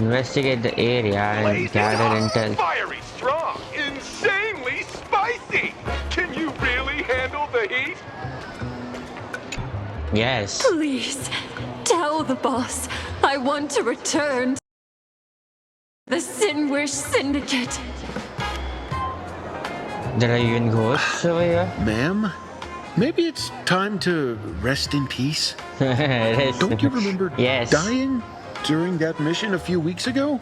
Investigate the area and Blazing gather hot, intel. fiery strong, insanely spicy. Can you really handle the heat? Yes. Please, tell the boss I want to return to the Sinwish Syndicate. There are even ghosts over here. Ma'am, maybe it's time to rest in peace. Don't you remember Yes. dying during that mission a few weeks ago?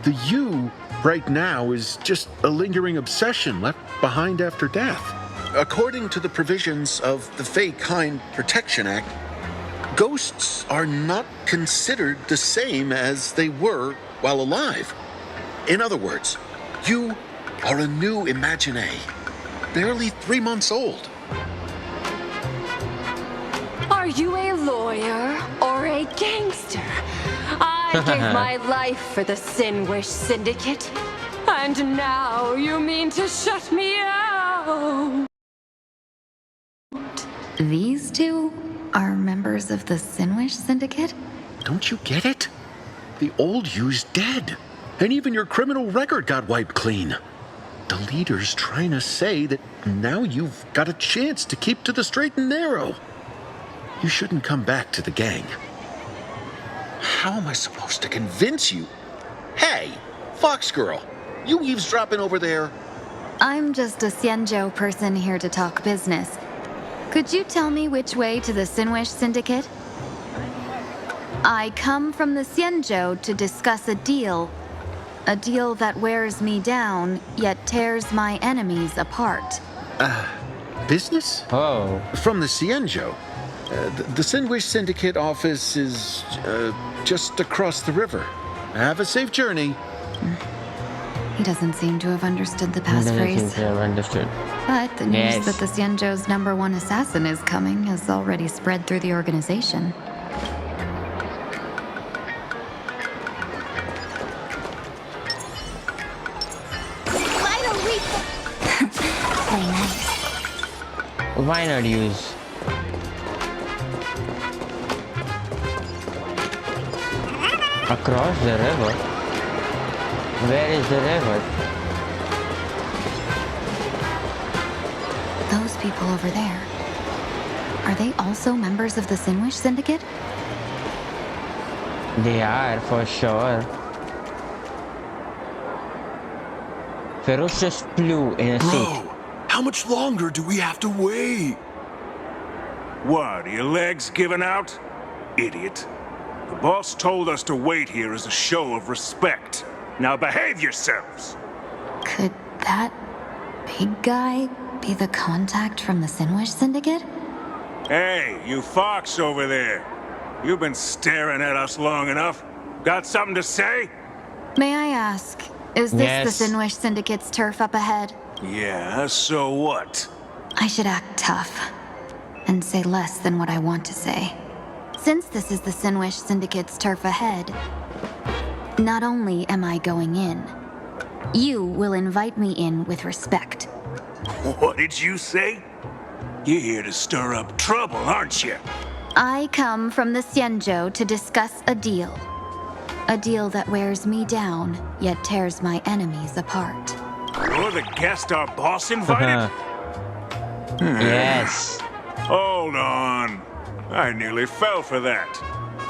The you right now is just a lingering obsession left behind after death. According to the provisions of the Fey Kind Protection Act, ghosts are not considered the same as they were while alive. In other words, you are a new Imagine, barely 3 months old. Are you a lawyer or a gangster? I gave my life for the Sinwish Syndicate, and now you mean to shut me out? These two are members of the Sinwish Syndicate? Don't you get it? The old you's dead, and even your criminal record got wiped clean. The leader's trying to say that now you've got a chance to keep to the straight and narrow. You shouldn't come back to the gang. How am I supposed to convince you? Hey, Fox Girl, you eavesdropping over there? I'm just a Xianzhou person here to talk business. Could you tell me which way to the Sinwish Syndicate? I come from the Xianzhou to discuss a deal. A deal that wears me down, yet tears my enemies apart. Business? Oh. From the Xianzhou. The Sinwish Syndicate office is just across the river. Have a safe journey. He doesn't seem to have understood the Doesn't seem passphrase. to have understood. But the news Yes. that the Xianzhou's #1 assassin is coming has already spread through the organization. Very nice. Why not use? Across the river? Where is the river? Those people over there. Are they also members of the Sinwish Syndicate? They are, for sure. Feroz just flew in a suit. Bro, how much longer do we have to wait? What, are your legs giving out? Idiot. The boss told us to wait here as a show of respect. Now behave yourselves! Could that big guy be the contact from the Sinwish Syndicate? Hey, you fox over there. You've been staring at us long enough. Got something to say? May I ask, is this Yes. the Sinwish Syndicate's turf up ahead? Yeah, so what? I should act tough and say less than what I want to say. Since this is the Sinwish Syndicate's turf ahead, not only am I going in, you will invite me in with respect. What did you say? You're here to stir up trouble, aren't you? I come from the Xianzhou to discuss a deal. A deal that wears me down, yet tears my enemies apart. You're the guest our boss invited? Yes. Hold on. I nearly fell for that.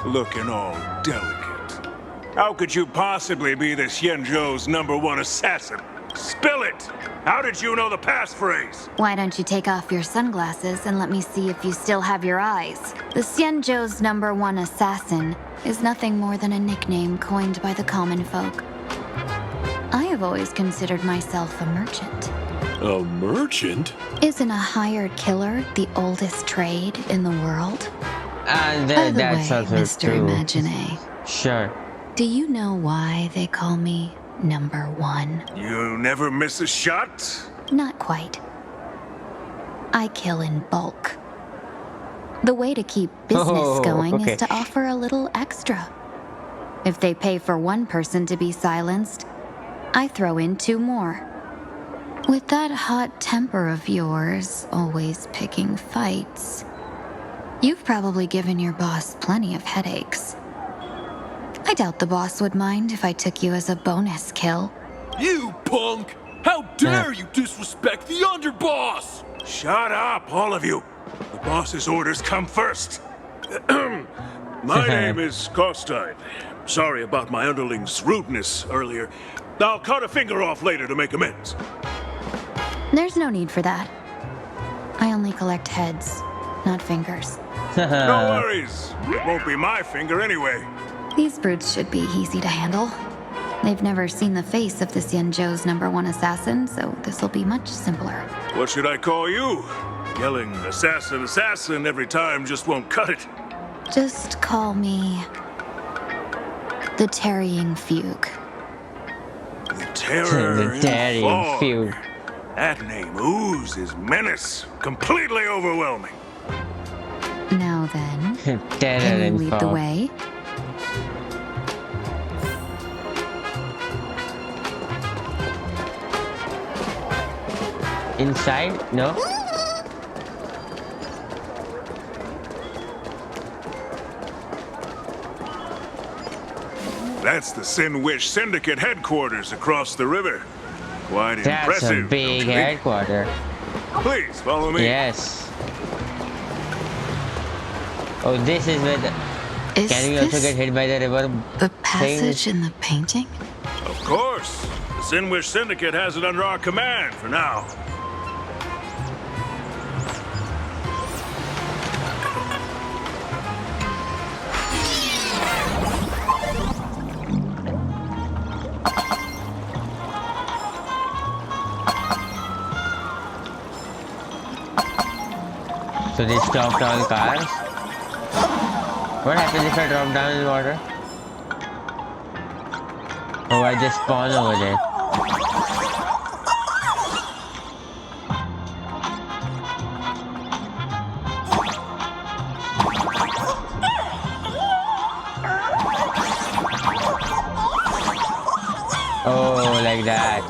Looking all delicate. How could you possibly be the Xianzhou's #1 assassin? Spill it! How did you know the passphrase? Why don't you take off your sunglasses and let me see if you still have your eyes? The Xianzhou's #1 assassin is nothing more than a nickname coined by the common folk. I have always considered myself a merchant. A merchant? Isn't a hired killer the oldest trade in the world? And By the that's way, also Mr. true. Imagine, Sure. do you know why they call me #1? You never miss a shot? Not quite. I kill in bulk. The way to keep business Oh, going okay. is to offer a little extra. If they pay for one person to be silenced, I throw in 2 more. With that hot temper of yours, always picking fights, you've probably given your boss plenty of headaches. I doubt the boss would mind if I took you as a bonus kill. You punk! How dare you disrespect the underboss! Shut up, all of you. The boss's orders come first. My name is Kostine. Sorry about my underling's rudeness earlier. I'll cut a finger off later to make amends. There's no need for that. I only collect heads, not fingers. No worries. It won't be my finger anyway. These brutes should be easy to handle. They've never seen the face of the Xianzhou's #1 assassin, so this'll be much simpler. What should I call you? Yelling assassin, assassin every time just won't cut it. Just call me the Tarrying Fugue. The terror The in Tarrying fog. Fugue. That name oozes menace. Completely overwhelming. Now then, Terror can you and lead the fog. way? Inside? No? That's the Sinwish Syndicate headquarters across the river. Quite That's impressive. a big don't you think? headquarter. Please follow me. Yes. Oh, this is where the... Is Can we also this get hit by the river? the passage in the painting? Of course. The Sinwish Syndicate has it under our command for now. So they stopped all cars. What happens if I drop down in the water? Oh, I just spawn over there. Oh, like that.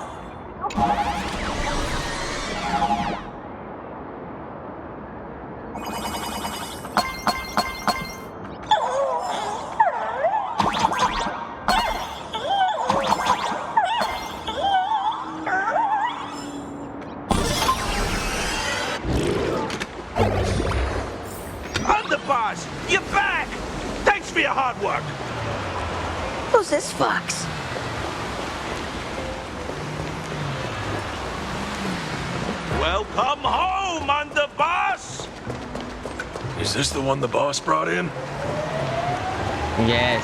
Underboss, you're back! Thanks for your hard work. Who's this fox? Welcome home, Underboss! Is this the one the boss brought in? Yes.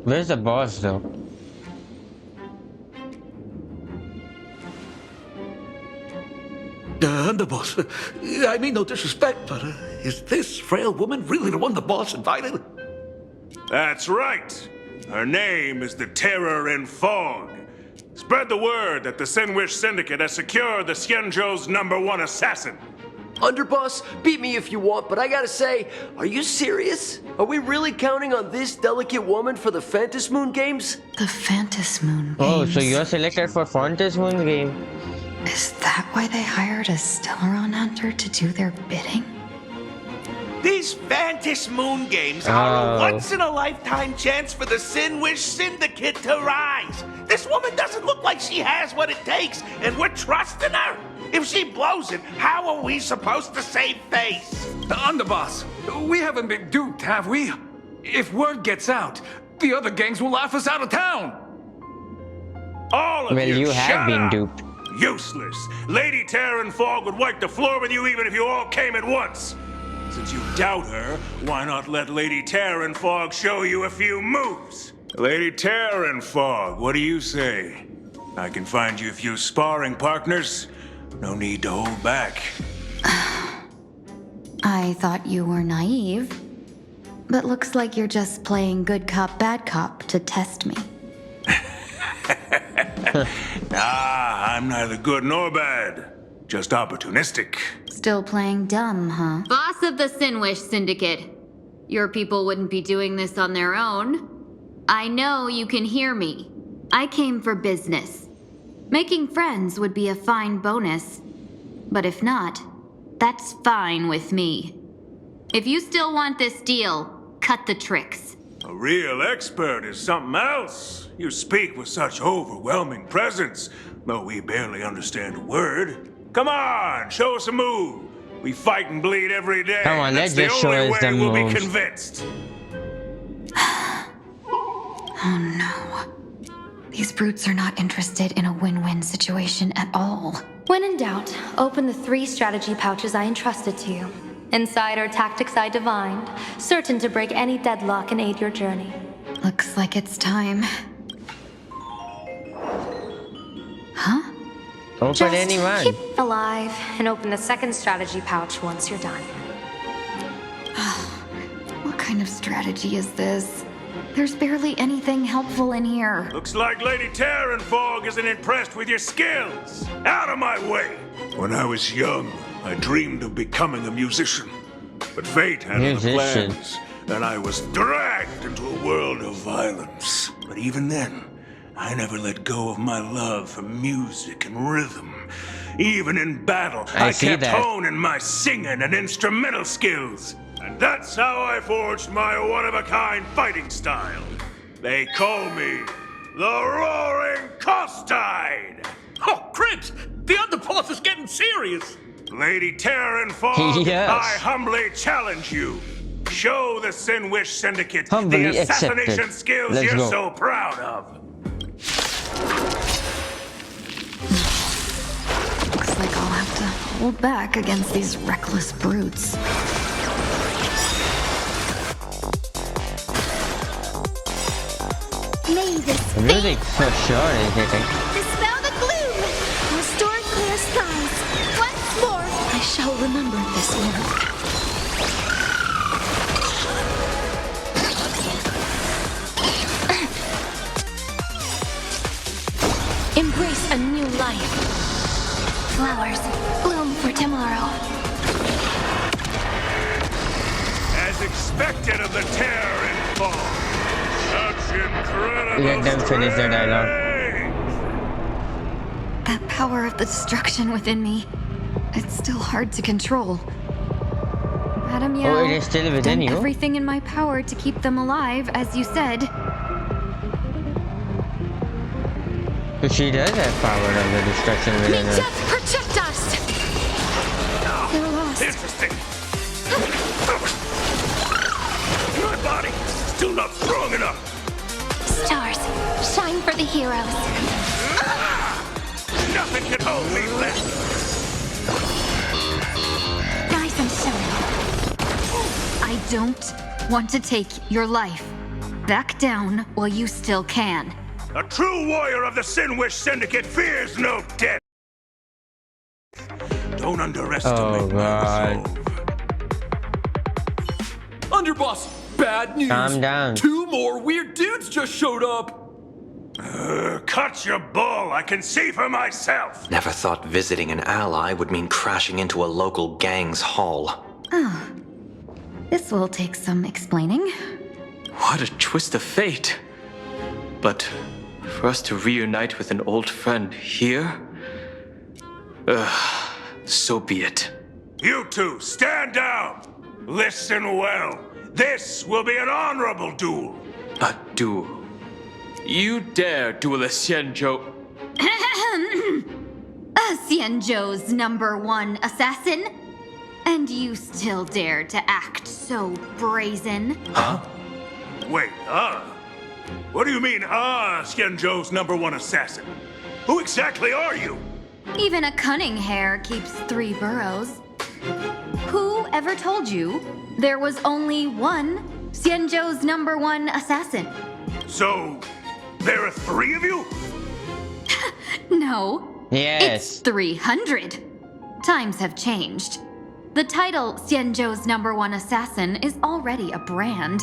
Where's the boss though? Underboss, I mean no disrespect, but is this frail woman really the one the boss invited? That's right. Her name is the Terror in Fog. Spread the word that the Sinwish Syndicate has secured the Xianzhou's #1 assassin. Underboss, beat me if you want, but I gotta say, are you serious? Are we really counting on this delicate woman for the Phantasmoon games? The Phantasmoon Oh, so games. you're selected for Phantasmoon game. Is that why they hired a Stellaron hunter to do their bidding? These Phantasmoon games are a Oh. once-in-a-lifetime chance for the Sinwish Syndicate to rise. This woman doesn't look like she has what it takes, and we're trusting her. If she blows it, how are we supposed to save face? Underboss, we haven't been duped, have we? If word gets out, the other gangs will laugh us out of town. All of Well, you shut have been up. duped. Useless. Lady Terror in Fog would wipe the floor with you even if you all came at once. Since you doubt her, why not let Lady Terror in Fog show you a few moves? Lady Terror in Fog, what do you say? I can find you a few sparring partners. No need to hold back. I thought you were naive. But looks like you're just playing good cop, bad cop to test me. Ah, I'm neither good nor bad. Just opportunistic. Still playing dumb, huh? Boss of the Sinwish Syndicate. Your people wouldn't be doing this on their own. I know you can hear me. I came for business. Making friends would be a fine bonus. But if not, that's fine with me. If you still want this deal, cut the tricks. A real expert is something else. You speak with such overwhelming presence, though we barely understand a word. Come on, show us a move. We fight and bleed every day. Come on, let's That's just the show only us way the we'll be moves. convinced. Oh no. These brutes are not interested in a win-win situation at all. When in doubt, open the 3 strategy pouches I entrusted to you. Inside are tactics I divined, certain to break any deadlock and aid your journey. Looks like it's time. Huh? Open Just anyone. keep alive and open the 2nd strategy pouch once you're done. What kind of strategy is this? There's barely anything helpful in here. Looks like Lady Terranfog isn't impressed with your skills. Out of my way! When I was young, I dreamed of becoming a musician. But fate had other Musician. plans, and I was dragged into a world of violence. But even then, I never let go of my love for music and rhythm. Even in battle, I see kept that. honing my singing and instrumental skills. And that's how I forged my one-of-a-kind fighting style. They call me the Roaring Costide! Oh, Cribs! The underboss is getting serious! Lady Terranfog, Yes. I humbly challenge you. Show the Sinwish Syndicate Humbly the assassination accepted. skills Let's you're go. so proud of. Looks like I'll have to hold back against these reckless brutes. May this The music's so short, isn't it? dispel the gloom, restore clear skies. Once more, I shall remember this one. Embrace a new life. flowers bloom for tomorrow. As expected of the Terranfog. Such incredible Let them finish their dialogue. That power of the destruction within me, it's still hard to control. Madam Yao, Oh, it is still within done you? everything in my power to keep them alive, as you said. So she does have power of the destruction within May her. death protect us! They're lost. Interesting. My body still not strong enough. Stars, shine for the heroes. Nothing can hold me left. Rise and shine. I don't want to take your life. Back down while you still can. A true warrior of the Sinwish Syndicate fears no death. Don't underestimate Oh, my God. resolve. Underboss, bad news. Calm down. 2 more weird dudes just showed up. Cut your bull. I can see for myself. Never thought visiting an ally would mean crashing into a local gang's hall. Oh. This will take some explaining. What a twist of fate. But for us to reunite with an old friend here? So be it. You two, stand down. Listen well. This will be an honorable duel. A duel. You dare duel a Xianzhou? Xianzhou's #1 assassin? And you still dare to act so brazen? Wait, What do you mean, Xianzhou's #1 assassin? Who exactly are you? Even a cunning hare keeps 3 burrows. Who ever told you there was only one Xianzhou's #1 assassin? So, there are 3 of you? No. Yes. It's 300. Times have changed. The title Xianzhou's #1 assassin is already a brand.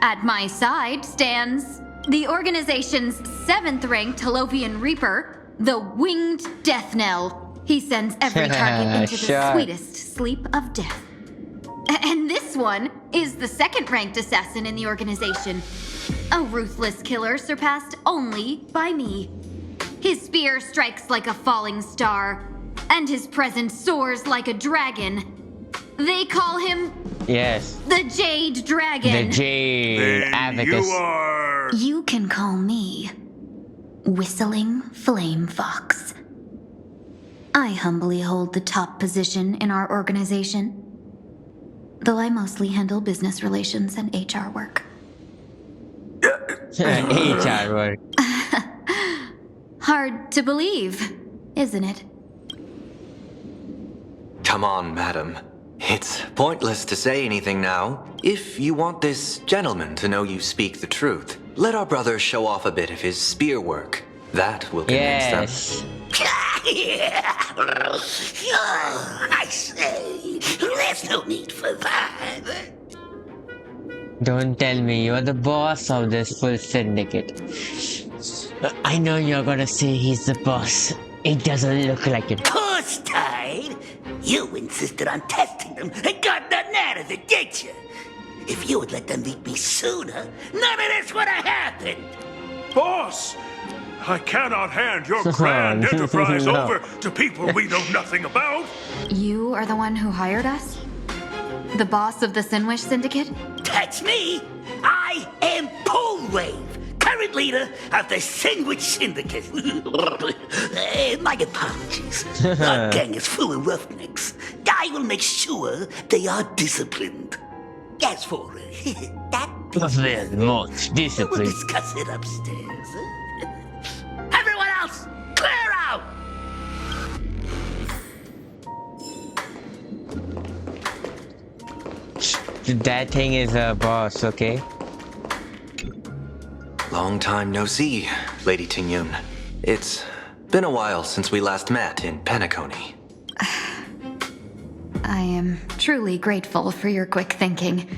At my side stands the organization's 7th-ranked Holovian Reaper, the Winged Death Knell. He sends every target into the Shut. sweetest sleep of death. And this one is the 2nd-ranked assassin in the organization. A ruthless killer surpassed only by me. His spear strikes like a falling star, and his presence soars like a dragon. They call him Yes. the Jade Dragon. The Jade Abacus. You can call me Whistling Flame Fox. I humbly hold the top position in our organization, though I mostly handle business relations and HR work. HR work. Hard to believe, isn't it? Come on, madam. It's pointless to say anything now. If you want this gentleman to know you speak the truth, let our brother show off a bit of his spear work. That will convince them. I say, there's no need for that. Don't tell me you're the boss of this full syndicate. I know you're gonna say he's the boss. It doesn't look like it. Course, Tide. You insisted on testing them and got nothing out of it, did you? If you had let them beat me sooner, none of this would have happened. Boss! I cannot hand your grand enterprise No. over to people we know nothing about. You are the one who hired us? The boss of the Sinwish Syndicate? That's me. I am Polwave, current leader of the Sandwich Syndicate. My apologies. Our gang is full of roughnecks. I will make sure they are disciplined. As for that, There's much we'll discipline. discuss it upstairs. Everyone else, clear out! That thing is a boss, okay? Long time no see, Lady Tingyun. It's been a while since we last met in Penacony. I am truly grateful for your quick thinking.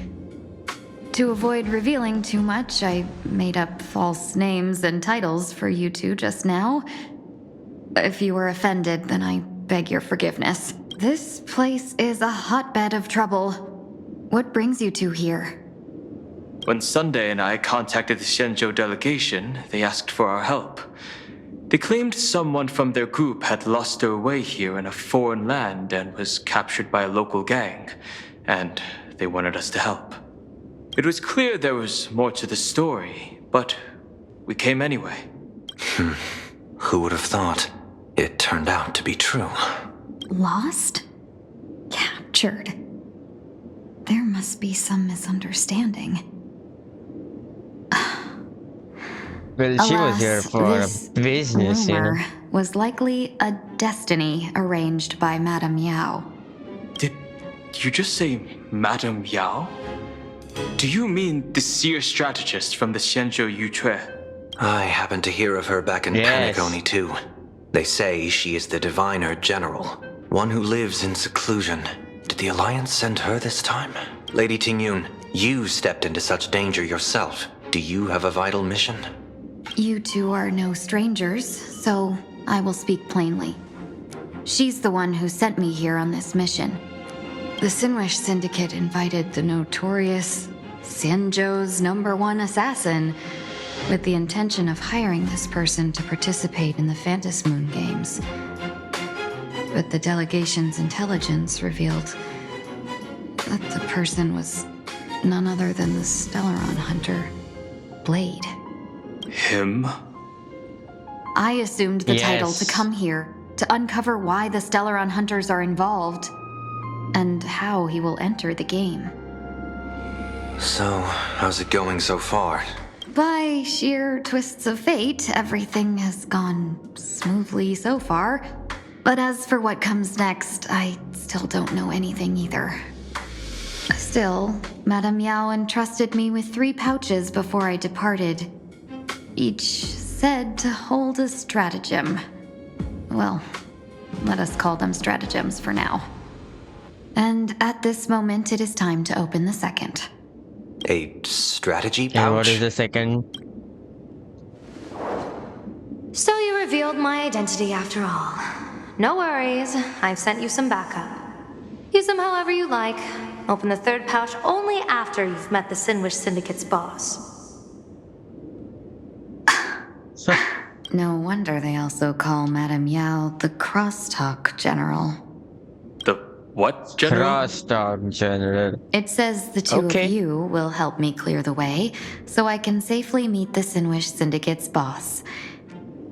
To avoid revealing too much, I made up false names and titles for you two just now. If you were offended, then I beg your forgiveness. This place is a hotbed of trouble. What brings you two here? When Sunday and I contacted the Shenzhou delegation, they asked for our help. They claimed someone from their group had lost their way here in a foreign land and was captured by a local gang, and they wanted us to help. It was clear there was more to the story, but we came anyway. Who would have thought? It turned out to be true. Lost? Captured? There must be some misunderstanding. Well, she was Alas, here for a this business, you know. rumor was likely a destiny arranged by Madame Yao. Did you just say Madame Yao? Do you mean the seer strategist from the Shenzhou Yutue? I happened to hear of her back in Yes. Penacony too. They say she is the diviner general, one who lives in seclusion. Did the Alliance send her this time? Lady Tingyun, you stepped into such danger yourself. Do you have a vital mission? You two are no strangers, so I will speak plainly. She's the one who sent me here on this mission. The Sinwish Syndicate invited the notorious Xianzhou's #1 assassin with the intention of hiring this person to participate in the Phantasmoon Games. But the delegation's intelligence revealed that the person was none other than the Stellaron hunter, Blade. Him? I assumed the title to Yes. come here to uncover why the Stellaron hunters are involved and how he will enter the game. So, how's it going so far? By sheer twists of fate, everything has gone smoothly so far. But as for what comes next, I still don't know anything either. Still, Madame Yao entrusted me with 3 pouches before I departed. Each said to hold a stratagem. Well, let us call them stratagems for now. And at this moment, it is time to open the second. A strategy pouch? And what is the second? So you revealed my identity after all. No worries, I've sent you some backup. Use them however you like. Open the third pouch only after you've met the Sinwish Syndicate's boss. No wonder they also call Madame Yao the Crosstalk General. The what, General? Crosstalk General. It says the two of you will help me clear the way, so I can safely meet the Sinwish Syndicate's boss.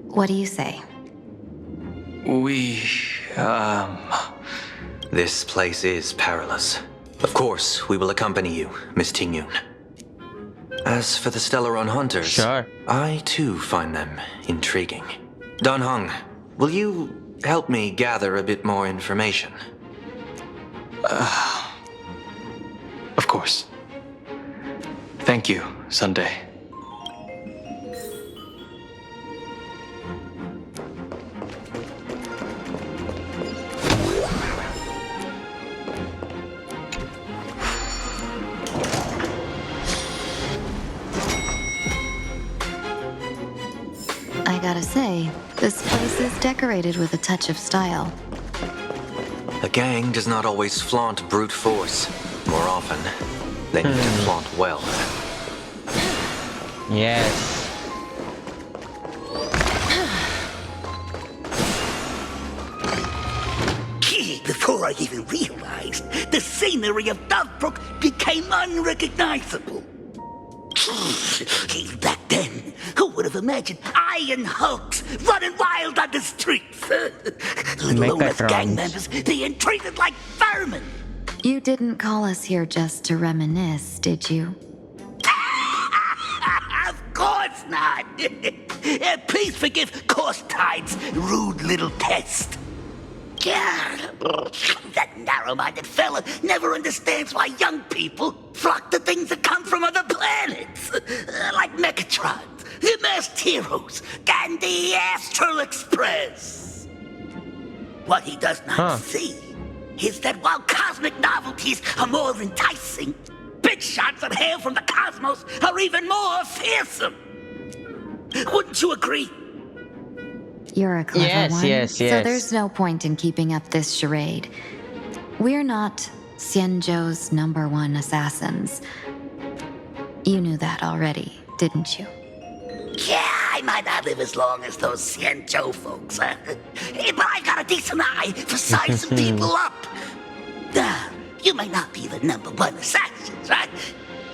What do you say? This place is perilous. Of course, we will accompany you, Miss Tingyun. As for the Stellaron Hunters, sure. I too find them intriguing. Dan Heng, will you help me gather a bit more information? Of course. Thank you, Sunday. I gotta say, this place is decorated with a touch of style. A gang does not always flaunt brute force. More often, they need to flaunt wealth. Yes. Before I even realized, the scenery of Dovebrook became unrecognizable. Back then, who would have imagined Iron Hulks running wild on the streets? Little homeless gang members being treated like vermin. You didn't call us here just to reminisce, did you? Of course not. Please forgive Corstide's rude little test. That narrow-minded fella never understands why young people flock to things that come from other planets. Like Mechatrons, the Masked Heroes, and the Astral Express. What he does not see is that while cosmic novelties are more enticing, big shots that hail from the cosmos are even more fearsome. Wouldn't you agree? You're a clever one. Yes. So there's no point in keeping up this charade. We're not Xianzhou's #1 assassins. You knew that already, didn't you? Yeah, I might not live as long as those Xianzhou folks, but I got a decent eye for sizing people up. You may not be the #1 assassins, right?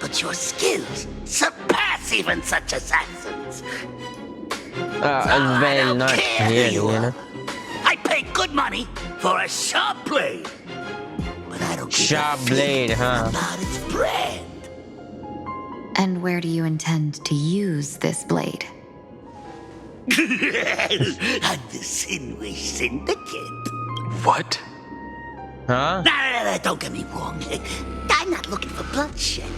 But your skills surpass even such assassins. Well, not really, you know. I pay good money for a sharp blade, but I don't give sharp blade, about its brand. And where do you intend to use this blade? On the Sinwish Syndicate. What? Huh? No, don't get me wrong. I'm not looking for bloodshed.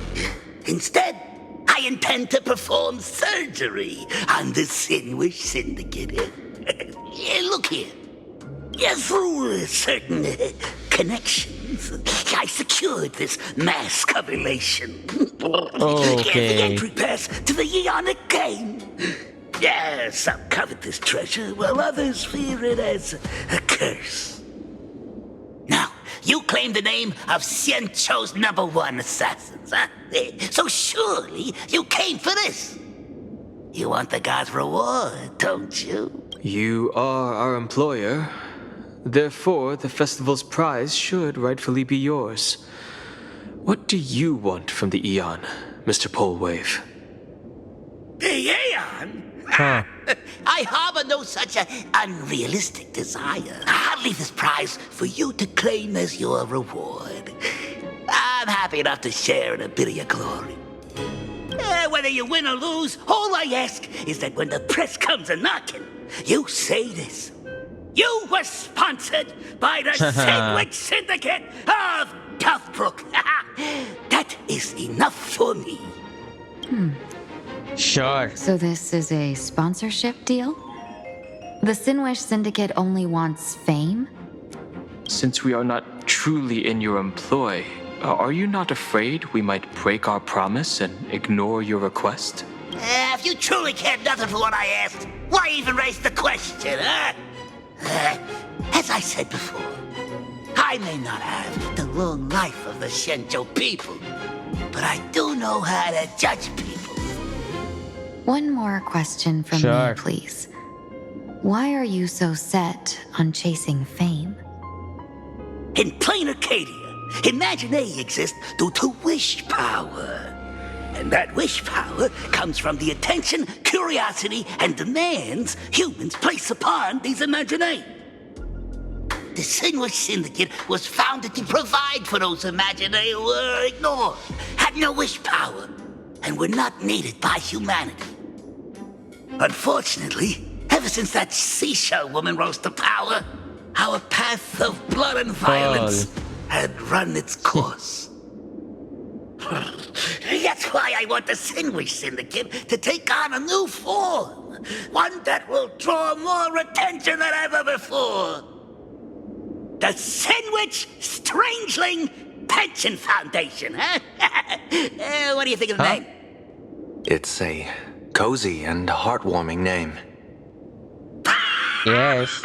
Instead, I intend to perform surgery on the Sinwish Syndicate. Look here. Through certain connections, I secured this mass covulation. Okay. The entry pass to the Eonic game. Some covet this treasure, while others fear it as a curse. Now, you claim the name of Xianzhou's #1 assassins, huh? So surely you came for this. You want the god's reward, don't you? You are our employer. Therefore, the festival's prize should rightfully be yours. What do you want from the Eon, Mr. Polwave? The Aeon? I harbor no such unrealistic desire. I'll leave this prize for you to claim as your reward. I'm happy enough to share in a bit of your glory. Whether you win or lose, all I ask is that when the press comes a-knocking, you say this. You were sponsored by the Sinwish Syndicate of Dovebrook. That is enough for me. Sure. So this is a sponsorship deal? The Sinwish Syndicate only wants fame? Since we are not truly in your employ, are you not afraid we might break our promise and ignore your request? If you truly cared nothing for what I asked, why even raise the question, huh? As I said before, I may not have the long life of the Xianzhou people, but I do know how to judge people. One more question from me, please. why are you so set on chasing fame? In plain Arcadia, Imagination exists due to wish power. And that wish power comes from the attention, curiosity, and demands humans place upon these imaginations. The Sinwish Syndicate was founded to provide for those imaginae who were ignored, had no wish power, and were not needed by humanity. Unfortunately, ever since that seashell woman rose to power, our path of blood and violence had run its course. That's why I want the Sinwish Syndicate to take on a new form. One that will draw more attention than ever before. The Sinwish Strangeling Pension Foundation, huh? What do you think of the name? It's a cozy and heartwarming name. Yes.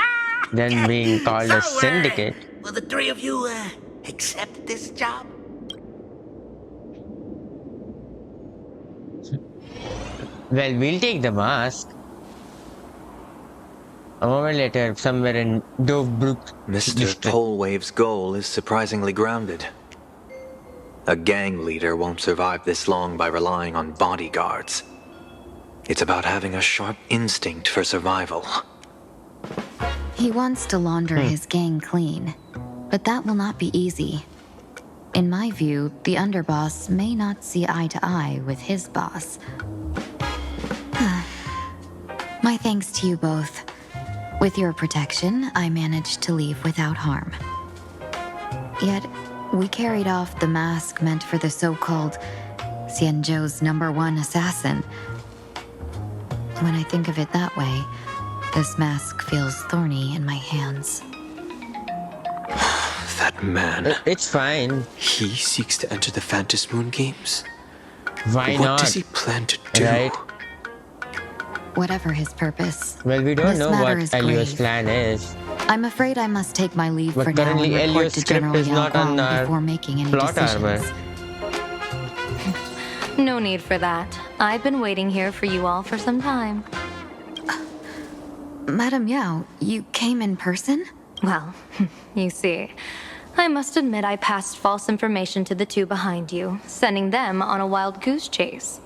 Then being called a syndicate. Will the three of you accept this job? Well, we'll take the mask. A moment later, somewhere in Dovebrook Mr. district. Polwave's goal is surprisingly grounded. A gang leader won't survive this long by relying on bodyguards. It's about having a sharp instinct for survival. He wants to launder his gang clean, but that will not be easy. In my view, the underboss may not see eye to eye with his boss. My thanks to you both. With your protection, I managed to leave without harm. Yet, we carried off the mask meant for the so-called Xianzhou's #1 assassin. When I think of it that way, this mask feels thorny in my hands. That man. It's fine. He seeks to enter the Phantom Moon Games. Why what not? does he plan to do? Right? Whatever his purpose. Well, we don't this know what matter is Elio's grave. plan is. I'm afraid I must take my leave But for now and currently report Elio's to script General is not Yao on Guang our before making any plot decisions. armor. No need for that. I've been waiting here for you all for some time. Madam Yao, you came in person? Well, you see, I must admit I passed false information to the two behind you, sending them on a wild goose chase.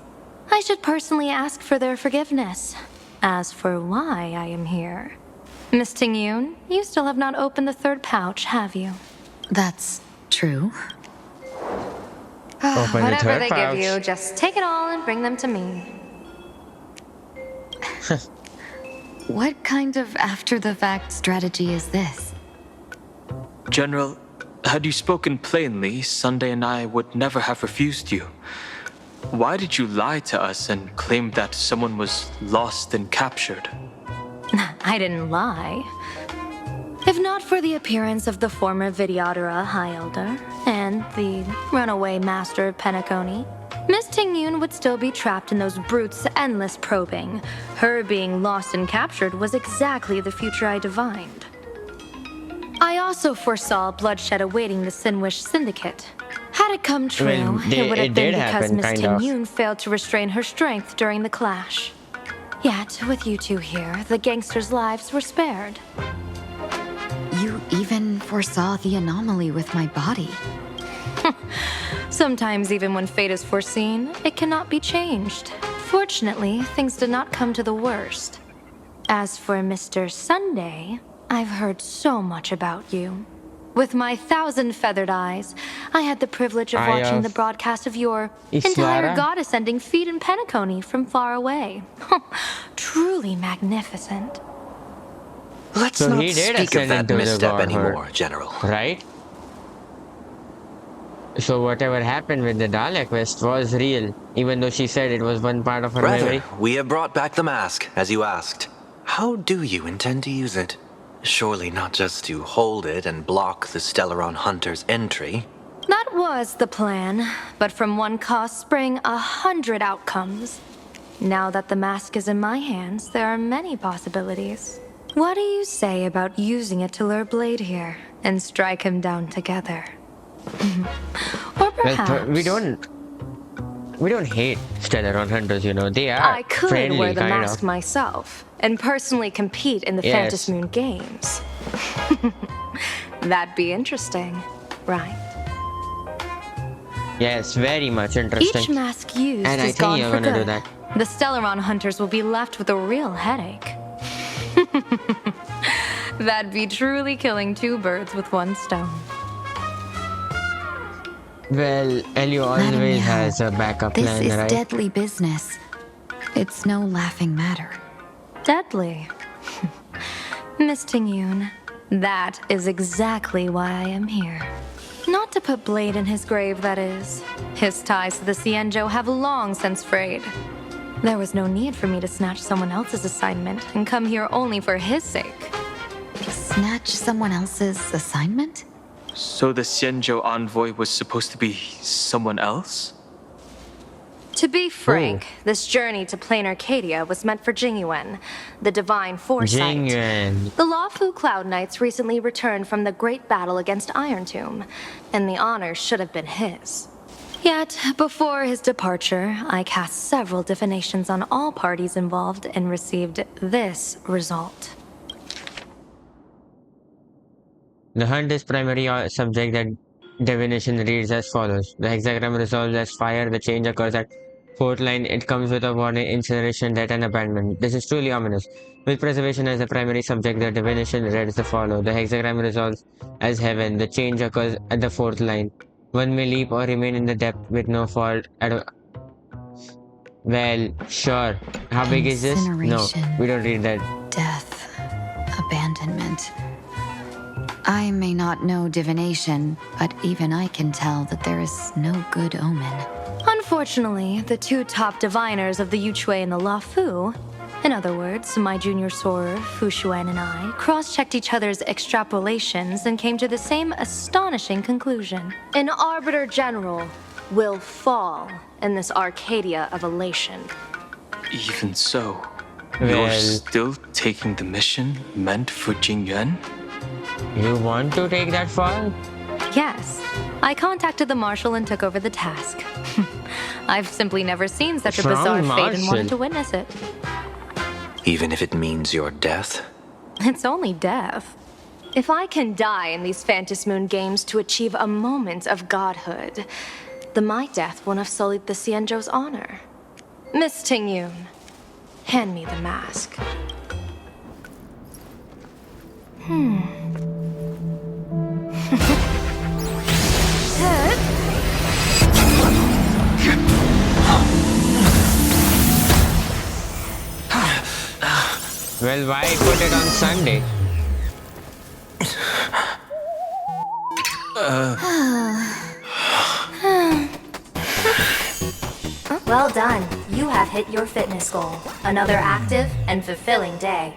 I should personally ask for their forgiveness. As for why I am here, Miss Tingyun, you still have not opened the third pouch, have you? That's true. Open the Whatever third they pouch. give you, just take it all and bring them to me. What kind of after-the-fact strategy is this? General, had you spoken plainly, Sunday and I would never have refused you. Why did you lie to us and claim that someone was lost and captured? I didn't lie. If not for the appearance of the former Vidyadhara High Elder and the runaway Master of Penacony, Miss Tingyun would still be trapped in those brutes' endless probing. Her being lost and captured was exactly the future I divined. I also foresaw bloodshed awaiting the Sinwish Syndicate. Had it come true, it would have been because Miss Tingyun failed to restrain her strength during the clash. Yet, with you two here, the gangsters' lives were spared. You even foresaw the anomaly with my body. Sometimes, even when fate is foreseen, it cannot be changed. Fortunately, things did not come to the worst. As for Mr. Sunday, I've heard so much about you. With my 1,000 feathered eyes, I had the privilege of watching the broadcast of your entire goddess-ending feat in Penacony from far away. Truly magnificent. Let's So not he did speak of ascend that into the misstep godhood. anymore, General. Right? So whatever happened with the Dalek quest was real, even though she said it was one part of her memory. Rather, we have brought back the mask, as you asked. How do you intend to use it? Surely not just to hold it and block the Stellaron Hunter's entry. That was the plan, but from one cost sprang 100 outcomes. Now that the mask is in my hands, there are many possibilities. What do you say about using it to lure Blade here and strike him down together? Or perhaps... Well, we don't hate Stellaron Hunters, you know. They are I could friendly, wear the kind mask of. myself, and personally compete in the Phantom Moon Games. That'd be interesting, right? Yes, very much interesting. Each mask used and is I think gone you're for gonna good. do that. The Stellaron hunters will be left with a real headache. That'd be truly killing two birds with one stone. Well, Elio always has a backup This plan, is right? deadly business. It's no laughing matter. Deadly. Miss Ting-Yoon, that is exactly why I am here. Not to put blade in his grave, that is. His ties to the Xianzhou have long since frayed. There was no need for me to snatch someone else's assignment and come here only for his sake. Snatch someone else's assignment? So the Xianzhou envoy was supposed to be someone else? To be frank, this journey to plain Arcadia was meant for Jingyuan, the divine foresight. Jingyuan. The Lawfu Cloud Knights recently returned from the great battle against Iron Tomb, and the honor should have been his. Yet, before his departure, I cast several divinations on all parties involved and received this result. The hunt is primary subject that divination reads as follows. The hexagram resolves as fire. The change occurs at fourth line. It comes with a warning, incineration, death, and abandonment. This is truly ominous. With preservation as the primary subject, the divination reads the follow. The hexagram resolves as heaven. The change occurs at the fourth line. One may leap or remain in the depth with no fault Well, sure. How big is this? No, we don't read that. Death. Abandonment. I may not know divination, but even I can tell that there is no good omen. Unfortunately, the two top diviners of the Yuchui and the Lawfu, in other words, my junior sorer, Fu Xuan, and I, cross-checked each other's extrapolations and came to the same astonishing conclusion. An Arbiter General will fall in this Arcadia of elation. Even so, Well, you're still taking the mission meant for Jingyuan? You want to take that far? Yes. I contacted the Marshal and took over the task. I've simply never seen such a From bizarre fate and Marshal. wanted to witness it. Even if it means your death? It's only death. If I can die in these Phantom Moon Games to achieve a moment of godhood, then my death won't have sullied the Xianzhou's honor. Miss Ting-Yoon, hand me the mask. Well, why put it on Sunday? Well done. You have hit your fitness goal. Another active and fulfilling day.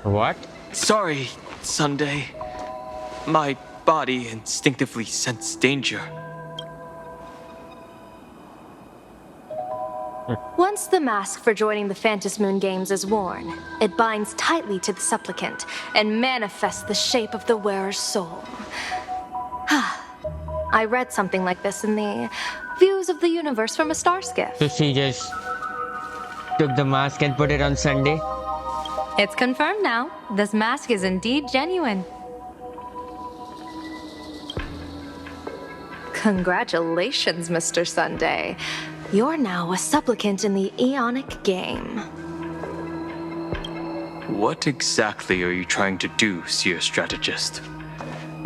What? Sorry, Sunday. My body instinctively sensed danger. Once the mask for joining the Phantom Moon Games is worn, it binds tightly to the supplicant and manifests the shape of the wearer's soul. I read something like this in the Views of the Universe from a Star Skiff. So she just took the mask and put it on Sunday? It's confirmed now. This mask is indeed genuine. Congratulations, Mr. Sunday. You're now a supplicant in the Aeonic game. What exactly are you trying to do, Seer Strategist?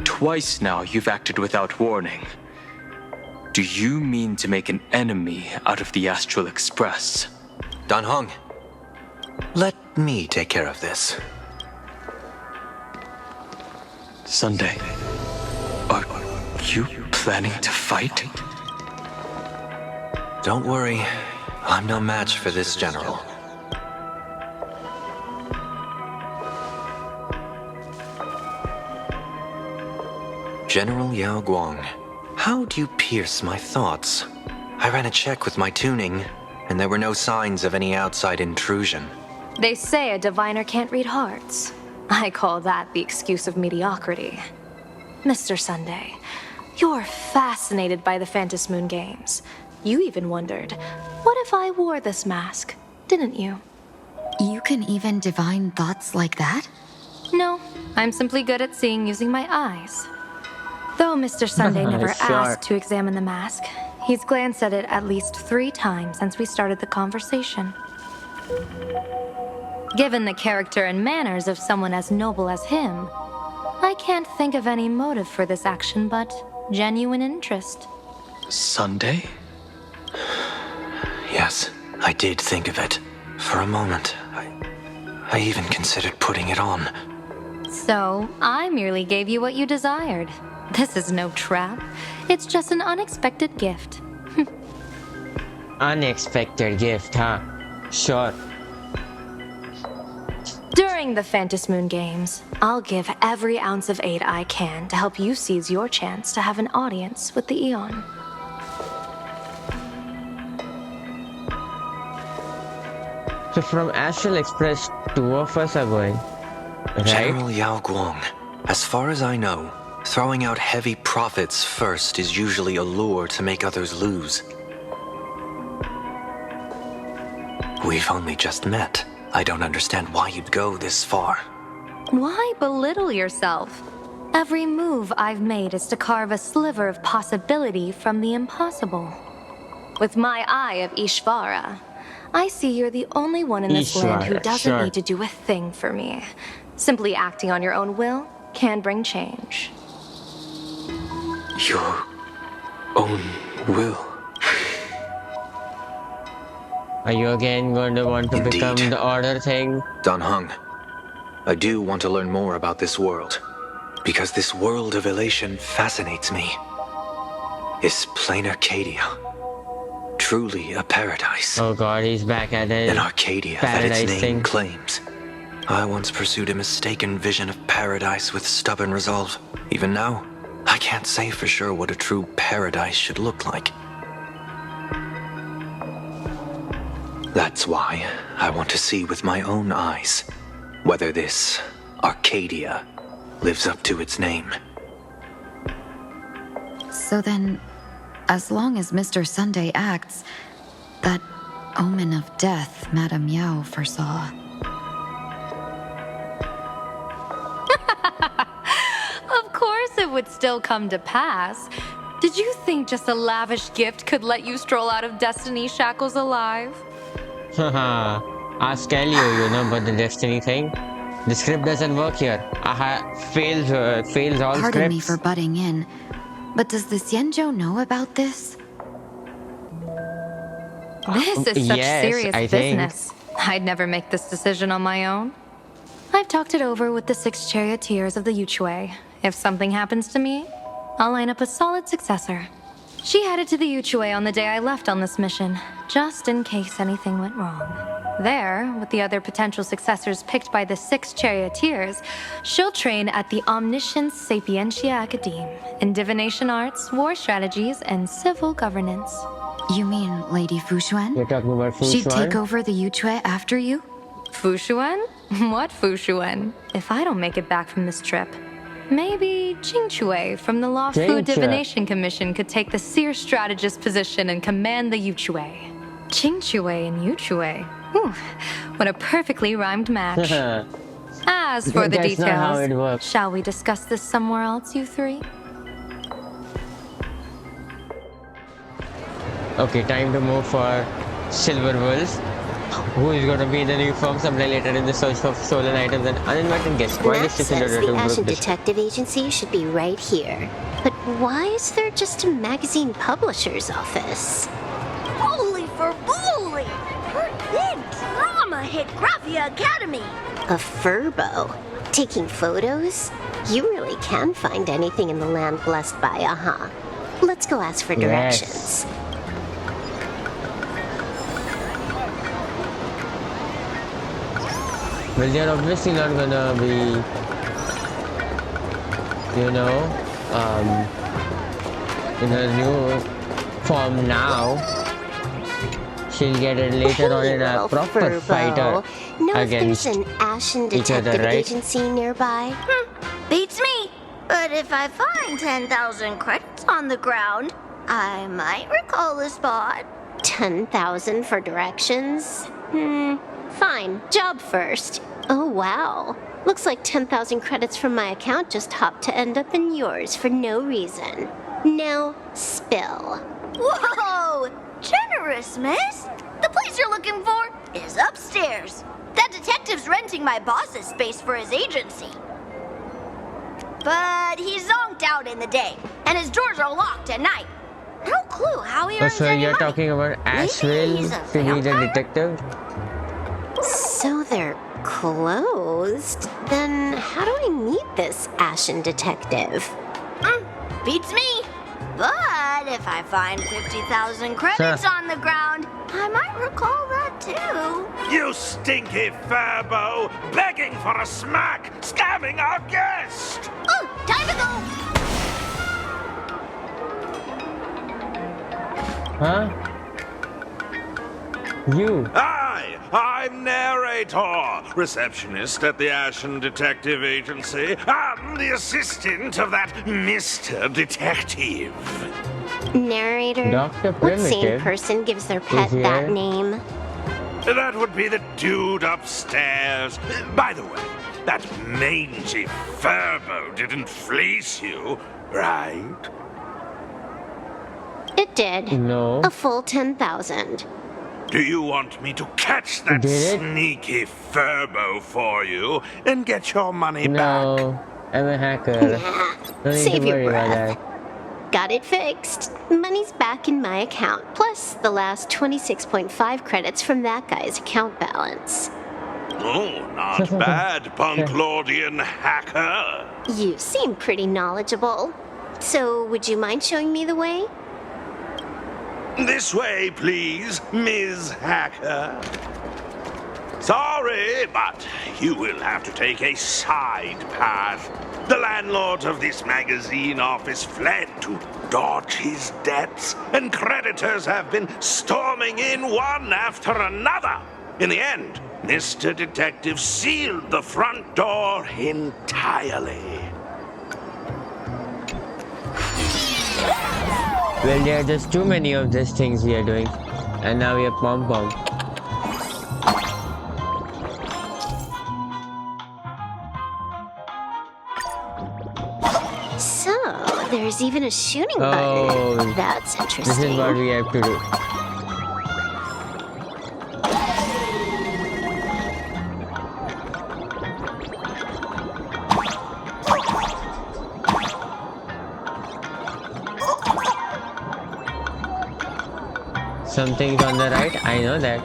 Twice now you've acted without warning. Do you mean to make an enemy out of the Astral Express? Dan Hong, let me take care of this. Sunday, are you planning to fight? Don't worry, I'm no match for this general. General Yao Guang, how do you pierce my thoughts? I ran a check with my tuning, and there were no signs of any outside intrusion. They say a diviner can't read hearts. I call that the excuse of mediocrity. Mr. Sunday, you're fascinated by the Phantom Moon Games. You even wondered, what if I wore this mask? didn't you? You can even divine thoughts like that? No, I'm simply good at seeing using my eyes. Though Mr. Sunday never Sure. asked to examine the mask, he's glanced at it at least 3 times since we started the conversation. Given the character and manners of someone as noble as him, I can't think of any motive for this action but genuine interest. Sunday? Yes, I did think of it. For a moment, I even considered putting it on. So, I merely gave you what you desired. This is no trap. It's just an unexpected gift. Unexpected gift, huh? Sure. During the Phantom Moon Games, I'll give every ounce of aid I can to help you seize your chance to have an audience with the Eon. So from Astral Express, 2 of us are going, right? General Yao Guang, as far as I know, throwing out heavy profits first is usually a lure to make others lose. We've only just met. I don't understand why you'd go this far. Why belittle yourself? Every move I've made is to carve a sliver of possibility from the impossible. With my eye of Ishvara, I see you're the only one in this land who doesn't need to do a thing for me. Simply acting on your own will can bring change. Your own will? Are you again going to want to become the order thing? Dan Heng, I do want to learn more about this world. Because this world of elation fascinates me. Is plain Arcadia truly a paradise? Oh god, he's back at it. An Arcadia that its name claims. I once pursued a mistaken vision of paradise with stubborn resolve. Even now, I can't say for sure what a true paradise should look like. That's why I want to see with my own eyes whether this Arcadia lives up to its name. So then, as long as Mr. Sunday acts, that omen of death Madame Yao foresaw. Of course it would still come to pass. Did you think just a lavish gift could let you stroll out of Destiny shackles alive? Haha, ask Elio, about the destiny thing. The script doesn't work here. Fails all scripts. Pardon me for butting in, but does the Xianzhou know about this? This is such Yes, serious I think. business. I'd never make this decision on my own. I've talked it over with the 6 charioteers of the Yuchue. If something happens to me, I'll line up a solid successor. She headed to the Yuchue on the day I left on this mission, just in case anything went wrong. There, with the other potential successors picked by the 6 charioteers, she'll train at the Omniscience Sapientia Academe in divination arts, war strategies, and civil governance. You mean Lady Fushuan? You're talking about Fushuan? She'd take over the Yuchue after you? Fushuan? What Fushuan? If I don't make it back from this trip, maybe Qingchue from the Law Fu Qingchue. Divination Commission could take the seer strategist position and command the Yuchue. Qingchue and Yuchue. Whew, what a perfectly rhymed match. As for the That's not how it details, works. shall we discuss this somewhere else, you 3? Okay, time to move for Silver Wolves. Who is going to be the new firm supply later in the search for stolen items and uninvited guests? Why Map is this says the Ashen this? Detective Agency should be right here. But why is there just a magazine publisher's office? Holy for bully! Her big drama hit Graphia Academy! A furbo? Taking photos? You really can find anything in the land blessed by Aha. Let's go ask for directions. Well, they're obviously not gonna be, in a new form now. She'll get it later on in a proper fighter Know if against there's an Ashen each other, Detective right? Agency nearby? Beats me! But if I find 10,000 credits on the ground, I might recall the spot. 10,000 for directions? Fine. Job first. Oh, wow. Looks like 10,000 credits from my account just hopped to end up in yours for no reason. Now, spill. Whoa! Generous, miss. The place you're looking for is upstairs. That detective's renting my boss's space for his agency. But he's zonked out in the day, and his doors are locked at night. No clue how he earns So any you're money. talking about Asheville he's a to be the detective? So they're closed? Then how do I meet this ashen detective? Beats me. But if I find 50,000 credits on the ground, I might recall that too. You stinky furbo! Begging for a smack! Scamming our guest! Oh, time to go! Huh? You? I'm narrator, receptionist at the Ashen Detective Agency. I'm the assistant of that Mr. Detective. Narrator? Dr. What sane Primitive person gives their pet is that here. name? That would be the dude upstairs. By the way, that mangy furbo didn't fleece you, right? It did. No. A full 10,000. Do you want me to catch that Did it? sneaky furbo for you and get your money back? No. I'm a hacker. Don't need to Save your worry about breath. that. Got it fixed. Money's back in my account, plus the last 26.5 credits from that guy's account balance. Oh, not bad, Punklordian hacker. You seem pretty knowledgeable. So, would you mind showing me the way? This way, please, Ms. Hacker. Sorry, but you will have to take a side path. The landlord of this magazine office fled to dodge his debts, and creditors have been storming in one after another. In the end, Mr. Detective sealed the front door entirely. Well, there are just too many of these things we are doing. And now we are pom-pom. So, there's even a shooting Oh, button. That's this interesting. is what we have to do. Something's on the right, I know that.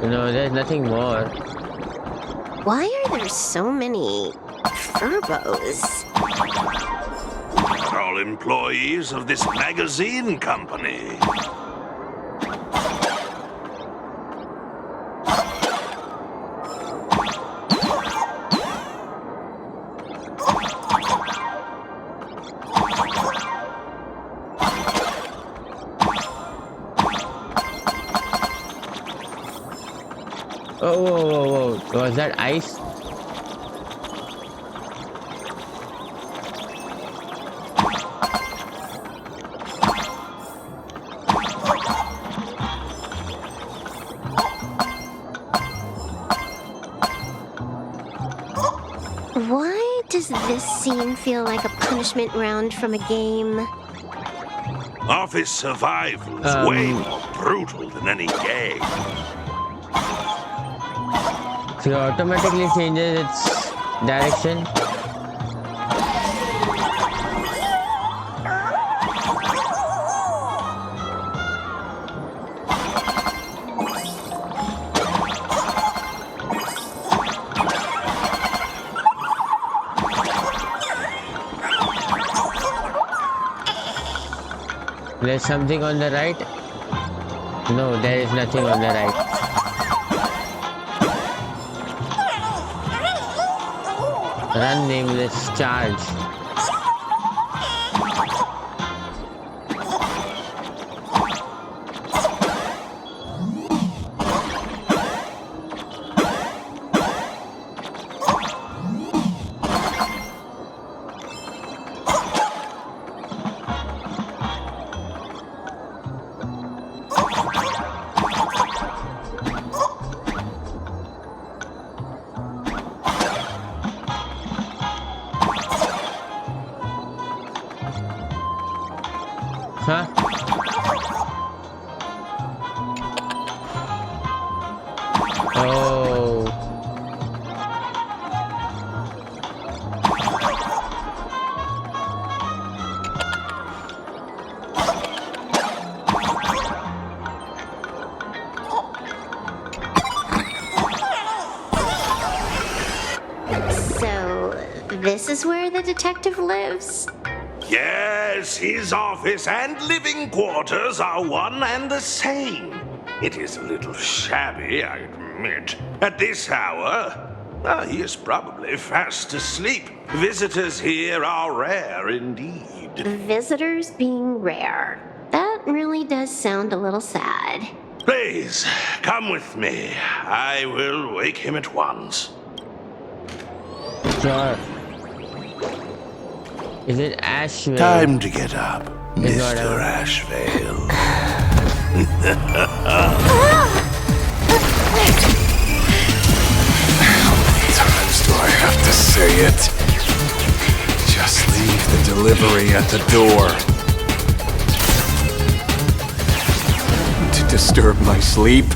No, there's nothing more. Why are there so many furbos? They're all employees of this magazine company. Oh, whoa, whoa, whoa. Was that ice? Why does this scene feel like a punishment round from a game? Office survival is way more brutal than any game. So it automatically changes its direction. There's something on the right? No, there is nothing on the right. Run, nameless, charge. Huh? Oh. So, this is where the detective lives? Yes, his office and living quarters are one and the same. It is a little shabby, I admit. At this hour, he is probably fast asleep. Visitors here are rare indeed. Visitors being rare. That really does sound a little sad. Please, come with me. I will wake him at once. Sure. Is it Ashvale? Time to get up, Mr. Ashvale. How many times do I have to say it? Just leave the delivery at the door. To disturb my sleep?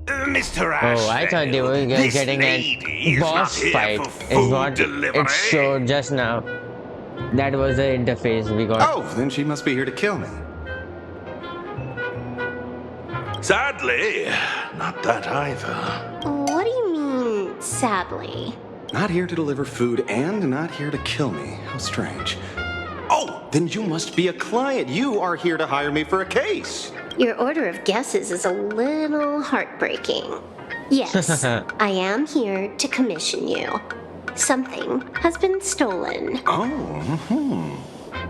Mr. Ashvale, Oh, I thought they were getting a boss fight. Is what it showed just now. That was the interface we got. Oh, then she must be here to kill me. Sadly, not that either. What do you mean, sadly? Not here to deliver food and not here to kill me. How strange. Oh, then you must be a client. You are here to hire me for a case. Your order of guesses is a little heartbreaking. Yes, I am here to commission you. Something has been stolen. Oh,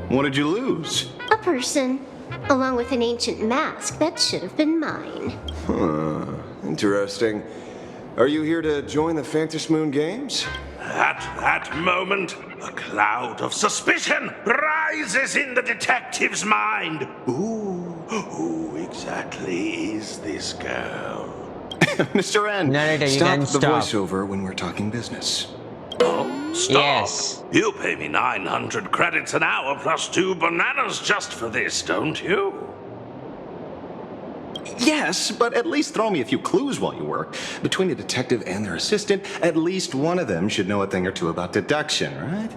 What did you lose? A person, along with an ancient mask that should have been mine. Interesting. Are you here to join the Fantasy Moon Games? At that moment, a cloud of suspicion rises in the detective's mind. Who exactly is this girl? Mr. N, Narrator, stop you the can voiceover when we're talking business. Oh, stop. Yes. You pay me 900 credits an hour plus 2 bananas just for this, don't you? Yes, but at least throw me a few clues while you work. Between the detective and their assistant, at least one of them should know a thing or two about deduction, right?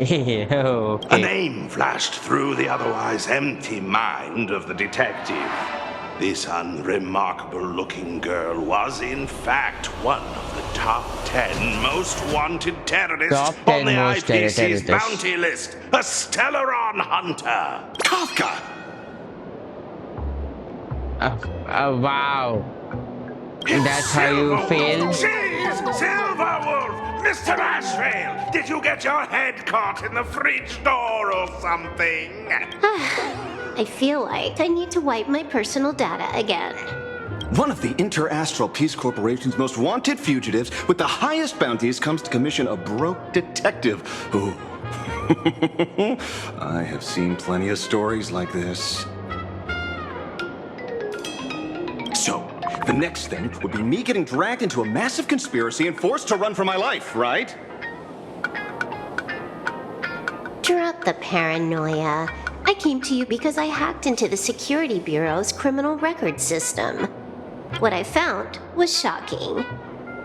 Okay. A name flashed through the otherwise empty mind of the detective. This unremarkable-looking girl was, in fact, one of the top 10 most wanted terrorists on the IPC's bounty list. A Stellaron hunter. Kafka! Wow. That's how you fail? Jeez, Silverwolf! Mr. Ashvale, did you get your head caught in the fridge door or something? I feel like I need to wipe my personal data again. One of the Interastral Peace Corporation's most wanted fugitives with the highest bounties comes to commission a broke detective who... I have seen plenty of stories like this. So, the next thing would be me getting dragged into a massive conspiracy and forced to run for my life, right? Drop the paranoia. I came to you because I hacked into the Security Bureau's criminal record system. What I found was shocking.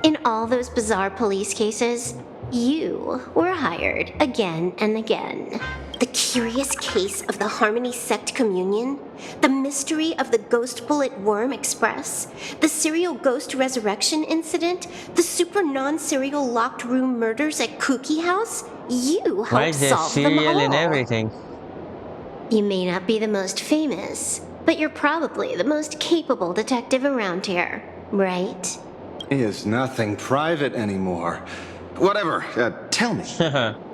In all those bizarre police cases, you were hired again and again. The curious case of the Harmony Sect Communion, the mystery of the Ghost Bullet Worm Express, the serial ghost resurrection incident, the super non-serial locked room murders at Kooky House, you Why helped is there solve them cereal all. and everything? You may not be the most famous, but you're probably the most capable detective around here, right? Is nothing private anymore. Whatever, tell me.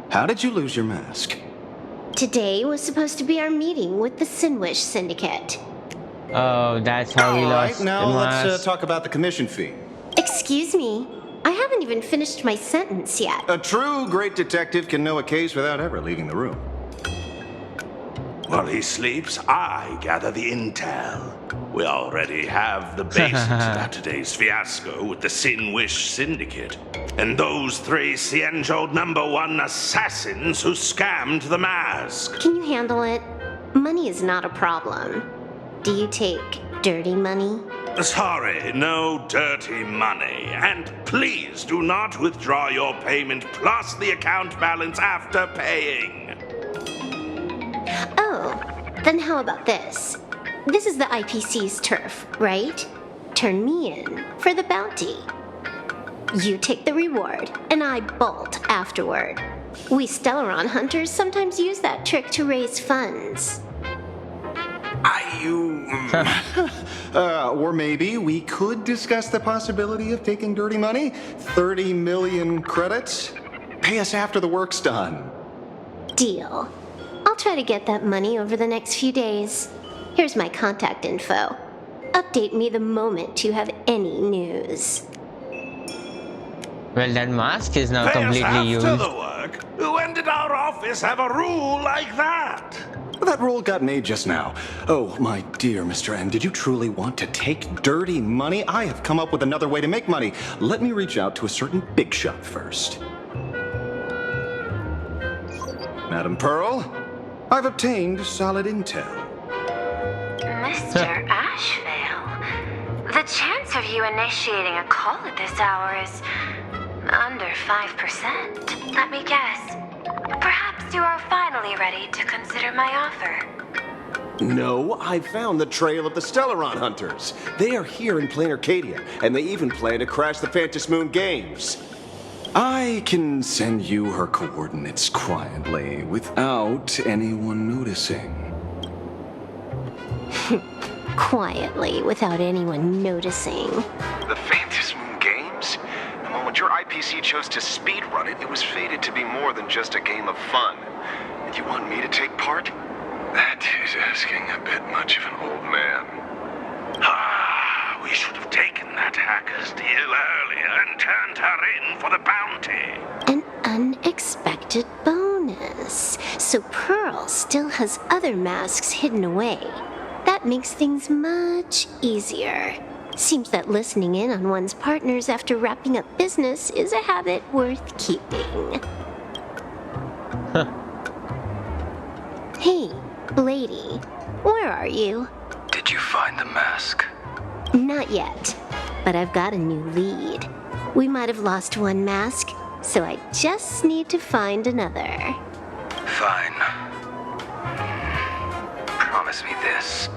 How did you lose your mask? Today was supposed to be our meeting with the Sinwish Syndicate. Oh, that's how we lost now the let's mask. talk about the commission fee. Excuse me, I haven't even finished my sentence yet. A true great detective can know a case without ever leaving the room. While he sleeps, I gather the intel. We already have the basics about today's fiasco with the Sin Wish Syndicate, and those 3 Xianzhou #1 assassins who scammed the mask. Can you handle it? Money is not a problem. Do you take dirty money? Sorry, no dirty money. And please do not withdraw your payment plus the account balance after paying. Oh, then how about this? This is the IPC's turf, right? Turn me in for the bounty. You take the reward, and I bolt afterward. We Stellaron hunters sometimes use that trick to raise funds. Or maybe we could discuss the possibility of taking dirty money? 30 million credits? Pay us after the work's done. Deal. I'll try to get that money over the next few days. Here's my contact info. Update me the moment you have any news. Well, that mask is now Pay us completely after used. the work? When did our office have a rule like that? That rule got made just now. Oh, my dear Mr. M, did you truly want to take dirty money? I have come up with another way to make money. Let me reach out to a certain big shot first. Madam Pearl, I've obtained solid intel. Mr. Ashvale, the chance of you initiating a call at this hour is under 5%. Let me guess. Perhaps you are finally ready to consider my offer. No, I found the trail of the Stellaron hunters. They are here in plain Arcadia, and they even plan to crash the Phantom Moon Games. I can send you her coordinates quietly, without anyone noticing. Quietly, without anyone noticing. The Phantom Moon Games? The moment your IPC chose to speedrun it, it was fated to be more than just a game of fun. And you want me to take part? That is asking a bit much of an old man. We should have taken that hacker's deal earlier and turned her in for the bounty. An unexpected bonus. So Pearl still has other masks hidden away. That makes things much easier. Seems that listening in on one's partners after wrapping up business is a habit worth keeping. Hey, lady, where are you? Did you find the mask? Not yet, but I've got a new lead. We might have lost one mask, so I just need to find another. Fine. Promise me this.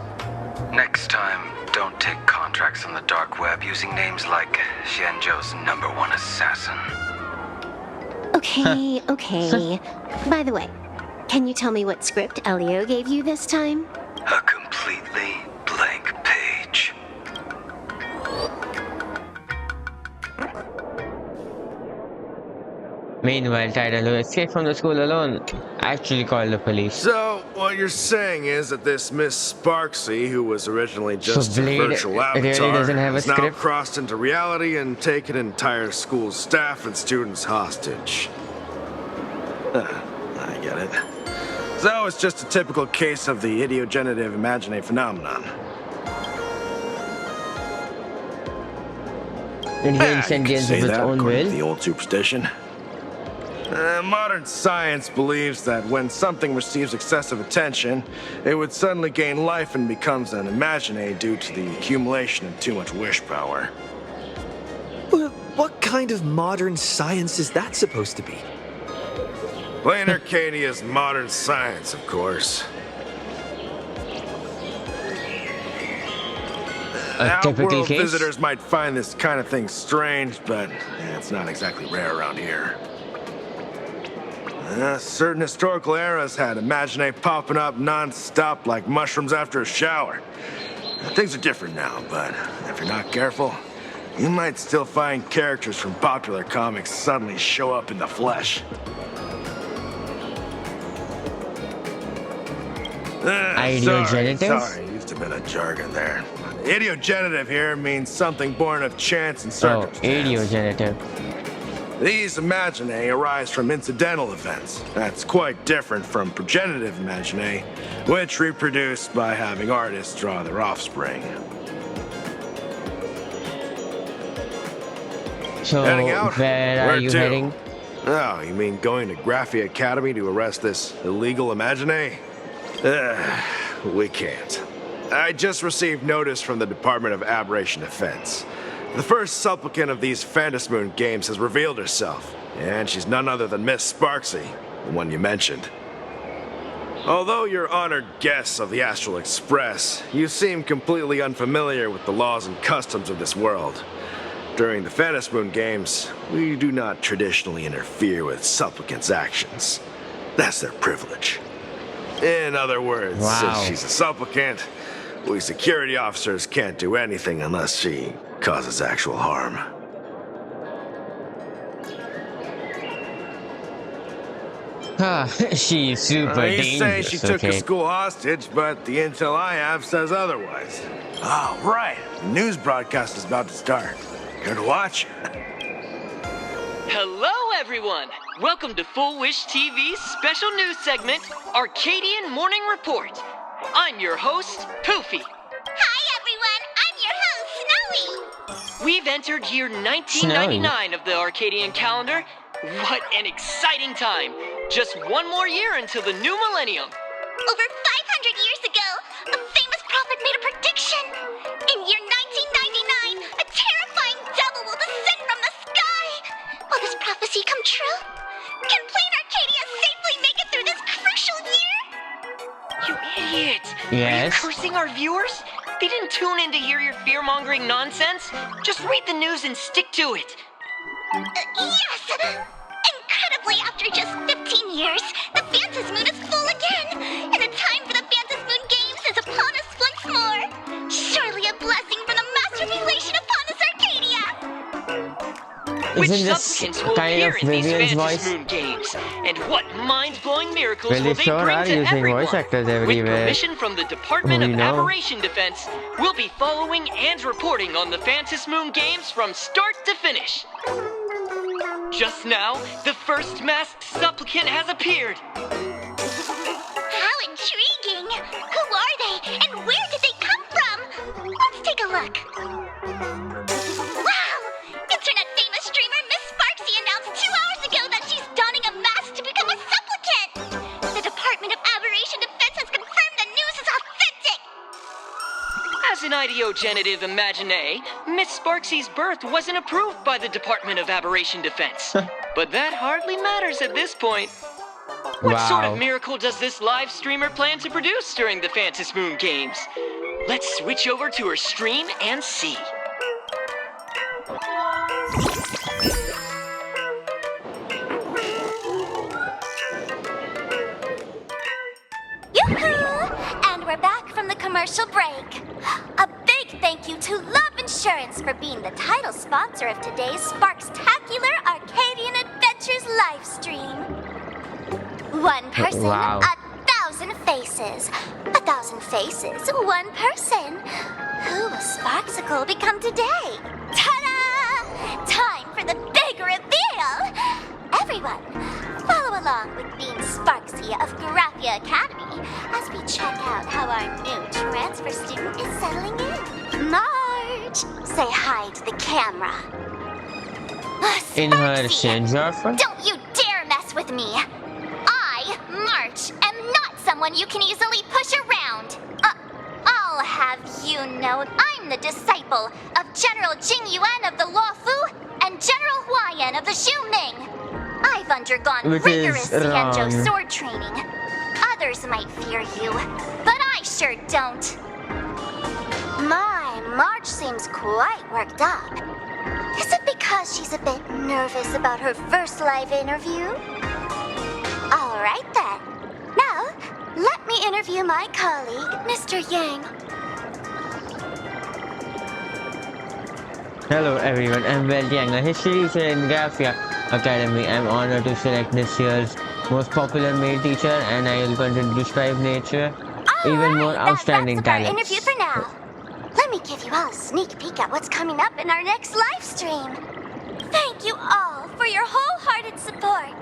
Next time, don't take contracts on the dark web using names like Xianzhou's #1 assassin. Okay, okay. By the way, can you tell me what script Elio gave you this time? A completely blank page. Meanwhile, Tidal, who escaped from the school alone, actually called the police. So, what you're saying is that this Miss Sparksy, who was originally just a Blade virtual really avatar, doesn't have a has now script? crossed into reality and taken entire school staff and students hostage. I get it. So, it's just a typical case of the idiogenerative imagine phenomenon. It gains sentience of its own according will. to the old superstition. Modern science believes that when something receives excessive attention, it would suddenly gain life and becomes an imagine due to the accumulation of too much wish power. What kind of modern science is that supposed to be? Plain Arcadia's modern science, of course. Outworld case? visitors might find this kind of thing strange, but it's not exactly rare around here. Certain historical eras had imagine popping up non-stop like mushrooms after a shower. Things are different now, but if you're not careful, you might still find characters from popular comics suddenly show up in the flesh. Idiogenitives? Sorry, used a bit of jargon there. Idiogenitive here means something born of chance and Oh, circumstance. idiogenitive. These imaginae arise from incidental events. That's quite different from progenitive imaginae, which reproduce by having artists draw their offspring. So, Heading out? where are you to? heading? Oh, you mean going to Graphia Academy to arrest this illegal imaginae? We can't. I just received notice from the Department of Aberration Defense. The first supplicant of these Phantasmoon games has revealed herself, and she's none other than Miss Sparksy, the one you mentioned. Although you're honored guests of the Astral Express, you seem completely unfamiliar with the laws and customs of this world. During the Phantasmoon games, we do not traditionally interfere with supplicants' actions. That's their privilege. In other words, since she's a supplicant, we security officers can't do anything unless she causes actual harm. She's super You dangerous. say she took okay. a school hostage, but the intel I have says otherwise. Oh, right. The news broadcast is about to start. Care to watch? Hello, everyone. Welcome to Full Wish TV's special news segment, Arcadian Morning Report. I'm your host, Poofy. Hi, everyone. I'm your host, Snowy. We've entered year 1999 of the Arcadian calendar. What an exciting time. Just one more year until the new millennium. Over 500 years ago, a famous prophet made a prediction. In year 1999, a terrifying devil will descend from the sky. Will this prophecy come true? Can Plain Arcadia safely make it through this crucial year? You idiot. Yes? Are you cursing our viewers? They didn't tune in to hear your fear-mongering nonsense. Just read the news and stick to it. Yes! Incredibly, after just 15 years, the Phantasmoon is full again, and the time for the Phantasmoon Games is upon us once more. Surely a blessing from the master relation upon us, Arcadia! Which Isn't this supplicants will kind appear of in these Vivian's voice? Phantasmoon Games? And what mind-blowing miracles Well, will they they sure bring are to using everyone? voice actors With everywhere. permission from the Department We of know. Aberration Defense, we'll be following and reporting on the Phantasmoon Games from start to finish. Just now, the first masked supplicant has appeared. How intriguing! Who are they, and where did they come from? Let's take a look. Wow! Internet-famous streamer Miss Sparksy announced 2 hours ago that she's donning a mask to become a supplicant. The Department of Aberration Defense has confirmed the news is authentic. As an ideogenitive imaginae, Miss Sparksy's birth wasn't approved by the Department of Aberration Defense. But that hardly matters at this point. What sort of miracle does this live streamer plan to produce during the Phantasmoon Games? Let's switch over to her stream and see. Yoo-hoo! And we're back from the commercial break. A big thank you to Love Insurance for being the title sponsor of today's Sparkstacular Arcadian Adventures live stream. One person, Wow. 1,000 faces. 1,000 faces, one person. Who will Sparksicle become today? Ta-da! Time for the big reveal! Everyone, follow along with Bean Sparksy of Graphia Academy as we check out how our new transfer student is settling in. Marge, say hi to the camera. In her Shinjafra? Don't you dare mess with me! I, March, am not someone you can easily push around. I'll have you know I'm the disciple of General Jing Yuan of the Luofu and General Huayan of the Xu Ming. I've undergone Which rigorous is Xianzhou wrong. sword training. Others might fear you, but I sure don't. My March seems quite worked up. Is it because she's a bit nervous about her first live interview? All right then. Now, let me interview my colleague, Mr. Yang. Hello everyone, I'm Yang, a history teacher in Graphia Academy. I'm honored to select this year's most popular male teacher, and I will continue to strive nature even more outstanding Our talents. interview for now. Let me give you all a sneak peek at what's coming up in our next live stream. Thank you all for your wholehearted support.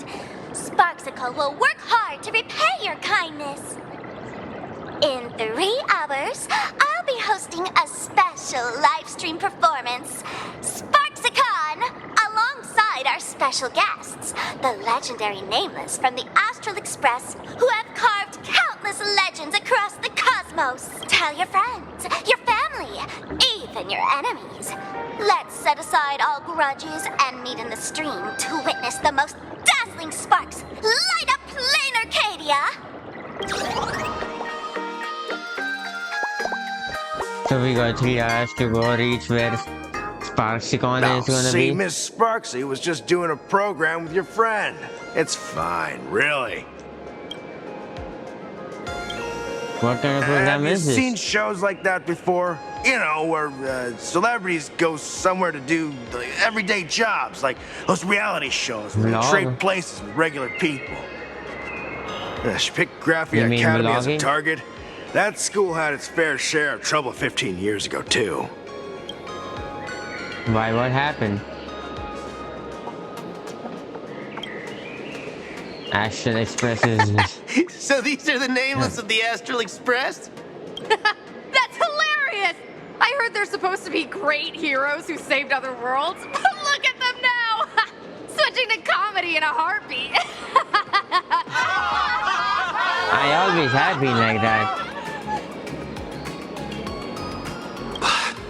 Sparksicle will work hard to repay your kindness. In 3 hours, I'll be hosting a special live stream performance, Sparksicon, alongside our special guests, the legendary Nameless from the Astral Express, who have carved countless legends across the cosmos. Tell your friends, your family, even your enemies. Let's set aside all grudges and meet in the stream to witness the most dazzling sparks light up Plain Arcadia. So we got 3 hours to go reach where Sparksicon is gonna see, be. Miss Sparksy was just doing a program with your friend. It's fine, really. What kind of program Have you is this? seen shows like that before? You know, where celebrities go somewhere to do the everyday jobs, like those reality shows where they trade places with regular people. She picked Graphia You mean Academy as a vlogging? target. That school had its fair share of trouble 15 years ago, too. Why? What happened? Astral Express is... So these are the Nameless of the Astral Express? That's hilarious! I heard they're supposed to be great heroes who saved other worlds. Look at them now! Switching to comedy in a heartbeat. I always have been like that.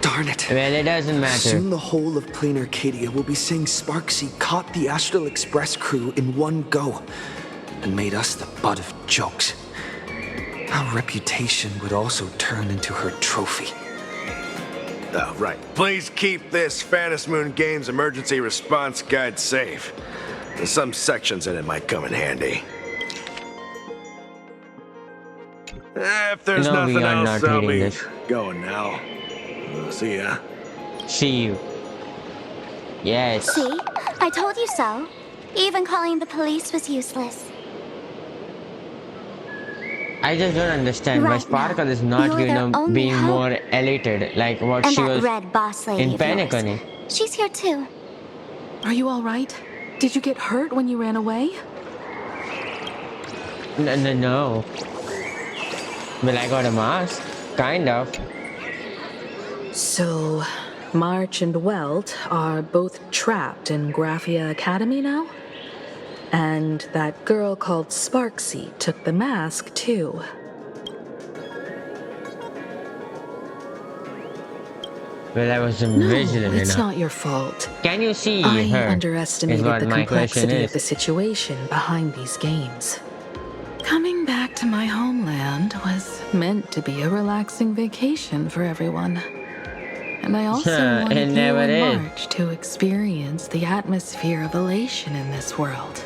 Darn it. Well, it doesn't matter. Soon the whole of Plain Arcadia will be saying Sparksy caught the Astral Express crew in one go and made us the butt of jokes. Our reputation would also turn into her trophy. Oh, right. Please keep this Phantom Moon Games emergency response guide safe. Some sections in it might come in handy. If there's No, we nothing are else, not I'll reading be this. going now. See ya. See you. Yes. See? I told you so. Even calling the police was useless. I just don't understand why Right Sparkle is now, not, you're you their know, only being hope. more elated, like what And she that was red boss lady in of yours. Paniconi. She's here too. Are you all right? Did you get hurt when you ran away? No. Well, I got a mask. Kind of. So, March and Welt are both trapped in Graphia Academy now? And that girl called Sparksy took the mask, too. Well, I wasn't No, vigilant it's enough. not your fault. Can you see I her? underestimated Is what the my question complexity is. of the situation behind these games. Coming back to my homeland was meant to be a relaxing vacation for everyone. And I also It wanted you never and is. March to experience the atmosphere of elation in this world.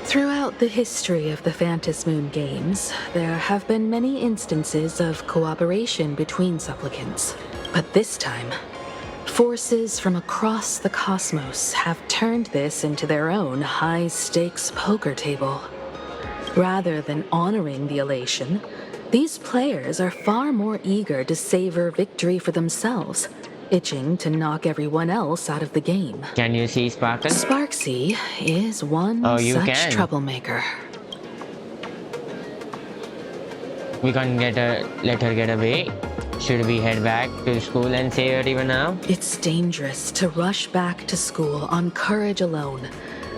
Throughout the history of the Phantom Moon Games, there have been many instances of cooperation between supplicants. But this time, forces from across the cosmos have turned this into their own high-stakes poker table. Rather than honoring the elation, these players are far more eager to savor victory for themselves, itching to knock everyone else out of the game. Can you see Sparkle? Sparksy is one Oh, you such can. troublemaker. We can't let her get away. Should we head back to school and save her even now? It's dangerous to rush back to school on courage alone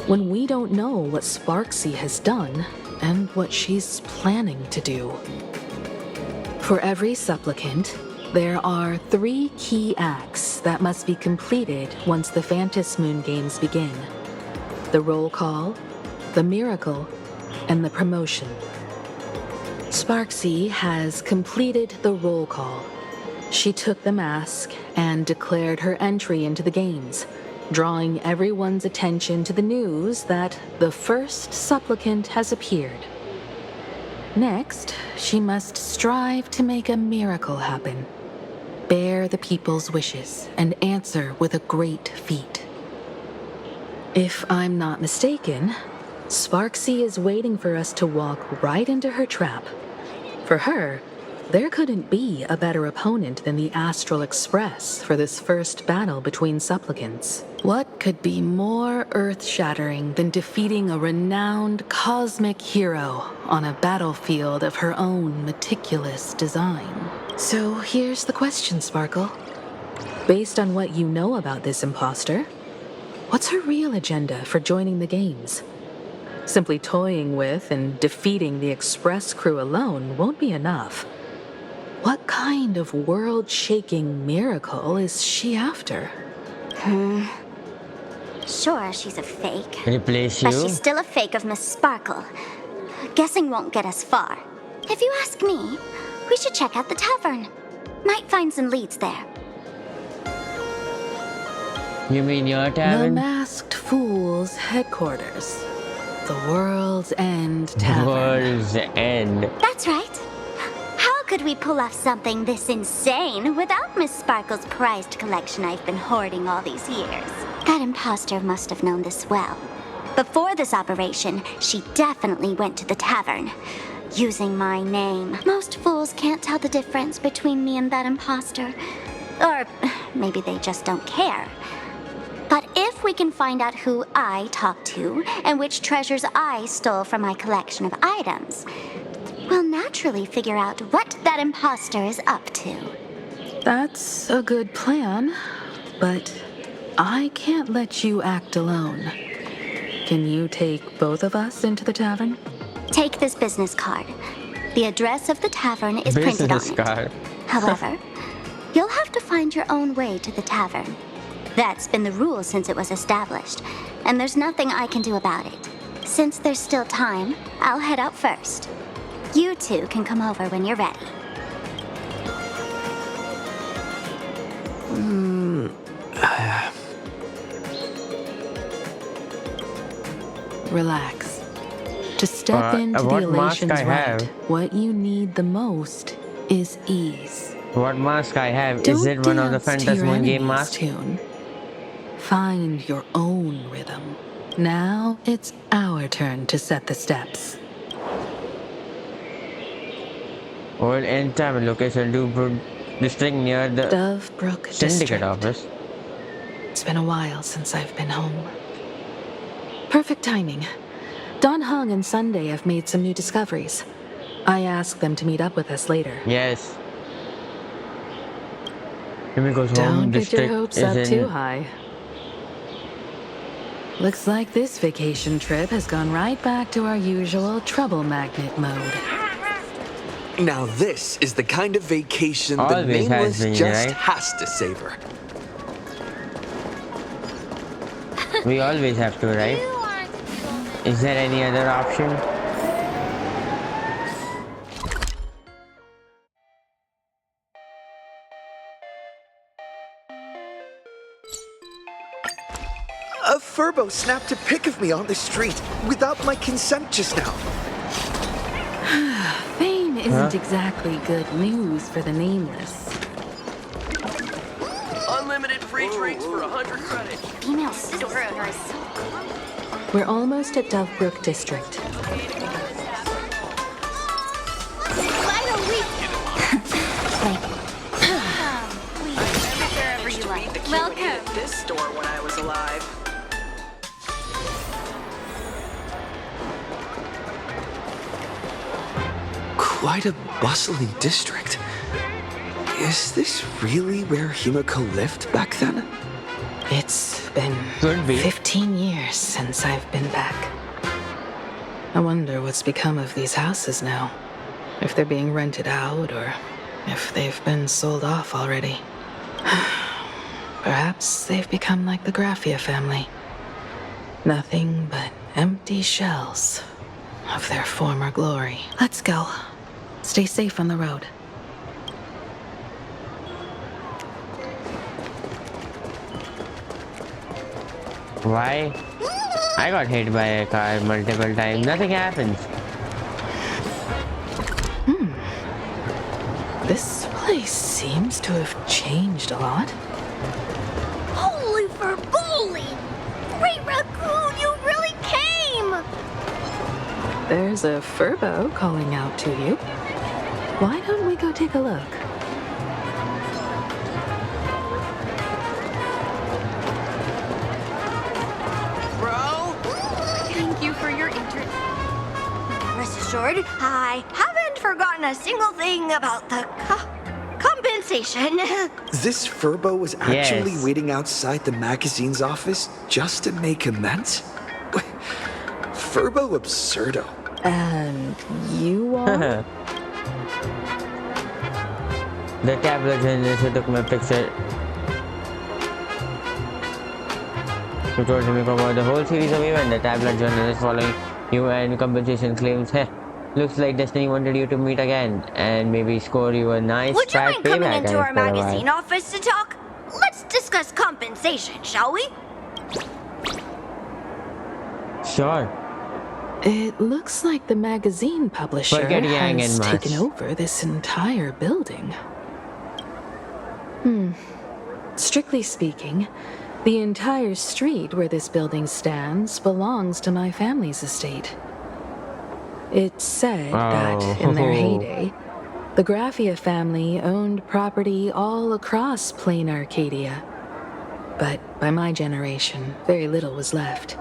when we don't know what Sparksy has done and what she's planning to do. For every supplicant, there are 3 key acts that must be completed once the Phantom Moon Games begin. The roll call, the miracle, and the promotion. Sparksy has completed the roll call. She took the mask and declared her entry into the games, drawing everyone's attention to the news that the first supplicant has appeared. Next, she must strive to make a miracle happen, bear the people's wishes, and answer with a great feat. If I'm not mistaken, Sparksy is waiting for us to walk right into her trap. For her, there couldn't be a better opponent than the Astral Express for this first battle between supplicants. What could be more earth-shattering than defeating a renowned cosmic hero on a battlefield of her own meticulous design? So here's the question, Sparkle. Based on what you know about this imposter, what's her real agenda for joining the games? Simply toying with and defeating the Express crew alone won't be enough. What kind of world-shaking miracle is she after? Sure, she's a fake. Replace But you? she's still a fake of Miss Sparkle. Guessing won't get us far. If you ask me, we should check out the tavern. Might find some leads there. You mean your The tavern? Masked Fool's headquarters. The World's End Tavern. World's End. That's right. How could we pull off something this insane without Miss Sparkle's prized collection I've been hoarding all these years? That imposter must have known this well. Before this operation, she definitely went to the tavern, using my name. Most fools can't tell the difference between me and that imposter. Or maybe they just don't care. But if we can find out who I talked to and which treasures I stole from my collection of items, we'll naturally figure out what that imposter is up to. That's a good plan, but I can't let you act alone. Can you take both of us into the tavern? Take this business card. The address of the tavern is printed on Business it. card. However, you'll have to find your own way to the tavern. That's been the rule since it was established, and there's nothing I can do about it. Since there's still time, I'll head out first. You two can come over when you're ready. Relax. To step into the what mask Elation's I have? right, what you need the most is ease. What mask I have? Don't Is it one of the dance to your Phantasm game enemy's masks? tune. Find your own rhythm. Now it's our turn to set the steps. Old End Tavern location, Dubrook District near the Dovebrook Syndicate District. office. It's been a while since I've been home. Perfect timing. Don Hung and Sunday have made some new discoveries. I asked them to meet up with us later. Yes. Himiko's home Don't get district your hopes is up in too high. Looks like this vacation trip has gone right back to our usual trouble magnet mode. Now this is the kind of vacation the Always has nameless been, just right? has to savor. We always have to, right? Is there any other option? A Furbo snapped a pic of me on the street without my consent just now. Fame isn't exactly good news for the nameless. Unlimited free drinks for 100 credits. Female store owners. We're almost at Dovebrook District. Welcome. At this store when I was alive. Quite a bustling district. Is this really where Himiko lived back then? It's been 15 years since I've been back. I wonder what's become of these houses now. If they're being rented out or if they've been sold off already. Perhaps they've become like the Graffia family. Nothing but empty shells of their former glory. Let's go. Stay safe on the road. Why? I got hit by a car multiple times. Nothing happens. This place seems to have changed a lot. Holy for bowling! Great Raccoon, you really came! There's a Furbo calling out to you. Why don't we go take a look? Bro, thank you for your interest. Rest assured, I haven't forgotten a single thing about the compensation. This Furbo was actually Yes. waiting outside the magazine's office just to make amends? Furbo absurdo. And you are? The tablet journalist who took my picture. Who told me about the whole series of events. The tablet journalist following you and compensation claims, hey, looks like Destiny wanted you to meet again and maybe score you a nice Would you fat mind coming payback into our for a while. magazine office to talk? Let's discuss compensation, shall we? Sure. It looks like the magazine publisher Forget Yang has and taken March. over this entire building. Strictly speaking, the entire street where this building stands belongs to my family's estate. It's said that in their heyday, the Graphia family owned property all across Plain Arcadia. But by my generation, very little was left.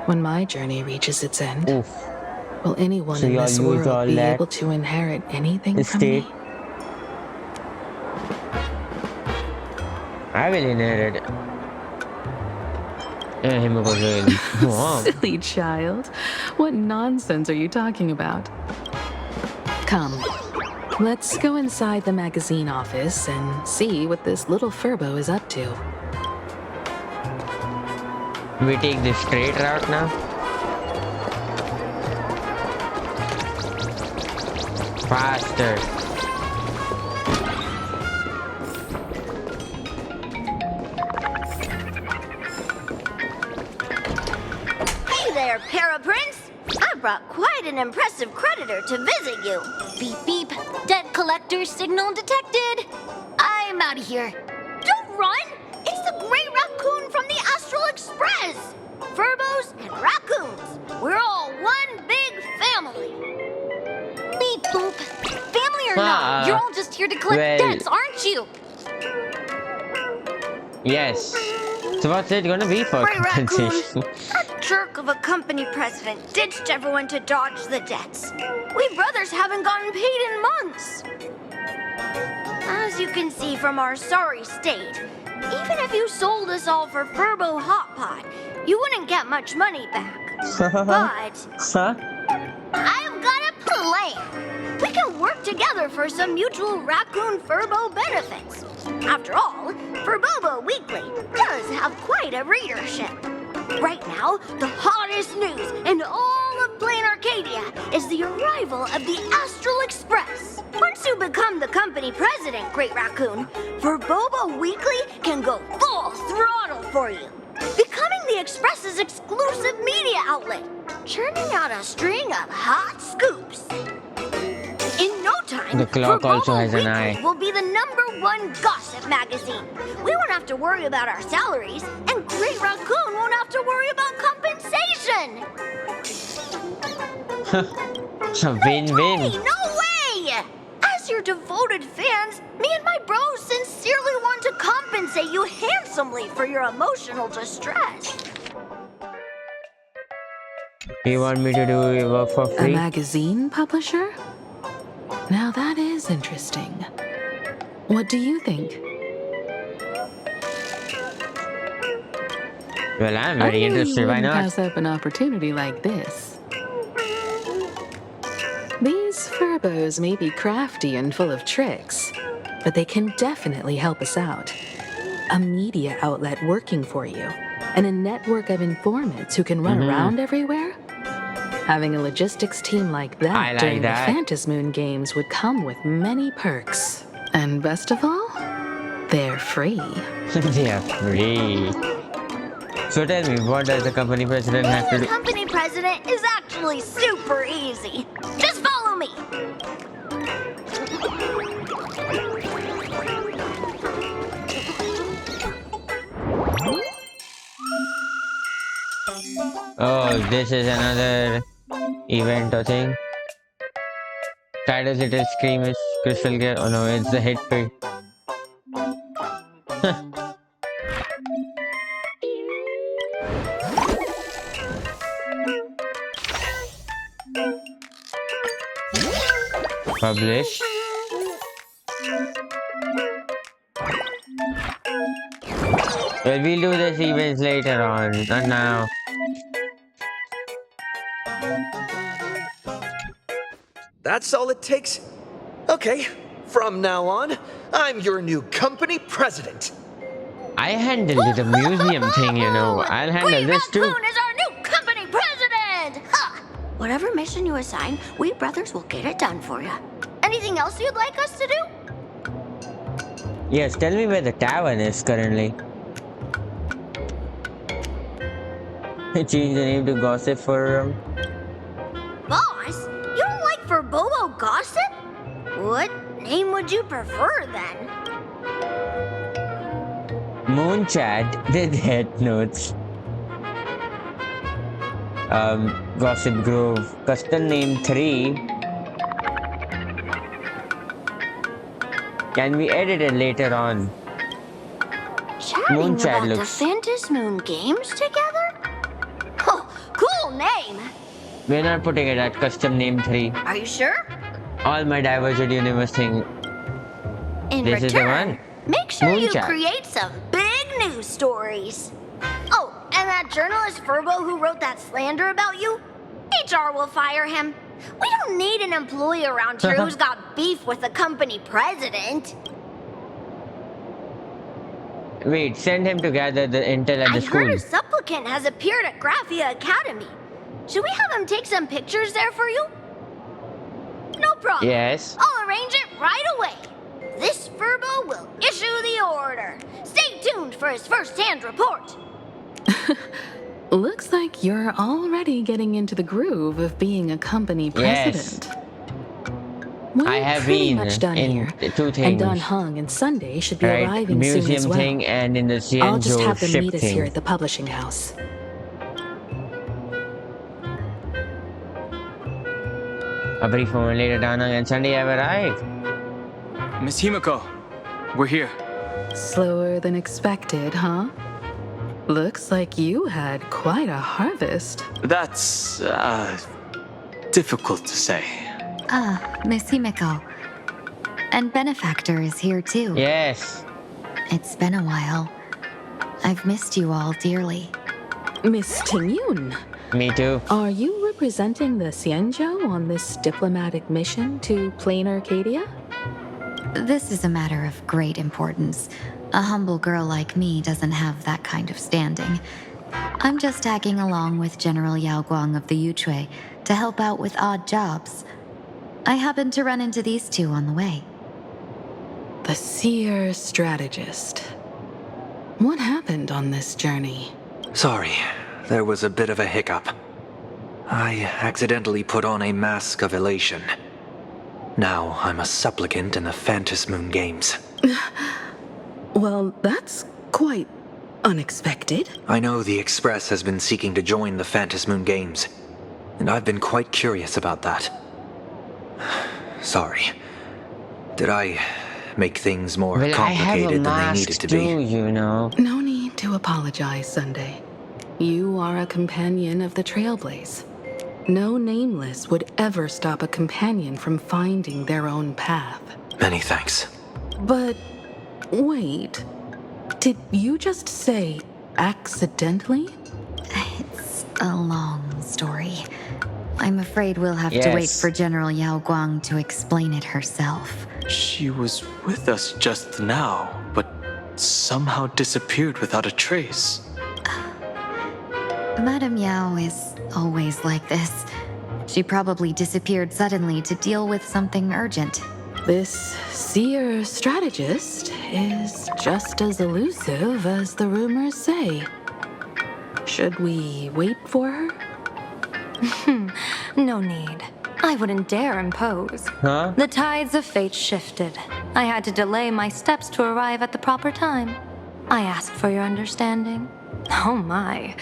When my journey reaches its end, will anyone So in y'all this used world all be that able to inherit anything from estate? me? I will inherit him over really. Wow. Silly child. What nonsense are you talking about? Come, let's go inside the magazine office and see what this little Furbo is up to. We take the straight route now. Faster. Hey there, Paraprince! I brought quite an impressive creditor to visit you. Beep beep. Debt collector signal detected. I'm out of here. Don't run! It's the Great Raccoon from the Astral Express! Furbos and raccoons. We're all one big family. Beep boop. Family or not, you're all just here to collect debts, aren't you? Yes. So what's it gonna be for Great Raccoon, compensation? that jerk of a company president ditched everyone to dodge the debts. We brothers haven't gotten paid in months. As you can see from our sorry state, even if you sold us all for Furbo Hot Pot, you wouldn't get much money back. But Huh? I've got a plan. We can work together for some mutual raccoon Furbo benefits. After all, Furbobo Weekly does have quite a readership. Right now, the hottest news in all of Plain Arcadia is the arrival of the Astral Express. Once you become the company president, Great Raccoon, Furbobo Weekly can go full throttle for you, becoming the Express's exclusive media outlet, churning out a string of hot scoops. In no time, The clock also Furbobo has an Weekly eye. will be the #1 gossip magazine. We won't have to worry about our salaries, and Great Raccoon won't have to worry about compensation. It's a win-win. Hey, no way! As your devoted fans, me and my bros sincerely want to compensate you handsomely for your emotional distress. You want me to do your work for A free? magazine publisher? Now that is interesting. What do you think? Well, I'm I very knew interested. you Why wouldn't not? pass up an opportunity like this. These Furbos may be crafty and full of tricks, but they can definitely help us out. A media outlet working for you, and a network of informants who can run around everywhere? Having a logistics team like that I like during that. the Phantasmoon Games would come with many perks. And best of all, they're free. They are free. So tell me, what does the company president have to Being do? a company president is actually super easy. Just follow me. Oh, this is another event or thing. Tidal's little scream is crystal clear. Oh no, it's the hit pick. Publish. Well, we'll do this events later on, not now. That's all it takes? Okay, from now on, I'm your new company president. I handled the museum thing, you know. I'll handle this too. Raccoon is our new company president! Ha! Whatever mission you assign, we brothers will get it done for you. Anything else you'd like us to do? Yes, tell me where the tavern is currently. Change the name to Gossip for Boss, you don't like Verbobo Gossip? What name would you prefer then? Moonchat did head notes. Gossip Grove. Custom name 3. Can be edited later on. Chatting Moonchat about looks. the Phantasmoon games together? Oh, cool name! We're not putting it at custom name 3. Are you sure? All my Divergent Universe thing. In This is the return, one. make sure you Moonchat. create some big news stories. Oh, and that journalist Furbo who wrote that slander about you? HR will fire him. We don't need an employee around here who's got beef with the company president. Wait, send him to gather the intel at the I school. heard a supplicant has appeared at Graphia Academy. Should we have him take some pictures there for you? No problem. Yes. I'll arrange it right away. This Furbo will issue the order. Stay tuned for his first-hand report. Looks like you're already getting into the groove of being a company Yes. president. We're I have pretty been much done in here. the two And things. Don Hung and Sunday should be Right, arriving soon museum as well. thing and in the I'll just Cienzo have them ship meet us thing. here at the publishing house. A brief moment later, Dana and Sunday have arrived. Miss Himiko, we're here. Slower than expected, huh? Looks like you had quite a harvest. That's, difficult to say. Ah, Miss Himiko. And Benefactor is here too. Yes. It's been a while. I've missed you all dearly. Miss Tingyun, Me too. are you representing the Xianzhou on this diplomatic mission to Plain Arcadia? This is a matter of great importance. A humble girl like me doesn't have that kind of standing. I'm just tagging along with General Yao Guang of the Yuchui to help out with odd jobs. I happened to run into these two on the way. The seer strategist. What happened on this journey? Sorry, there was a bit of a hiccup. I accidentally put on a mask of elation. Now I'm a supplicant in the Phantasmoon games. Well, that's quite unexpected. I know the Express has been seeking to join the Phantasmoon games, and I've been quite curious about that. Sorry. Did I make things more Well, I have a complicated than they mask needed to too, be? you know. No need to apologize, Sunday. You are a companion of the Trailblaze. No nameless would ever stop a companion from finding their own path. Many thanks. But wait, did you just say accidentally? It's a long story. I'm afraid we'll have to wait Yes. for General Yao Guang to explain it herself. She was with us just now, but somehow disappeared without a trace. Madame Yao is always like this. She probably disappeared suddenly to deal with something urgent. This seer strategist is just as elusive as the rumors say. Should we wait for her? No need. I wouldn't dare impose. Huh? The tides of fate shifted. I had to delay my steps to arrive at the proper time. I asked for your understanding. Oh my.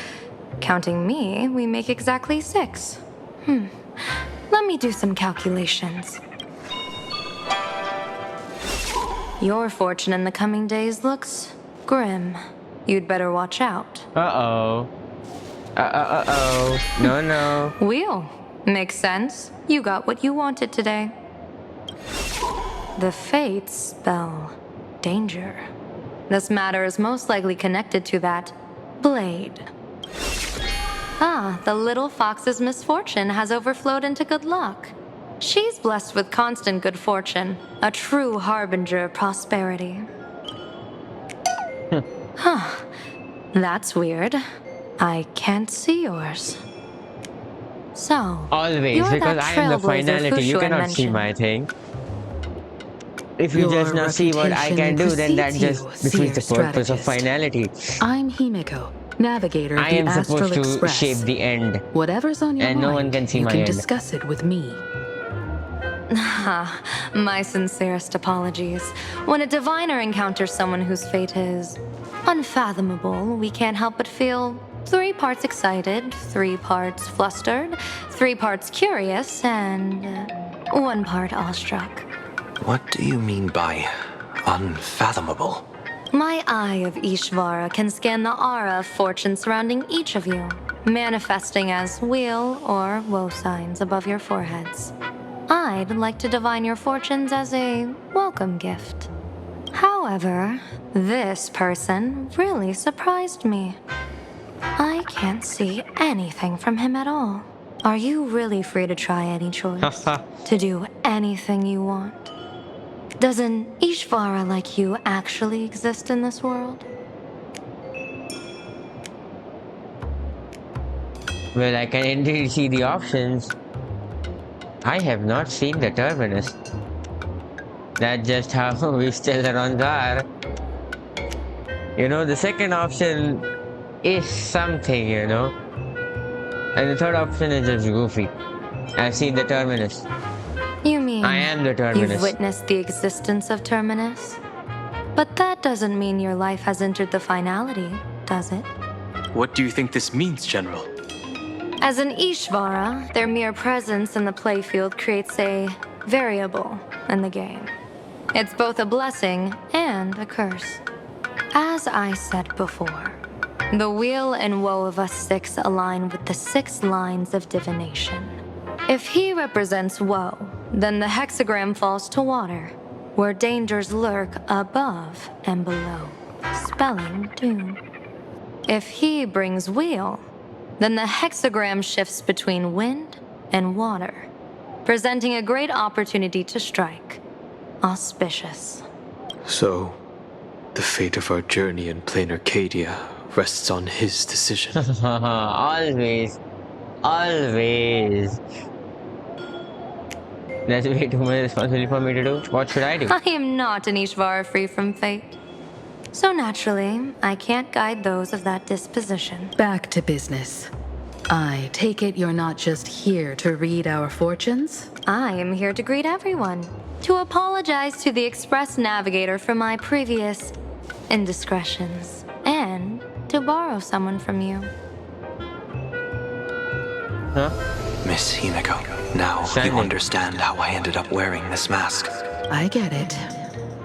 Counting me, we make exactly 6. Let me do some calculations. Your fortune in the coming days looks grim. You'd better watch out. Uh-oh. Uh-oh. No, no. Wheel. Makes sense. You got what you wanted today. The fates spell danger. This matter is most likely connected to that blade. Ah, the little fox's misfortune has overflowed into good luck. She's blessed with constant good fortune, a true harbinger of prosperity. Huh. That's weird. I can't see yours. So, Always, you're because that I am the trailblazer finality. You Fushuan cannot see mentioned. my thing. If you Your just not see what I can do, then that reputation just defeats the precedes you, purpose of strategist. finality. I'm Himiko, navigator of I the am Astral supposed to Express. shape the end. Whatever's on your And mind, no one can see you my can end. discuss it with me. My sincerest apologies. When a diviner encounters someone whose fate is unfathomable, we can't help but feel 3 parts excited, 3 parts flustered, 3 parts curious, and 1 part awestruck. What do you mean by unfathomable? My eye of Ishvara can scan the aura of fortune surrounding each of you, manifesting as weal or woe signs above your foreheads. I'd like to divine your fortunes as a welcome gift. However, this person really surprised me. I can't see anything from him at all. Are you really free to try any choice? To do anything you want? Does an Ishvara like you actually exist in this world? Well, I can indeed see the options. I have not seen the terminus. That's just how we Stellarons are. You know, the second option is something, you know. And the third option is just goofy. I've seen the terminus. You mean I am the terminus. you've witnessed the existence of Terminus? But that doesn't mean your life has entered the finality, does it? What do you think this means, General? As an Ishvara, their mere presence in the playfield creates a variable in the game. It's both a blessing and a curse. As I said before, the weal and woe of us 6 align with the 6 lines of divination. If he represents woe, then the hexagram falls to water, where dangers lurk above and below, spelling doom. If he brings weal, then the hexagram shifts between wind and water, presenting a great opportunity to strike. Auspicious. So, the fate of our journey in plain Arcadia rests on his decision. Always. Always. That's way too much responsibility for me to do. What should I do? I am not an Ishvara free from fate. So naturally, I can't guide those of that disposition. Back to business. I take it you're not just here to read our fortunes? I am here to greet everyone, to apologize to the Express Navigator for my previous indiscretions, and to borrow someone from you. Huh? Miss Himiko, now you understand how I ended up wearing this mask. I get it.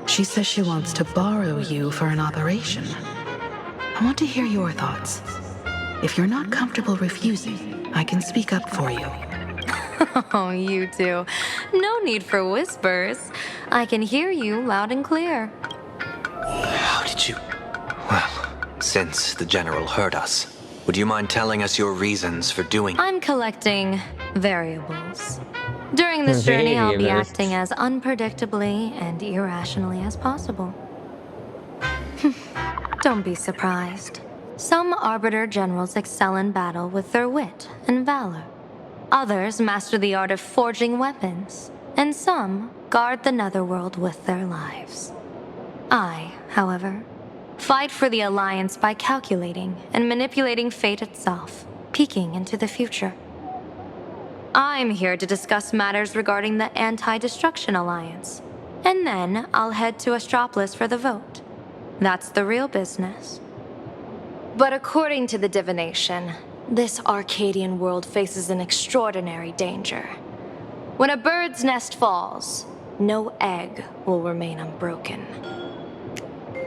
She says she wants to borrow you for an operation. I want to hear your thoughts. If you're not comfortable refusing, I can speak up for you. Oh, you two. No need for whispers. I can hear you loud and clear. How did you... Well, since the General heard us, would you mind telling us your reasons for doing... I'm collecting variables. During this journey, I'll be Variables. acting as unpredictably and irrationally as possible. Don't be surprised. Some Arbiter generals excel in battle with their wit and valor. Others master the art of forging weapons, and some guard the netherworld with their lives. I, however, fight for the Alliance by calculating and manipulating fate itself, peeking into the future. I'm here to discuss matters regarding the Anti-Destruction Alliance, and then I'll head to Astropolis for the vote. That's the real business. But according to the divination, this Arcadian world faces an extraordinary danger. When a bird's nest falls, no egg will remain unbroken.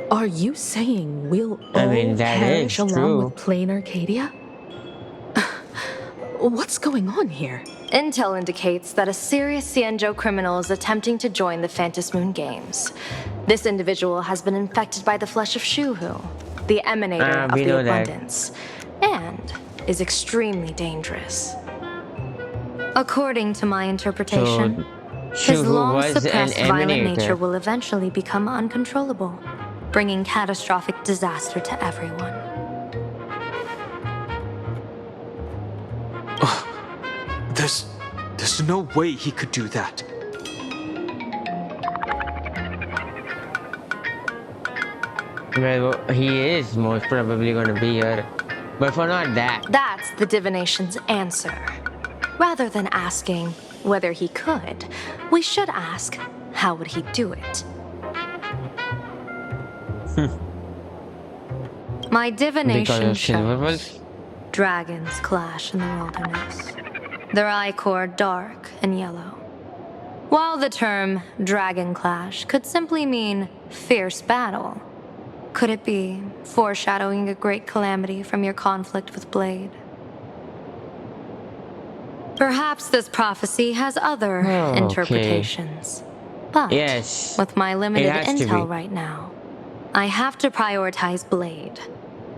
Are you saying we'll I all mean, that perish is along true. with plain Arcadia? What's going on here? Intel indicates that a serious Xianzhou criminal is attempting to join the Phantom Moon Games. This individual has been infected by the flesh of Shuhu, the emanator of we the know that. abundance, and is extremely dangerous. According to my interpretation, his Shuhu long was an suppressed violent nature emanator. will eventually become uncontrollable, bringing catastrophic disaster to everyone. There's no way he could do that. Well, he is most probably gonna be here. But for not that. That's the divination's answer. Rather than asking whether he could, we should ask, how would he do it? My divination shows dragons clash in the wilderness. Their ichor dark and yellow. While the term dragon clash could simply mean fierce battle, could it be foreshadowing a great calamity from your conflict with Blade? Perhaps this prophecy has other interpretations. But yes, with my limited intel right now, I have to prioritize Blade,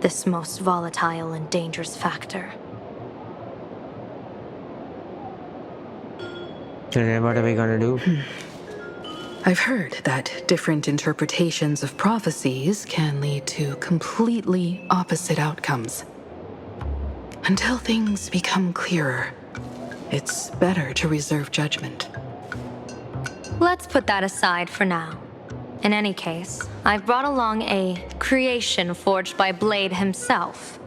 this most volatile and dangerous factor. So then what are we gonna do? I've heard that different interpretations of prophecies can lead to completely opposite outcomes. Until things become clearer, it's better to reserve judgment. Let's put that aside for now. In any case, I've brought along a creation forged by Blade himself.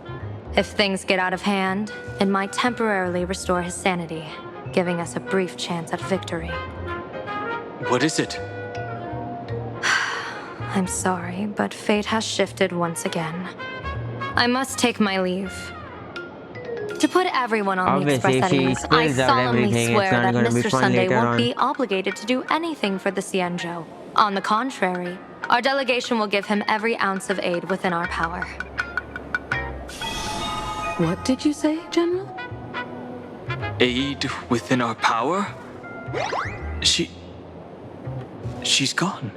If things get out of hand, it might temporarily restore his sanity, giving us a brief chance at victory. What is it? I'm sorry, but fate has shifted once again. I must take my leave. To put everyone on the express at ease, I solemnly swear that Mr. Sunday won't be obligated to do anything for the Xianzhou. On the contrary, our delegation will give him every ounce of aid within our power. What did you say, General? Aid within our power? She's gone.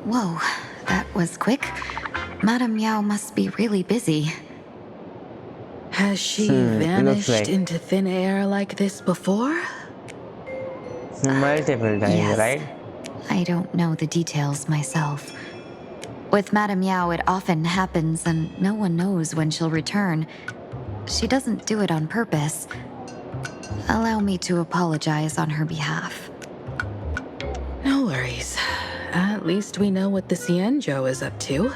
Whoa, that was quick. Madame Yao must be really busy. Has she vanished into thin air like this before? Multiple times, Yes. right? I don't know the details myself. With Madame Yao, it often happens and no one knows when she'll return. She doesn't do it on purpose. Allow me to apologize on her behalf. No worries. At least we know what the Xianzhou is up to.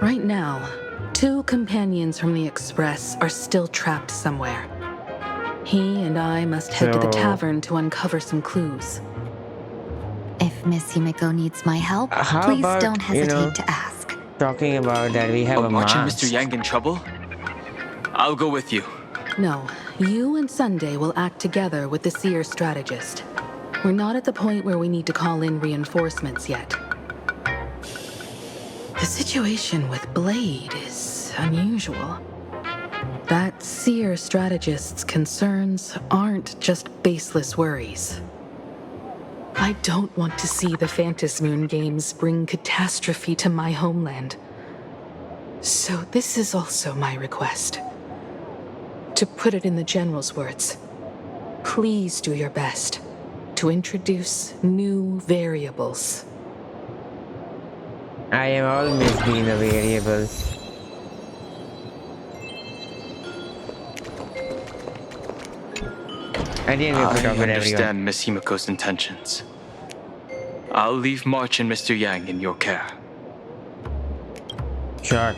Right now, 2 companions from the Express are still trapped somewhere. He and I must head to the tavern to uncover some clues. If Miss Himiko needs my help, How please about, don't hesitate to ask. Talking about that, we have a March and mask. Mr. Yang in trouble? I'll go with you. No, you and Sunday will act together with the Seer strategist. We're not at the point where we need to call in reinforcements yet. The situation with Blade is unusual. That Seer strategist's concerns aren't just baseless worries. I don't want to see the Phantom Moon Games bring catastrophe to my homeland. So this is also my request. To put it in the General's words, please do your best to introduce new variables. I am always being a variable. I didn't even put up with everyone. understand Miss Himiko's intentions. I'll leave March and Mr. Yang in your care. Sure.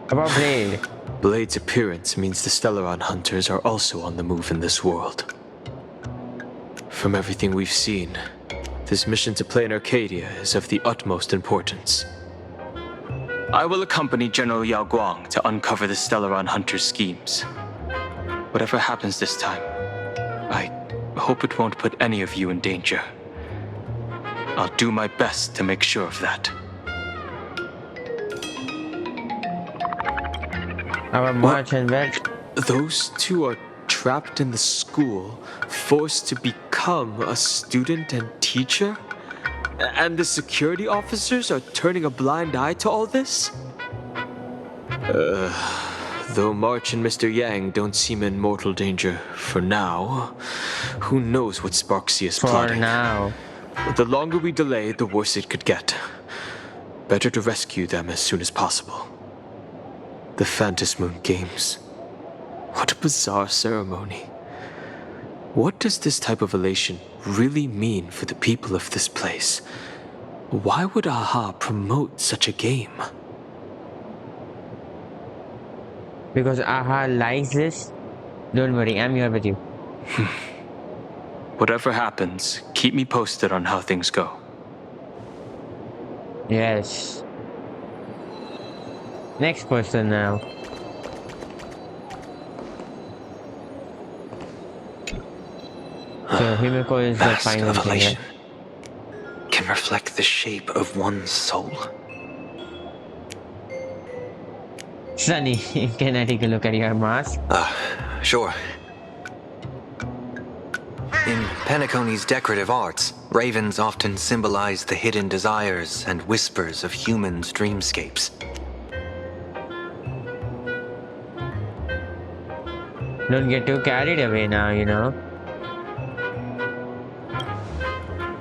About Blade. Blade's appearance means the Stellaron hunters are also on the move in this world. From everything we've seen, this mission to Plain Arcadia is of the utmost importance. I will accompany General Yao Guang to uncover the Stellaron hunters' schemes. Whatever happens this time, I hope it won't put any of you in danger. I'll do my best to make sure of that. Our march and vet. Those two are trapped in the school, forced to become a student and teacher? And the security officers are turning a blind eye to all this? Though March and Mr. Yang don't seem in mortal danger for now, who knows what Sparksy is plotting. For now. The longer we delay, the worse it could get. Better to rescue them as soon as possible. The Phantasmoon Games. What a bizarre ceremony. What does this type of elation really mean for the people of this place? Why would AHA promote such a game? Because AHA likes this. Don't worry, I'm here with you. Whatever happens, keep me posted on how things go. Yes. Next person now. So Himiko is the Mask final of thing. elation can reflect the shape of one's soul. Sunny, can I take a look at your mask? Sure. In Penacony's decorative arts, ravens often symbolize the hidden desires and whispers of humans' dreamscapes. Don't get too carried away now, you know.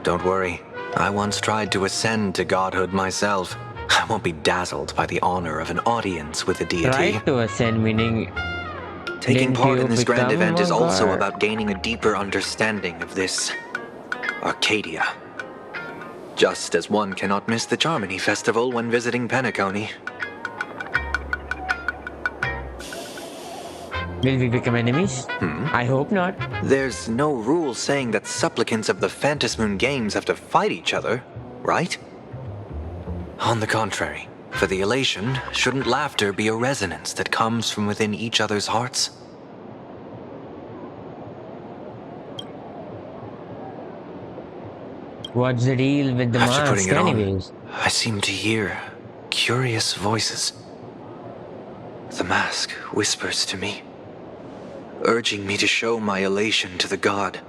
Don't worry, I once tried to ascend to godhood myself. I won't be dazzled by the honor of an audience with a deity. Right to ascend, meaning Taking part in this grand become event is a also god? about gaining a deeper understanding of this Arcadia. Just as one cannot miss the Charmony Festival when visiting Penacony. Will we become enemies? I hope not. There's no rule saying that supplicants of the Phantasmoon Games have to fight each other, right? On the contrary, for the elation, shouldn't laughter be a resonance that comes from within each other's hearts? What's the deal with the After mask putting it anyways? on, I seem to hear curious voices. The mask whispers to me, urging me to show my elation to the god,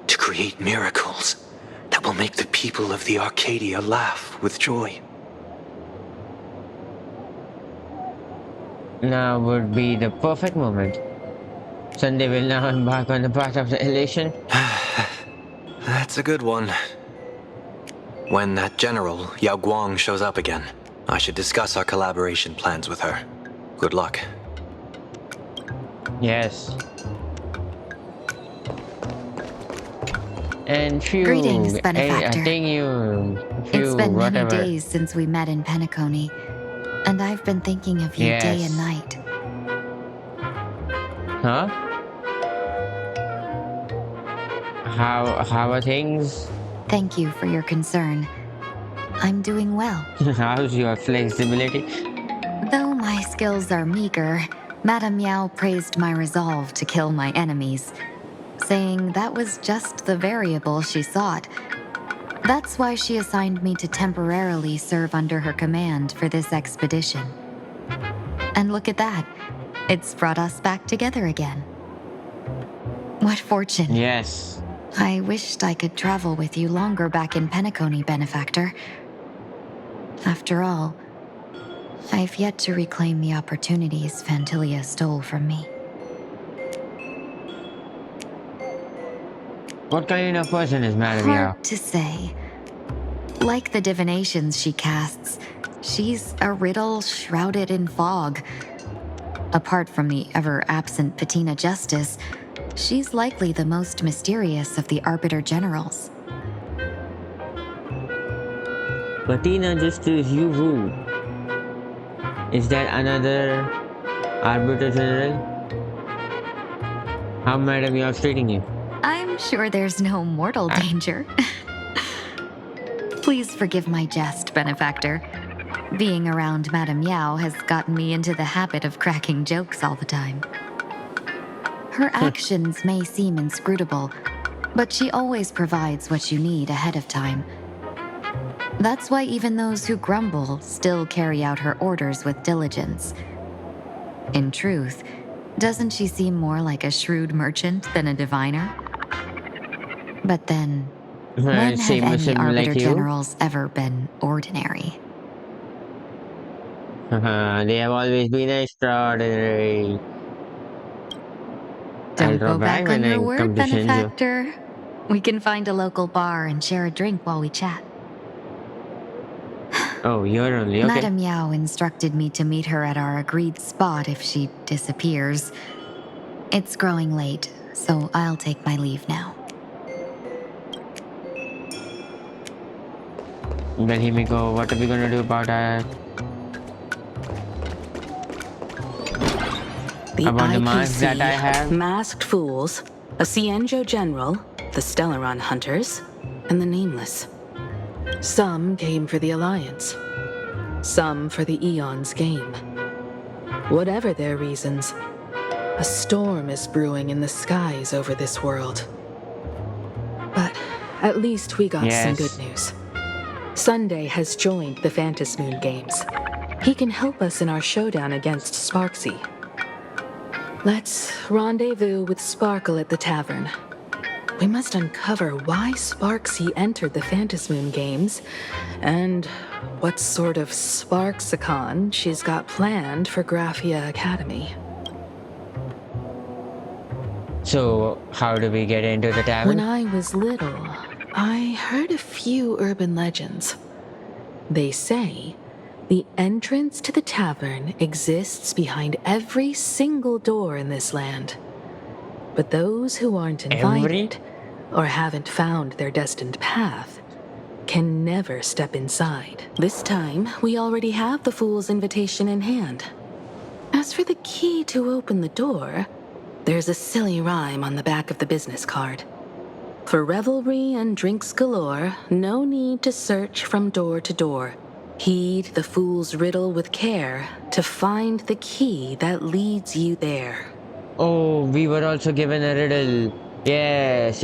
to create miracles that will make the people of the Arcadia laugh with joy. Now would be the perfect moment. Sunday will now embark on the path of the elation. That's a good one. When that general, Yao Guang, shows up again, I should discuss our collaboration plans with her. Good luck. Yes. And phew, Greetings, benefactor. I think you, phew, It's been whatever. many days since we met in Penacony, and I've been thinking of you day Yes. and night. Huh? How are things? Thank you for your concern. I'm doing well. How's your flexibility? Though my skills are meager, Madame Yao praised my resolve to kill my enemies, saying that was just the variable she sought. That's why she assigned me to temporarily serve under her command for this expedition. And look at that. It's brought us back together again. What fortune. Yes. I wished I could travel with you longer back in Penacony, benefactor. After all, I've yet to reclaim the opportunities Phantilia stole from me. What kind of person is Madame Yao? Hard to say. Like the divinations she casts, she's a riddle shrouded in fog. Apart from the ever-absent Patina Justice, she's likely the most mysterious of the Arbiter Generals. Patina Justice Yu-Wu. Is that another Arbiter General? How Madame Yao treating you? I'm sure there's no mortal danger. Please forgive my jest, benefactor. Being around Madame Yao has gotten me into the habit of cracking jokes all the time. Her actions may seem inscrutable, but she always provides what you need ahead of time. That's why even those who grumble still carry out her orders with diligence. In truth, doesn't she seem more like a shrewd merchant than a diviner? But then, when have any Arbiter Generals ever been ordinary? They have always been extraordinary. Don't go back on your word, benefactor. We can find a local bar and share a drink while we chat. Oh, you're only okay. Madame Yao instructed me to meet her at our agreed spot if she disappears. It's growing late, so I'll take my leave now. Well, here we go. What are we gonna do about that? About the mask that I have? Masked Fools, a Xianzhou General, the Stellaron Hunters, and the Nameless. Some came for the Alliance. Some for the Eon's game. Whatever their reasons, a storm is brewing in the skies over this world. But at least we got some good news. Sunday has joined the Phantom Moon Games. He can help us in our showdown against Sparksy. Let's rendezvous with Sparkle at the tavern. We must uncover why Sparksy entered the Phantom Moon Games, and what sort of Sparksicon she's got planned for Graphia Academy. So, how do we get into the tavern? When I was little, I heard a few urban legends. They say the entrance to the tavern exists behind every single door in this land. But those who aren't invited or haven't found their destined path can never step inside. This time, we already have the Fool's invitation in hand. As for the key to open the door, there's a silly rhyme on the back of the business card. For revelry and drinks galore, no need to search from door to door. Heed the fool's riddle with care to find the key that leads you there. Oh, we were also given a riddle. Yes.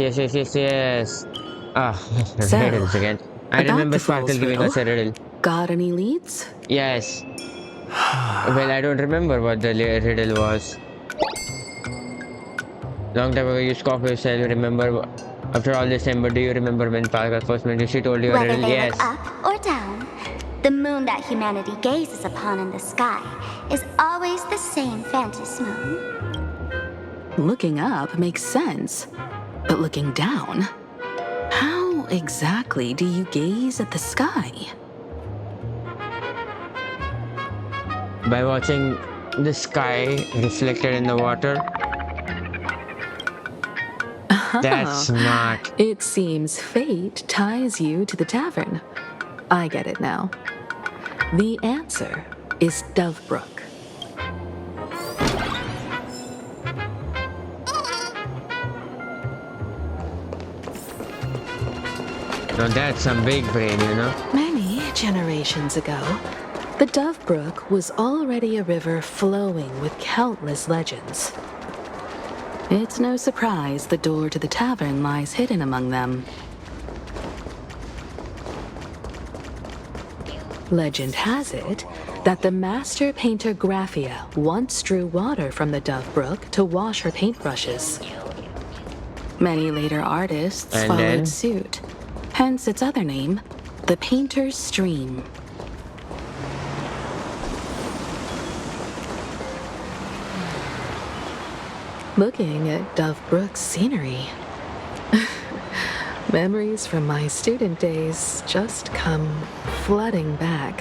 Ah, riddles again. I remember Sparkle giving us a riddle. Got any leads? Yes. Well, I don't remember what the riddle was. Long time ago, you scoffed yourself. You remember? After all this time, but do you remember when Sparkle first met you? She told you a riddle. Whether they Yes. look up or down, the moon that humanity gazes upon in the sky is always the same Phantom Moon. Looking up makes sense, but looking down? How exactly do you gaze at the sky? By watching the sky reflected in the water. That's smart. It seems fate ties you to the tavern. I get it now. The answer is Dovebrook. Now that's some big brain, you know? Many generations ago, the Dovebrook was already a river flowing with countless legends. It's no surprise the door to the tavern lies hidden among them. Legend has it that the master painter Graphia once drew water from the Dovebrook to wash her paintbrushes. Many later artists followed suit, hence its other name, the Painter's Stream. Looking at Dovebrook's scenery. Memories from my student days just come flooding back.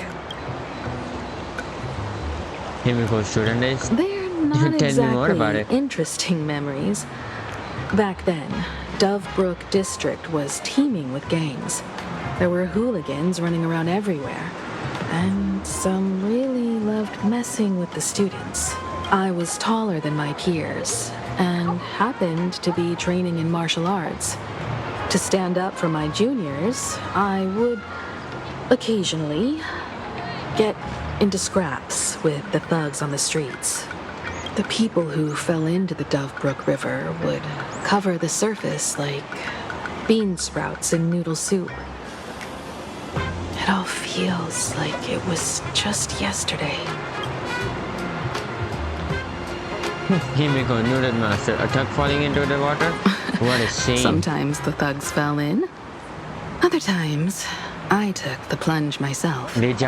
Here we go, student days. They're not Tell me more about exactly it. interesting memories. Back then, Dovebrook District was teeming with gangs. There were hooligans running around everywhere, and some really loved messing with the students. I was taller than my peers, and happened to be training in martial arts. To stand up for my juniors, I would occasionally get into scraps with the thugs on the streets. The people who fell into the Dovebrook River would cover the surface like bean sprouts and noodle soup. It all feels like it was just yesterday. Himiko, noodle master, a tug falling into the water? What a shame. Sometimes the thugs fell in. Other times, I took the plunge myself. Back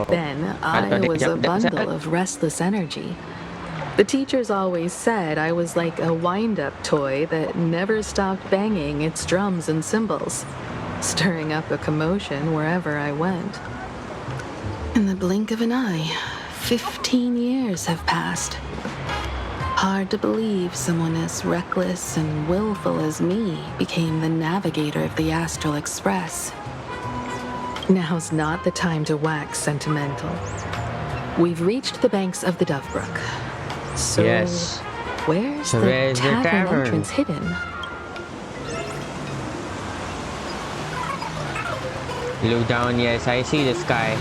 then, I was a bundle of restless energy. The teachers always said I was like a wind-up toy that never stopped banging its drums and cymbals, stirring up a commotion wherever I went. In the blink of an eye, 15 years have passed. Hard to believe someone as reckless and willful as me became the navigator of the Astral Express. Now's not the time to wax sentimental. We've reached the banks of the Dove Brook. So, yes. Where's So the where's the tavern entrance hidden? Look down, yes, I see the sky.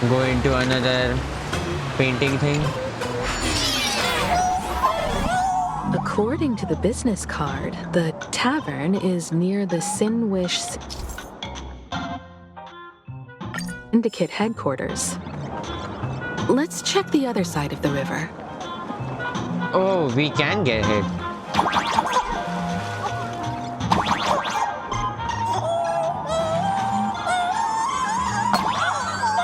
Go into another painting thing. According to the business card, the tavern is near the Sinwish Syndicate headquarters. Let's check the other side of the river. Oh, we can get hit.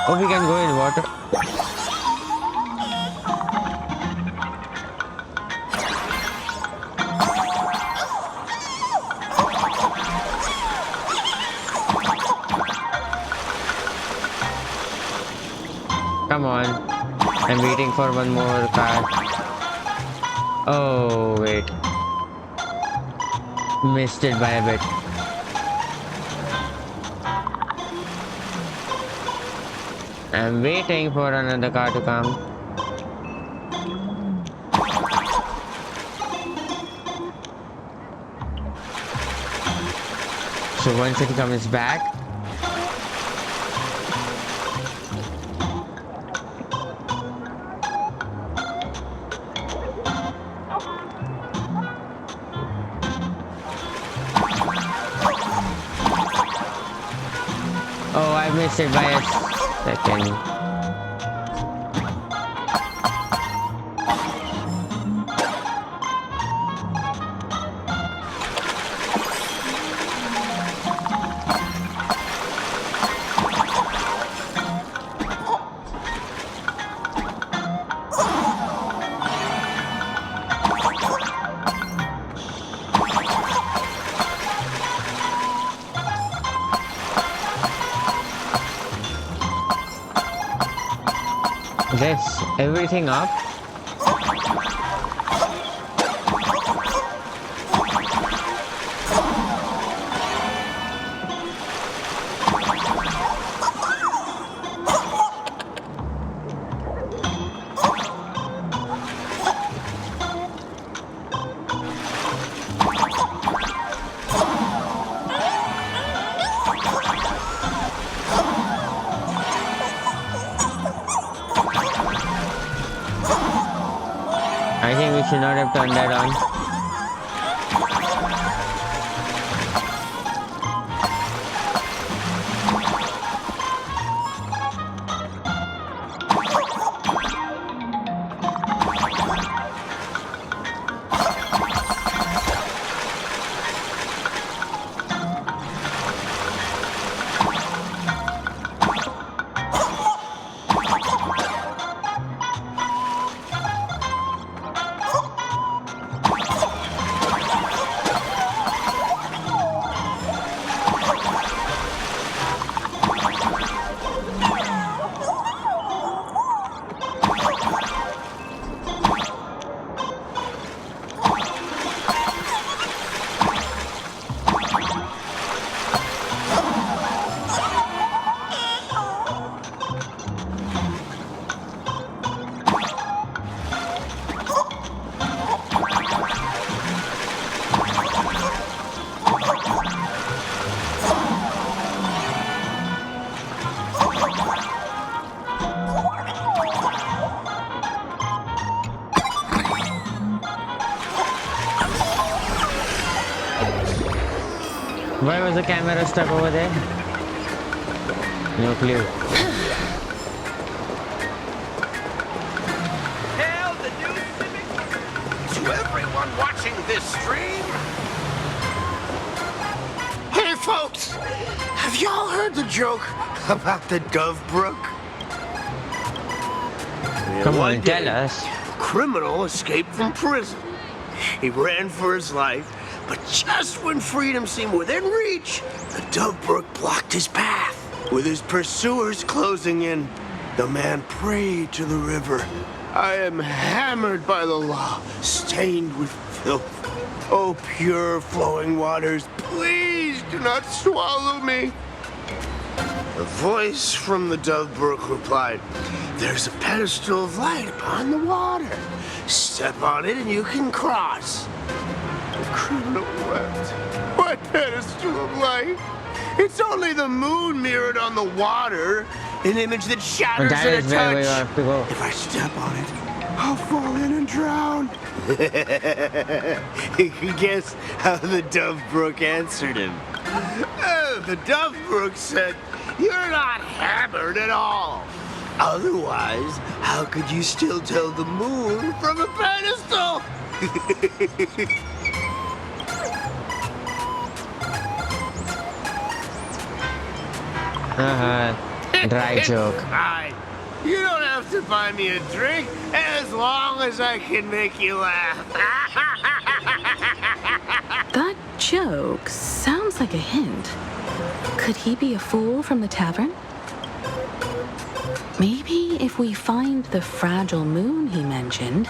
Oh, we can go in water. Come on. I'm waiting for one more car. Oh, wait. Missed it by a bit. I'm waiting for another car to come. So once it comes back, oh, I missed it by a second. That's everything up. I think we should not have turned that on. Why was the camera stuck over there? No clue. Tell the new to everyone watching this stream. Hey folks, have y'all heard the joke about the Dove Brook? Come One on, day, tell us. a criminal escaped from prison. He ran for his life, but just when freedom seemed within reach, the Dove Brook blocked his path. With his pursuers closing in, the man prayed to the river. I am hammered by the law, stained with filth. Oh, pure flowing waters, please do not swallow me. A voice from the Dove Brook replied, there's a pedestal of light upon the water. Step on it and you can cross. The criminal wept. What pedestal of light? It's only the moon mirrored on the water, an image that shatters That in a is where we touch. have to go. If I step on it, I'll fall in and drown. You can guess how the Dove Brook answered him. Oh, the Dove Brook said, you're not hammered at all. Otherwise, how could you still tell the moon from a pedestal? Dry joke. Hi. You don't have to buy me a drink as long as I can make you laugh. That joke sounds like a hint. Could he be a fool from the tavern? Maybe if we find the fragile moon he mentioned,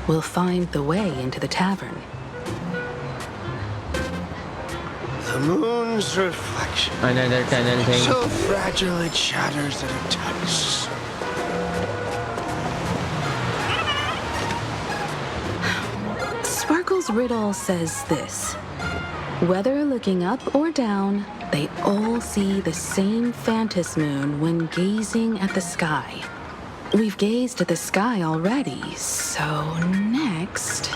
we'll find the way into the tavern. The moon's reflection. Another tunnel thing. So fragile it shatters at a touch. Sparkle's riddle says this. Whether looking up or down, they all see the same phantom moon when gazing at the sky. We've gazed at the sky already, so next...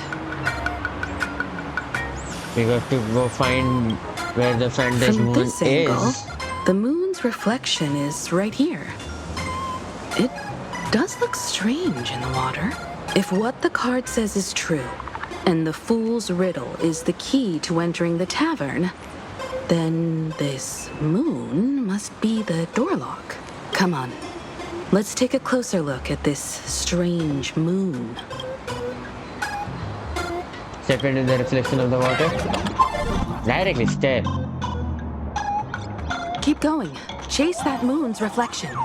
We got to go find where the phantom From moon this angle, is. the moon's reflection is right here. It does look strange in the water. If what the card says is true, and the fool's riddle is the key to entering the tavern, then this moon must be the door lock. Come on, let's take a closer look at this strange moon. Step into the reflection of the water. Directly step. Keep going. Chase that moon's reflection.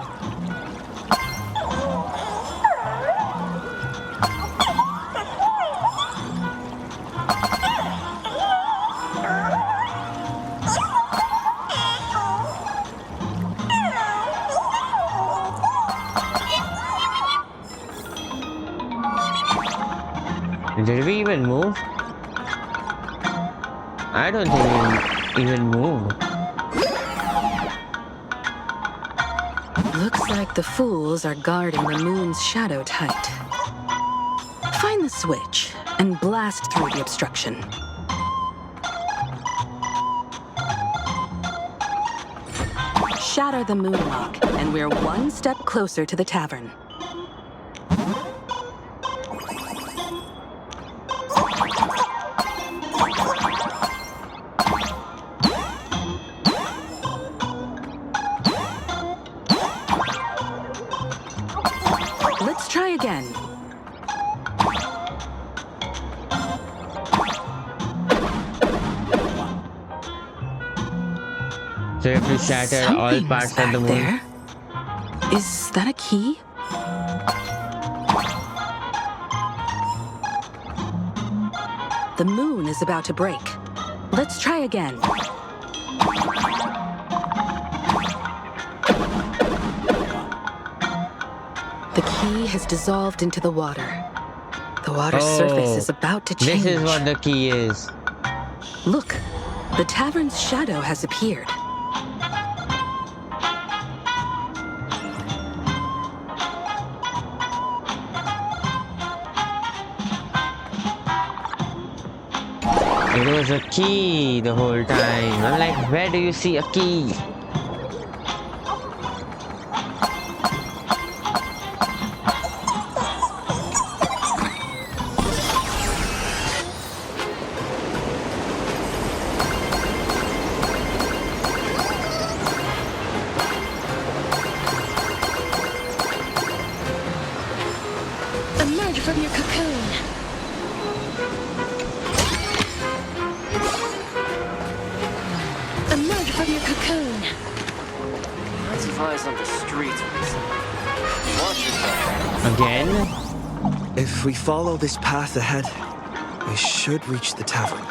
Did we even move? I don't think we even moved. Looks like the fools are guarding the moon's shadow tight. Find the switch and blast through the obstruction. Shatter the moon lock, and we're one step closer to the tavern. Let's try again. So if we shatter all Something's parts of back the moon. there. Is that a key? The moon is about to break. Let's try again. The key has dissolved into the water. The water's surface is about to change. This is what the key is. Look, the tavern's shadow has appeared. It was a key the whole time. I'm like, where do you see a key? Emerge from your cocoon. Emerge from your cocoon. Lots of eyes on the streets recently. Watch yourself. Again? If we follow this path ahead, we should reach the tavern.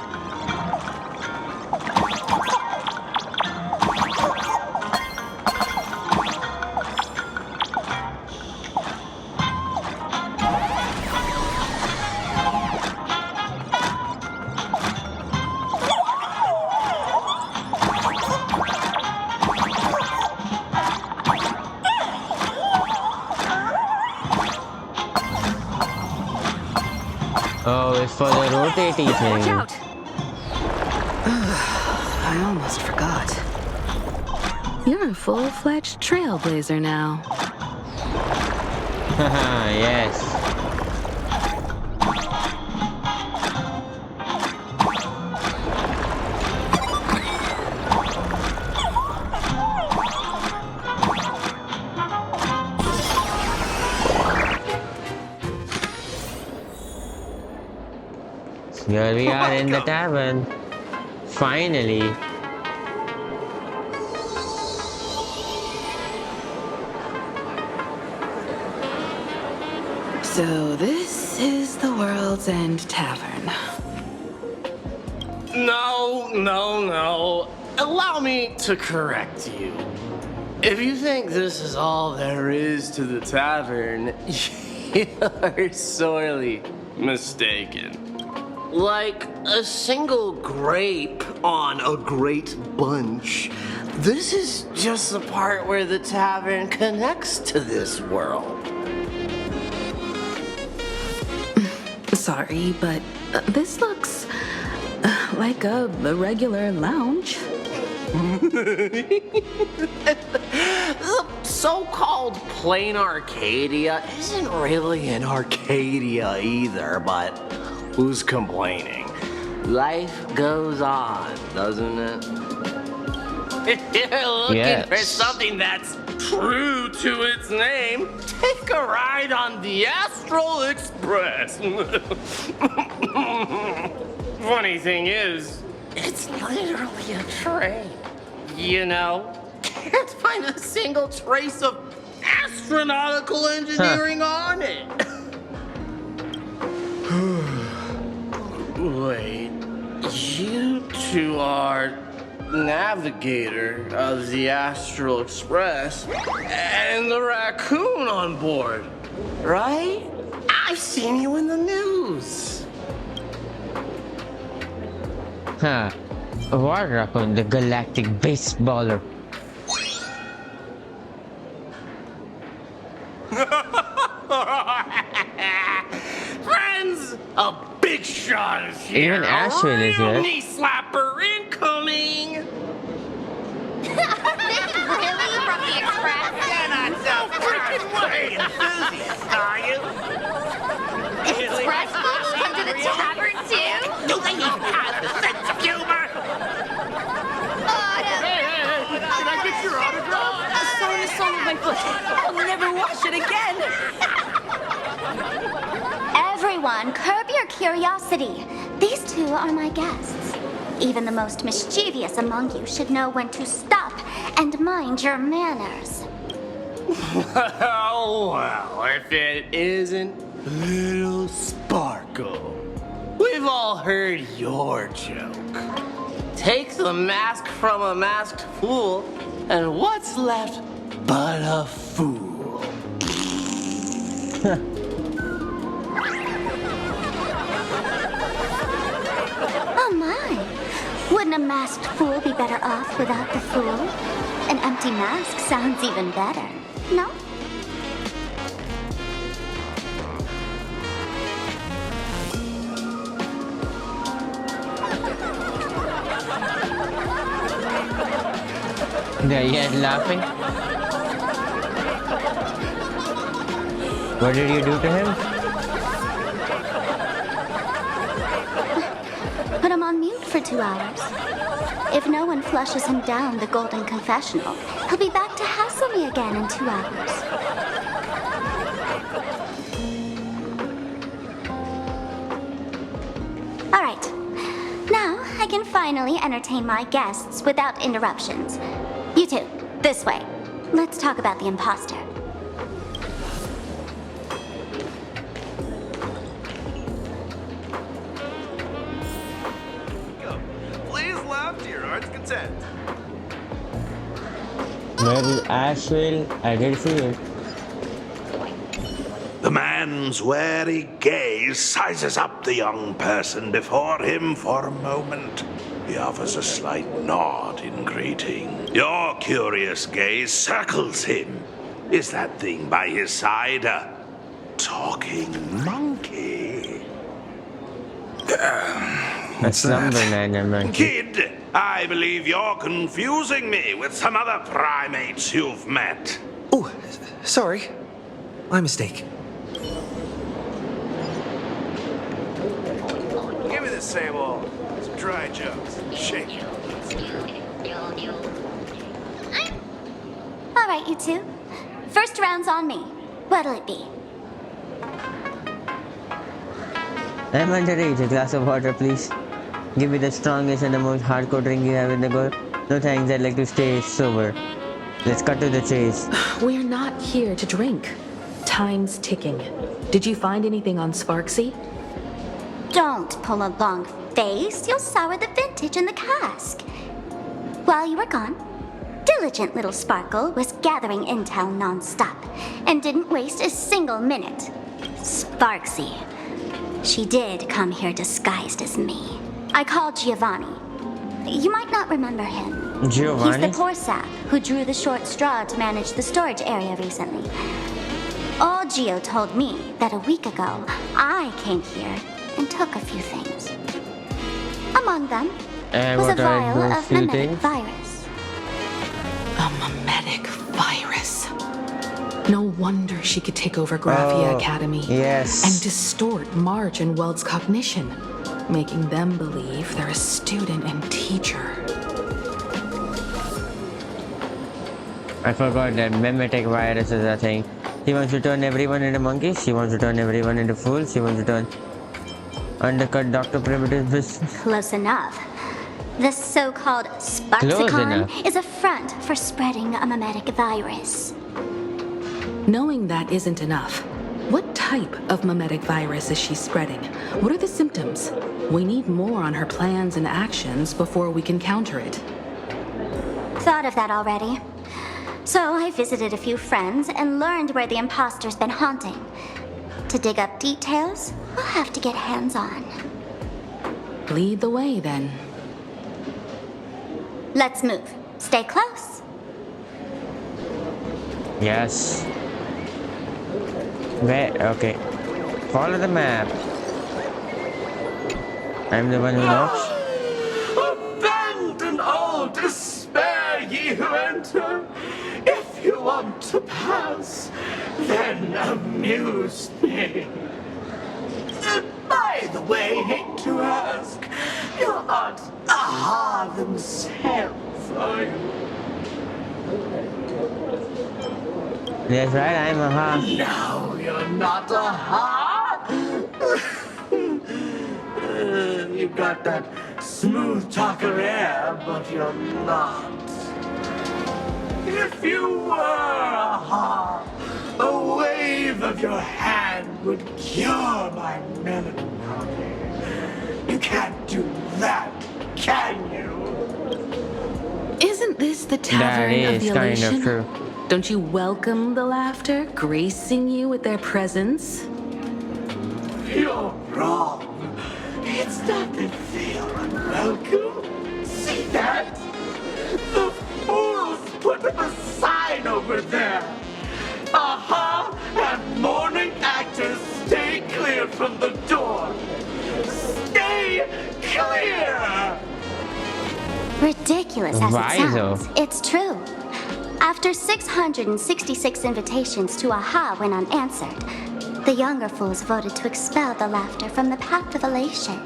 Oh, it's for the rotating Watch thing. out! I almost forgot. You're a full-fledged trailblazer now. Haha, yes. Here we are in the tavern. Finally. So this is the World's End Tavern. No. Allow me to correct you. If you think this is all there is to the tavern, you're sorely mistaken. Like a single grape on a great bunch, this is just the part where the tavern connects to this world. Sorry, but this looks like a regular lounge. The so-called plain Arcadia isn't really an Arcadia either, but who's complaining? Life goes on, doesn't it? If you're looking for something that's true to its name, take a ride on the Astral Express. Funny thing is, it's literally a train. You know, can't find a single trace of astronautical engineering on it. Wait, you two are navigator of the Astral Express and the raccoon on board, right? I've seen you in the news. Huh. What raccoon? The galactic baseballer. Friends, a big shot is here. Even Ashwin is here. Knee slapper incoming. Really? From the Express? You're not so freaking way enthusiast, are you? Express folks come to the tavern too? Do they even have the sense of humor? Can I get your autograph? Someone has sold my foot. I'll never wash it again. Everyone, curb your curiosity. These two are my guests. Even the most mischievous among you should know when to stop and mind your manners. Well, if it isn't Little Sparkle. We've all heard your joke. Take the mask from a masked fool, and what's left but a fool? Oh my! Wouldn't a masked fool be better off without the fool? An empty mask sounds even better, no? They're yet laughing. What did you do to him? Put him on mute for 2 hours. If no one flushes him down the golden confessional, he'll be back to hassle me again in 2 hours. All right. Now I can finally entertain my guests without interruptions. You two, this way. Let's talk about the imposter. Please laugh to your heart's content. Where is Asheville? I did see it. The man's wary gaze sizes up the young person before him for a moment. He offers a slight nod in greeting. Your curious gaze circles him. Is that thing by his side a talking monkey? That's number 9, monkey. Kid, I believe you're confusing me with some other primates you've met. Oh, sorry. My mistake. Give me the same old. Some dry jokes. Shake. All right, you two. First round's on me. What'll it be? I'm underage. A glass of water, please. Give me the strongest and the most hardcore drink you have in the world. No thanks, I'd like to stay sober. Let's cut to the chase. We're not here to drink. Time's ticking. Did you find anything on Sparksy? Don't pull a long face. You'll sour the vintage in the cask. While you were gone, diligent little Sparkle was gathering intel non-stop and didn't waste a single minute. Sparksy. She did come here disguised as me. I called Giovanni. You might not remember him. Giovanni? He's the poor sap who drew the short straw to manage the storage area recently. Old Gio told me that a week ago, I came here and took a few things. Among them was a what are vial those of few mimetic things? virus. A mimetic virus. No wonder she could take over Graphia Academy. Yes. And distort Marge and Weld's cognition, making them believe they're a student and teacher. I forgot that mimetic virus is a thing. He wants to turn everyone into monkeys. He wants to turn everyone into fools. He wants to undercut Dr. Primitive's business. Close enough. The so-called Close Sparksicon enough. is a front for spreading a mimetic virus. Knowing that isn't enough. What type of mimetic virus is she spreading? What are the symptoms? We need more on her plans and actions before we can counter it. Thought of that already. So I visited a few friends and learned where the imposter's been haunting. To dig up details, we'll have to get hands-on. Lead the way, then. Let's move. Stay close. Yes. Where? Okay. Follow the map. I'm the one who knocks. Abandon all despair, ye who enter. If you want to pass, then amuse me. By the way, hate to ask, you're not Aha themselves, are you? That's right, I'm Aha. No, you're not Aha. You've got that smooth talker air, but you're not. If you were Aha, a wave of your hand would cure my melancholy. You can't do that, can you? Isn't this the Tavern of the kind Elation? of true. Don't you welcome the laughter, gracing you with their presence? You're wrong. It's not that they are unwelcome. See that? The fools put up a sign over there. Aha! And morning actors stay clear from the door. Stay clear! Ridiculous as Why it sounds, though? it's true. After 666 invitations to AHA went unanswered, the younger fools voted to expel the laughter from the path of elation.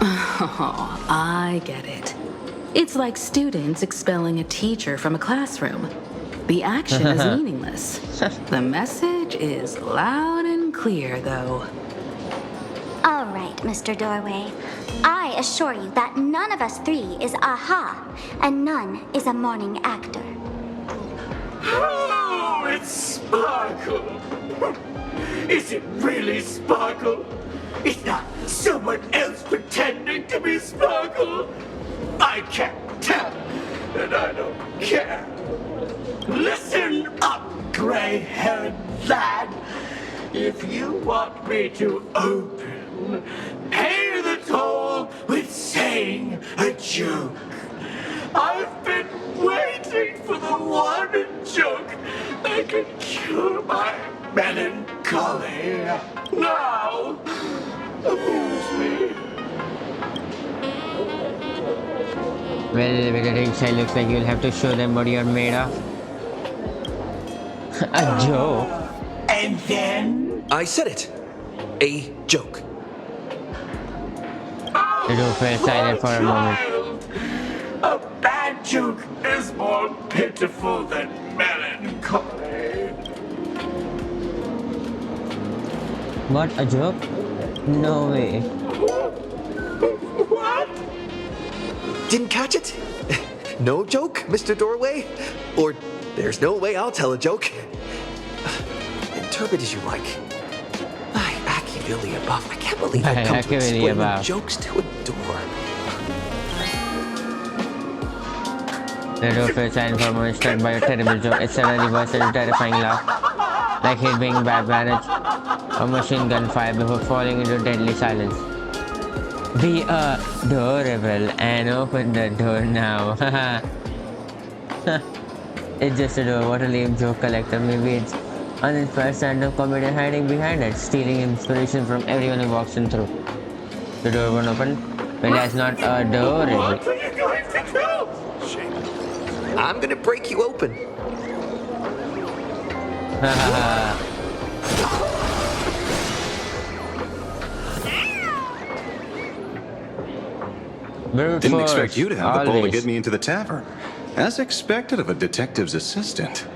Oh, I get it. It's like students expelling a teacher from a classroom. The action is meaningless. The message is loud and clear, though. All right, Mr. Doorway. I assure you that none of us three is AHA, and none is a morning actor. Oh, it's Sparkle. Is it really Sparkle? It's not someone else pretending to be Sparkle. I can't tell, and I don't care. Listen up, gray-haired lad. If you want me to open, pay the toll with saying a joke. I've been waiting for the one joke that can cure my melancholy. Now, amuse me. Well, with the ring side looks like you'll have to show them what you're made of. A joke? And then? I said it. A joke. The two fell silent for a moment. A bad joke is more pitiful than melancholy. What, a joke? No way. What? Didn't catch it? No joke, Mr. Doorway? Or there's no way I'll tell a joke. Interpret as you like. My Machiavelli above. I can't believe I've come to explain jokes to a door. The door fell silent for a moment, struck by a terrible joke. It suddenly burst into a terrifying laugh, like he'd been barrage or machine gun fire before falling into deadly silence. Be adorable and open the door now. It's just a door. What a lame joke collector. Maybe it's uninspired stand-up comedian hiding behind it, stealing inspiration from everyone who walks in through. The door won't open. Well, that's not adorable. What are you going to do? Shame. I'm gonna break you open. Didn't expect you to have the pull to get me into the tavern. As expected of a detective's assistant.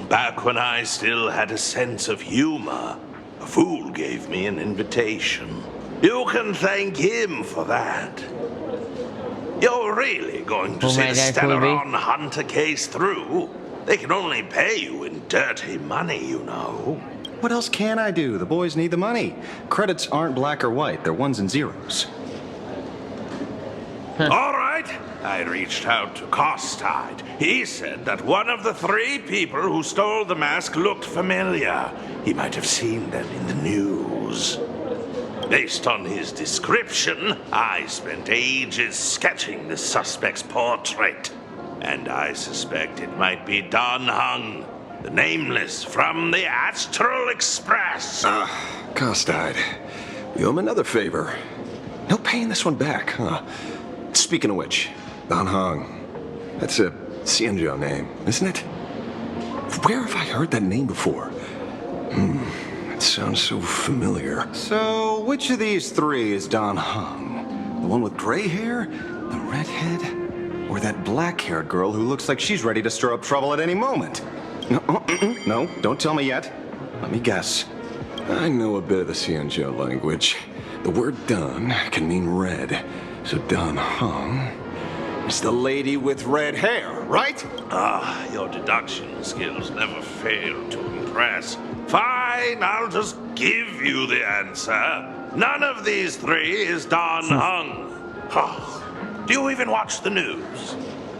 Back when I still had a sense of humor, a fool gave me an invitation. You can thank him for that. You're really going to see the Stellaron Hunter case through? They can only pay you in dirty money, you know. What else can I do? The boys need the money. Credits aren't black or white, they're ones and zeros. All right. I reached out to Costide. He said that one of the 3 people who stole the mask looked familiar. He might have seen them in the news. Based on his description, I spent ages sketching the suspect's portrait. And I suspect it might be Don Hung, the Nameless from the Astral Express. Costide, you owe him another favor. No paying this one back, huh? Speaking of which, Don Hong. That's a Xianzhou name, isn't it? Where have I heard that name before? It sounds so familiar. So, which of these 3 is Don Hong? The one with gray hair? The redhead? Or that black-haired girl who looks like she's ready to stir up trouble at any moment? No, don't tell me yet. Let me guess. I know a bit of the Xianzhou language. The word Don can mean red. So Don Hong is the lady with red hair, right? Your deduction skills never fail to impress. Fine, I'll just give you the answer. None of these 3 is Don Hung. Do you even watch the news?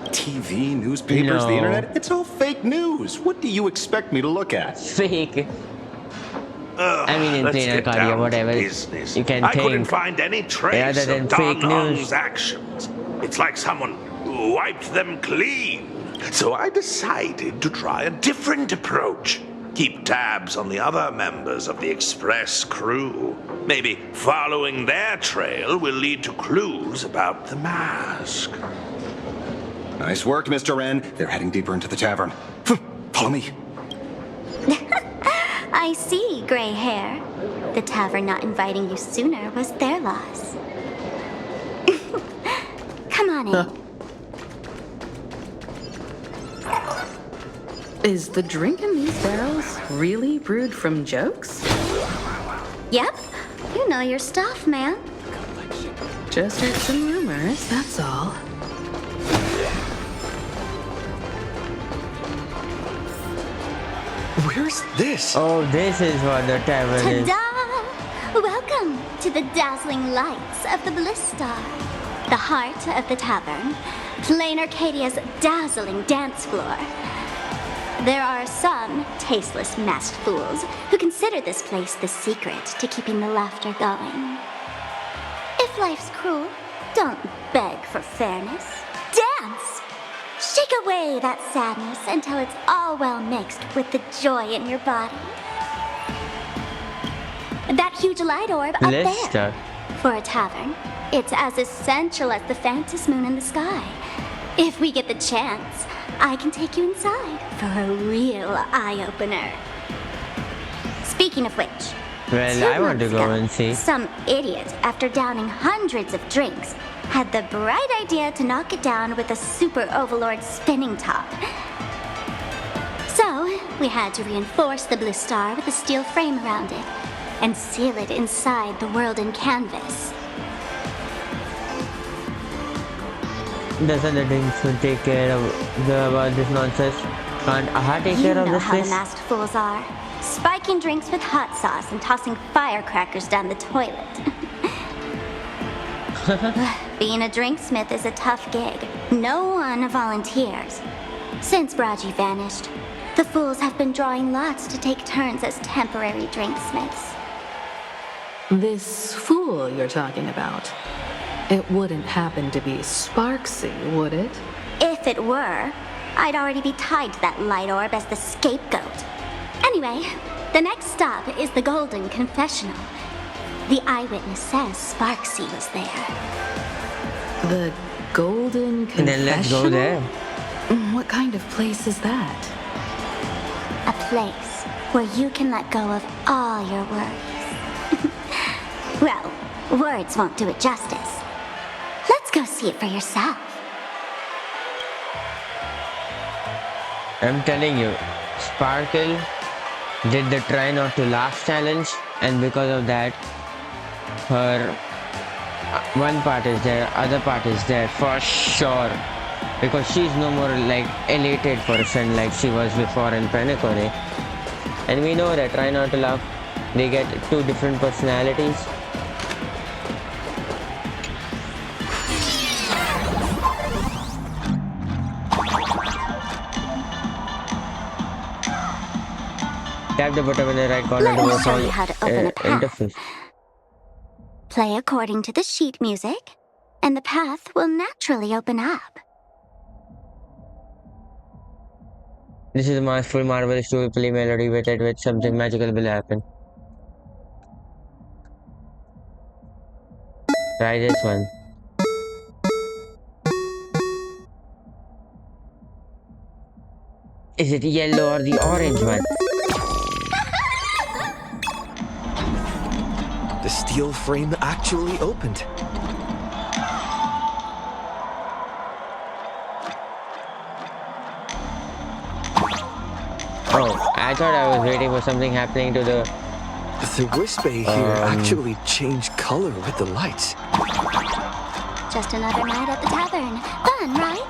TV, newspapers, the internet? It's all fake news. What do you expect me to look at? Fake. I mean, in plain cardio, whatever. You can I think. couldn't find any trace of Don Hung's actions. It's like someone wiped them clean. So I decided to try a different approach. Keep tabs on the other members of the Express crew. Maybe following their trail will lead to clues about the mask. Nice work, Mr. Wren. They're heading deeper into the tavern. Follow me. I see, gray hair. The tavern not inviting you sooner was their loss. Come on in. Is the drink in these barrels really brewed from jokes? Yep. You know your stuff, man. Just heard some rumors, that's all. Where's this? Oh, this is what the tavern is. Ta-da! Welcome to the dazzling lights of the Bliss Star, the heart of the tavern, Plain Arcadia's dazzling dance floor. There are some tasteless masked fools who consider this place the secret to keeping the laughter going. If life's cruel, don't beg for fairness. Dance! Shake away that sadness until it's all well mixed with the joy in your body. That huge light orb up there. For a tavern, it's as essential as the Phantom Moon in the sky. If we get the chance, I can take you inside for a real eye-opener. Speaking of which, well, I want to go and see. Some idiot, after downing hundreds of drinks, had the bright idea to knock it down with a super overlord spinning top. So, we had to reinforce the Bliss Star with a steel frame around it and seal it inside the world in canvas. Doesn't the drinks will take care of about this nonsense? Can't I take care of You know this how the place? masked fools are. Spiking drinks with hot sauce and tossing firecrackers down the toilet. Being a drinksmith is a tough gig. No one volunteers. Since Braji vanished, the fools have been drawing lots to take turns as temporary drinksmiths. This fool you're talking about, it wouldn't happen to be Sparksy, would it? If it were, I'd already be tied to that light orb as the scapegoat. Anyway, the next stop is the Golden Confessional. The eyewitness says Sparksy was there. The Golden Confessional? Then let's go there. What kind of place is that? A place where you can let go of all your worries. Well, words won't do it justice. Let's go see it for yourself. I'm telling you, Sparkle did the try not to laugh challenge, and because of that, her one part is there, other part is there for sure. Because she's no more like elated person like she was before in Penacony. And we know that try not to laugh, they get two different personalities. Tap the button in the right corner Let to me work show on you how to open a path. interface. Play according to the sheet music, and the path will naturally open up. This is a masterful, marvelous story play melody with it, with something magical will happen. Try this one. Is it yellow or the orange one? The steel frame actually opened. Oh, I thought I was waiting for something happening to the... The Wispe here actually changed color with the lights. Just another night at the tavern. Fun, right?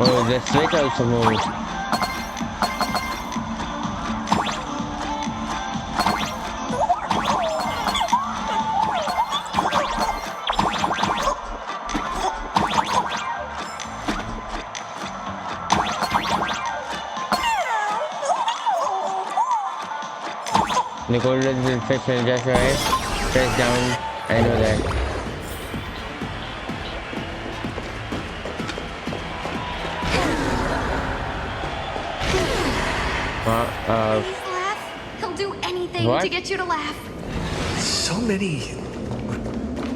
Oh, the switch also moved. The golden fish will just right. Press down. I know that. Please laugh. He'll do anything What? to get you to laugh. so many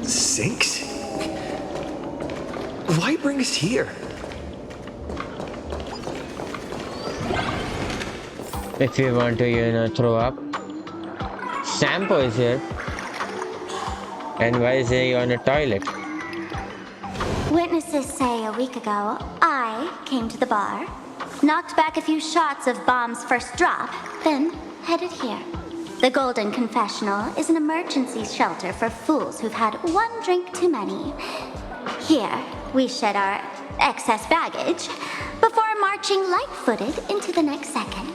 sinks? Why bring us here? If you want to, throw up. Sampo is here. And why is he on a toilet? Witnesses say a week ago, I came to the bar, knocked back a few shots of Bomb's first drop, then headed here. The Golden Confessional is an emergency shelter for fools who've had one drink too many. Here, we shed our excess baggage before marching light-footed into the next second.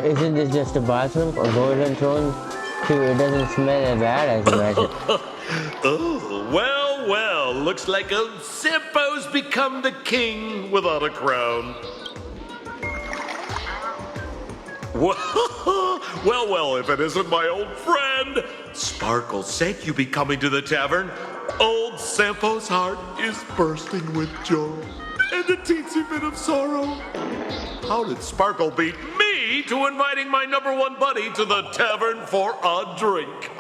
Isn't this just a bathroom? A golden throne? Too, it doesn't smell as bad as imagine. Oh, well, looks like old Sampo's become the king without a crown. Well, if it isn't my old friend. Sparkle said you be coming to the tavern. Old Sampo's heart is bursting with joy and a teensy bit of sorrow. How did Sparkle beat me to inviting my number one buddy to the tavern for a drink?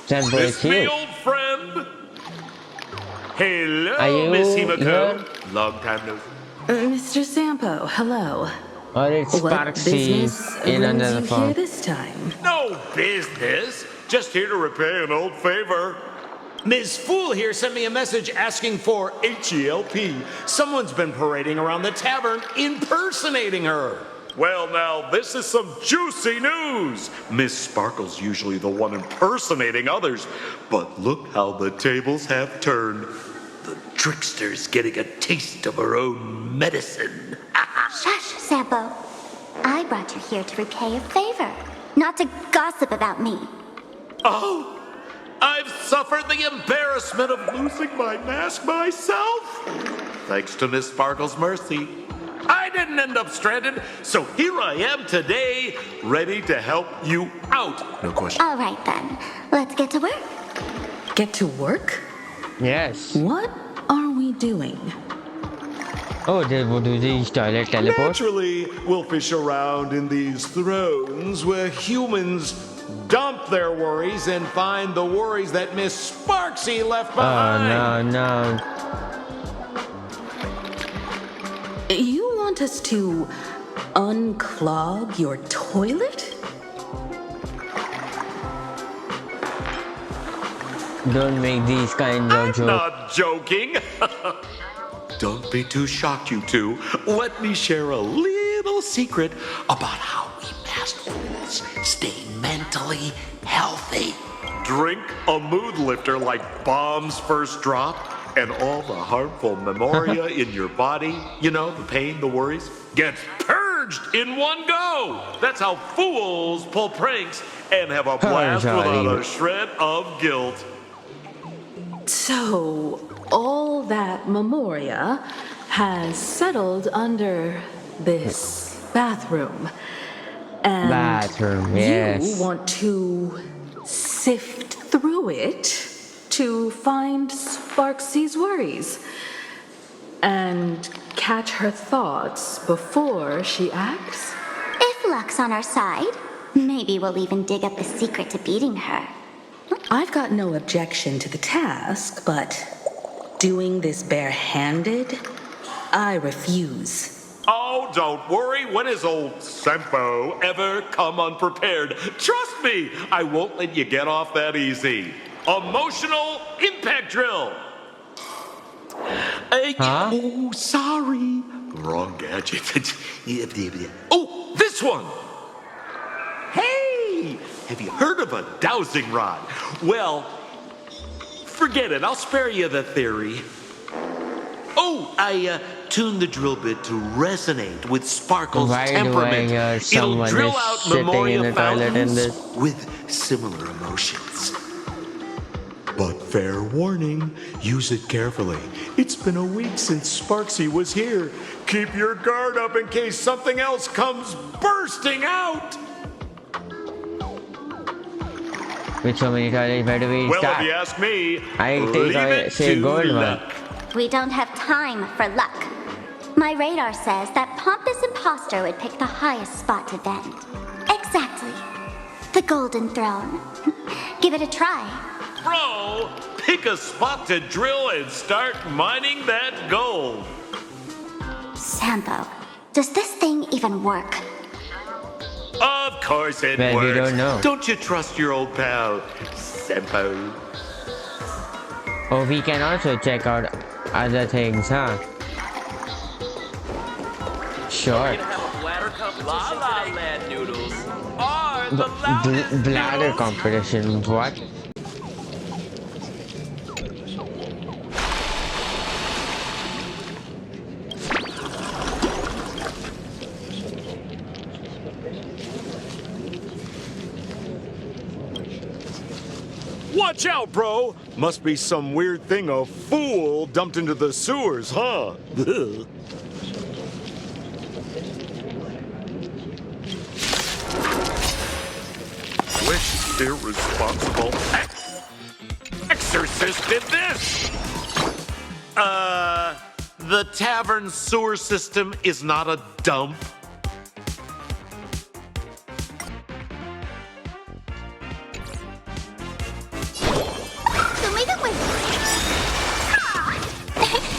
Sampo is Me, here. old friend. Hello, Are you Miss Himiko. here? Long time no see. Mr. Sampo, hello. Or it's What Sparksy business in brings another you form. here this time? No business. Just here to repay an old favor. Ms. Fool here sent me a message asking for H-E-L-P. Someone's been parading around the tavern impersonating her. Well, now, this is some juicy news. Miss Sparkle's usually the one impersonating others, but look how the tables have turned. The trickster's getting a taste of her own medicine. Shush, Sampo. I brought you here to repay a favor, not to gossip about me. Oh, I've suffered the embarrassment of losing my mask myself. Thanks to Miss Sparkle's mercy, I didn't end up stranded, so here I am today, ready to help you out. No question. All right, then. Let's get to work. Get to work? Yes. What are we doing? Oh, they will do these toilet teleport. Naturally, we'll fish around in these thrones where humans dump their worries and find the worries that Miss Sparksy left behind. Oh, no. You want us to unclog your toilet? Don't make these kinds of jokes. Not joking. Don't be too shocked, you two. Let me share a little secret about how we masked fools stay mentally healthy. Drink a mood lifter like Bomb's first drop, and all the harmful memoria in your body, the pain, the worries, gets purged in one go. That's how fools pull pranks and have a blast without a shred of guilt. So, all that memoria has settled under this bathroom. And yes. you want to sift through it to find Sparksy's worries and catch her thoughts before she acts? If luck's on our side, maybe we'll even dig up the secret to beating her. I've got no objection to the task, but doing this barehanded, I refuse. Oh, don't worry. When has old Sampo ever come unprepared? Trust me, I won't let you get off that easy. Emotional impact drill. Oh, sorry. Wrong gadget. Oh, this one. Hey, have you heard of a dowsing rod? Well, forget it. I'll spare you the theory. Oh, I tuned the drill bit to resonate with Sparkle's temperament. It'll drill out memoria fountains with similar emotions. But fair warning, use it carefully. It's been a week since Sparksy was here. Keep your guard up in case something else comes bursting out. With so many toilets, where do we Well, start? if you ask me, I'll leave take it say to gold one. luck. We don't have time for luck. My radar says that pompous imposter would pick the highest spot to vend. Exactly. The Golden Throne. Give it a try. Bro, pick a spot to drill and start mining that gold. Sampo, does this thing even work? Of course it Well, works. we don't know. Don't you trust your old pal, Senpai? Oh, we can also check out other things, huh? Sure. La La Land noodles are the Bladder competition, what? Watch out, bro! Must be some weird thing a fool dumped into the sewers, huh? Which irresponsible exorcist did this? The tavern sewer system is not a dump.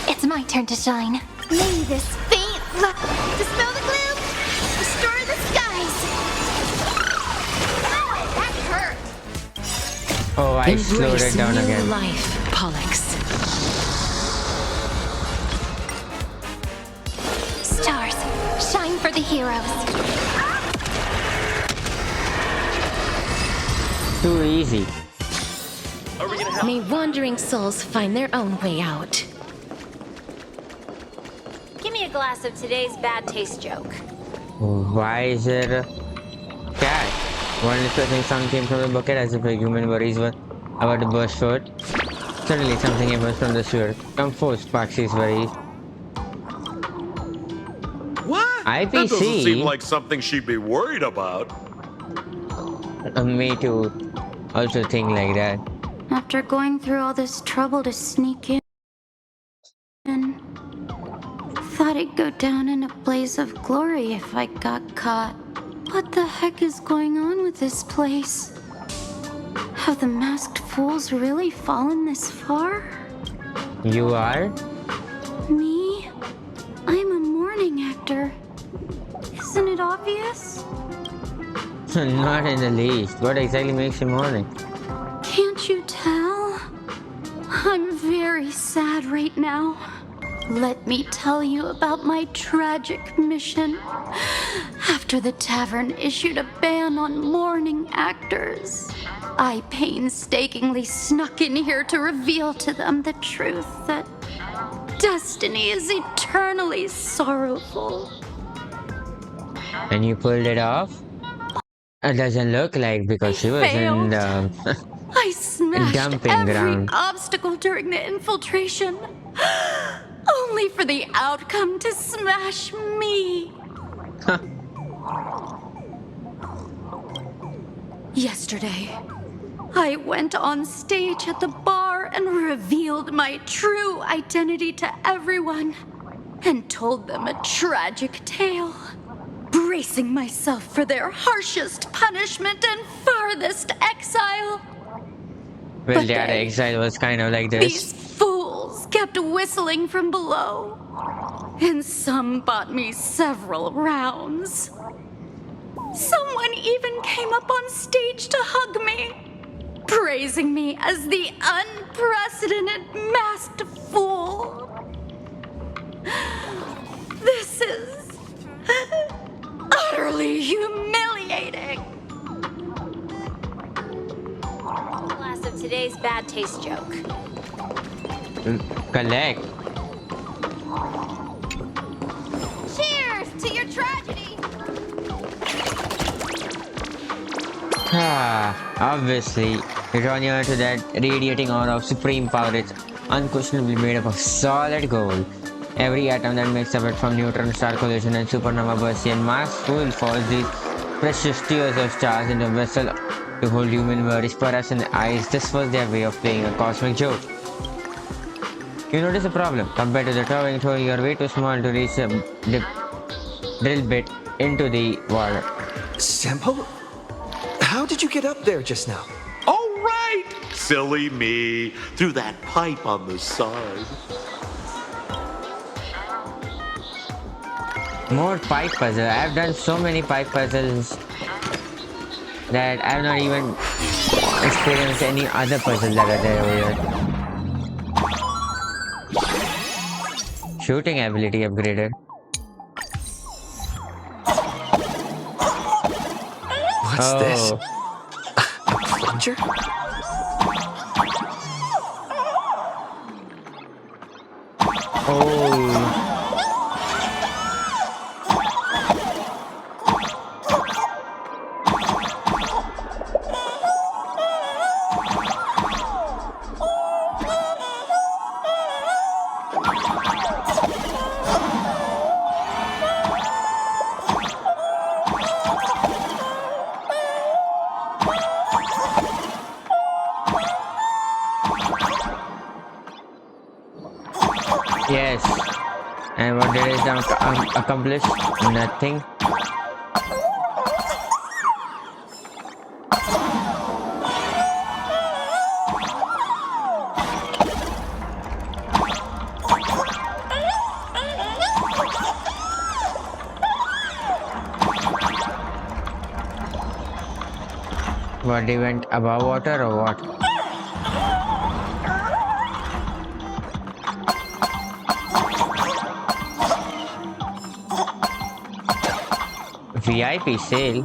It's my turn to shine. May this faint dispel the gloom, destroy the skies. That hurt. Oh, I slowed it down new again. life, Pollux. Stars, shine for the heroes. Too easy. May wandering souls find their own way out. Give me a glass of today's bad taste joke. Why is there a cat? One distressing sound came from the bucket as if a human worries were about to burst forth. Suddenly something emerged from the sewer. Come forth, Sparksy's worries. What? IPC? That doesn't seem like something she'd be worried about. Me too. Also think like that. After going through all this trouble to sneak in, thought I'd go down in a blaze of glory if I got caught. What the heck is going on with this place? Have the masked fools really fallen this far? You are? Me? I'm a mourning actor. Isn't it obvious? Not in the least. What exactly makes you mourning? Can't you tell? I'm very sad right now. Let me tell you about my tragic mission. After the tavern issued a ban on mourning actors, I painstakingly snuck in here to reveal to them the truth that destiny is eternally sorrowful. And you pulled it off? It doesn't look like because she was in the I smashed dumping every ground. obstacle during the infiltration, only for the outcome to smash me. Yesterday, I went on stage at the bar and revealed my true identity to everyone and told them a tragic tale, bracing myself for their harshest punishment and farthest exile. Well, But that they- exile was kind of like These this. fools kept whistling from below, and some bought me several rounds. Someone even came up on stage to hug me, praising me as the unprecedented masked fool. This is utterly humiliating. Glass of today's bad taste joke. Collect. Cheers to your tragedy. Obviously, returning her to that radiating aura of supreme power is unquestionably made up of solid gold. Every atom that makes up it, from neutron star collision and supernova bursts and mass fuel falls these precious tears of stars into a vessel to hold human worries. For us in the eyes, this was their way of playing a cosmic joke. You notice a problem. Compared to the towing tool, you are way too small to reach the drill bit into the water. Sampo? How did you get up there just now? Oh, right! Silly me. Through that pipe on the side. More pipe puzzle. I've done so many pipe puzzles that I've not even experienced any other puzzle that are there over here. Shooting ability upgraded. What's this? A plunger? Oh. Yes. And what did it accomplish? Nothing. What, they went above water or what? VIP sale?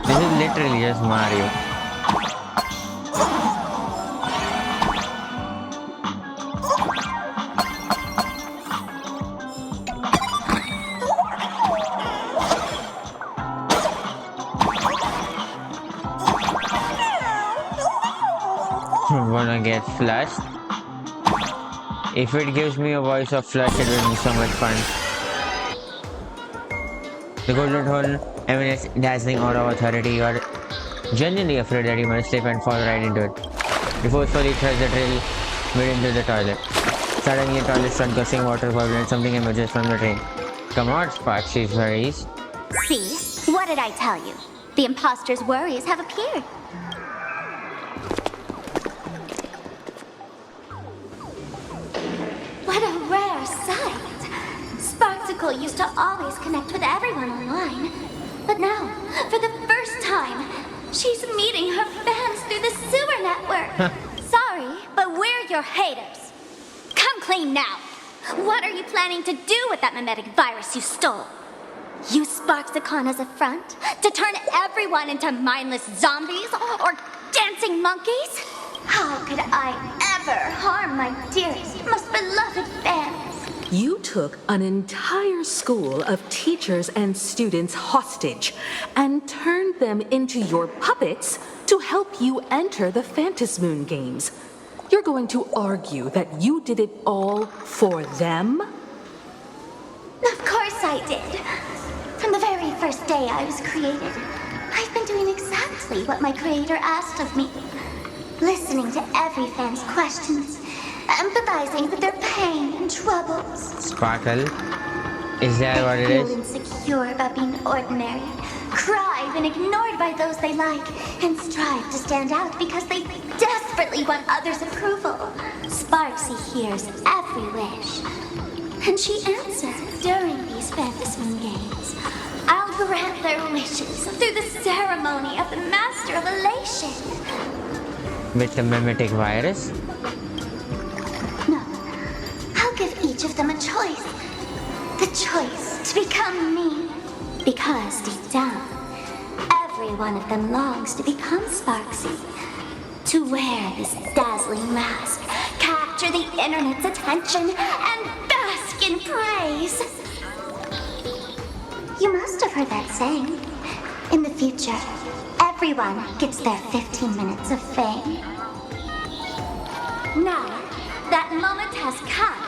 This is literally just Mario. Wanna get flushed? If it gives me a voice of flush, it will be so much fun. The golden hole emanates dazzling aura of authority. You are genuinely afraid that you might slip and fall right into it. You forcefully thrust the drill mid into the toilet. Suddenly, the toilet starts gushing water bubble and something emerges from the drain. Come on, Sparksy's worries. See? What did I tell you? The imposter's worries have appeared. What a rare sight! Sparksicle used to always connect with everyone online. But now, for the first time, she's meeting her fans through the sewer network. Sorry, but we're your haters. Come clean now. What are you planning to do with that mimetic virus you stole? Use Sparksicon as a front to turn everyone into mindless zombies or dancing monkeys? How could I ever harm my dearest, most beloved fans? You took an entire school of teachers and students hostage and turned them into your puppets to help you enter the Phantasmoon Games. You're going to argue that you did it all for them? Of course I did. From the very first day I was created, I've been doing exactly what my creator asked of me. Listening to every fan's questions, empathizing with their pain and troubles. Sparkle? Is that what it They feel is? insecure about being ordinary, cry when ignored by those they like, and strive to stand out because they desperately want others' approval. Sparksy hears every wish, and she answers during these Phantasmoon Games. I'll grant their wishes through the ceremony of the Master of Elation. With the mimetic virus? No, I'll give each of them a choice. The choice to become me. Because deep down, every one of them longs to become Sparksy. To wear this dazzling mask, capture the internet's attention, and bask in praise. You must have heard that saying. In the future, everyone gets their 15 minutes of fame. Now, that moment has come.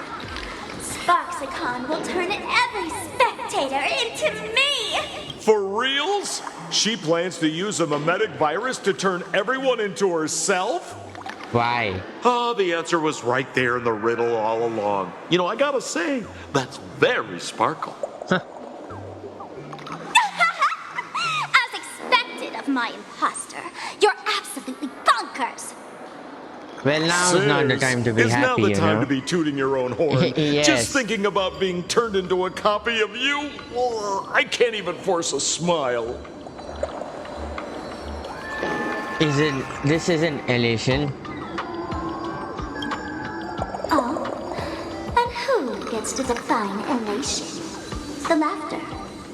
Sparksicon will turn every spectator into me! For reals? She plans to use a mimetic virus to turn everyone into herself? Why? Oh, the answer was right there in the riddle all along. You know, I gotta say, that's very Sparkle. As expected of my imposter, you're absolutely bonkers. Well, now is not the time to be Is happy, now the you time know. to be tooting your own horn. Yes. Just thinking about being turned into a copy of you, I can't even force a smile. This isn't elation. Oh, and who gets to define elation? The laughter,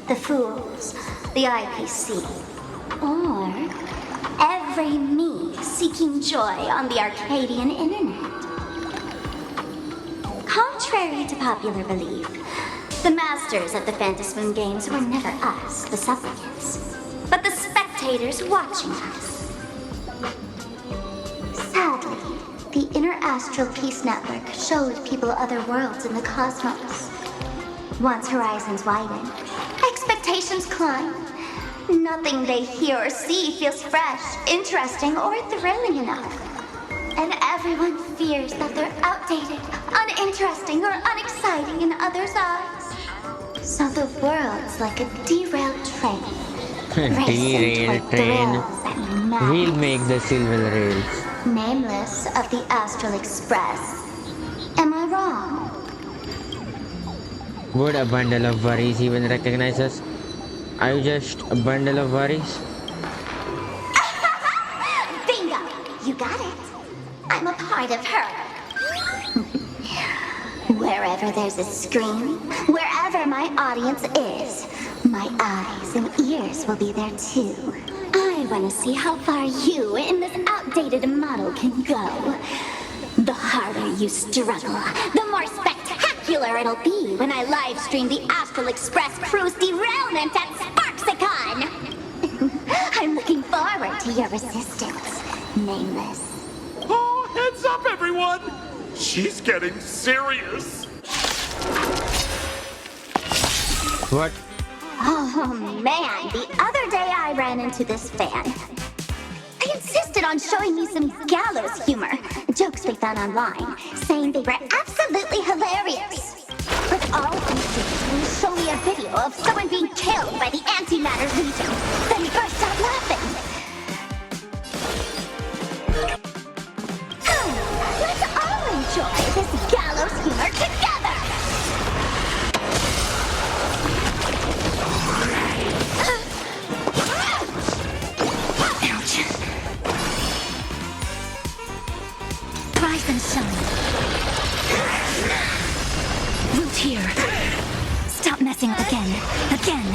the fools, the IPC, or every me seeking joy on the Arcadian internet? Contrary to popular belief, the masters of the Phantasmoon games were never us, the supplicants, but the spectators watching us. Sadly, the Interastral Peace Network showed people other worlds in the cosmos. Once horizons widen, expectations climb. Nothing they hear or see feels fresh, interesting, or thrilling enough. And everyone fears that they're outdated, uninteresting, or unexciting in others' eyes. So the world's like a derailed train. Derailed train. We'll make the silver rails. Nameless of the Astral Express. Am I wrong? Would a bundle of worries even recognize us? Are you just a bundle of worries? Bingo! You got it. I'm a part of her. Wherever there's a screen, wherever my audience is, my eyes and ears will be there too. I want to see how far you in this outdated model can go. The harder you struggle, the more spectacular it'll be when I live stream the Astral Express cruise derailment at Sparksicon. I'm looking forward to your resistance, Nameless. Oh, heads up, everyone! She's getting serious. What? Oh man, the other day I ran into this fan. They insisted on showing me some gallows humor, jokes they found online, saying they were absolutely hilarious. But all he did was show me a video of someone being killed by the Antimatter Legion, then he burst out laughing. Let's all enjoy this gallows humor together! Ouch. Rise and shine. Root here. Stop messing up again. Again.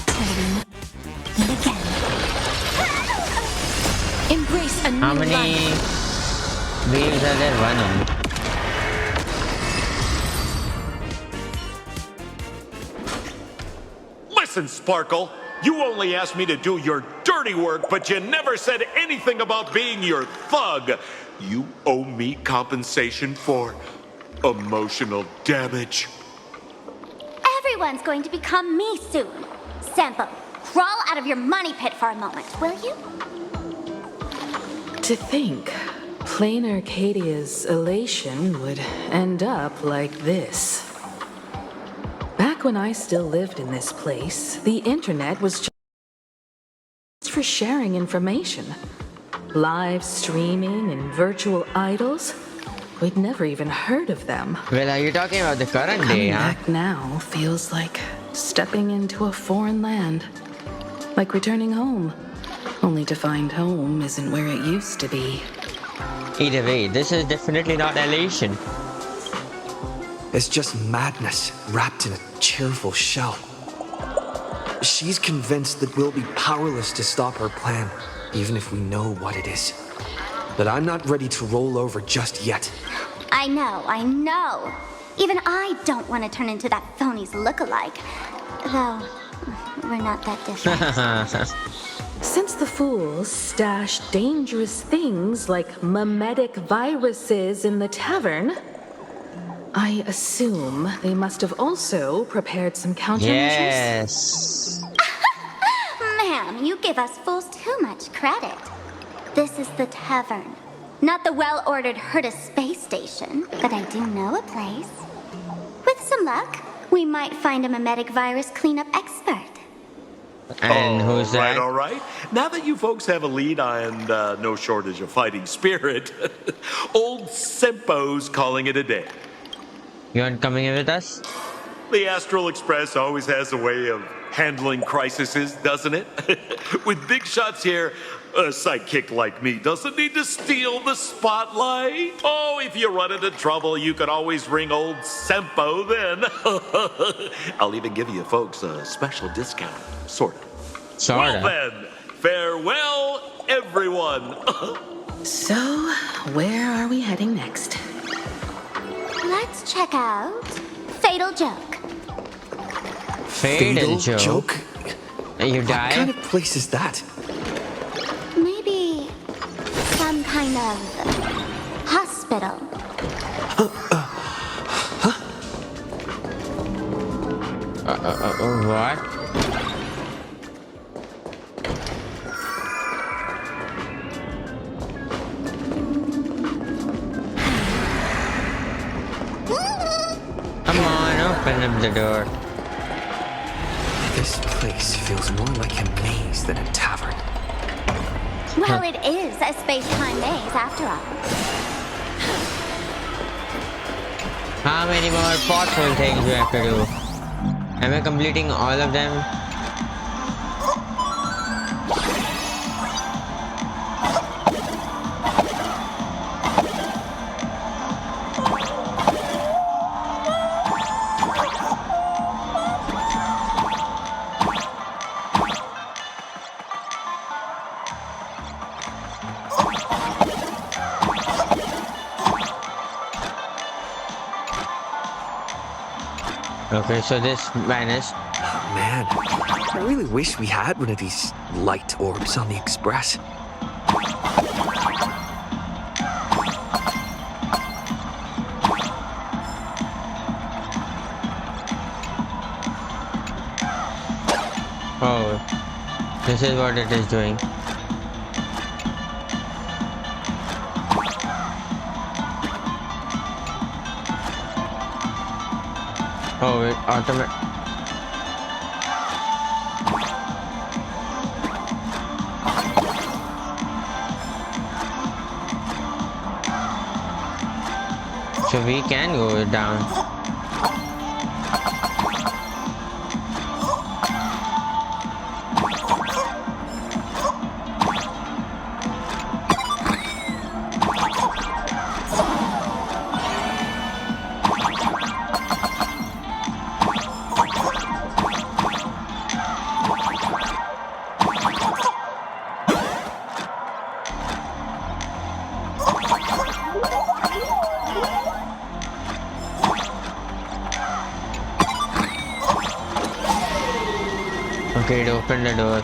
Turn. And again. Embrace a new How many life. waves are there? One only. Listen, Sparkle, you only asked me to do your dirty work, but you never said anything about being your thug. You owe me compensation for emotional damage. Everyone's going to become me soon. Sampo, crawl out of your money pit for a moment, will you? To think, plain Arcadia's elation would end up like this. Back when I still lived in this place, the internet was just for sharing information. Live streaming and virtual idols, we'd never even heard of them. Well, are you talking about the current day, Coming huh? back now feels like stepping into a foreign land. Like returning home, only to find home isn't where it used to be. Either way, this is definitely not elation. It's just madness wrapped in a cheerful shell. She's convinced that we'll be powerless to stop her plan, even if we know what it is. But I'm not ready to roll over just yet. I know. Even I don't want to turn into that phony's lookalike. Though, we're not that different. Since the fools stash dangerous things like mimetic viruses in the tavern, I assume they must have also prepared some countermeasures? Yes. Ma'am, you give us fools too much credit. This is the tavern, not the well-ordered Herta space station, but I do know a place. With some luck, we might find a mimetic virus cleanup expert. And who's that? All right. Now that you folks have a lead and no shortage of fighting spirit, old Sempo's calling it a day. You aren't coming in with us? The Astral Express always has a way of handling crises, doesn't it? With big shots here, a sidekick like me doesn't need to steal the spotlight. Oh, if you run into trouble, you can always ring old Sempo then. I'll even give you folks a special discount, sort of. Sorta. Well then, farewell, everyone. So, where are we heading next? Let's check out Fatal Joke. Fatal joke? You die? What kind of place is that? Maybe some kind of hospital. What? Come on, open up the door. This place feels more like a maze than a tavern. Well, it is a space-time maze after all. How many more pothole things do I have to do? Am I completing all of them? Okay, so this vanished. Man, I really wish we had one of these light orbs on the Express. Oh, this is what it is doing. Oh, it automatic. So we can go down. Okay, it opened the door.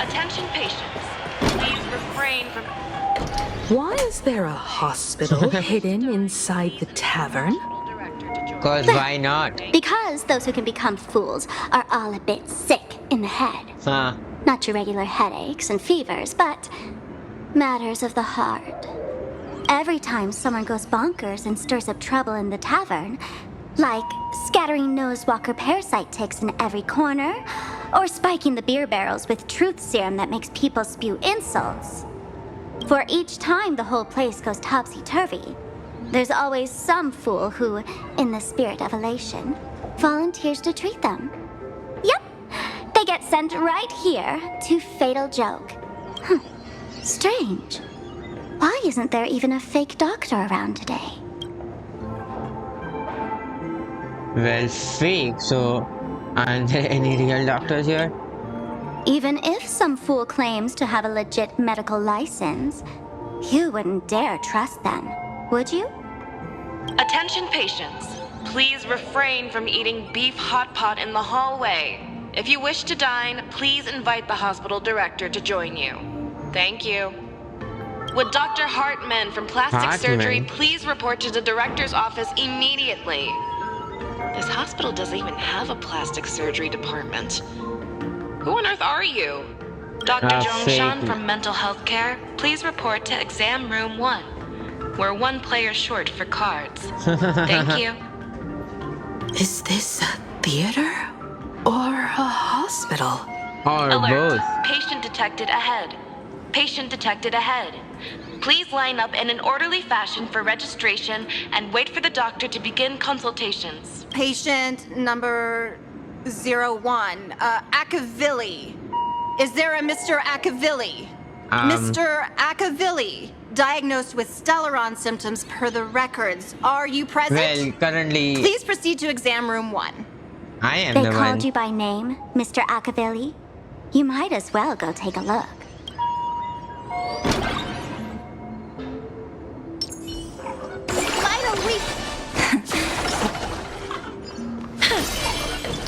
Attention patients. Please refrain from... Why is there a hospital hidden inside the tavern? Cause why not? Because those who can become fools are all a bit sick in the head. Huh. Not your regular headaches and fevers, but matters of the heart. Every time someone goes bonkers and stirs up trouble in the tavern, like scattering nosewalker parasite ticks in every corner, or spiking the beer barrels with truth serum that makes people spew insults. For each time the whole place goes topsy-turvy, there's always some fool who, in the spirit of elation, volunteers to treat them. Yep, they get sent right here to Fatal Joke. Strange. Why isn't there even a fake doctor around today? Well, fake, so aren't there any real doctors here? Even if some fool claims to have a legit medical license, you wouldn't dare trust them, would you? Attention patients. Please refrain from eating beef hot pot in the hallway. If you wish to dine, please invite the hospital director to join you. Thank you. Would Dr. Hartman from Plastic Surgery please report to the director's office immediately? This hospital doesn't even have a plastic surgery department. Who on earth are you? Dr. Jongshan from Mental Health Care, please report to exam room 1. We're one player short for cards. Thank you. Is this a theater or a hospital? Or Alert. both. Patient detected ahead. Patient detected ahead. Please line up in an orderly fashion for registration and wait for the doctor to begin consultations. Patient number 01, Akavilli. Is there a Mr. Akavilli? Mr. Akavilli, diagnosed with Stellaron symptoms per the records. Are you present? Well, currently... Please proceed to exam room 1. I am they the one. They called you by name, Mr. Akavilli? You might as well go take a look.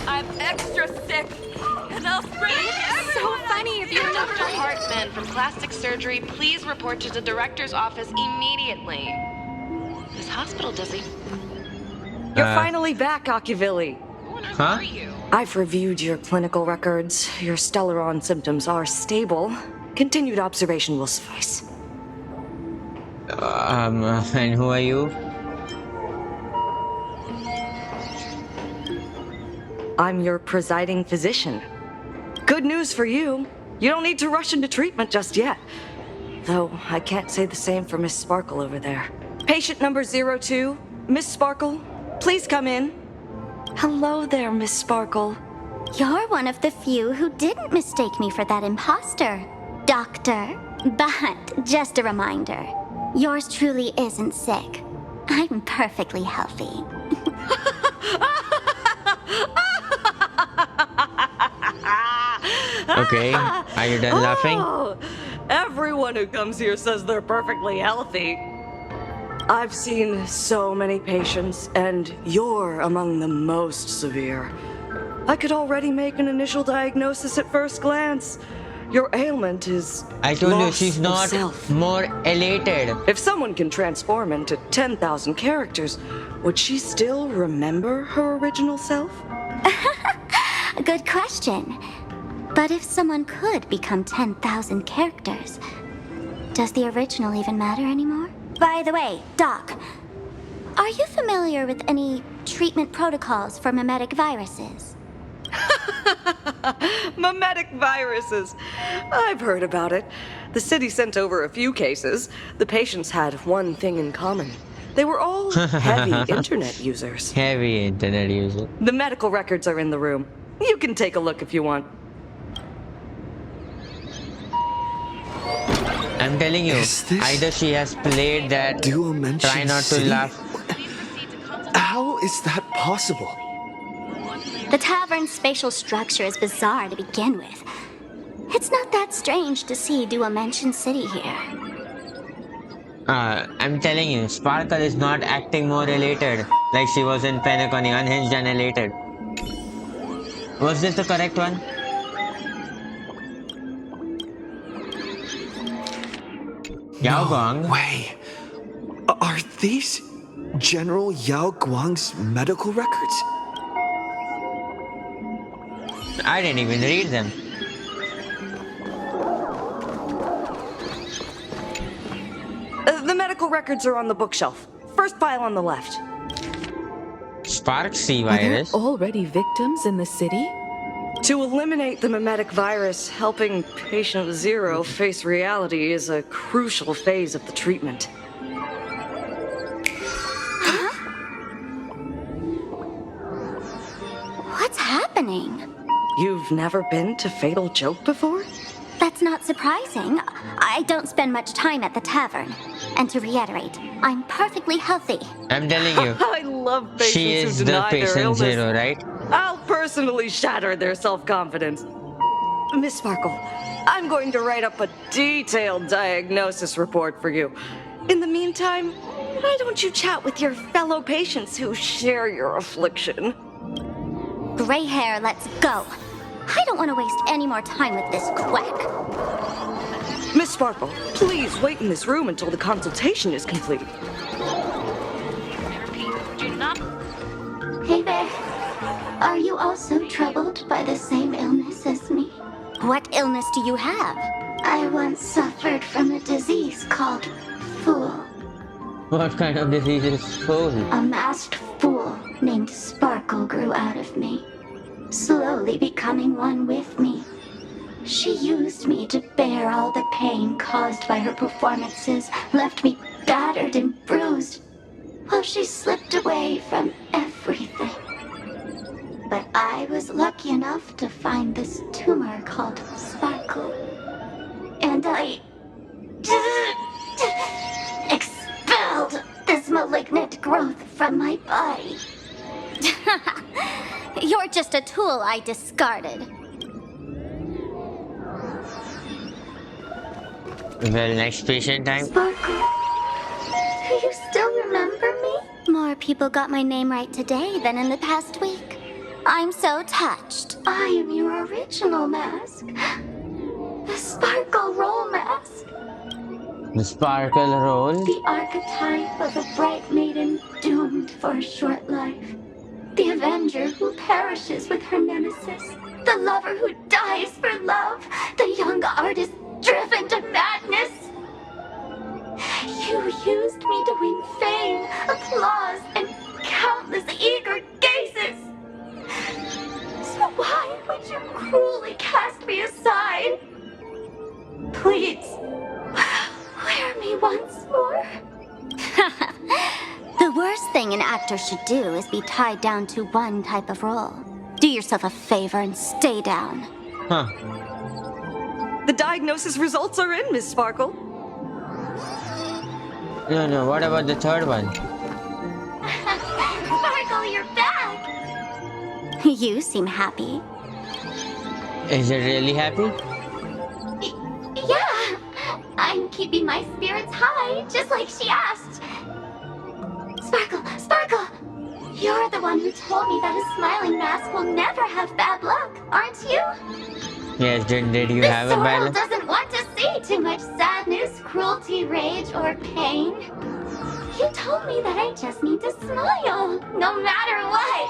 I'm extra sick, and I'll spray it. So funny if you were Dr. Hartman from Plastic Surgery, please report to the director's office immediately. This hospital doesn't... You're finally back, Akavilli. Huh? I've reviewed your clinical records. Your Stellaron symptoms are stable. Continued observation will suffice. And who are you? I'm your presiding physician. Good news for you. You don't need to rush into treatment just yet. Though I can't say the same for Miss Sparkle over there. Patient number 02, Miss Sparkle, please come in. Hello there, Miss Sparkle. You're one of the few who didn't mistake me for that imposter, Doctor. But just a reminder, yours truly isn't sick. I'm perfectly healthy. Okay, are you done laughing? Oh, everyone who comes here says they're perfectly healthy. I've seen so many patients, and you're among the most severe. I could already make an initial diagnosis at first glance. Your ailment is I told you loss she's of not self. more elated. If someone can transform into 10,000 characters, would she still remember her original self? Good question. But if someone could become 10,000 characters, does the original even matter anymore? By the way, Doc, are you familiar with any treatment protocols for mimetic viruses? Mimetic viruses. I've heard about it. The city sent over a few cases. The patients had one thing in common. They were all heavy internet users. Heavy internet user. The medical records are in the room. You can take a look if you want. I'm telling you, either she has played that try not to laugh. How is that possible? The tavern's spatial structure is bizarre to begin with. It's not that strange to see Dual-Mention City here. I'm telling you, Sparkle is not acting more elated like she was in Penacony, unhinged and elated. Was this the correct one? Yao Guang? No way. Are these General Yao Guang's medical records? I didn't even read them. The medical records are on the bookshelf. First pile on the left. Sparksy Are there virus? already victims in the city? To eliminate the mimetic virus, helping patient 0 face reality is a crucial phase of the treatment. What's happening? You've never been to Fatal Joke before? That's not surprising. I don't spend much time at the tavern. And to reiterate, I'm perfectly healthy. I'm telling you. I love patients She is who the deny their patient illness. 0, right? I'll personally shatter their self-confidence. Miss Sparkle, I'm going to write up a detailed diagnosis report for you. In the meantime, Why don't you chat with your fellow patients who share your affliction? Gray hair, let's go. I don't want to waste any more time with this quack. Miss Sparkle, please wait in this room until the consultation is complete. Hey there. Are you also troubled by the same illness as me? What illness do you have? I once suffered from a disease called Fool. What kind of disease is fool? A masked fool named Sparkle grew out of me, slowly becoming one with me. She used me to bear all the pain caused by her performances, left me battered and bruised, while she slipped away from everything. But I was lucky enough to find this tumor called Sparkle, and I expelled this malignant growth from my body. You're just a tool I discarded. Well, next patient time. Sparkle, do you still remember me? More people got my name right today than in the past week. I'm so touched. I am your original mask. The Sparkle Roll mask. The Sparkle Roll? The archetype of a bright maiden doomed for a short life. The avenger who perishes with her nemesis. The lover who dies for love. The young artist driven to madness. You used me to win fame, applause, and countless eager gazes. So why would you cruelly cast me aside? Please, wear me once more. The worst thing an actor should do is be tied down to one type of role. Do yourself a favor and stay down. Huh. The diagnosis results are in, Miss Sparkle. No, what about the third one? Sparkle, you're back! You seem happy. Is it really happy? Yeah, I'm keeping my spirits high, just like she asked. Sparkle, you're the one who told me that a smiling mask will never have bad luck, aren't you? Yes, did you This have a world bad luck? doesn't want to see too much sadness, cruelty, rage, or pain. You told me that I just need to smile, no matter what.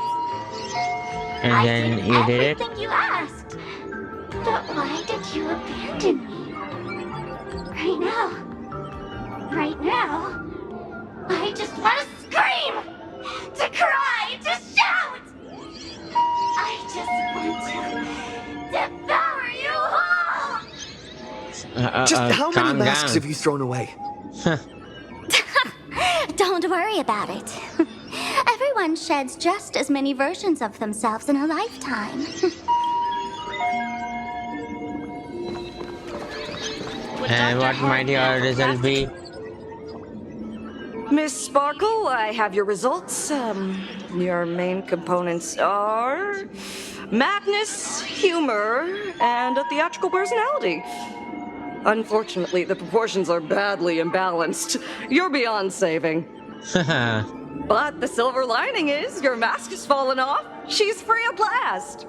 And then you did it? Everything you asked. But why did you abandon me? Right now, I just want to scream, to cry, to shout. I just want to devour you whole. Just how many calm masks down. have you thrown away? Don't worry about it. Everyone sheds just as many versions of themselves in a lifetime. And what might your result be? Miss Sparkle, I have your results. Your main components are madness, humor, and a theatrical personality. Unfortunately, the proportions are badly imbalanced. You're beyond saving. But the silver lining is your mask has fallen off. She's free of blast.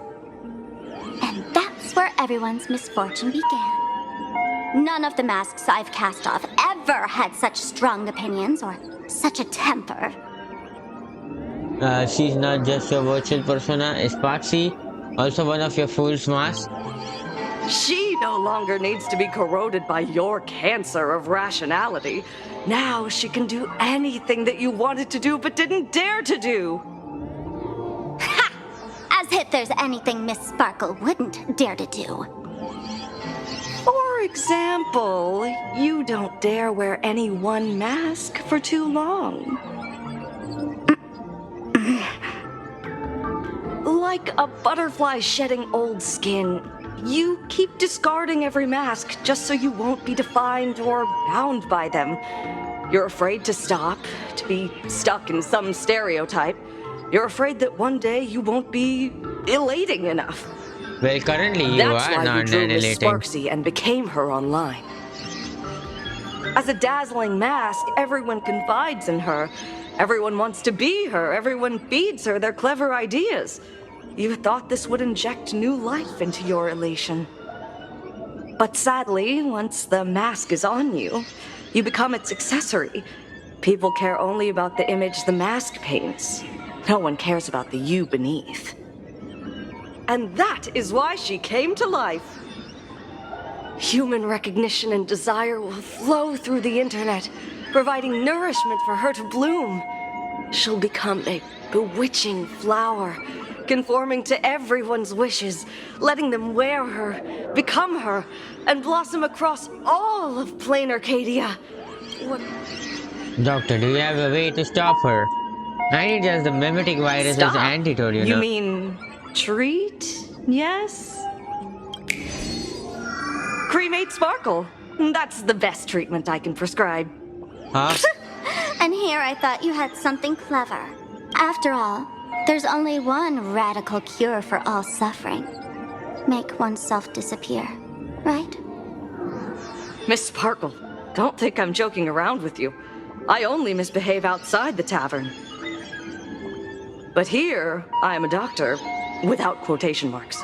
And that's where everyone's misfortune began. None of the masks I've cast off ever had such strong opinions or such a temper. She's not just your virtual persona, is Sparksy also one of your fool's masks? She no longer needs to be corroded by your cancer of rationality. Now she can do anything that you wanted to do but didn't dare to do. Ha! As if there's anything Miss Sparkle wouldn't dare to do. For example, you don't dare wear any one mask for too long. Like a butterfly shedding old skin, you keep discarding every mask just so you won't be defined or bound by them. You're afraid to stop, to be stuck in some stereotype. You're afraid that one day you won't be elating enough. Well, currently you That's are why you not drew that Miss elating. Sparksy and became her online. As a dazzling mask, everyone confides in her. Everyone wants to be her. Everyone feeds her their clever ideas. You thought this would inject new life into your elation. But sadly, once the mask is on you, you become its accessory. People care only about the image the mask paints. No one cares about the you beneath. And that is why she came to life. Human recognition and desire will flow through the internet, providing nourishment for her to bloom. She'll become a bewitching flower, conforming to everyone's wishes, letting them wear her, become her, and blossom across all of plain Arcadia. What? Doctor, do you have a way to stop her? I need just the mimetic virus's Stop? antidote, you You know. mean treat? Yes? Cremate Sparkle. That's the best treatment I can prescribe. Huh? And here I thought you had something clever. After all, there's only one radical cure for all suffering. Make oneself disappear, right? Miss Sparkle, don't think I'm joking around with you. I only misbehave outside the tavern. But here, I am a doctor, without quotation marks.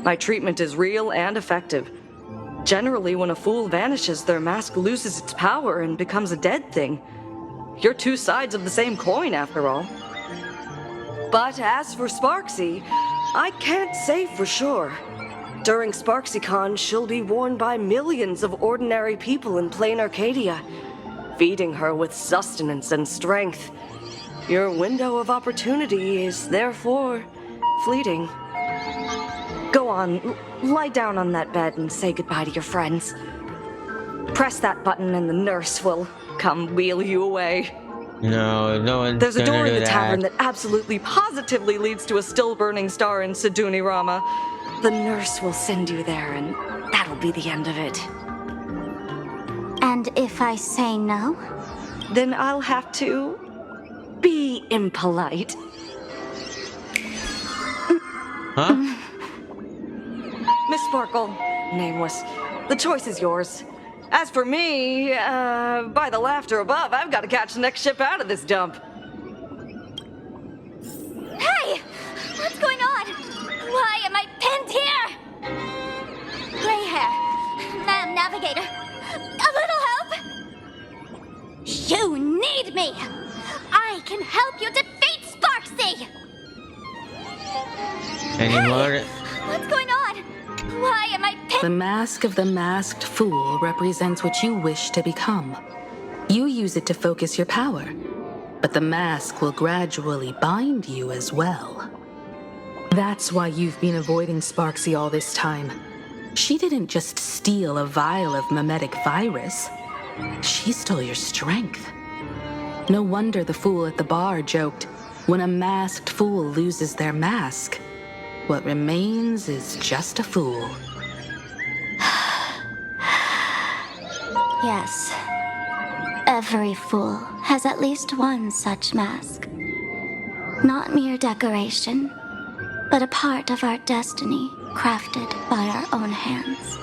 My treatment is real and effective. Generally, when a fool vanishes, their mask loses its power and becomes a dead thing. You're two sides of the same coin, after all. But as for Sparksy, I can't say for sure. During SparksyCon, she'll be worn by millions of ordinary people in plain Arcadia, feeding her with sustenance and strength. Your window of opportunity is therefore fleeting. Go on, lie down on that bed and say goodbye to your friends. Press that button and the nurse will come wheel you away. No, no one's There's a gonna door in do the that. tavern that absolutely positively leads to a still burning star in Siduni Rama. The nurse will send you there and that'll be the end of it. And if I say no? Then I'll have to be impolite. Huh? Miss Sparkle, nameless, the choice is yours. As for me, by the laughter above, I've got to catch the next ship out of this dump. Hey! What's going on? Why am I pinned here? Gray hair. Ma'am Navigator. A little help? You need me! I can help you defeat Sparksy! Anymore? What's going on? Why am I pinned? The mask of the masked fool represents what you wish to become. You use it to focus your power, but the mask will gradually bind you as well. That's why you've been avoiding Sparksy all this time. She didn't just steal a vial of mimetic virus. She stole your strength. No wonder the fool at the bar joked, when a masked fool loses their mask, what remains is just a fool. Yes. Every fool has at least one such mask. Not mere decoration, but a part of our destiny crafted by our own hands.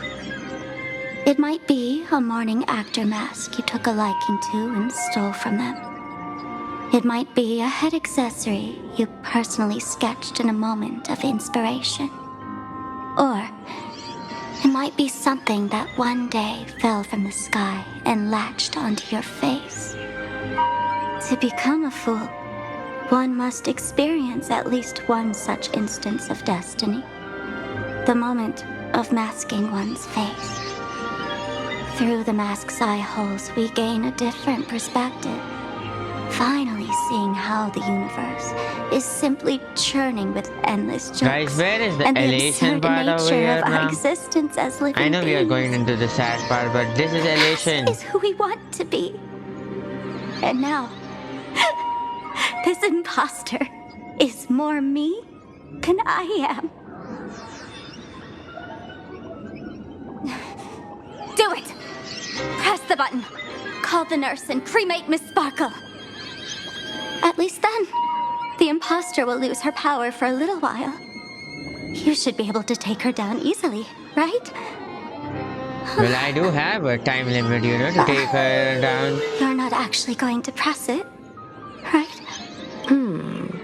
It might be a morning actor mask you took a liking to and stole from them. It might be a head accessory you personally sketched in a moment of inspiration. Or it might be something that one day fell from the sky and latched onto your face. To become a fool, one must experience at least one such instance of destiny. The moment of masking one's face. Through the mask's eye holes, we gain a different perspective. Finally seeing how the universe is simply churning with endless jokes. Guys, where is the and elation absurd part over nature here of our now? existence as living I know we are beings. going into the sad part, but this is elation. Is who we want to be. And now, this imposter is more me than I am. Do it! Press the button. Call the nurse and cremate Miss Sparkle. At least then, the imposter will lose her power for a little while. You should be able to take her down easily, right? Well, I do have a time limit, to take her down. You're not actually going to press it, right?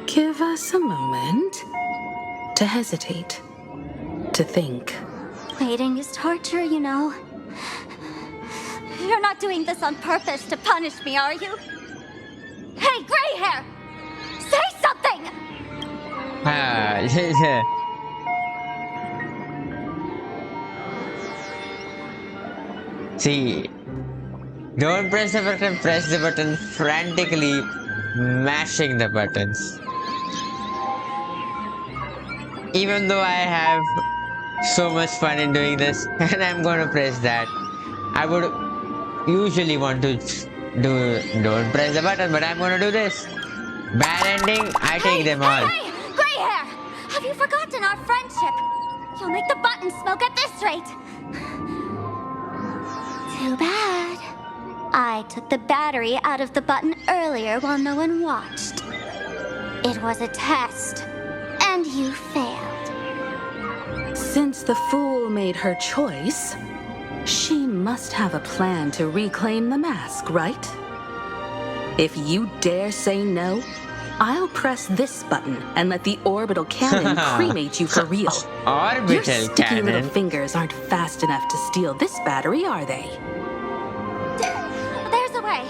Give us a moment to hesitate, to think. Waiting is torture, you know. You're not doing this on purpose to punish me, are you? Hey, gray hair! Say something! See, don't press the button frantically, mashing the buttons. Even though I have so much fun in doing this, and I'm gonna press that, I would usually want to don't press the button, but I'm gonna do this. Bad ending, I take them all. Hey! Gray hair! Have you forgotten our friendship? You'll make the button smoke at this rate. Too bad. I took the battery out of the button earlier while no one watched. It was a test, and you failed. Since the fool made her choice, she must have a plan to reclaim the mask, right? If you dare say no, I'll press this button and let the orbital cannon cremate you for real. Orbital Your sticky cannon? little fingers aren't fast enough to steal this battery, are they? There's a way.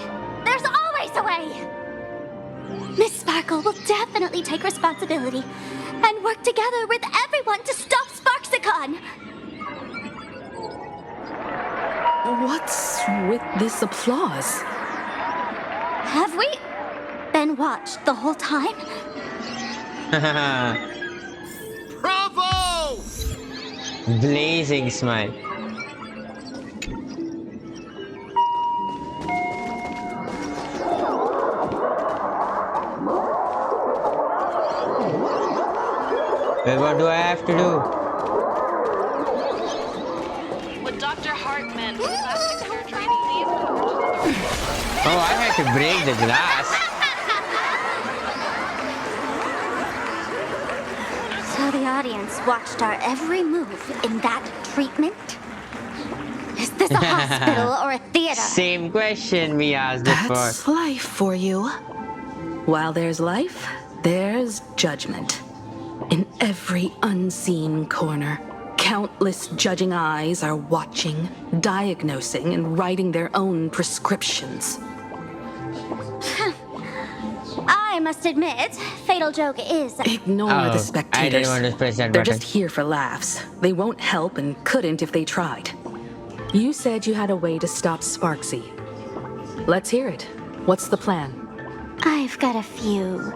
There's always a way. Miss Sparkle will definitely take responsibility and work together with everyone to stop Sparksicon. What's with this applause? Have we been watched the whole time? Bravo! Blazing smile. Well, what do I have to do? With Dr. Hartman, plastic surgery, please. Oh, I had to break the glass. So the audience watched our every move in that treatment? Is this a hospital or a theater? Same question we asked That's before. life for you. While there's life, there's judgment. In every unseen corner, countless judging eyes are watching, diagnosing, and writing their own prescriptions. I must admit, Fatal Joke is... Ignore the spectators. I didn't want to press that They're button. just here for laughs. They won't help and couldn't if they tried. You said you had a way to stop Sparksy. Let's hear it. What's the plan? I've got a few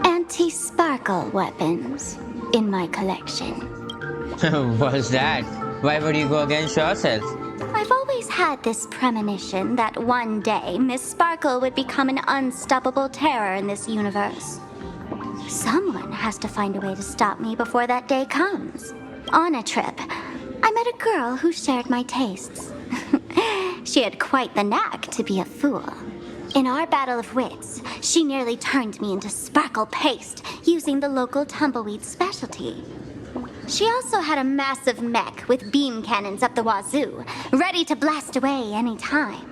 anti-sparkle weapons in my collection. What's that? Why would you go against yourself? I've always had this premonition that one day Miss Sparkle would become an unstoppable terror in this universe. Someone has to find a way to stop me before that day comes. On a trip, I met a girl who shared my tastes. She had quite the knack to be a fool. In our battle of wits, she nearly turned me into sparkle paste using the local tumbleweed specialty. She also had a massive mech with beam cannons up the wazoo, ready to blast away any time.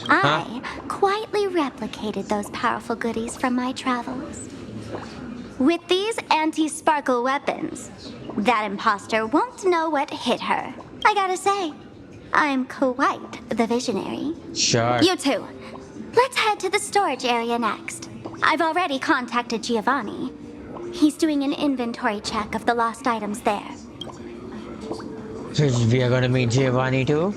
I quietly replicated those powerful goodies from my travels. With these anti-sparkle weapons, that imposter won't know what hit her. I gotta say, I'm quite the visionary. Sure. You two, let's head to the storage area next. I've already contacted Giovanni. He's doing an inventory check of the lost items there. So we are gonna meet Giovanni too?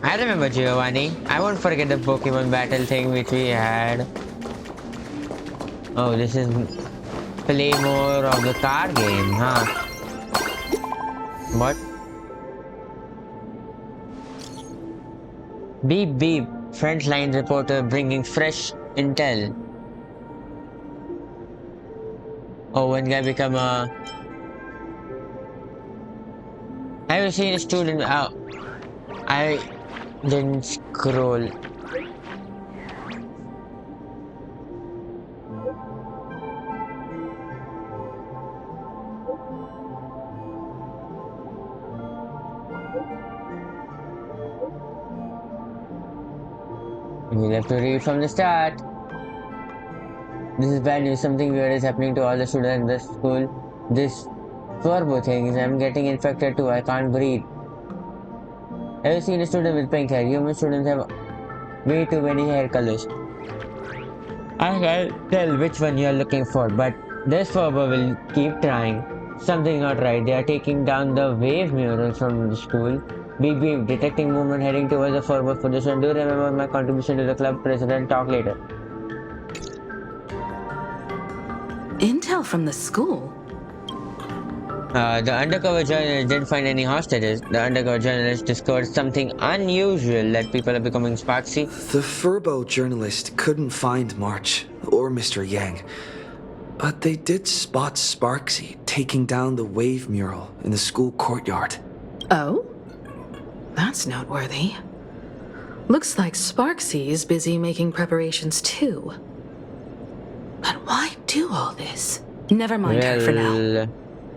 I remember Giovanni. I won't forget the Pokemon battle thing which we had. Oh, this is play more of the card game, huh? What? Beep beep. Frontline reporter bringing fresh intel. Oh, one guy become a... Have you seen a student? Oh, I didn't scroll. We'll have to read from the start. This is bad news. Something weird is happening to all the students in the school. This Furbo thing is I'm getting infected too. I can't breathe. Have you seen a student with pink hair? Human students have way too many hair colors. I can't tell which one you're looking for, but this Furbo will keep trying. Something not right. They are taking down the wave murals from the school. Beep beep, detecting movement heading towards the Furbo position. Do remember my contribution to the club president? Talk later. Intel from the school? The undercover journalist didn't find any hostages. The undercover journalist discovered something unusual that people are becoming sparksy. The Furbo journalist couldn't find March or Mr. Yang, but they did spot Sparksy taking down the wave mural in the school courtyard. Oh? That's noteworthy. Looks like Sparksy is busy making preparations too. But why do all this? Never mind her for now.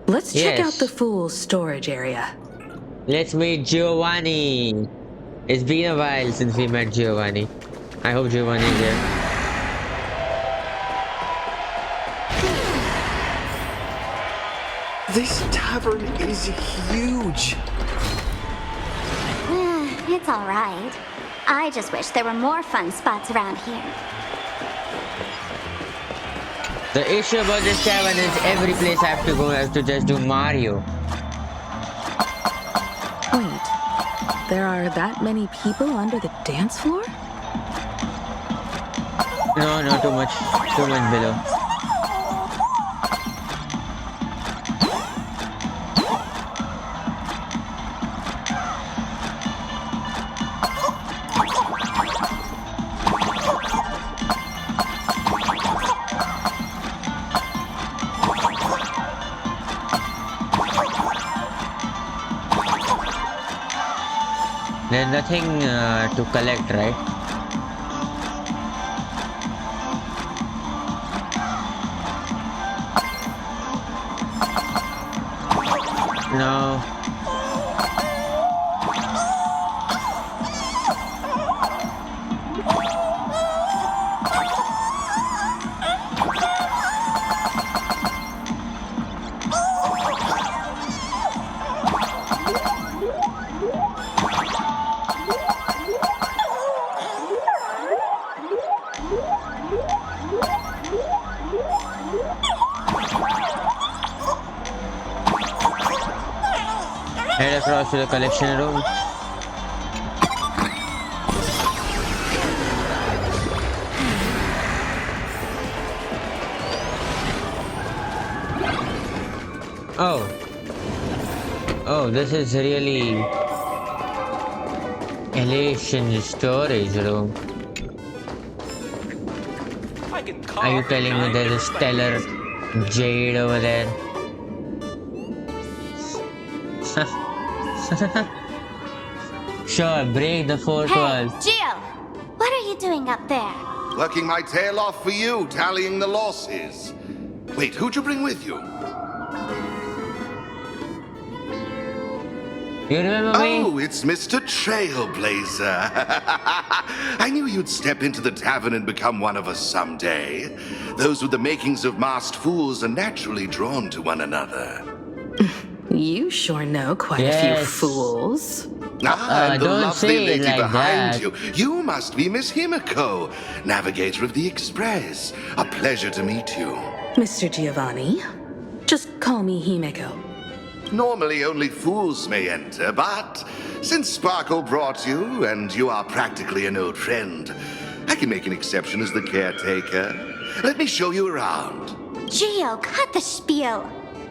Let's check out the fool's storage area. Let's meet Giovanni. It's been a while since we met Giovanni. I hope Giovanni is here. This tavern is huge. It's all right. I just wish there were more fun spots around here. The issue about this tavern is every place I have to go, I have to just do Mario. Wait, there are that many people under the dance floor? No, too much below. There's nothing to collect, right? No. Head across to the collection room. Oh, this is really elation storage room. Are you telling me there's a stellar jade over there? Sure, break the fourth wall. Gio, what are you doing up there? Working my tail off for you, tallying the losses. Wait, who'd you bring with you? You remember me? Oh, it's Mr. Trailblazer. I knew you'd step into the tavern and become one of us someday. Those with the makings of masked fools are naturally drawn to one another. You sure know quite a few fools. And the don't lovely say it lady like behind that. you. You must be Miss Himiko, navigator of the Express. A pleasure to meet you. Mr. Giovanni, just call me Himeko. Normally only fools may enter, but since Sparkle brought you, and you are practically an old friend, I can make an exception as the caretaker. Let me show you around. Gio, cut the spiel.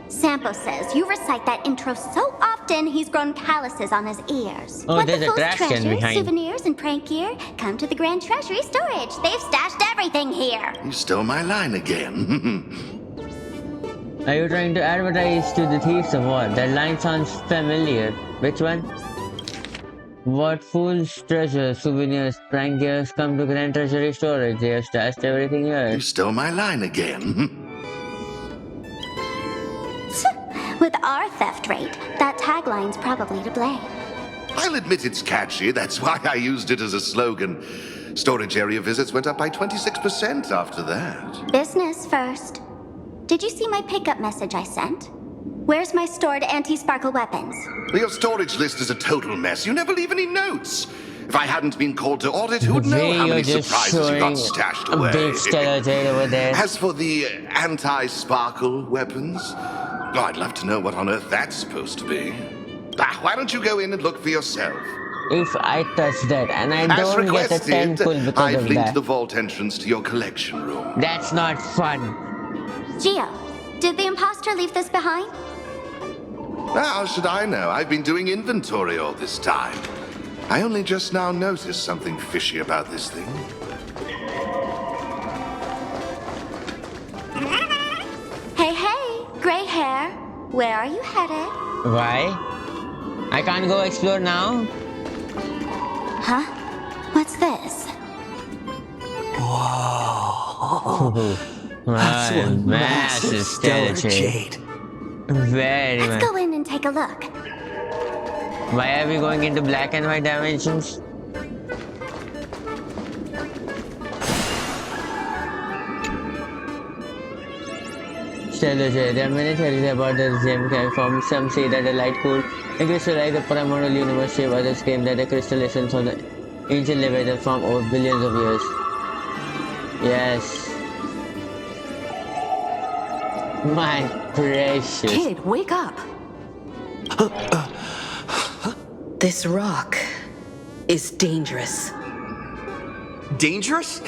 Sampo says you recite that intro so often he's grown calluses on his ears. Oh, there's a Fool's trash can treasures, behind. souvenirs, and prank gear come to the Grand Treasury storage. They've stashed everything here. You stole my line again. Are you trying to advertise to the thieves or what? That line sounds familiar. Which one? What fool's treasure, souvenirs, prank gears come to Grand Treasury storage? They have stashed everything here. You stole my line again. With our theft rate, that tagline's probably to blame. I'll admit it's catchy, that's why I used it as a slogan. Storage area visits went up by 26% after that. Business first. Did you see my pickup message I sent? Where's my stored anti-sparkle weapons? Your storage list is a total mess. You never leave any notes. If I hadn't been called to audit, who would know how many surprises you got stashed away? A big stellar jade over there. As for the anti-sparkle weapons, oh, I'd love to know what on earth that's supposed to be. Why don't you go in and look for yourself? If I touch that and I As don't get a requested, 10 pull because I've of linked that. the vault entrance to your collection room. That's not fun. Gio, did the imposter leave this behind? How should I know? I've been doing inventory all this time. I only just now noticed something fishy about this thing. Hey, gray hair. Where are you headed? Why? I can't go explore now? Huh? What's this? Whoa. That's one massive stellar jade. Very Let's much. go in and take a look. Why are we going into black and white dimensions? Stellar jade. There are many theories about the gem can form. Some say that the light cooled and crystallized the primordial universe shape. Others claim that the crystal essence of the ancient Leviathan formed over billions of years. Yes. My precious. Kid, wake up. This rock is dangerous. Dangerous?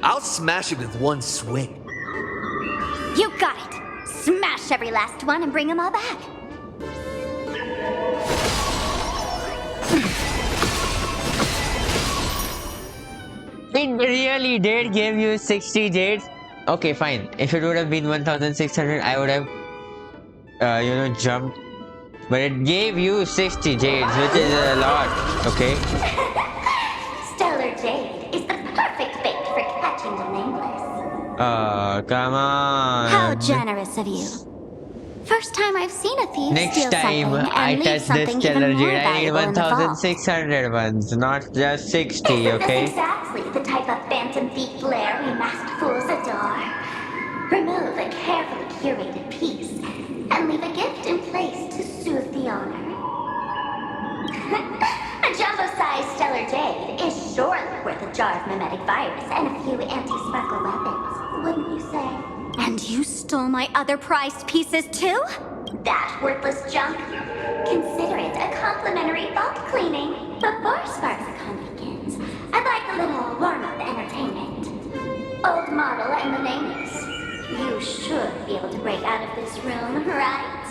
I'll smash it with one swing. You got it. Smash every last one and bring them all back. It really did give you 60 jades. Okay, fine. If it would have been 1,600, I would have, jumped. But it gave you 60 jades, which is a lot. Okay. Stellar jade is the perfect bait for catching the nameless. Oh, come on. How generous of you. First time I've seen a thief Next steal time something I and leave touch this something stellar even more jade, I need valuable in the vault. 1,600 ones, not just 60, Isn't okay? this exactly the type of phantom thief flair we masked fools adore? Remove a carefully curated piece and leave a gift in place to soothe the owner. A jumbo-sized stellar jade is surely worth a jar of mimetic virus and a few anti-sparkle weapons, wouldn't you say? And you stole my other prized pieces too? That worthless junk? Consider it a complimentary vault cleaning before SparksCon begins. I'd like a little warm-up entertainment. Old model and the nameless. You should be able to break out of this room, right?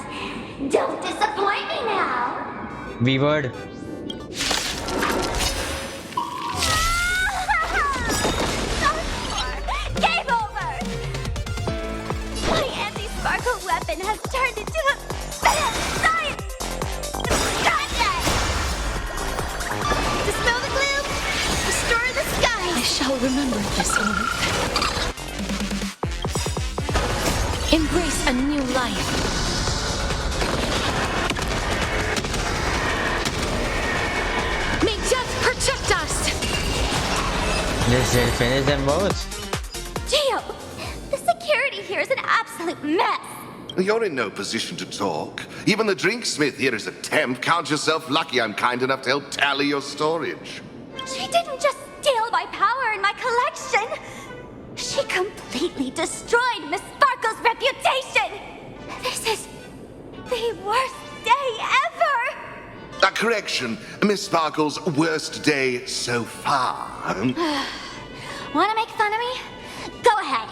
Don't disappoint me now! We would. Game over! My anti-sparkle weapon has turned into a science! Gotcha! Dispel the gloom! Restore the sky! I shall remember this moment. Embrace a new life. May death protect us! This did finish them both. Gio! The security here is an absolute mess! You're in no position to talk. Even the drinksmith here is a temp. Count yourself lucky I'm kind enough to help tally your storage. She didn't just steal my power and my collection! She completely destroyed Miss Sparkle's reputation! This is the worst day ever! A correction, Miss Sparkle's worst day so far. Wanna make fun of me? Go ahead.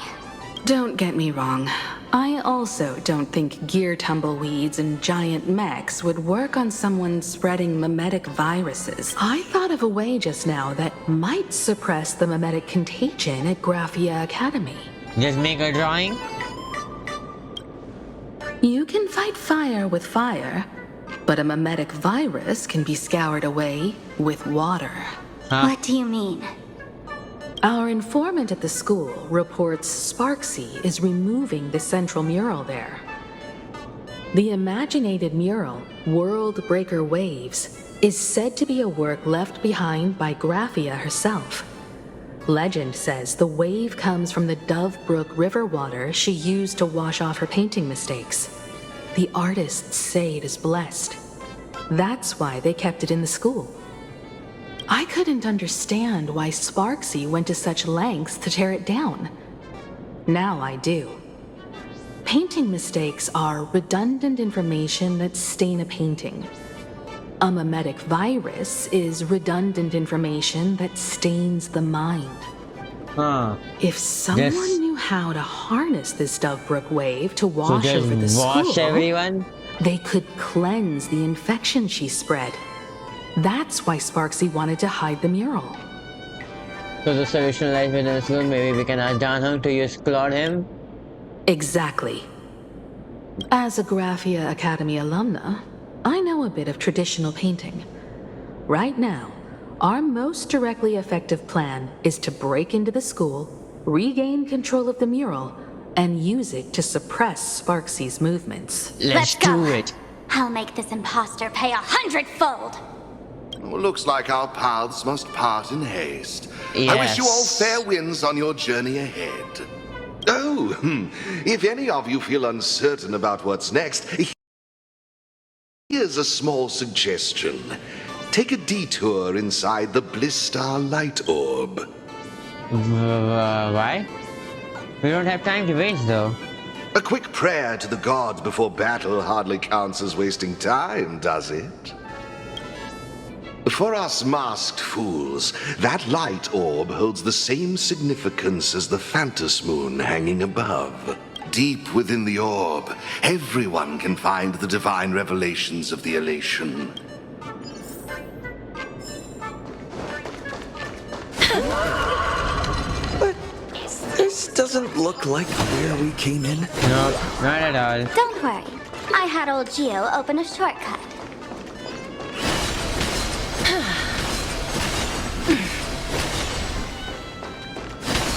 Don't get me wrong. I also don't think gear tumbleweeds and giant mechs would work on someone spreading mimetic viruses. I thought of a way just now that might suppress the mimetic contagion at Graphia Academy. Just make a drawing. You can fight fire with fire, but a mimetic virus can be scoured away with water. What do you mean? Our informant at the school reports Sparksy is removing the central mural there. The imaginated mural, World Breaker Waves, is said to be a work left behind by Graphia herself. Legend says the wave comes from the Dove Brook river water she used to wash off her painting mistakes. The artists say it is blessed. That's why they kept it in the school. I couldn't understand why Sparksy went to such lengths to tear it down. Now I do. Painting mistakes are redundant information that stain a painting. A mimetic virus is redundant information that stains the mind. If someone knew how to harness this Dovebrook wave to wash over the school, everyone? They could cleanse the infection she spread. That's why Sparksy wanted to hide the mural. So the solution lies within us. Maybe we can ask Danhung to use Claude him? Exactly. As a Graphia Academy alumna, I know a bit of traditional painting. Right now, our most directly effective plan is to break into the school, regain control of the mural, and use it to suppress Sparksy's movements. Let's do it. I'll make this imposter pay 100-fold. Well, looks like our paths must part in haste. Yes. I wish you all fair winds on your journey ahead. Oh, if any of you feel uncertain about what's next, here's a small suggestion. Take a detour inside the Blistar light orb. Why? We don't have time to waste, though. A quick prayer to the gods before battle hardly counts as wasting time, does it? For us masked fools, that light orb holds the same significance as the Phantos Moon hanging above. Deep within the orb, everyone can find the divine revelations of the elation. But this doesn't look like where we came in. No, not at all. Don't worry. I had old Geo open a shortcut.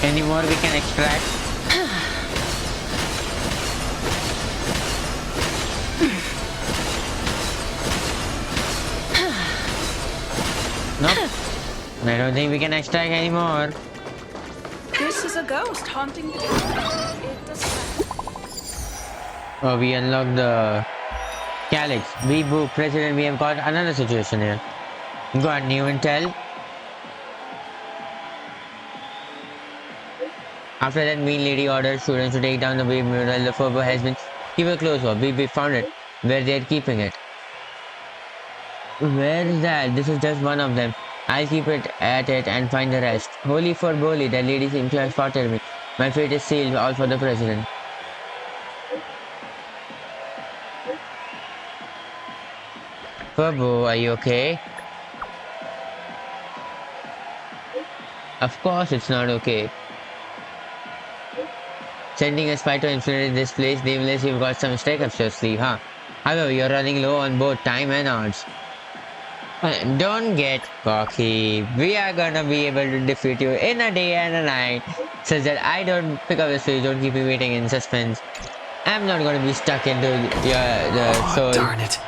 Any more we can extract? Nope. I don't think we can extract anymore. This is a ghost haunting the Oh, we unlocked the Calyx. Boo, President, we have got another situation here. Got new intel. After that, Mean Lady ordered students to take down the Weeb mural. The Furbo has been keeping a close watch. We found it, where they are keeping it. Where is that? This is just one of them. I'll keep it at it and find the rest. Holy Furboli, that lady seems to have spotted me. My fate is sealed, all for the President. Furbo, are you okay? Of course it's not okay. Sending a spy to infiltrate this place, nameless, you've got some stake up your sleeve, huh? However, you're running low on both time and odds. Don't get cocky. We are gonna be able to defeat you in a day and a night, such that I don't pick up the switch, don't keep you waiting in suspense. I'm not gonna be stuck into the soul. Darn it.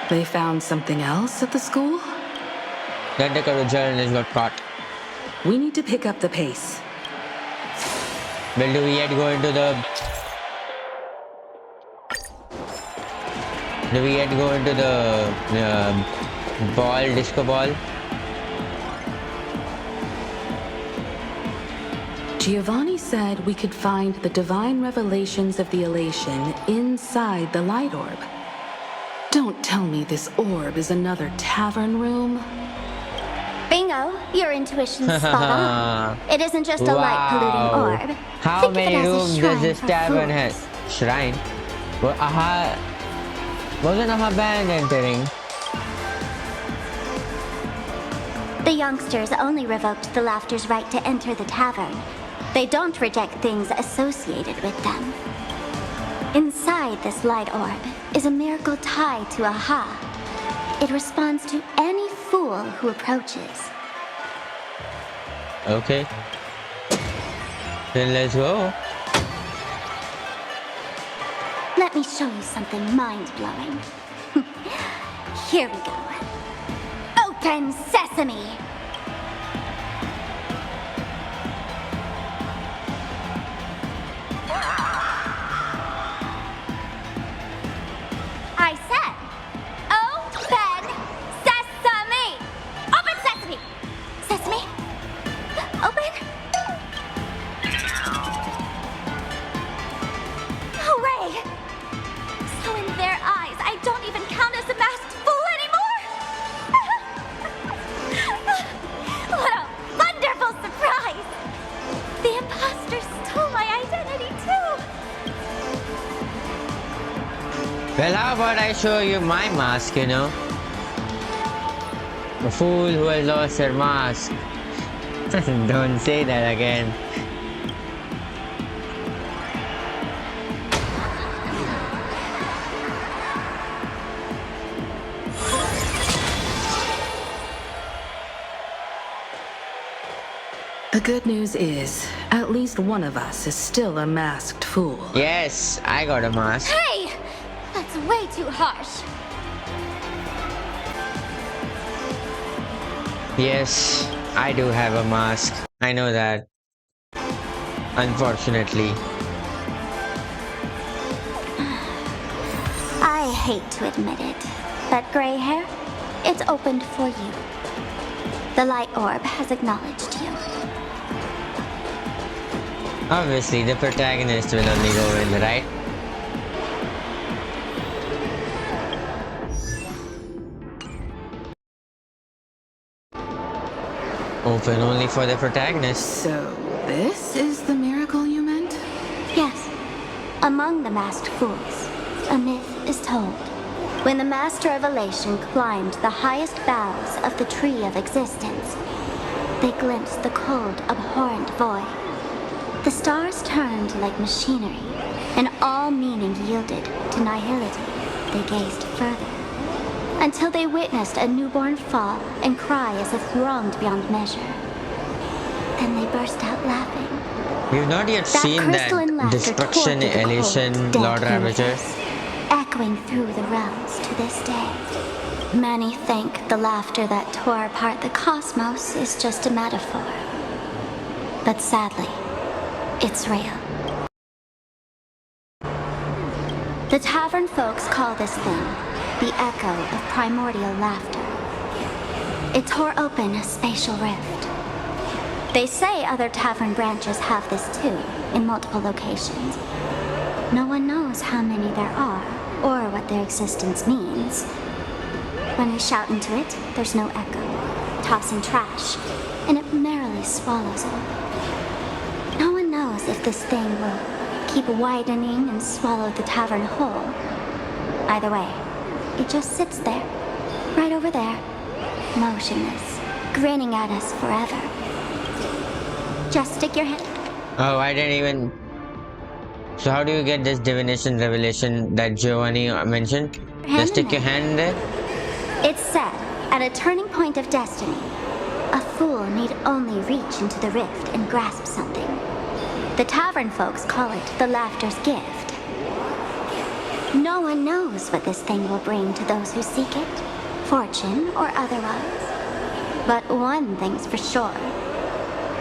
They found something else at the school? The undercover journalist got caught. We need to pick up the pace. Well, do we yet go into the... Do we yet go into the disco ball? Giovanni said we could find the divine revelations of the elation inside the light orb. Don't tell me this orb is another tavern room. Bingo, your intuition's spot on. It isn't just a light-polluting orb. How Think of many it as a rooms does shrine this for tavern fools. have? Shrine? Well, wasn't a band entering? The youngsters only revoked the Laughter's right to enter the tavern. They don't reject things associated with them. Inside this light orb is a miracle tied to Aha. It responds to any fool who approaches. Okay. Then let's go. Let me show you something mind-blowing. Here we go. Open sesame! about I show you my mask, you know? The fool who has lost their mask. Don't say that again. The good news is, at least one of us is still a masked fool. Yes, I got a mask. Hey! That's way too harsh. Yes, I do have a mask. I know that. Unfortunately. I hate to admit it, but gray hair, it's opened for you. The light orb has acknowledged you. Obviously, the protagonist will only go in, right? Open only for the protagonist. So, this is the miracle you meant? Yes. Among the masked fools, a myth is told. When the Master of Elation climbed the highest boughs of the Tree of Existence, they glimpsed the cold, abhorrent void. The stars turned like machinery, and all meaning yielded to nihility. They gazed further, until they witnessed a newborn fall and cry as if wronged beyond measure. Then they burst out laughing. We've not yet seen crystalline that laughter destruction tortured the Elysian cold, dead Lord Ravager. universe, echoing through the realms to this day. Many think the laughter that tore apart the cosmos is just a metaphor. But sadly, it's real. The tavern folks call this thing the echo of primordial laughter. It tore open a spatial rift. They say other tavern branches have this too, in multiple locations. No one knows how many there are, or what their existence means. When we shout into it, there's no echo, tossing trash, and it merrily swallows it. No one knows if this thing will keep widening and swallow the tavern whole. Either way, it just sits there, right over there, motionless, grinning at us forever. Just stick your head. Oh, I didn't even... So how do you get this divination revelation that Giovanni mentioned? Just stick your hand there? It's said, at a turning point of destiny, a fool need only reach into the rift and grasp something. The tavern folks call it the laughter's gift. No one knows what this thing will bring to those who seek it, fortune or otherwise. But one thing's for sure.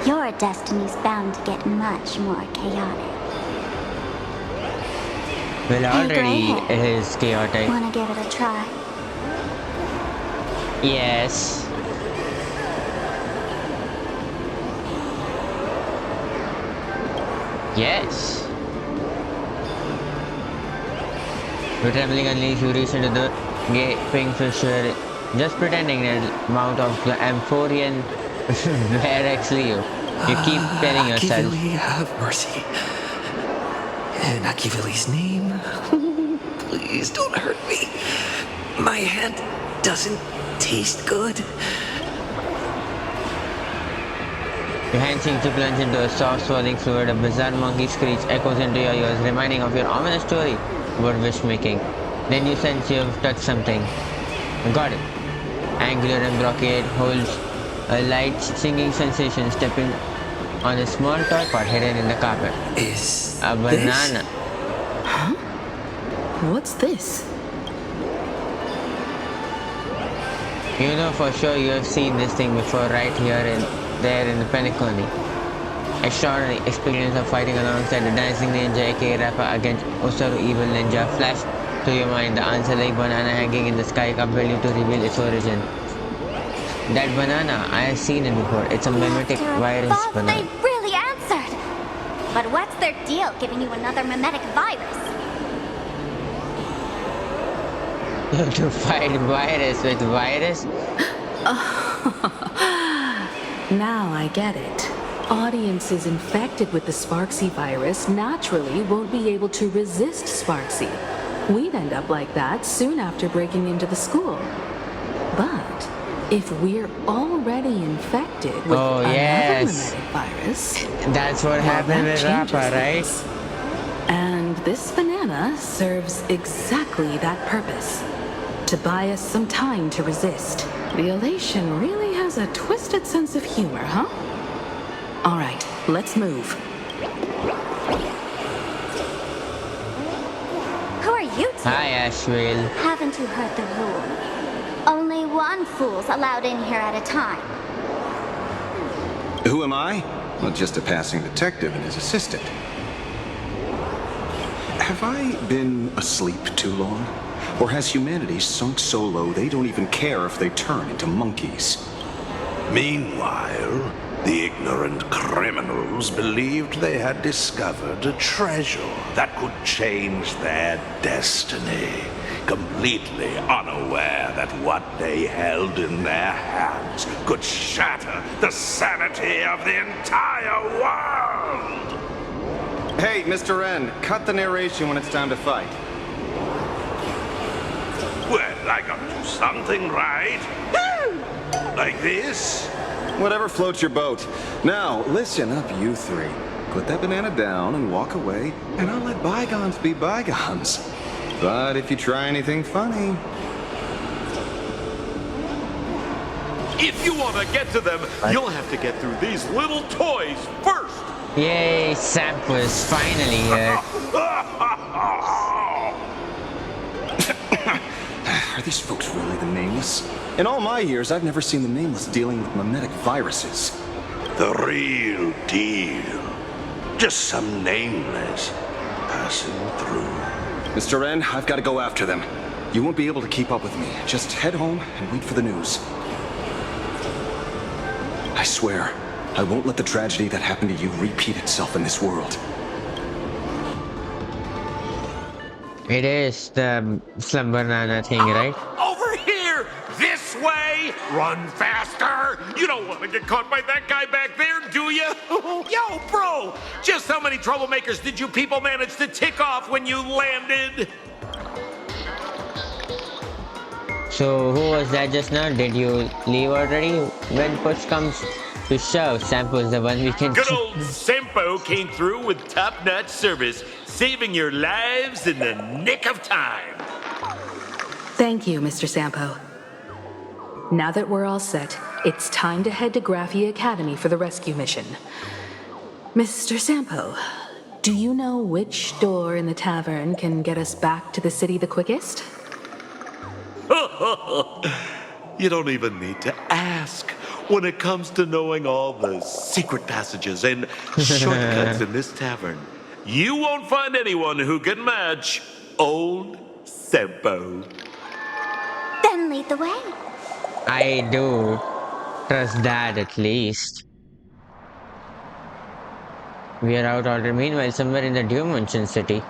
Your destiny's bound to get much more chaotic. Well, already Greyhair. it is chaotic. Wanna give it a try? Yes. Yes. We're traveling unleash you reach into the gaping fissure, just pretending that mouth of the Amphorian where actually you keep telling yourself. Akivili, have mercy. In Akivili's name, please don't hurt me. My hand doesn't taste good. Your hand seems to plunge into a soft swirling fluid. A bizarre monkey screech echoes into your ears, reminding of your ominous story about wish-making. Then you sense you have touched something. Got it. Angular and brocade holds a light singing sensation stepping on a small toy pot hidden in the carpet. Is a banana. Huh? What's this? You know for sure you have seen this thing before right here and there in the Penacony. Extraordinary experience of fighting alongside the dancing ninja aka rapper against Osaru evil ninja flash to your mind. The answer like banana hanging in the sky compel you to reveal its origin. That banana, I have seen it before. It's a mimetic virus Thought banana. they really answered. But what's their deal giving you another mimetic virus? To fight virus with virus? Now I get it. Audiences infected with the Sparksy virus naturally won't be able to resist Sparksy. we'd end up like that soon after breaking into the school. But if we're already infected with Oh, another yes. mimetic virus, That's what well, happened that with changes Rappa, things. right? And this banana serves exactly that purpose. To buy us some time to resist. The elation really has a twisted sense of humor, huh? All right, let's move. Who are you two? Hi, Ashville. Haven't you heard the rule? Only one fool's allowed in here at a time. Who am I? Well, just a passing detective and his assistant. Have I been asleep too long? Or has humanity sunk so low they don't even care if they turn into monkeys? Meanwhile, the ignorant criminals believed they had discovered a treasure that could change their destiny, completely unaware that what they held in their hands could shatter the sanity of the entire world! Hey, Mr. N, cut the narration when it's time to fight. Well, I gotta do something, right? Like this? Whatever floats your boat. Now, listen up, you three. Put that banana down and walk away, and I'll let bygones be bygones. But if you try anything funny... If you want to get to them, you'll have to get through these little toys first. Yay, Sampo is finally here. Are these folks really the Nameless? In all my years, I've never seen the Nameless dealing with mimetic viruses. The real deal. Just some nameless passing through. Mr. N, I've got to go after them. You won't be able to keep up with me. Just head home and wait for the news. I swear, I won't let the tragedy that happened to you repeat itself in this world. It is the slum banana thing, right? Over here! This way! Run faster! You don't want to get caught by that guy back there, do you? Yo, bro! Just how many troublemakers did you people manage to tick off when you landed? So, who was that just now? Did you leave already? When push comes to shove, Sampo is the one we can... Good old Sampo came through with top-notch service, saving your lives in the nick of time. Thank you, Mr. Sampo. Now that we're all set, it's time to head to Graphie Academy for the rescue mission. Mr. Sampo, do you know which door in the tavern can get us back to the city the quickest? You don't even need to ask. When it comes to knowing all the secret passages and shortcuts in this tavern, you won't find anyone who can match old Sampo. Then lead the way. I do trust that at least. We are out already. Meanwhile, somewhere in the Dimension City.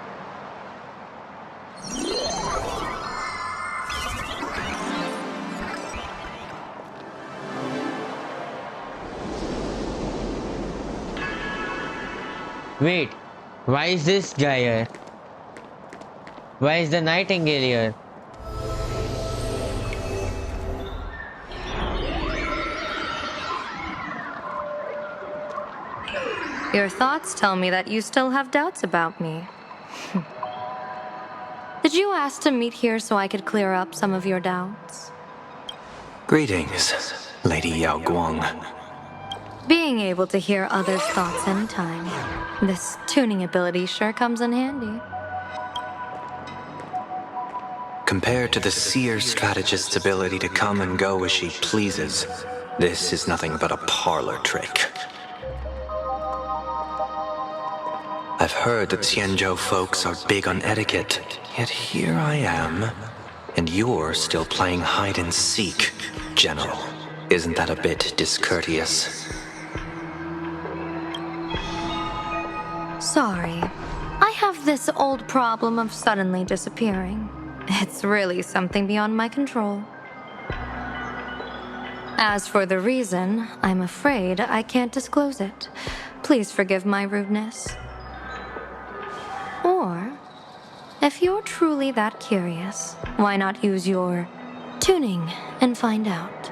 Wait, why is this guy here? Why is the Nightingale here? Your thoughts tell me that you still have doubts about me. Did you ask to meet here so I could clear up some of your doubts? Greetings, Lady Yao Guang. Being able to hear others' thoughts anytime. This tuning ability sure comes in handy. Compared to the seer strategist's ability to come and go as she pleases, this is nothing but a parlor trick. I've heard that Xianzhou folks are big on etiquette, yet here I am, and you're still playing hide and seek, General. Isn't that a bit discourteous? Sorry. I have this old problem of suddenly disappearing. It's really something beyond my control. As for the reason, I'm afraid I can't disclose it. Please forgive my rudeness. Or, If you're truly that curious, why not use your tuning and find out?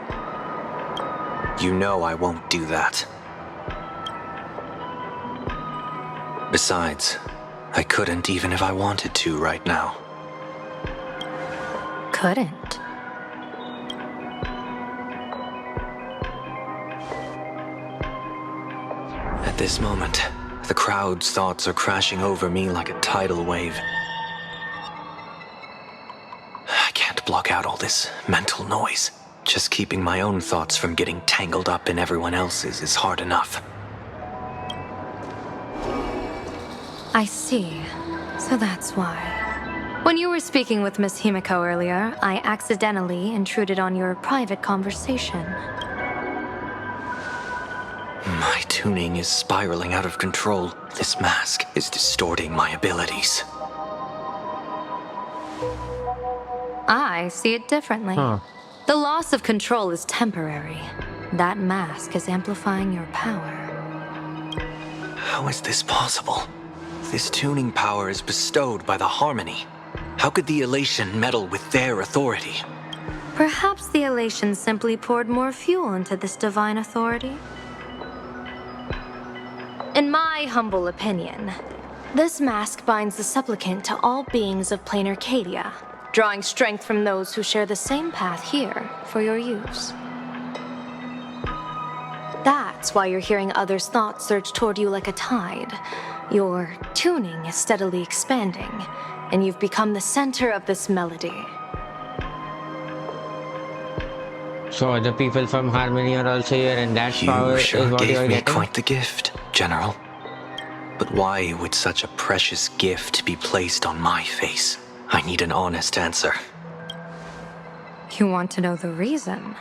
You know I won't do that. Besides, I couldn't even if I wanted to right now. Couldn't. At this moment, the crowd's thoughts are crashing over me like a tidal wave. I can't block out all this mental noise. Just keeping my own thoughts from getting tangled up in everyone else's is hard enough. I see. So that's why. When you were speaking with Miss Himiko earlier, I accidentally intruded on your private conversation. My tuning is spiraling out of control. This mask is distorting my abilities. I see it differently. Huh. The loss of control is temporary. That mask is amplifying your power. How is this possible? This tuning power is bestowed by the Harmony. How could the Elation meddle with their authority? Perhaps the Elation simply poured more fuel into this divine authority? In my humble opinion, this mask binds the supplicant to all beings of plain Arcadia, drawing strength from those who share the same path here for your use. That's why you're hearing others' thoughts surge toward you like a tide. Your tuning is steadily expanding, and you've become the center of this melody. So other people from Harmony are also here, and that power You is sure what gave you're me getting? quite the gift, General. But why would such a precious gift be placed on my face? I need an honest answer. You want to know the reason?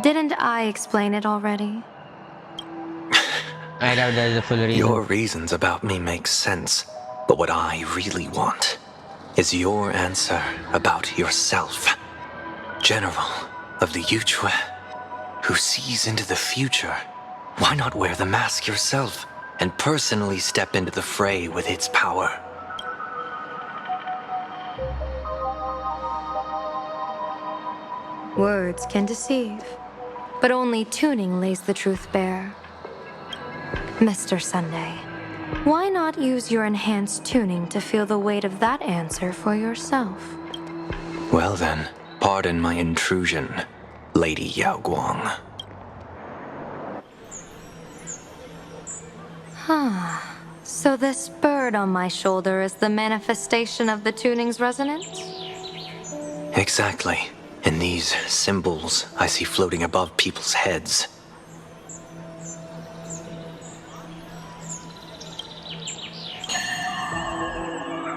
Didn't I explain it already? I doubt there's a full reason. Your reasons about me make sense, but what I really want is your answer about yourself. General of the Yuchue, who sees into the future. Why not wear the mask yourself and personally step into the fray with its power? Words can deceive, but only tuning lays the truth bare. Mr. Sunday, why not use your enhanced tuning to feel the weight of that answer for yourself? Well then, pardon my intrusion, Lady Yao Guang. So this bird on my shoulder is the manifestation of the tuning's resonance? Exactly. And these symbols I see floating above people's heads.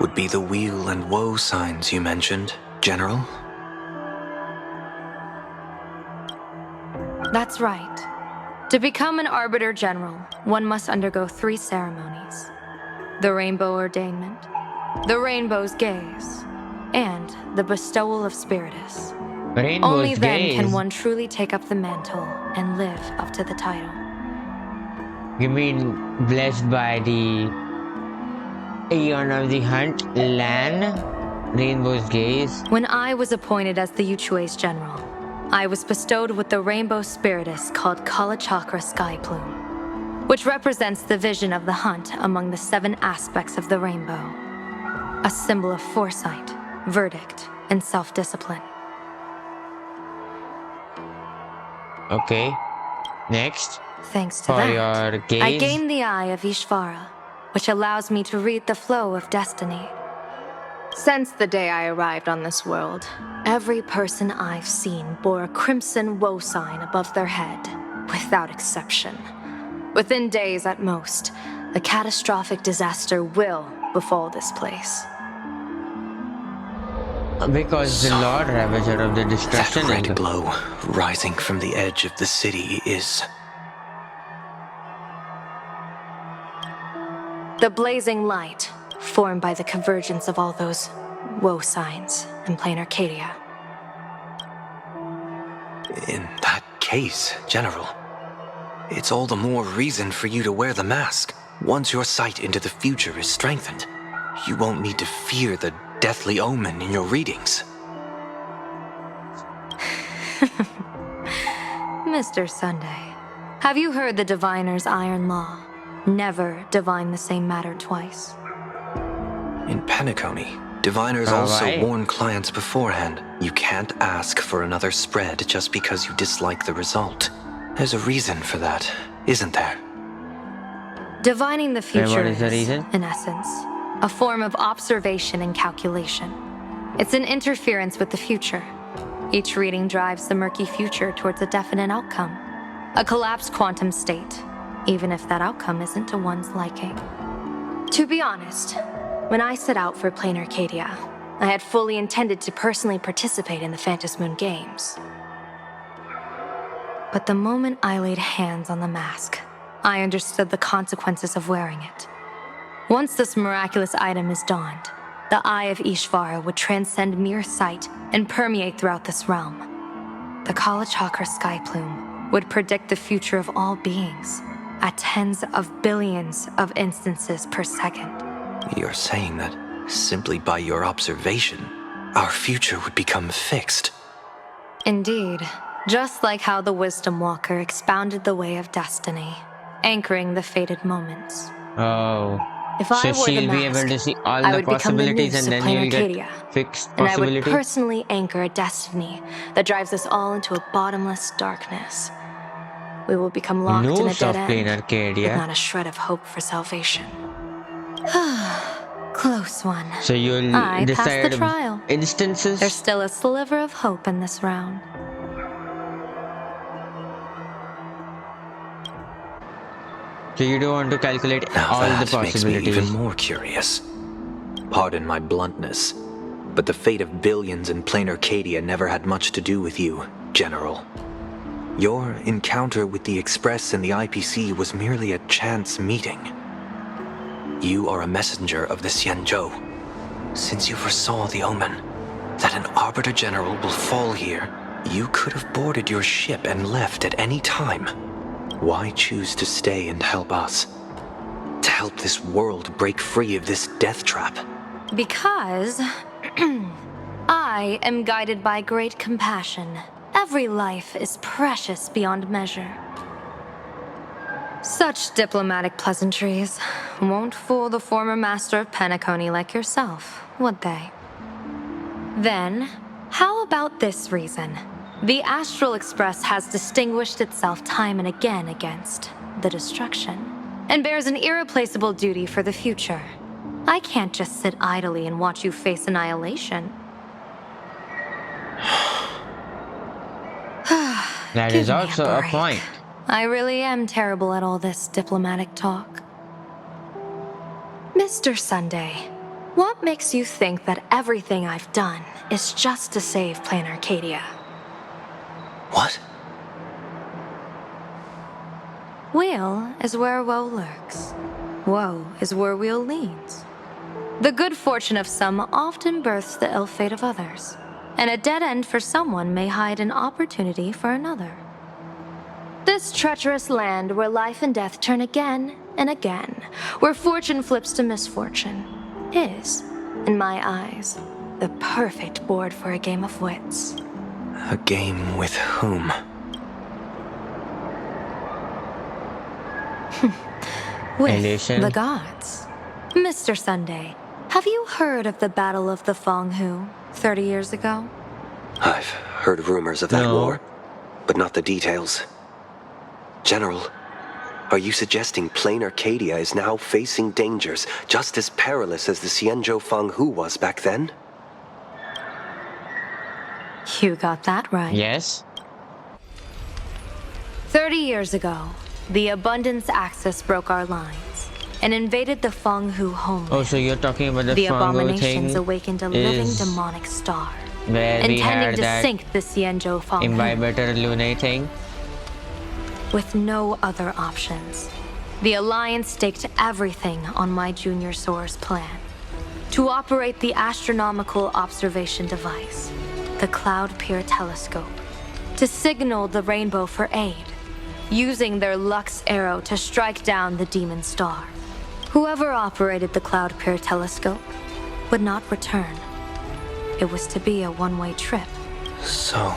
Would be the wheel and woe signs you mentioned, General? That's right. To become an Arbiter General, one must undergo 3 ceremonies. The Rainbow Ordainment, the Rainbow's Gaze, and the Bestowal of Spiritus. Rainbow's Only then Gaze? can one truly take up the mantle and live up to the title. You mean blessed by the Aeon of the Hunt, Lan? Rainbow's Gaze? When I was appointed as the Yuchue's general, I was bestowed with the Rainbow Spiritus called Kalachakra Sky Plume, which represents the vision of the hunt among the 7 aspects of the rainbow. A symbol of foresight, verdict, and self-discipline. Okay. Next. Thanks to For that, your gaze. I gained the Eye of Ishvara, which allows me to read the flow of destiny. Since the day I arrived on this world, every person I've seen bore a crimson woe sign above their head, without exception. Within days at most, a catastrophic disaster will befall this place. Because the Lord Ravager of the Destruction That is red glow rising from the edge of the city is... The blazing light, formed by the convergence of all those woe signs in plain Arcadia. In that case, General, it's all the more reason for you to wear the mask. Once your sight into the future is strengthened, you won't need to fear the deathly omen in your readings. Mr. Sunday, have you heard the diviner's iron law? Never divine the same matter twice. In Penacony, diviners also warn clients beforehand. You can't ask for another spread just because you dislike the result. There's a reason for that, isn't there? Divining the future is the reason? in essence, a form of observation and calculation. It's an interference with the future. Each reading drives the murky future towards a definite outcome, a collapsed quantum state, even if that outcome isn't to one's liking. To be honest, when I set out for Plain Arcadia, I had fully intended to personally participate in the Phantom Moon Games. But the moment I laid hands on the mask, I understood the consequences of wearing it. Once this miraculous item is donned, the Eye of Ishvara would transcend mere sight and permeate throughout this realm. The Kala Chakra sky plume would predict the future of all beings at tens of billions of instances per second. You're saying that simply by your observation, our future would become fixed. Indeed, just like how the Wisdom Walker expounded the way of destiny, anchoring the fated moments. Oh. If I So wore the she'll be able mask, to see all I the would become the possibilities noose and of then Plain you'll get Arcadia. fixed And I would possibilities? personally anchor a destiny that drives us all into a bottomless darkness. We will become locked in a Noose dead of Plain end, Arcadia? with not a shred of hope for salvation. Close one. So you'll I passed decide the trial. instances? There's still a sliver of hope in this round. So you don't want to calculate Now all the that makes me possibilities. even more curious. Pardon my bluntness, but the fate of billions in Plain Arcadia never had much to do with you, General. Your encounter with the Express and the IPC was merely a chance meeting. You are a messenger of the Xianzhou. Since you foresaw the omen, that an Arbiter General will fall here, you could have boarded your ship and left at any time. Why choose to stay and help us? To help this world break free of this death trap? Because I am guided by great compassion. Every life is precious beyond measure. Such diplomatic pleasantries won't fool the former master of Penacony like yourself, would they? Then, how about this reason? The Astral Express has distinguished itself time and again against the destruction, and bears an irreplaceable duty for the future. I can't just sit idly and watch you face annihilation. That Give is me also a break. point. I really am terrible at all this diplomatic talk. Mr. Sunday, what makes you think that everything I've done is just to save Plain Arcadia? What? Weal is where woe lurks. Woe is where weal leads. The good fortune of some often births the ill fate of others, and a dead end for someone may hide an opportunity for another. This treacherous land where life and death turn again and again, where fortune flips to misfortune, is, in my eyes, the perfect board for a game of wits. A game with whom? With Elation. the gods. Mr. Sunday, have you heard of the Battle of the Fenghu 30 years ago? I've heard rumors of that No. war, but not the details. General, are you suggesting Plain Arcadia is now facing dangers just as perilous as the Xianzhou Fenghu was back then? You got that right. Yes? 30 years ago, the Abundance Axis broke our lines and invaded the Fenghu homeland. Oh, so you're talking about the The Fungo abominations thing awakened a living is demonic star, where we intending had to that sink the Xianzhou Fenghu Imbibitor Lune thing. with no other options. The Alliance staked everything on my junior soar's plan to operate the astronomical observation device, the Cloud Peer Telescope, to signal the rainbow for aid, using their Lux arrow to strike down the demon star. Whoever operated the Cloud Peer Telescope would not return it was to be a one-way trip. So,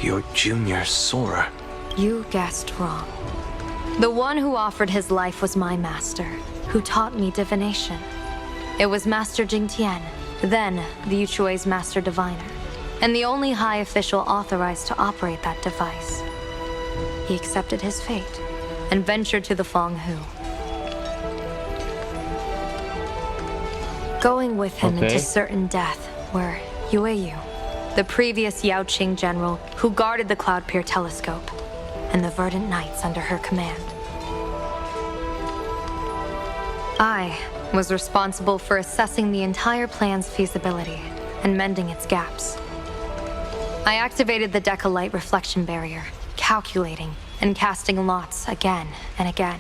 you're Junior Sora. You guessed wrong. The one who offered his life was my master, who taught me divination. It was Master Jing Tian, then the Yuchui's Master Diviner, and the only high official authorized to operate that device. He accepted his fate and ventured to the Fong Hu. Going with him into certain death were Yueyu, the previous Yao Qing general who guarded the Cloud Pier telescope, and the Verdant Knights under her command. I was responsible for assessing the entire plan's feasibility and mending its gaps. I activated the Decalite reflection barrier, calculating and casting lots again and again.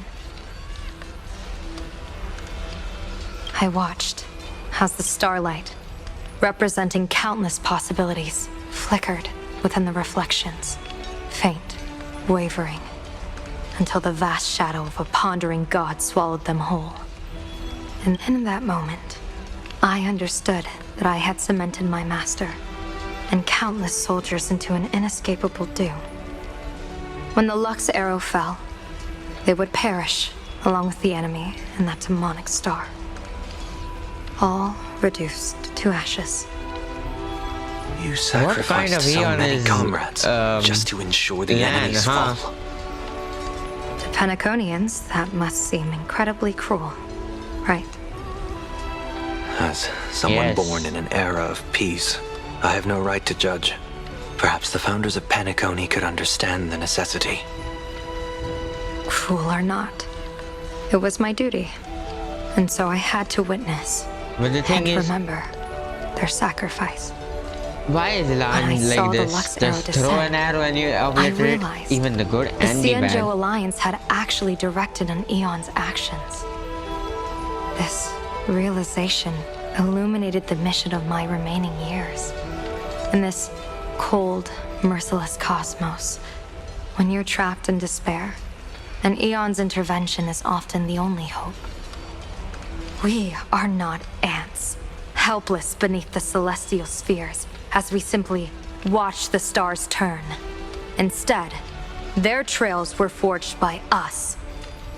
I watched as the starlight, representing countless possibilities, flickered within the reflections, faint, wavering, until the vast shadow of a pondering god swallowed them whole. And in that moment, I understood that I had cemented my master and countless soldiers into an inescapable doom. When the Lux arrow fell, they would perish along with the enemy and that demonic star. All reduced to ashes. You sacrificed so many comrades just to ensure the enemy's fall. To Penaconians, that must seem incredibly cruel, right? As someone born in an era of peace, I have no right to judge. Perhaps the founders of Penacony could understand the necessity. Cruel or not, it was my duty, and so I had to witness and remember their sacrifice. Why is Lan like this? Just throw an arrow and you obliterate even the good and the bad. The Xianzhou Alliance had actually directed an Eon's actions. This realization illuminated the mission of my remaining years. In this cold, merciless cosmos, when you're trapped in despair, an Eon's intervention is often the only hope. We are not ants, helpless beneath the celestial spheres as we simply watch the stars turn. Instead, their trails were forged by us,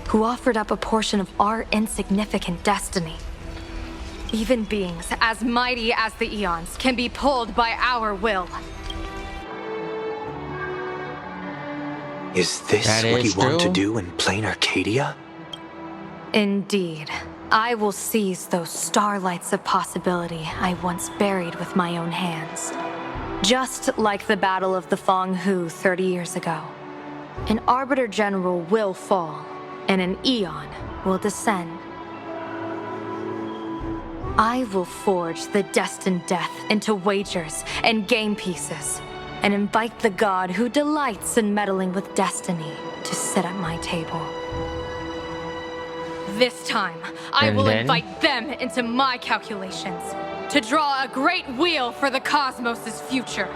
who offered up a portion of our insignificant destiny. Even beings as mighty as the Eons can be pulled by our will. Is this what you want to do in plain Arcadia? Indeed. I will seize those starlights of possibility I once buried with my own hands. Just like the Battle of the Fong Hu 30 years ago. An Arbiter General will fall, and an Eon will descend. I will forge the destined death into wagers and game pieces, and invite the god who delights in meddling with destiny to sit at my table. This time, I will invite them into my calculations to draw a great wheel for the cosmos' future.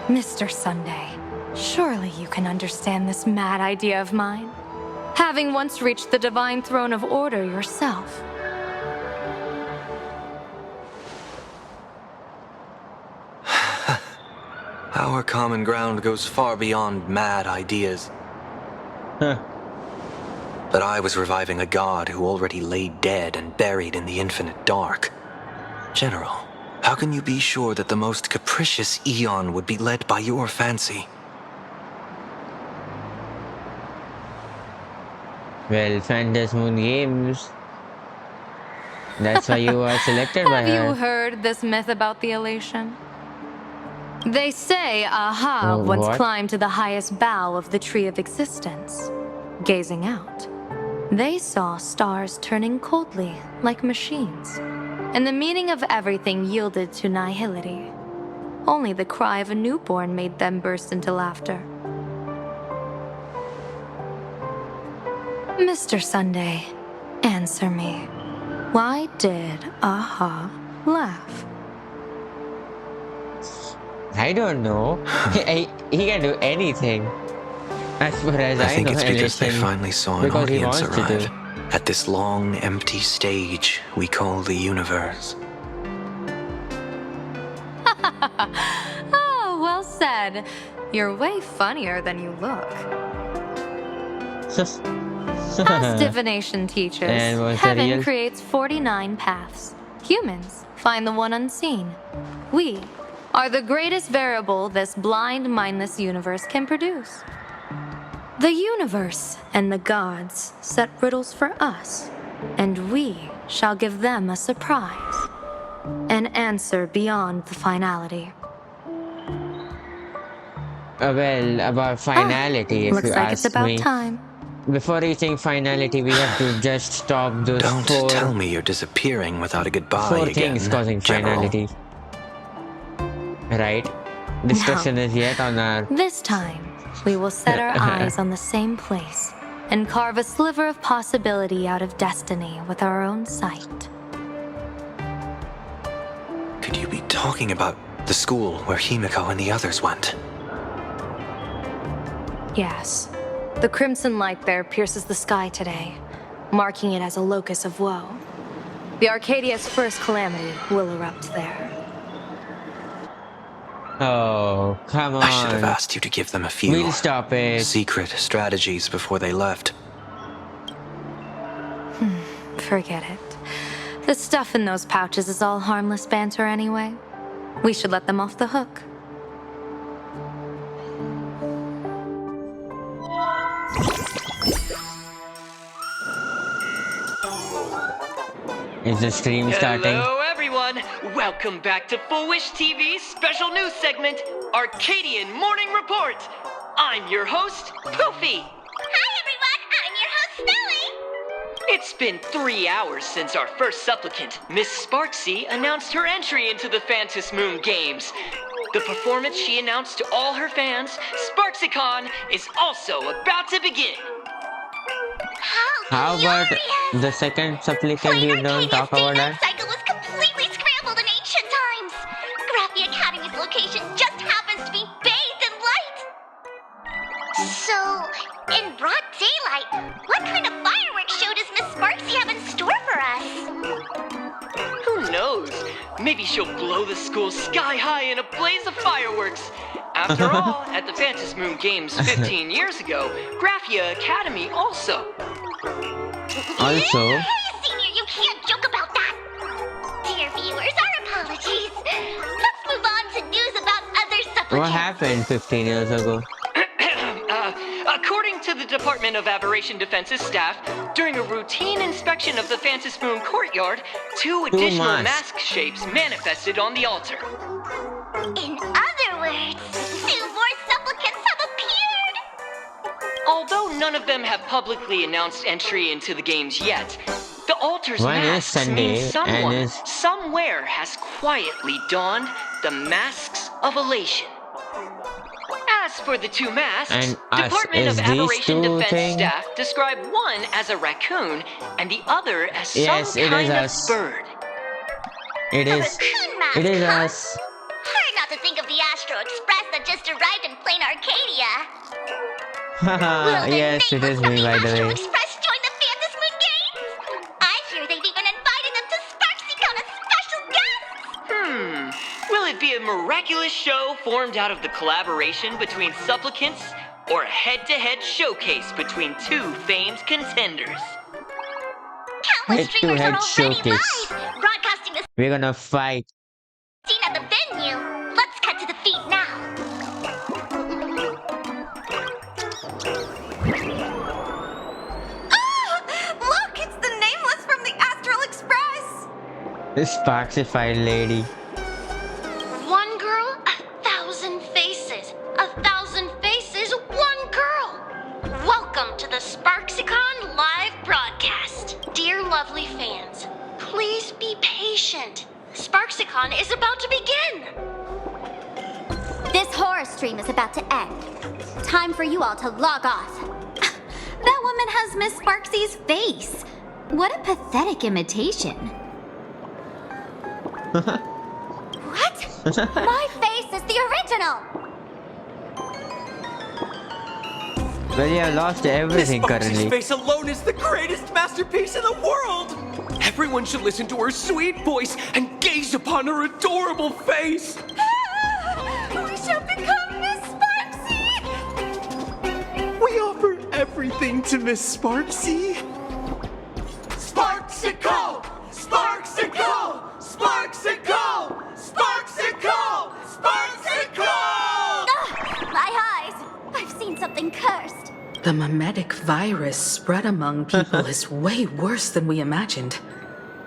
Mr. Sunday, surely you can understand this mad idea of mine, having once reached the divine throne of order yourself. Our common ground goes far beyond mad ideas. But I was reviving a god who already lay dead and buried in the infinite dark. General, how can you be sure that the most capricious Eon would be led by your fancy? Well, Fantasy Moon Games. That's why you are selected by her. Have you heard this myth about the elation? They say Aha once climbed to the highest bough of the Tree of Existence. Gazing out, they saw stars turning coldly like machines, and the meaning of everything yielded to nihility. Only the cry of a newborn made them burst into laughter. Mr. Sunday, answer me. Why did Aha laugh? I don't know. He can do anything. As far as I think know, it's because they finally saw an audience arrive. at this long, empty stage we call the universe. Oh, well said. You're way funnier than you look. As divination teaches, And was that heaven real? creates 49 paths. Humans find the one unseen. We are the greatest variable this blind, mindless universe can produce. The universe and the gods set riddles for us, and we shall give them a surprise. An answer beyond the finality. Well, about finality, if Looks you like it's ask about me. time. Before reaching finality, we have to just stop those Don't four tell me you're disappearing without a goodbye again, things causing General. finality. Right? Destruction is yet on our... This time, we will set our eyes on the same place and carve a sliver of possibility out of destiny with our own sight. Could you be talking about the school where Himiko and the others went? Yes. The crimson light there pierces the sky today, marking it as a locus of woe. The Arcadia's first calamity will erupt there. Oh, come on. I should have asked you to give them a few We'll stop it. secret strategies before they left. Forget it. The stuff in those pouches is all harmless banter anyway. We should let them off the hook. Is the stream starting? Hello, everyone. Welcome back to Full Wish TV's special news segment, Arcadian Morning Report. I'm your host, Poofy. Hi, everyone. I'm your host, Smelly. It's been 3 hours since our first supplicant, Miss Sparksy, announced her entry into the Phantom Moon Games. The performance she announced to all her fans, SparksyCon, is also about to begin. How about the second supplicant? You don't talk about that? Cycle was completely scrambled in ancient times. Graphia Academy's location just happens to be bathed in light. So, in broad daylight, what kind of fireworks show does Miss Sparksy have in store for us? Who knows? Maybe she'll blow the school sky high in a blaze of fireworks. After all, at the Phantom Moon Games 15 years ago, Graphia Academy also. Also, Senior, you can't joke about that. Dear viewers, our apologies. Let's move on to news about other supplicants. what happened 15 years ago? According to the Department of Aberration Defense's staff, during a routine inspection of the Phantom Moon courtyard, two additional mask shapes manifested on the altar. In other words, 2 more supplicants have appeared. Although none of them have publicly announced entry into the games yet, the altar's One is masks Sunday mean someone, and is... somewhere has quietly donned the masks of elation. As for the 2 masks, And us, Department is of these Aberration 2 Defense thing? staff describe one as a raccoon and the other as Yes, some it is kind of us. bird. It is... It is us. Hard not to think of the Astro Express that just arrived in plain Arcadia. Haha, yes, it is me, by the Astro way. Express joined the Phantom Moon Games. I hear they've even invited them to SparksyCon as special guests. Will it be a miraculous show formed out of the collaboration between supplicants, or a head-to-head showcase between 2 famed contenders? Countless streamers are Head-to-head already showcase. live, broadcasting the We're gonna fight. scene at the venue. Let's cut to the feed now. Look, it's the Nameless from the Astral Express! This Sparksified lady. One girl, 1,000 faces. 1,000 faces, one girl. Welcome to the SparksyCon live broadcast. Dear lovely fans, please be patient. SparksyCon is about to begin. This horror stream is about to end. Time for you all to log off. That woman has Miss Sparksy's face. What a pathetic imitation. What? My face is the original. Well, you have lost Miss everything Sparksy's currently. face alone is the greatest masterpiece in the world! Everyone should listen to her sweet voice and gaze upon her adorable face! We shall become Miss Sparksy! We offer everything to Miss Sparksy. Sparksicle! Sparksicle! Sparksicle! Sparksicle! Sparksicle! My eyes! I've seen something cursed. The mimetic virus spread among people is way worse than we imagined.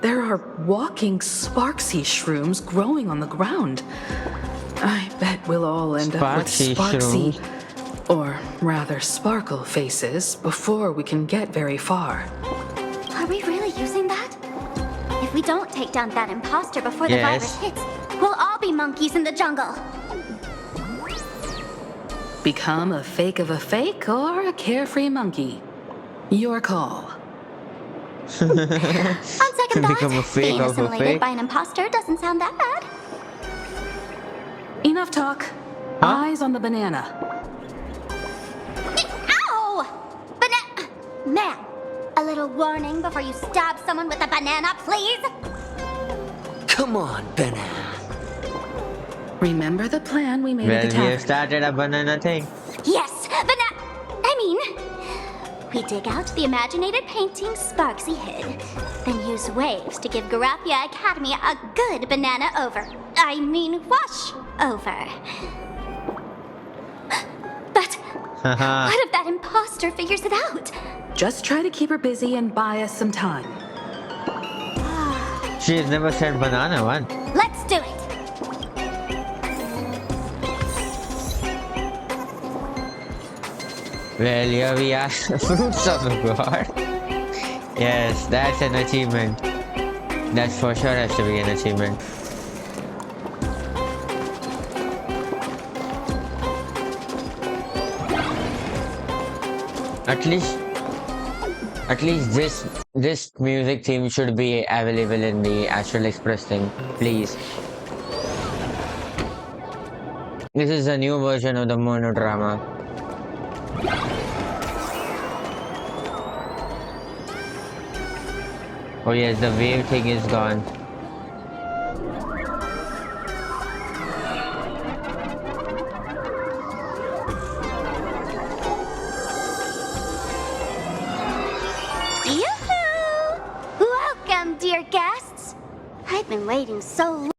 There are walking Sparksy shrooms growing on the ground. I bet we'll all end up with Sparksy, or rather Sparkle faces, before we can get very far. Are we really using that? If we don't take down that imposter before the virus hits, we'll all be monkeys in the jungle. Become a fake of a fake or a carefree monkey. Your call. On second Become a thought, fake being of a assimilated fake? by an imposter doesn't sound that bad. Enough talk. Eyes on the banana. Ow! Man, a little warning before you stab someone with a banana, please? Come on, banana. Remember the plan we made at Well, the we tavern. have started a banana thing. Yes, we dig out the imaginated painting Sparksy hid, then use waves to give Garafia Academy a good banana over. Wash over. But what if that imposter figures it out? Just try to keep her busy and buy us some time. She's never said banana once. Let's do it. Well, here we are. Fruits of God. Yes, that's an achievement. That for sure has to be an achievement. At least this music theme should be available in the Astral Express thing, please. This is a new version of the monodrama. Oh yes, the wave thing is gone. Yoo-hoo! Welcome, dear guests. I've been waiting so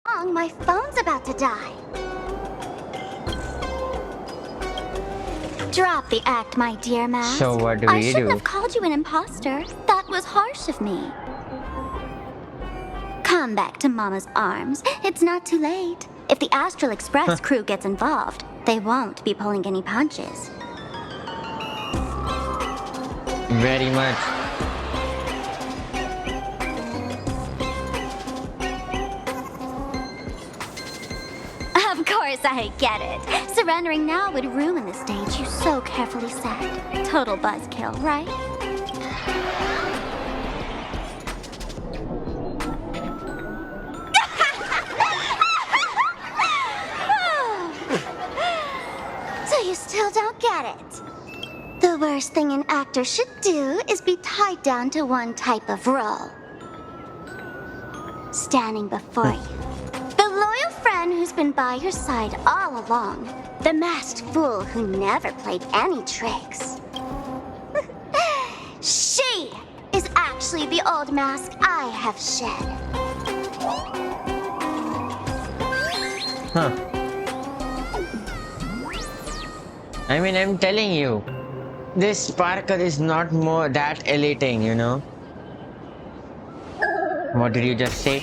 long, my phone's about to die. Drop the act, my dear Mask. So what do I we shouldn't do? have called you an imposter. That was harsh of me. Come back to Mama's arms. It's not too late. If the Astral Express crew gets involved, they won't be pulling any punches. Very much. Of course I get it. Surrendering now would ruin the stage you so carefully set. Total buzzkill, right? So you still don't get it. The worst thing an actor should do is be tied down to one type of role. Standing before you. The loyal friend who's been by your side all along. The masked fool who never played any tricks. She is actually the old mask I have shed. Huh. I mean, I'm telling you, this Sparkle is not more that elating, you know? What did you just say?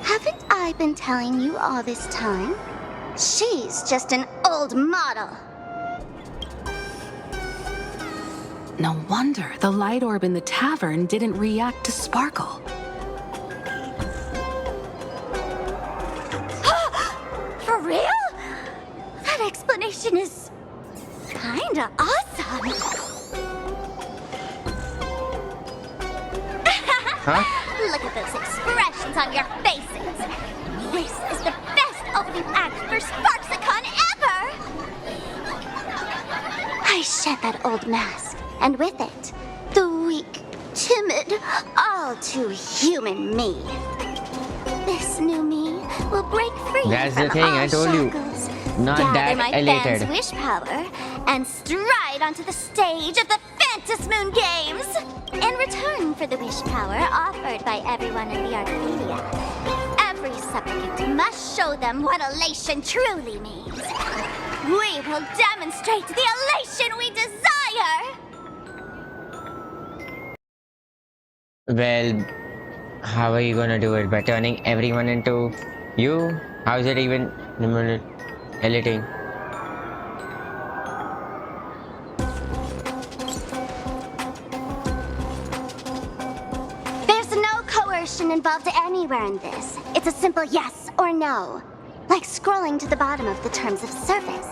Haven't I been telling you all this time? She's just an old model. No wonder the light orb in the tavern didn't react to Sparkle. For real? That explanation is kinda awesome. Huh? Look at those expressions on your faces. This is the best opening act for Sparksicon ever! shed that old mask, and with it, the weak, timid, all too human me. This new me will break free That's from the thing, all I told you. shackles, Not gather that my elated. fans' wish power, and stride onto the stage of the Fantasy Moon Games. In return for the wish power offered by everyone in the Arcadia, every supplicant must show them what elation truly means. We will demonstrate the elation we desire! Well, how are you gonna do it? By turning everyone into you? How is it even elating? There's no coercion involved anywhere in this. It's a simple yes or no. Like scrolling to the bottom of the terms of service.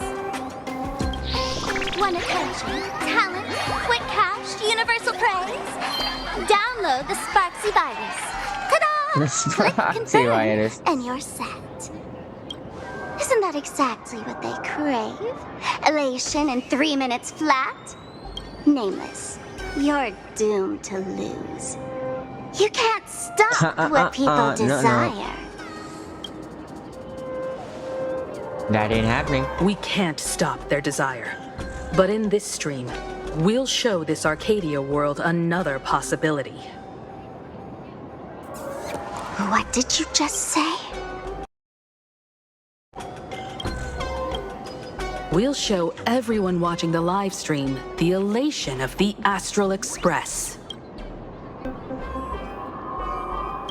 Want attention, talent, quick cash, universal praise? Download the Sparksy virus. Ta-da! The Click Sparksy confirm, virus. and you're set. Isn't that exactly what they crave? Elation in 3 minutes flat? Nameless, you're doomed to lose. You can't stop what people no. desire. That ain't happening. We can't stop their desire. But in this stream, we'll show this Arcadia world another possibility. What did you just say? We'll show everyone watching the live stream the elation of the Astral Express.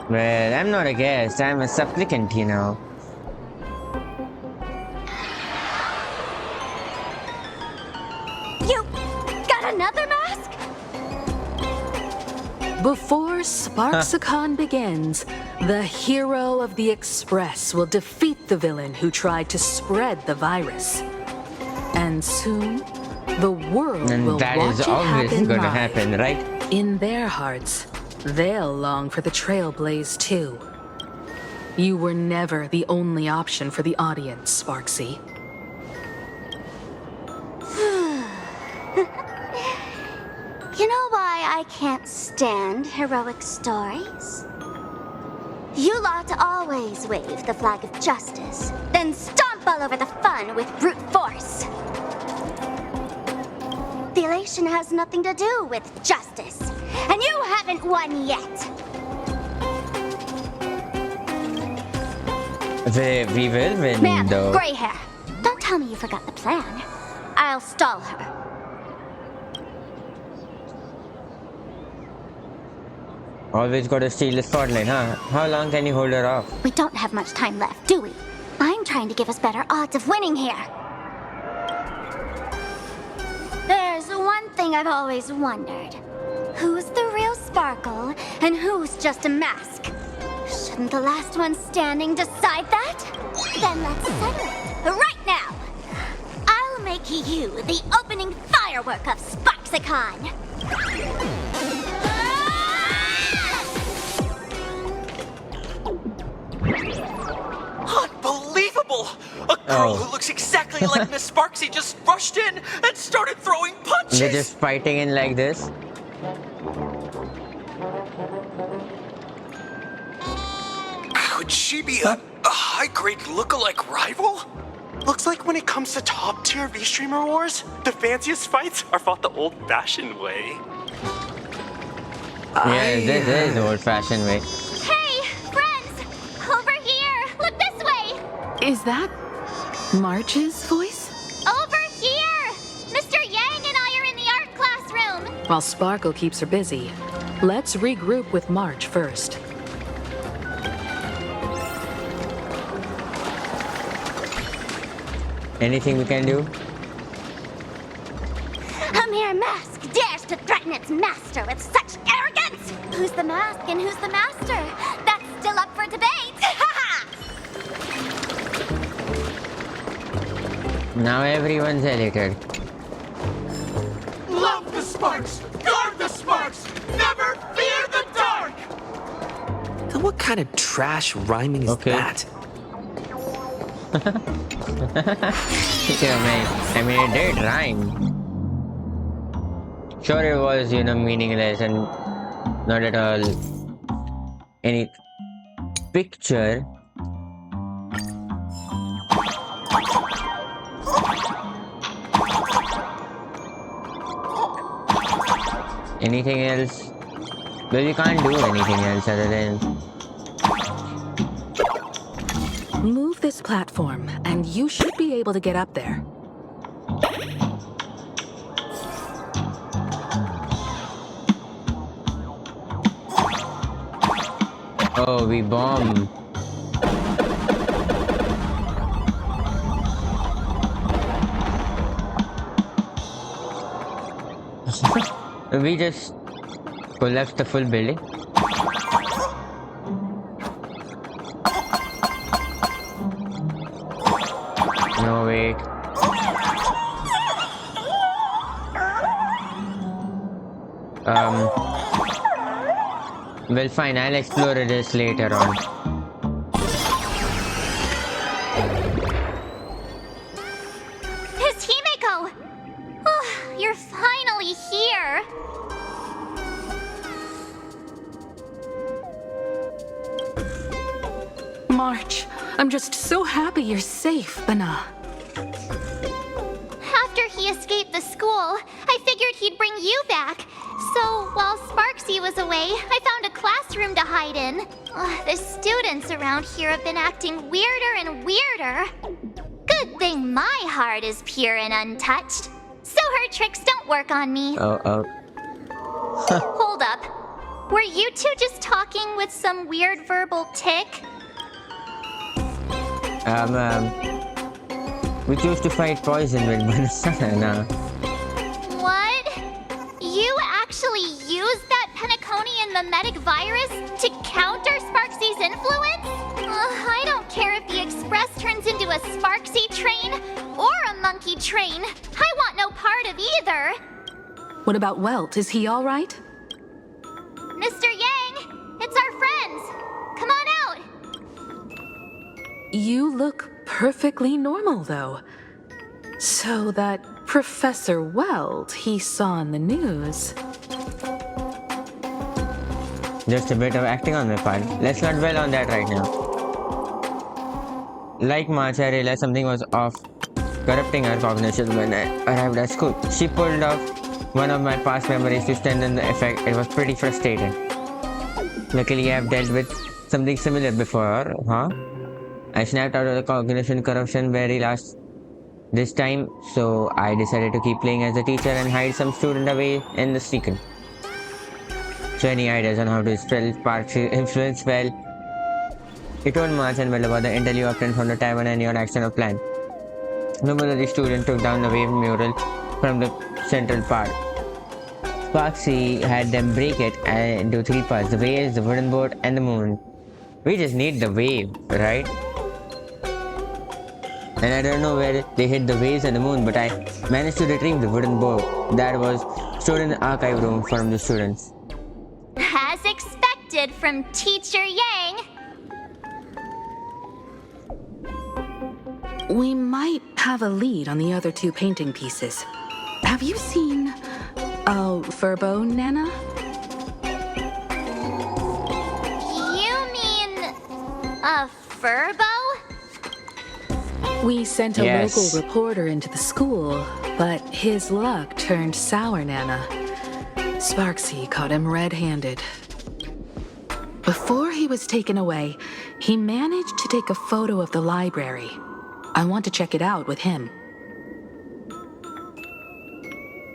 Well, I'm not a guest, I'm a supplicant, you know. You got another mask? Before Sparksicon begins, the hero of the Express will defeat the villain who tried to spread the virus. And soon, the world And will that watch is it obviously happen gonna live. happen, right? In their hearts, they'll long for the Trailblaze too. You were never the only option for the audience, Sparksy. You know why I can't stand heroic stories? You lot always wave the flag of justice, then stomp all over the fun with brute force. The elation has nothing to do with justice, and you haven't won yet. We will win, Ma'am, though. gray hair. Don't tell me you forgot the plan. I'll stall her. Always gotta steal the spotlight, huh? How long can you hold her off? We don't have much time left, do we? I'm trying to give us better odds of winning here. There's one thing I've always wondered. Who's the real Sparkle and who's just a mask? Shouldn't the last one standing decide that? Then let's settle it right now. I'll make you the opening firework of Sparksicon. Unbelievable! A girl who looks exactly like Miss Sparksy just rushed in and started throwing punches! They're just fighting in like this. Could she be a high-grade lookalike rival? Looks like when it comes to top-tier V-Streamer wars, the fanciest fights are fought the old-fashioned way. Yeah, this is old-fashioned way. Hey, friends! Over here! Look this way! Is that March's voice? Over here! Mr. Yang and I are in the art classroom! While Sparkle keeps her busy, let's regroup with March first. Anything we can do? A mere mask dares to threaten its master with such arrogance! Who's the mask and who's the master? That's still up for debate! Now everyone's elated. Love the sparks! Guard the sparks! Never fear the dark! Then what kind of trash rhyming is that? Yeah, man. I mean, it did rhyme. Sure, it was, meaningless and not at all any picture. Anything else? Well, we can't do anything else other than... Move this platform, and you should be able to get up there. Oh, we bomb. We just collapsed the full building. No, wait. Well, fine, I'll explore this later on. It's Himeko! Oh, you're finally here! March, I'm just so happy you're safe, Bana. After he escaped the school, I figured he'd bring you back. So, while Sparksy was away, I found a classroom to hide in. The students around here have been acting weirder and weirder. Good thing my heart is pure and untouched. So her tricks don't work on me. Oh. Hold up. Were you two just talking with some weird verbal tick? We choose to fight poison with Banasana. What? You actually used that Penaconian mimetic virus to counter Sparksy's influence? I don't care if the Express turns into a Sparksy train or a monkey train. I want no part of either. What about Welt? Is he all right? Mr. Yang, it's our friends. Come on out. You look perfectly normal, though. So that Professor Welt he saw in the news. Just a bit of acting on my part. Let's not dwell on that right now. Like March, I realized something was off, corrupting her cognition when I arrived at school. She pulled off one of my past memories to strengthen the effect. It was pretty frustrating. Luckily, I've dealt with something similar before, huh? I snapped out of the cognition corruption very last this time, so I decided to keep playing as a teacher and hide some student away in the secret. So any ideas on how to spell Spark's influence? Well, he told March and Will about the intel you obtained from the tavern and your action or plan. Nobody of the student took down the wave mural from the central part. Sparksy had them break it into 3 parts: the waves, the wooden boat, and the moon. We just need the wave, right? And I don't know where they hid the waves and the moon, but I managed to retrieve the wooden boat that was stored in the archive room from the students. As expected from Teacher Yang. We might have a lead on the other 2 painting pieces. Have you seen Furbo, Nana? You mean a Furbo? We sent a local reporter into the school, but his luck turned sour, Nana. Sparksy caught him red-handed. Before he was taken away, he managed to take a photo of the library. I want to check it out with him.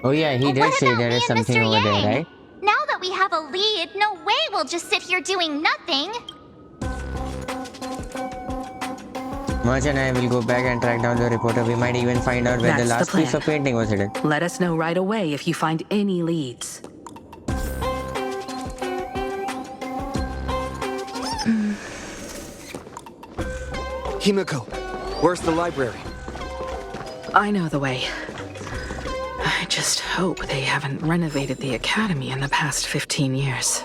Oh yeah, he did say there is something over there, right? Now that we have a lead, no way we'll just sit here doing nothing. Marge and I will go back and track down the reporter. We might even find out where the last piece of painting was hidden. Let us know right away if you find any leads. Himeko, where's the library? I know the way. I just hope they haven't renovated the academy in the past 15 years.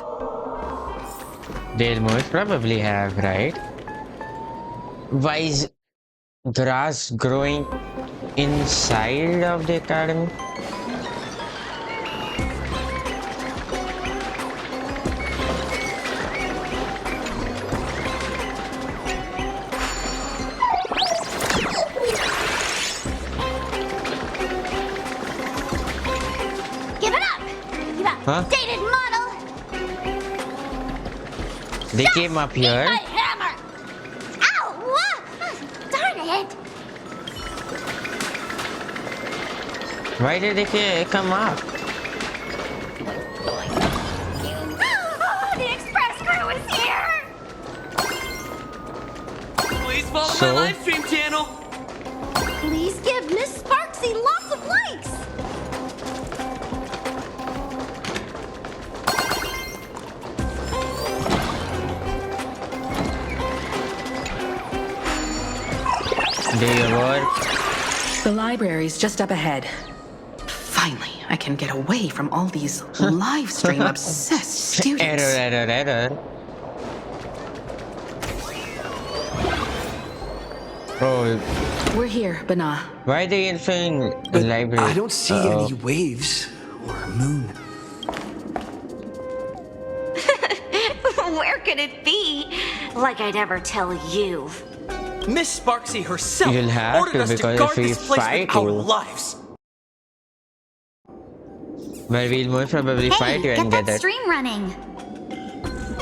They'll most probably have, right? Why is grass growing inside of the academy? Huh? Dated model. They came up here. My hammer. Ow! What? Darn it! Why did they come up? Oh, the express crew is here. Please follow So? my live stream channel. Please give Miss Sparksy lots of likes. Do you work? The library's just up ahead. Finally, I can get away from all these live stream obsessed students. Error. Oh, We're here, Bana. why are they entering the library? I don't see any waves or a moon. Where could it be? Like I'd ever tell you. Miss Sparksy herself You'll have ordered to, us to because guard if we this place fight with our you- lives. But we'll most probably fight you and Get get that it. stream running.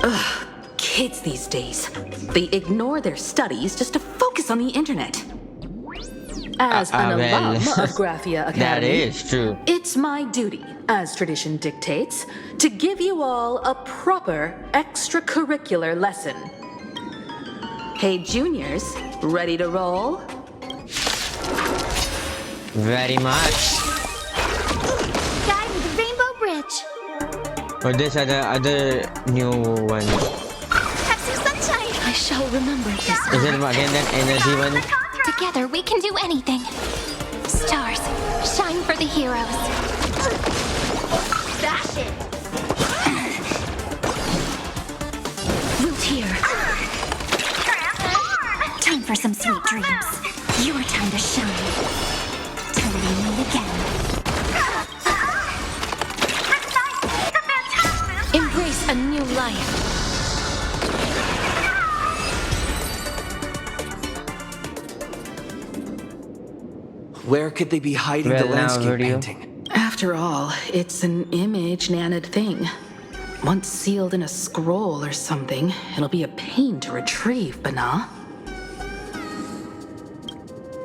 Ugh, kids these days. They ignore their studies just to focus on the internet. As an well, alum of Graphia Academy, that is true. it's my duty, as tradition dictates, to give you all a proper extracurricular lesson. Hey, juniors, ready to roll? Very much. Guy with the rainbow bridge. But this other new one. Have some sunshine. I shall remember this. Is it again that energy one? Together we can do anything. Stars, shine for the heroes. Bash it. Root here. Time for some sweet dreams. Your time to shine. Till we meet again. Embrace a new life. Where could they be hiding Well, the now landscape video. painting? After all, it's an image Nana'd thing. Once sealed in a scroll or something, it'll be a pain to retrieve, Bana.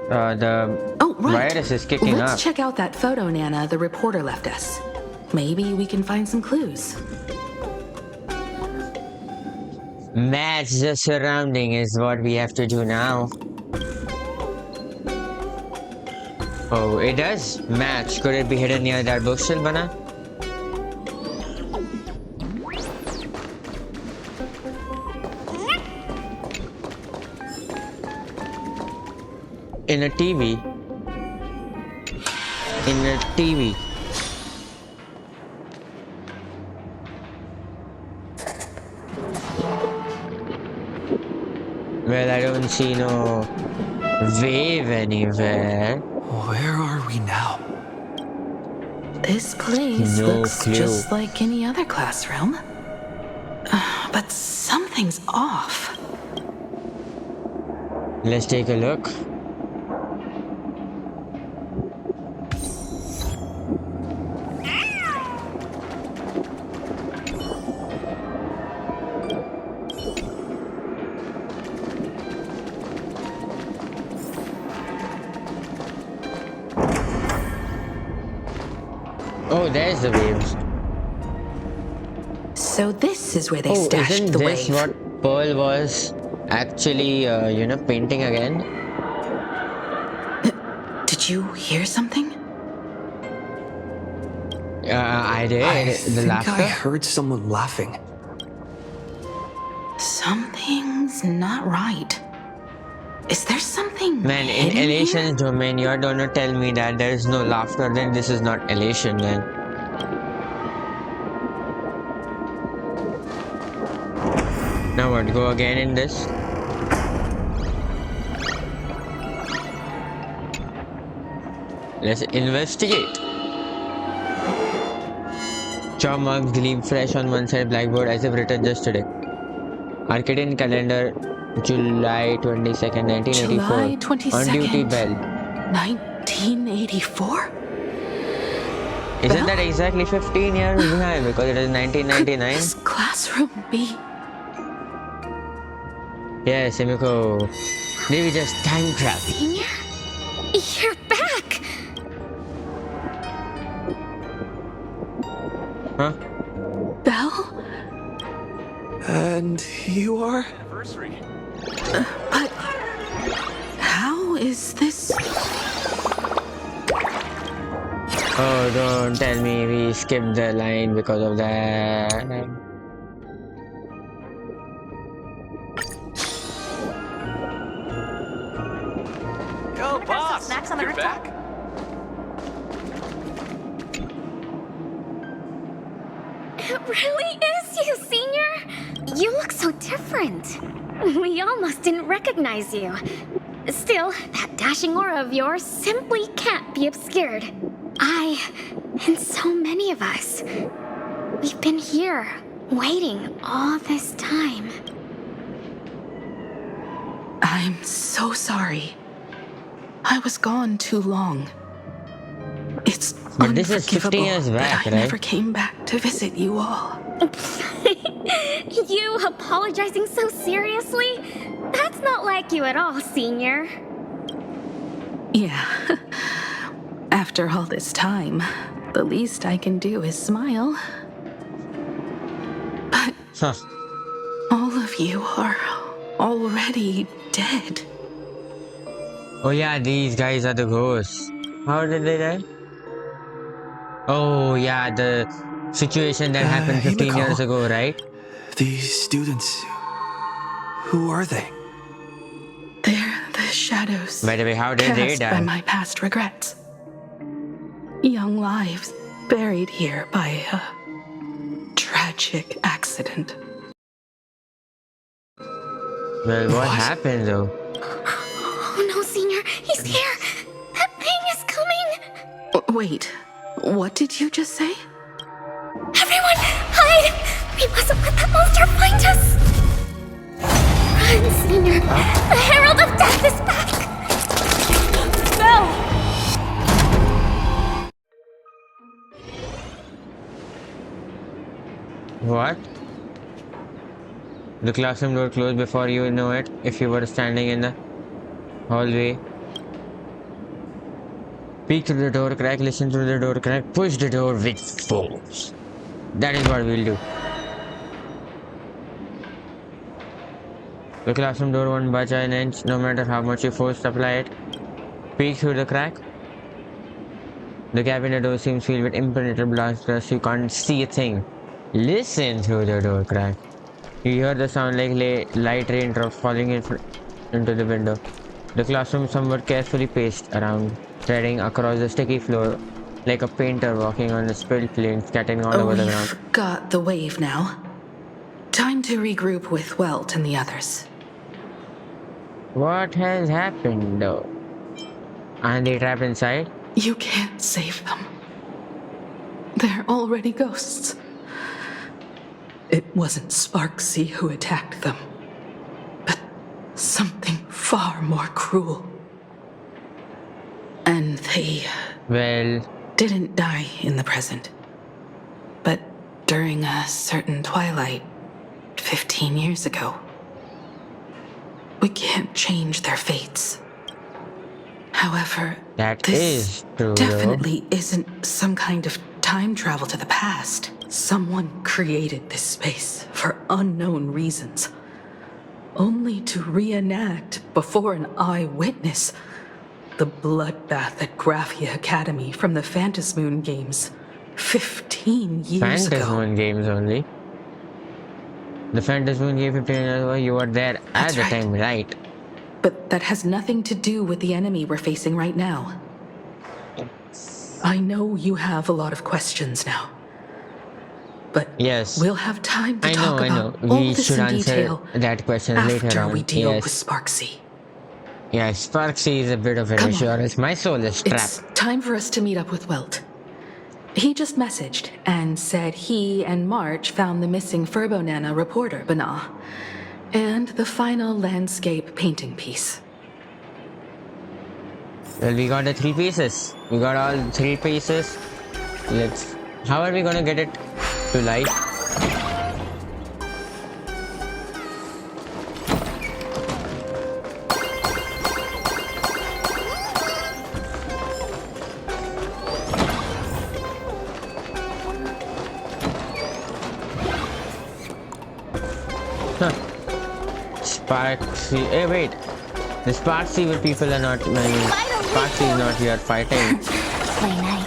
The Oh, right. virus is kicking Let's up. check out that photo Nana the reporter left us. Maybe we can find some clues. Match the surrounding is what we have to do now. Oh, it does match. Could it be hidden near that bookshelf, Bana? In a TV. In a TV. Well, I don't see no wave anywhere. Where are we now? This place No looks clue. just like any other classroom. But something's off. Let's take a look. Oh, there's the waves. So this is where they Oh, stashed isn't the this wave. what Pearl was actually, painting again? Did you hear something? I did. I The think laughter. I heard someone laughing. Something's not right. Is there something Man, in hidden here? Elation's domain, you're gonna tell me that there is no laughter, then this is not Elation, man. Now what, go again in this? Let's investigate. Chalk marks gleam fresh on one side blackboard as if written just today. Arcadian calendar, July 22nd, 1984. July 22nd. On duty bell. 1984? Isn't that exactly 15 years behind because it is 1999? This classroom be? Yes, Himiko. Maybe just time travel. Senior? You're back! Huh? Belle? And you are? Anniversary. But how is this? Oh, don't tell me we skipped the line because of that. Yo, boss! snacks on the You're rooftop? back? It really is you, Senior! You look so different. We almost didn't recognize you. Still, that dashing aura of yours simply can't be obscured. And so many of us, we've been here, waiting all this time. I'm so sorry. I was gone too long. It's But this is 50 unforgivable years back, that I right? never came back to visit you all. You apologizing so seriously? That's not like you at all, Senior. Yeah. After all this time, the least I can do is smile. But all of you are already dead. Oh yeah, these guys are the ghosts. How did they die? Oh yeah, the situation that happened 15 years Himiko. ago, right? These students. Who are they? They're the shadows By the way, how did they cast by die? my past regrets. Young lives buried here by a tragic accident. Well, what happened though? Oh no, Senior, he's here! That thing is coming! Wait, what did you just say? Everyone, hide! We mustn't let that monster find us! Run, Senior! The Herald of Death is back! No! What? The classroom door closed before you know it, if you were standing in the hallway. Peek through the door crack, listen through the door crack, push the door with force. That is what we'll do. The classroom door won't budge an inch, no matter how much you force to apply it. Peek through the crack. The cabinet door seems filled with impenetrable glass dust, you can't see a thing. Listen through the door crack. You hear the sound like light raindrops falling into the window. The classroom is somewhat carefully paced around, treading across the sticky floor like a painter walking on a spilled paint scattering all over the ground. We've got the wave now. Time to regroup with Welt and the others. What has happened though? Aren't they trapped inside? You can't save them. They're already ghosts. It wasn't Sparksy who attacked them, but something far more cruel. And they didn't die in the present, but during a certain twilight 15 years ago. We can't change their fates. However, this definitely isn't some kind of time travel to the past. Someone created this space for unknown reasons, only to reenact before an eyewitness the bloodbath at Graphia Academy from the Phantasmoon games 15 years ago. Phantasmoon games only. The Phantasmoon game 15 years ago, you were there at the time, right? But that has nothing to do with the enemy we're facing right now. I know you have a lot of questions now. But we'll have time to talk about all We this should in answer detail that question later after on. we deal with Sparksy. Yes, Sparksy is a bit of an issue, or else my soul is trapped. It's time for us to meet up with Welt. He just messaged and said he and March found the missing Furbonana reporter, Bana, and the final landscape painting piece. Well, we got the 3 pieces. We got all 3 pieces. let's. How are we gonna get it to life? Huh. Sparksy. Hey, wait. The Sparksy with people are not. Sparksy is not here fighting. Play night.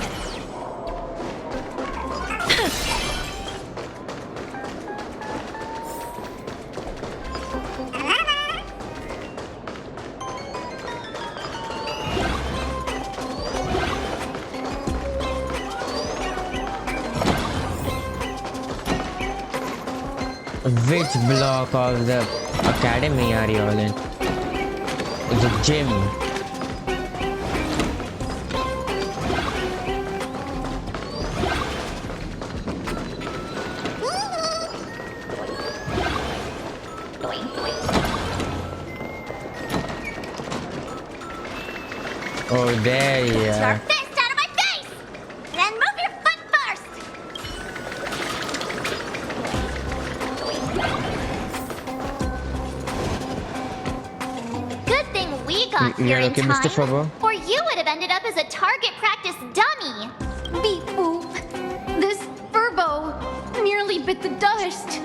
Which block of the academy are you all in? It's a gym. Oh, there you are. Fist out of my face! Then move your foot first! Good thing we got here You're in okay, time, Mr. Fobo? or you would have ended up as a target practice dummy. Beep boop. This Furbo nearly bit the dust.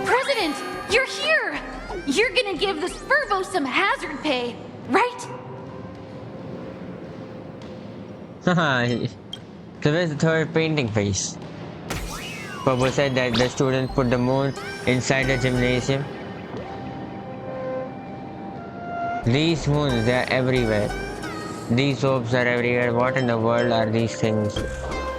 President, you're here! You're gonna give this Furbo some hazard pay, right? Haha. So where's the third painting face? Bobo said that the students put the moon inside the gymnasium. These moons, they are everywhere. These orbs are everywhere. What in the world are these things?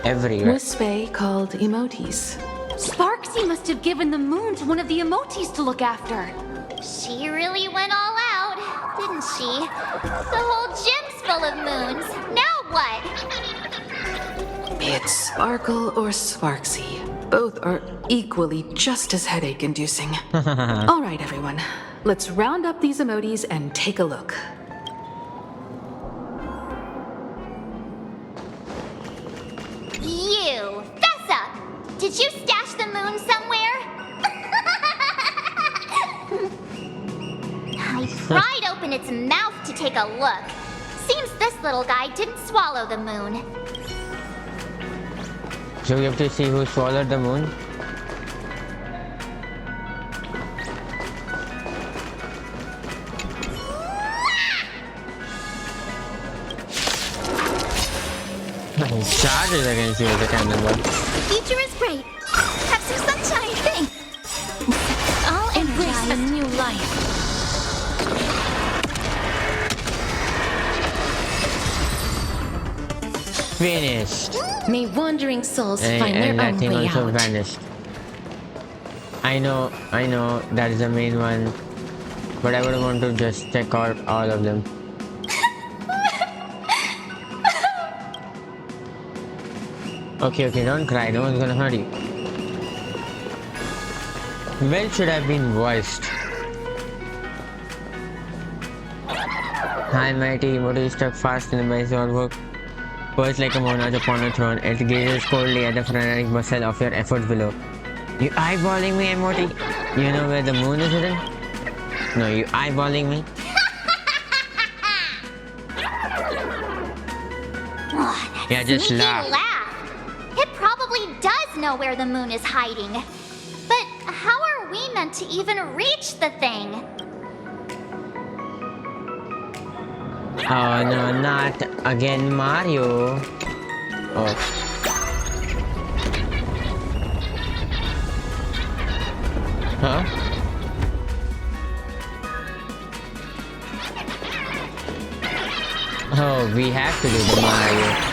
Everywhere. Wispe called emotes. Sparksy must have given the moon to one of the emotes to look after. She really went all out, didn't she? The whole gym's full of moons. Now what? Be it Sparkle or Sparksy, both are equally just as headache-inducing. All right, everyone. Let's round up these emotes and take a look. You, fess up! Did you stash the moon somewhere? I pried open its mouth to take a look. Seems this little guy didn't swallow the moon. So we have to see who swallowed the moon. Charges against you with a cannonball. The future is great. Have some sunshine. Thanks. I'll embrace a new life. Finished. May wandering souls And, find and their that own thing way also out. vanished. I know, that is the main one. But I would want to just check out all of them. Okay, don't cry, no one's gonna hurt you. Well should have been voiced. Hi mighty, what is stuck fast in the bicycle work? Perched like a monarch upon a throne, it gazes coldly at the frenetic bustle of your efforts below. You eyeballing me, Emoti? You know where the moon is hidden? No, you eyeballing me? Yeah, just Sneaky laugh. It probably does know where the moon is hiding. But how are we meant to even reach the thing? Oh no, not again Mario. Oh. Huh? Oh, we have to do the Mario.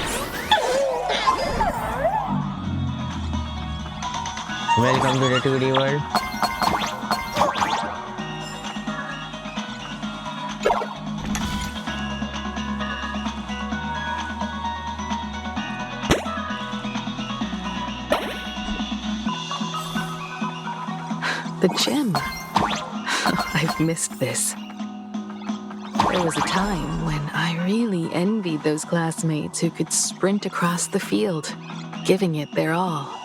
Welcome to the 2D world. The gym. I've missed this. There was a time when I really envied those classmates who could sprint across the field, giving it their all.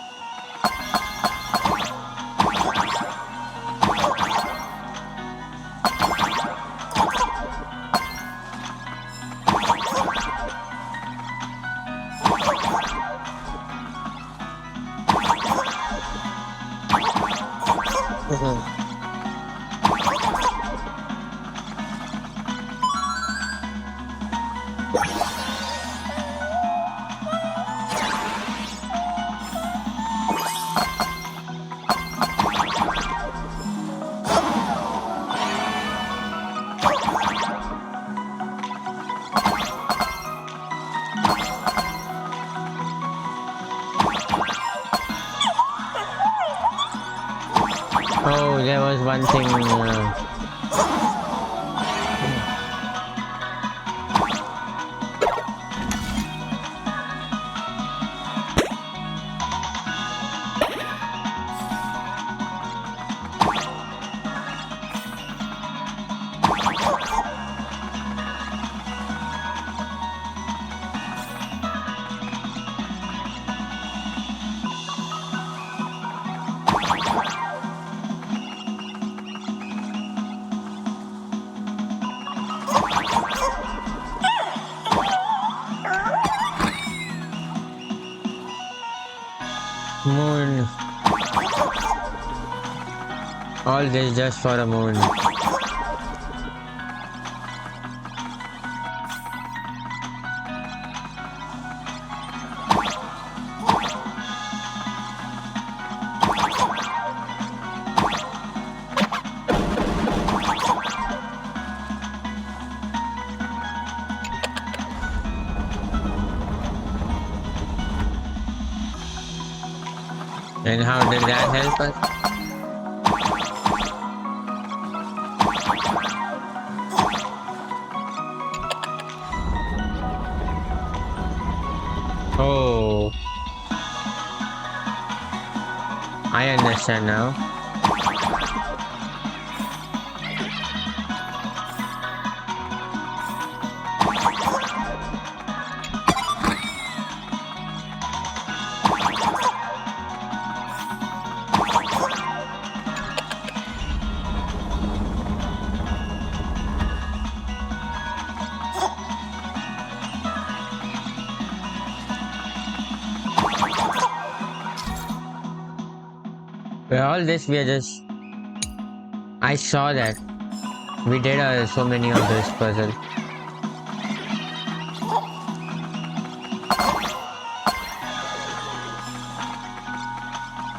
Oh, there was one thing. Moon. All this just for a moon. And how did that help us? Oh, I understand now. Well, all this we are just. I saw that we did so many of this puzzle.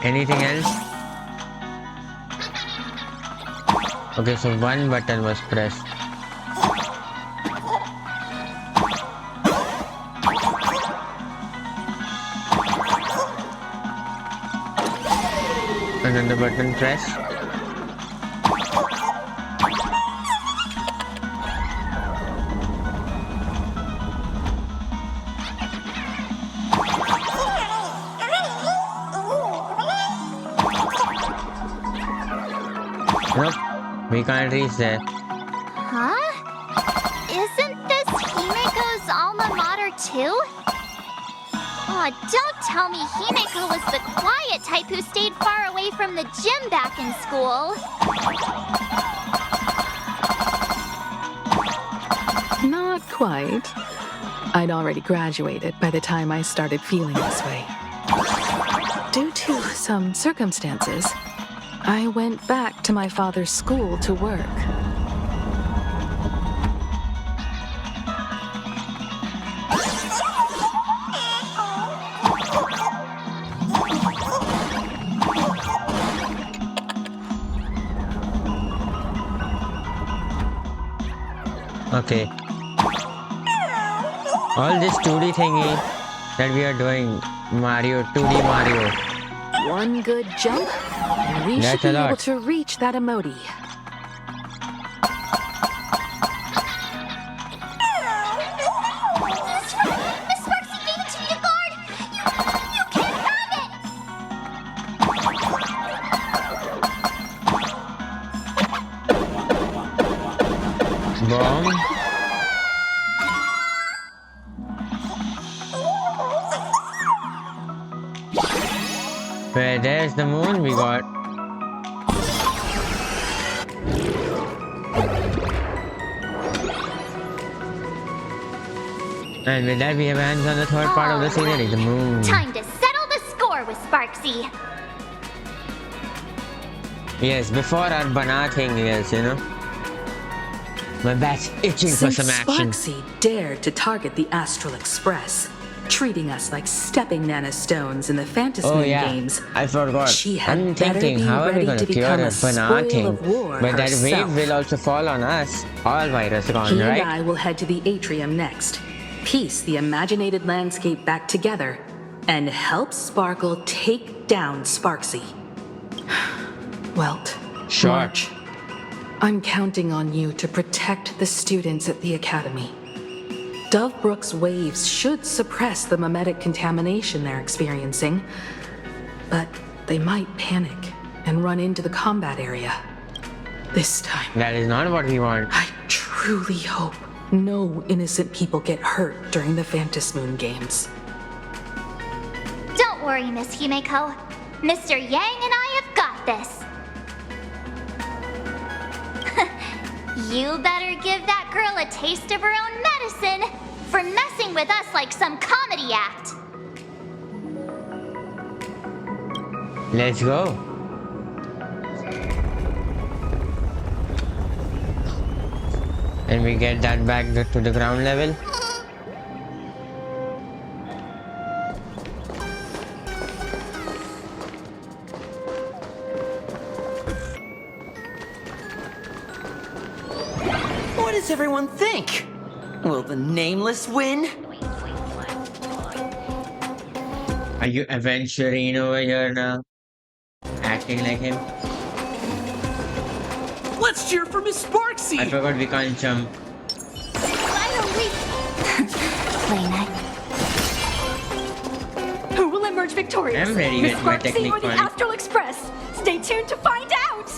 Anything else? Okay, so one button was pressed. Another button pressed. Nope, we can't reach there. Huh? Isn't this Himeko's alma mater too? Aw, don't tell me Himeko was the quiet type who stayed far away from the gym back in school. Not quite. I'd already graduated by the time I started feeling this way. Due to some circumstances, I went back to my father's school to work. Okay. All this 2D thingy that we are doing, Mario, 2D Mario. One good jump, and we That's should be a lot. able to reach that emoji. Miss Sparksy gave it to me to guard! You can't have it! Bomb. Where there's the moon, we got. And with that, we have hands on the third part of the scenery, the moon. Time to settle the score with Sparksy. Yes, before our banana thing is, you know. My bat's itching for Since some action. Sparksy dared to target the Astral Express, treating us like stepping nanostones in the Phantasmoon games, I forgot. she had I'm better thinking, be how are we ready gonna to cure become a a banana spoil thing? of war But that wave herself. will also fall on us. All virus gone, He right? and I will head to the atrium next, piece the imaginated landscape back together, and help Sparkle take down Sparksy. Welt, Sure. March, I'm counting on you to protect the students at the Academy. Dovebrook's waves should suppress the mimetic contamination they're experiencing, but they might panic and run into the combat area. This time, That is not what we want. I truly hope no innocent people get hurt during the Phantasmoon games. Don't worry, Miss Himeko. Mr. Yang and I have got this. You better give that girl a taste of her own medicine for messing with us like some comedy act. Let's go. And we get that back to the ground level. What does everyone think? Will the Nameless win? Are you Aventurine over here now? Acting like him? Let's cheer for Miss Sparksy! I forgot we can't jump. Finally! Lena. Who will emerge victorious? I'm ready Miss with my Sparksy technique or the point. Astral Express? Stay tuned to find out!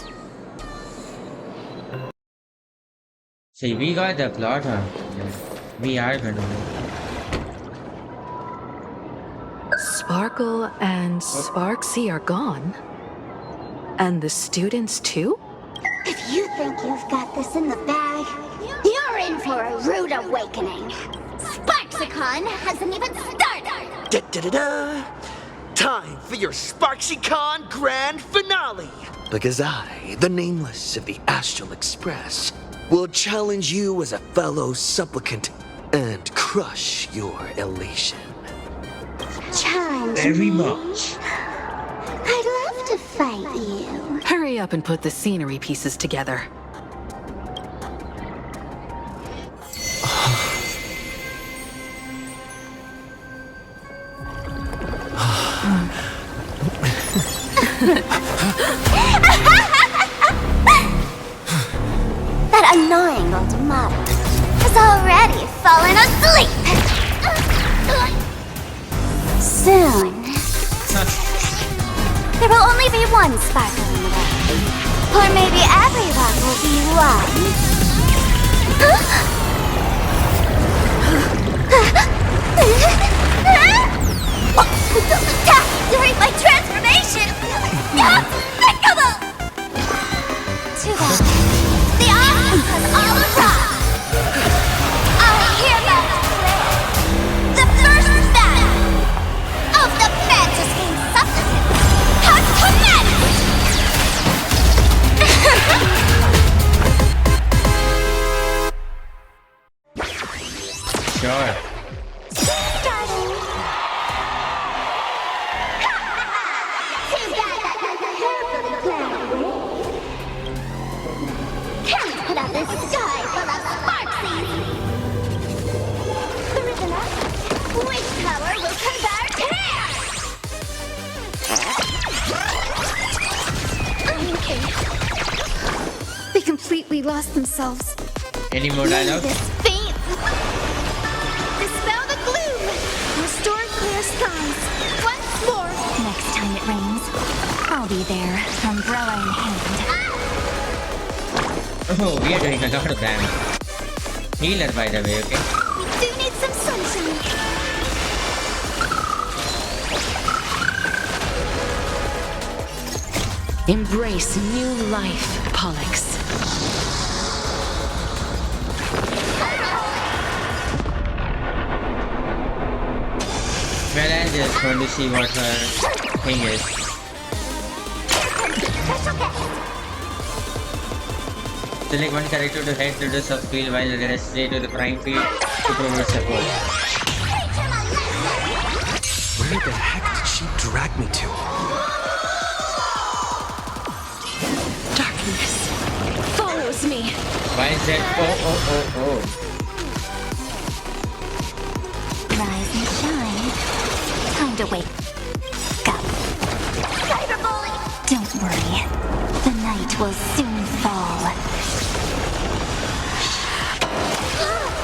See, we got the plot, huh? We are gonna win. Sparkle and Sparksy are gone. And the students too? If you think you've got this in the bag, you're in for a rude awakening. Sparksicon hasn't even started! Da-da-da-da! Time for your SparksyCon Grand Finale! Because I, the Nameless of the Astral Express, will challenge you as a fellow supplicant and crush your elation. Challenge Very me? much. I'd love to fight you. Hurry up and put the scenery pieces together. That annoying old model has already fallen asleep. Soon, there will only be one sparkle in the world. Or maybe everyone will be one. Those attacks during my transformation! Despicable! Too bad. The audience has all arrived! I hereby declare the first battle of the Phantasmoon Supplicants has commenced! Sure. Can't put out this sky full of sparksies! Prisoner, which power will convert here? Okay. They completely lost themselves. Any more dialogue? This faint. Dispel the gloom. Restore clear skies. Once more. Next time it rains, I'll be there, umbrella in hand. Oh, we are doing a lot of damage. Healer, by the way, okay? We do need some sunshine. Embrace new life, Pollux. Well, I just want to see what her thing is. Select one character to head to the subfield while the rest stay to the prime field to provide support. Where the heck did she drag me to? Darkness follows me. Why is that? Oh. Rise and shine. Time to wake up. Cyberbully! Don't worry. The night will soon fall.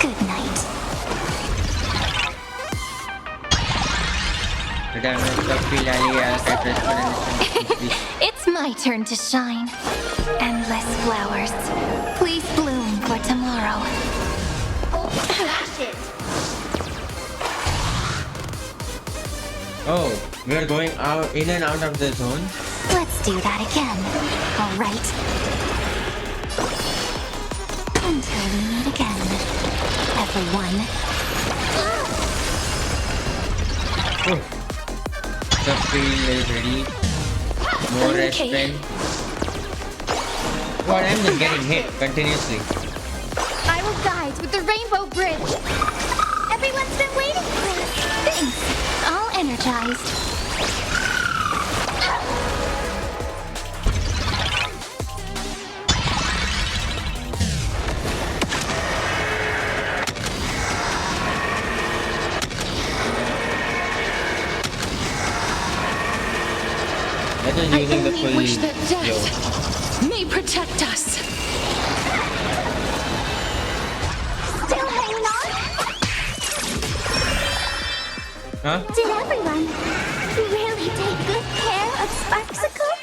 Good night. It's my turn to shine. Endless flowers. Please bloom for tomorrow. Oh, we're going out in and out of the zone. Let's do that again. All right. Until we meet again, everyone. Oh. Subfield is ready. More rest spend. What? I'm just getting hit continuously. I will guide with the Rainbow Bridge. Everyone's been waiting for us. Thanks. All energized. That is using the full Wish that death may protect us. Still hanging on? Huh? Did everyone really take good care of Sparksicle?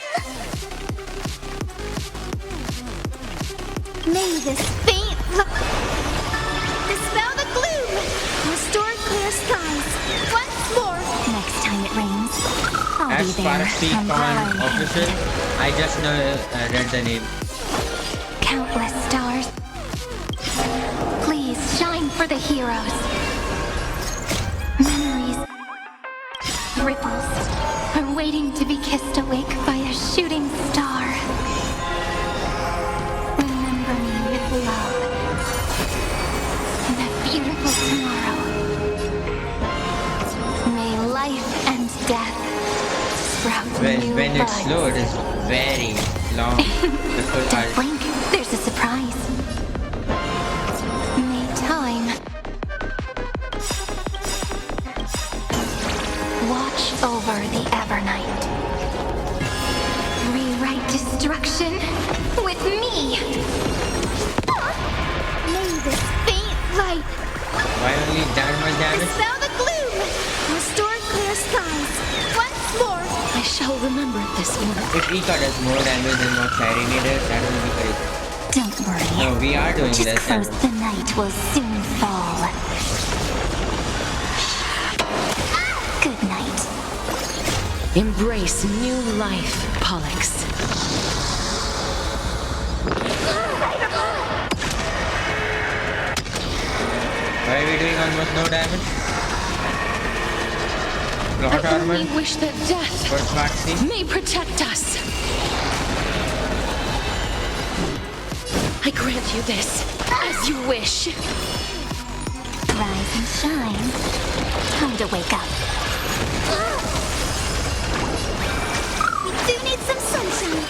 May this faint dispel the gloom, restore clear skies. Once more. Next time it rains, I'll As be there. Sparksicle official, I just read the name. Countless stars. Please shine for the heroes. Memories, ripples, are waiting to be kissed awake by a shooting star. Remember me with love. In a beautiful tomorrow. May life and death sprout new When it's buds. slow, it is very long. The full Don't art. blink, there's a surprise. May time watch over the Evernight. Rewrite destruction with me. May this faint light Why only that much damage? dispel the gloom, restore clear skies. Once more. I shall remember this one. If Ika does more damage than what Shireen did, that will be great. Don't worry. No, we are doing Just this. close, the night will soon fall. Good night. Embrace new life, Pollux. Why are we doing almost no damage? Plot I armor only wish that death for Sparksy. may protect us. I grant you this, as you wish. Rise and shine. Time to wake up. We do need some sunshine.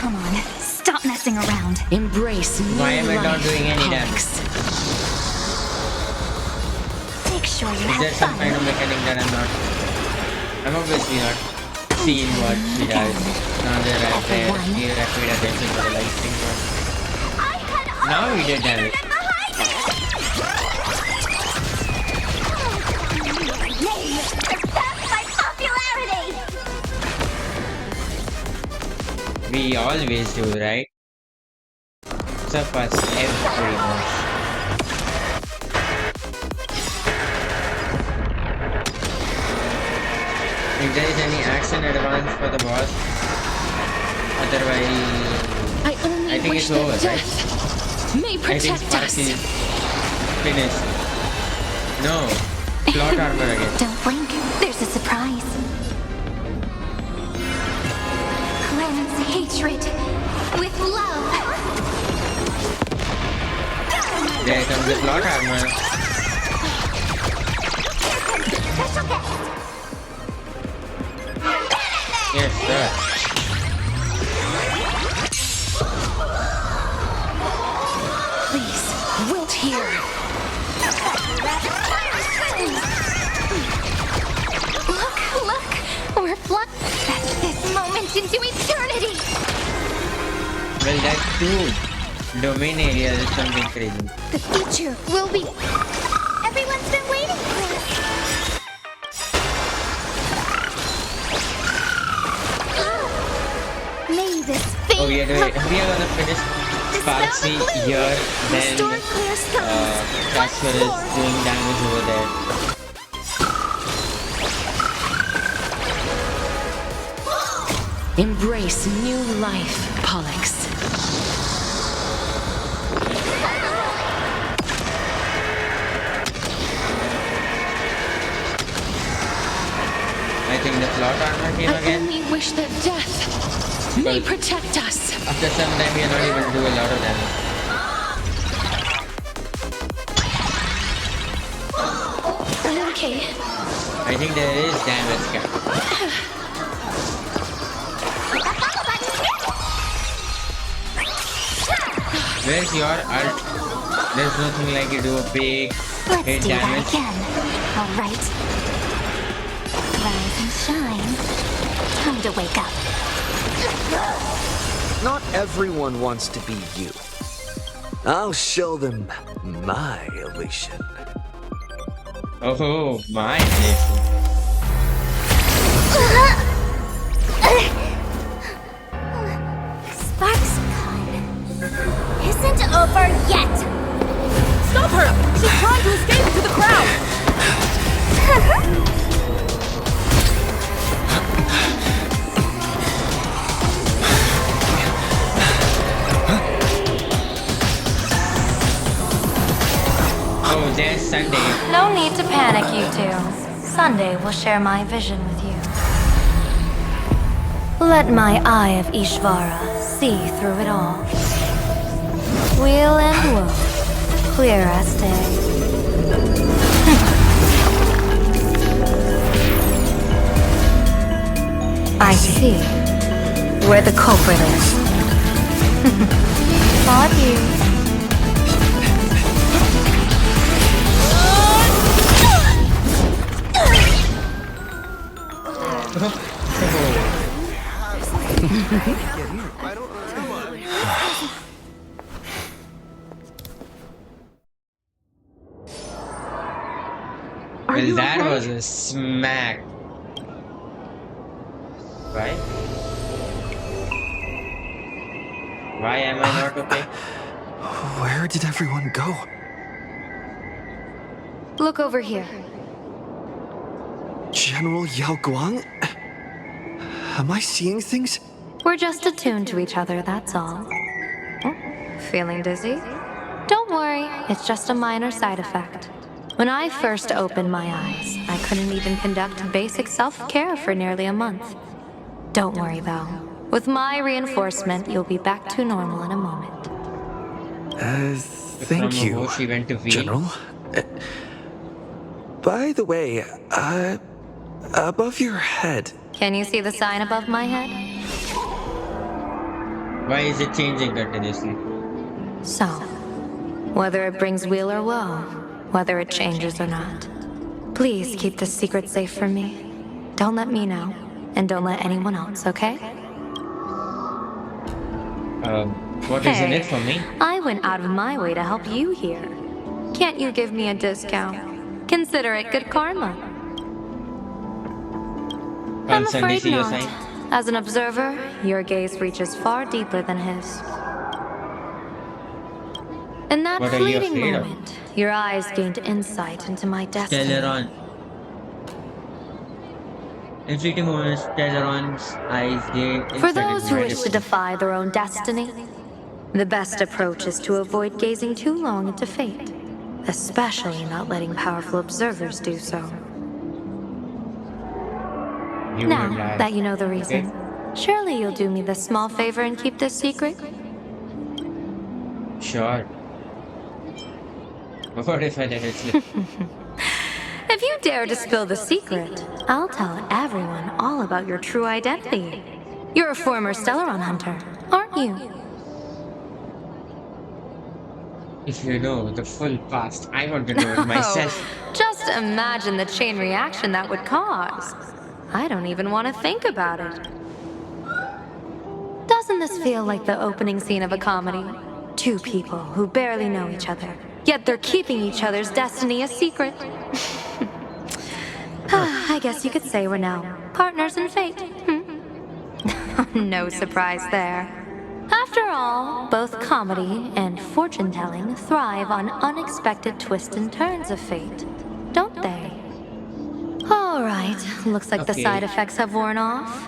Come on, stop messing around. Embrace new Why am I not life, doing any damage? Pollux. Make sure you Is have there some fun. kind of mechanic that I'm obviously not seeing what she does. Now that I've paid attention to the lightning one. Now we did damage. Name surpassed by popularity. We always do, right? surpass every boss. If there is any action advance for the boss, otherwise, I think it's over, right? May I think protect Sparky us. is finished. No, plot armor again. Don't blink. There's a surprise. Cleanse hatred with love. There comes the plot armor. Special guest. Yes, sir. Please, wait here. Look, we're flying. That's this moment into eternity. Well, that's two domain areas is something crazy. The future will be. Everyone's been waiting for it. May this fate Oh, we are gonna finish Sparksy here, then Casper is doing damage over there. Embrace new life, Pollux. I think the plot armor came I again. only wish that death may protect us. After some time, we are not able to do a lot of damage. Okay. I think there is damage cap. Where's your ult? There's nothing like you do a big Let's hit do damage. that again. All right. Rise and shine. Time to wake up. Not everyone wants to be you. I'll show them my illusion. Oh, my nation. SparksCon isn't over yet. Stop her! She's trying to escape into the crowd! Oh, there's Sunday. No need to panic, you two. Sunday will share my vision with you. Let my eye of Ishvara see through it all. Weal and woe, clear as day. I see where the culprit is. Not you. Well, that was a smack. Right? Why am I not okay? Where did everyone go? Look over here. General Yao Guang? Am I seeing things? We're just attuned to each other, that's all. Oh, feeling dizzy? Don't worry, it's just a minor side effect. When I first opened my eyes, I couldn't even conduct basic self-care for nearly a month. Don't worry though. With my reinforcement, you'll be back to normal in a moment. Thank you, General. By the way, above your head. Can you see the sign above my head? Why is it changing continuously? So, whether it brings weal or woe, whether it changes or not, please keep this secret safe from me. Don't let me know, and don't let anyone else, okay? What is in it for me? I went out of my way to help you here. Can't you give me a discount? Consider it good karma. I'm Sunday, afraid see your not. sign? As an observer, your gaze reaches far deeper than his. In that What are you fleeting afraid of? moment, your eyes gained insight into my destiny. Stellaron. In fleeting moments, Stellaron's eyes gain For insight those into who my wish to destiny. defy their own destiny, the best approach is to avoid gazing too long into fate, especially not letting powerful observers do so. You Now would lie. that you know the reason, surely you'll do me this small favor and keep this secret? Sure. What if I let it slip? If you dare to spill the secret, I'll tell everyone all about your true identity. You're a former Stellaron hunter, aren't you? If you know the full past, I want to know it myself. Oh, just imagine the chain reaction that would cause. I don't even want to think about it. Doesn't this feel like the opening scene of a comedy? Two people who barely know each other, yet they're keeping each other's destiny a secret. I guess you could say we're now partners in fate. No surprise there. After all, both comedy and fortune-telling thrive on unexpected twists and turns of fate, don't they? All right, looks like the Okay. side effects have worn off.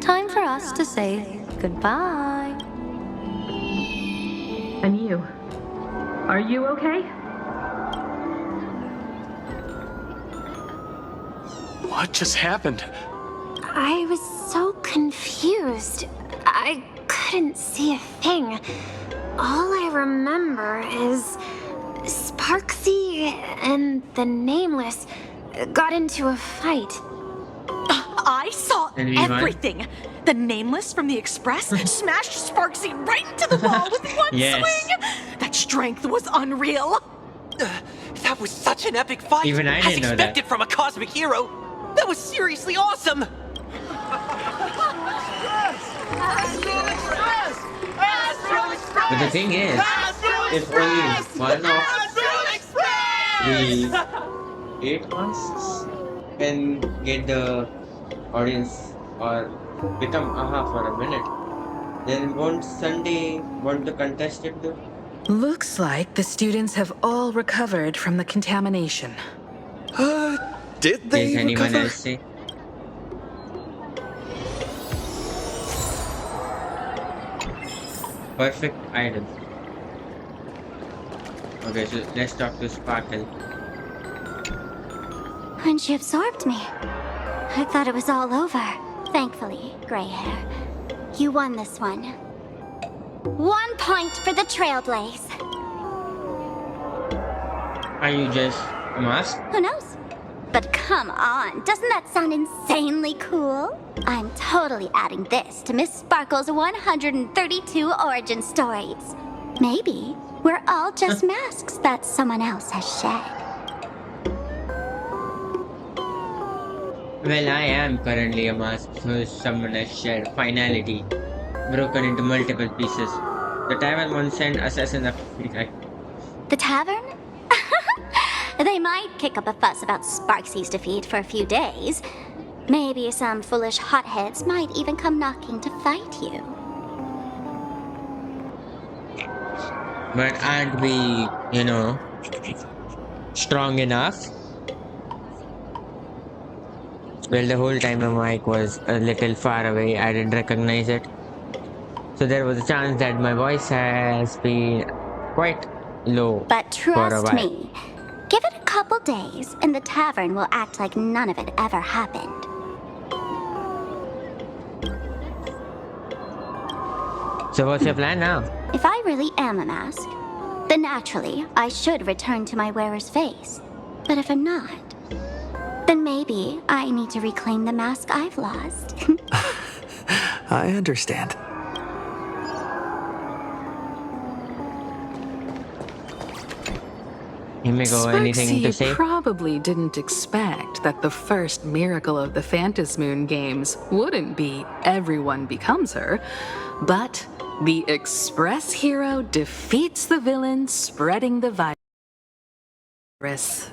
Time for us to say goodbye. And you? Are you okay? What just happened? I was so confused. I couldn't see a thing. All I remember is Sparksy and the Nameless got into a fight. I saw And you won? everything. The Nameless from the Express smashed Sparksy right into the wall with one Yes. swing. That strength was unreal. That was such an epic fight. Even I As didn't know that. expected from a cosmic hero. That was seriously awesome. But the thing is, if only one of the 8 masks can get the audience or become aha for a minute, then won't Sunday want to contest it though? Looks like the students have all recovered from the contamination. Did Does anyone else say? Perfect idol. Okay, so let's talk to Sparkle. And she absorbed me. I thought it was all over. Thankfully, gray hair. You won this one. 1 point for the Trailblaze. Are you just a mask? Who knows? But come on, doesn't that sound insanely cool? I'm totally adding this to Miss Sparkle's 132 origin stories. Maybe we're all just masks that someone else has shed. Well, I am currently a mask whose someone has shared finality, broken into multiple pieces. The tavern once sent assassin of The tavern? They might kick up a fuss about Sparksy's defeat for a few days. Maybe some foolish hotheads might even come knocking to fight you. But aren't we, strong enough? Well, the whole time the mic was a little far away, I didn't recognize it. So there was a chance that my voice has been quite low But for a trust while. me, give it a couple days and the tavern will act like none of it ever happened. So what's your plan now? If I really am a mask, then naturally I should return to my wearer's face. But if I'm not, then maybe I need to reclaim the mask I've lost. I understand. Himiko, anything to Sparksy say? probably didn't expect that the first miracle of the Phantom Moon games wouldn't be everyone becomes her, but the Express hero defeats the villain, spreading the virus.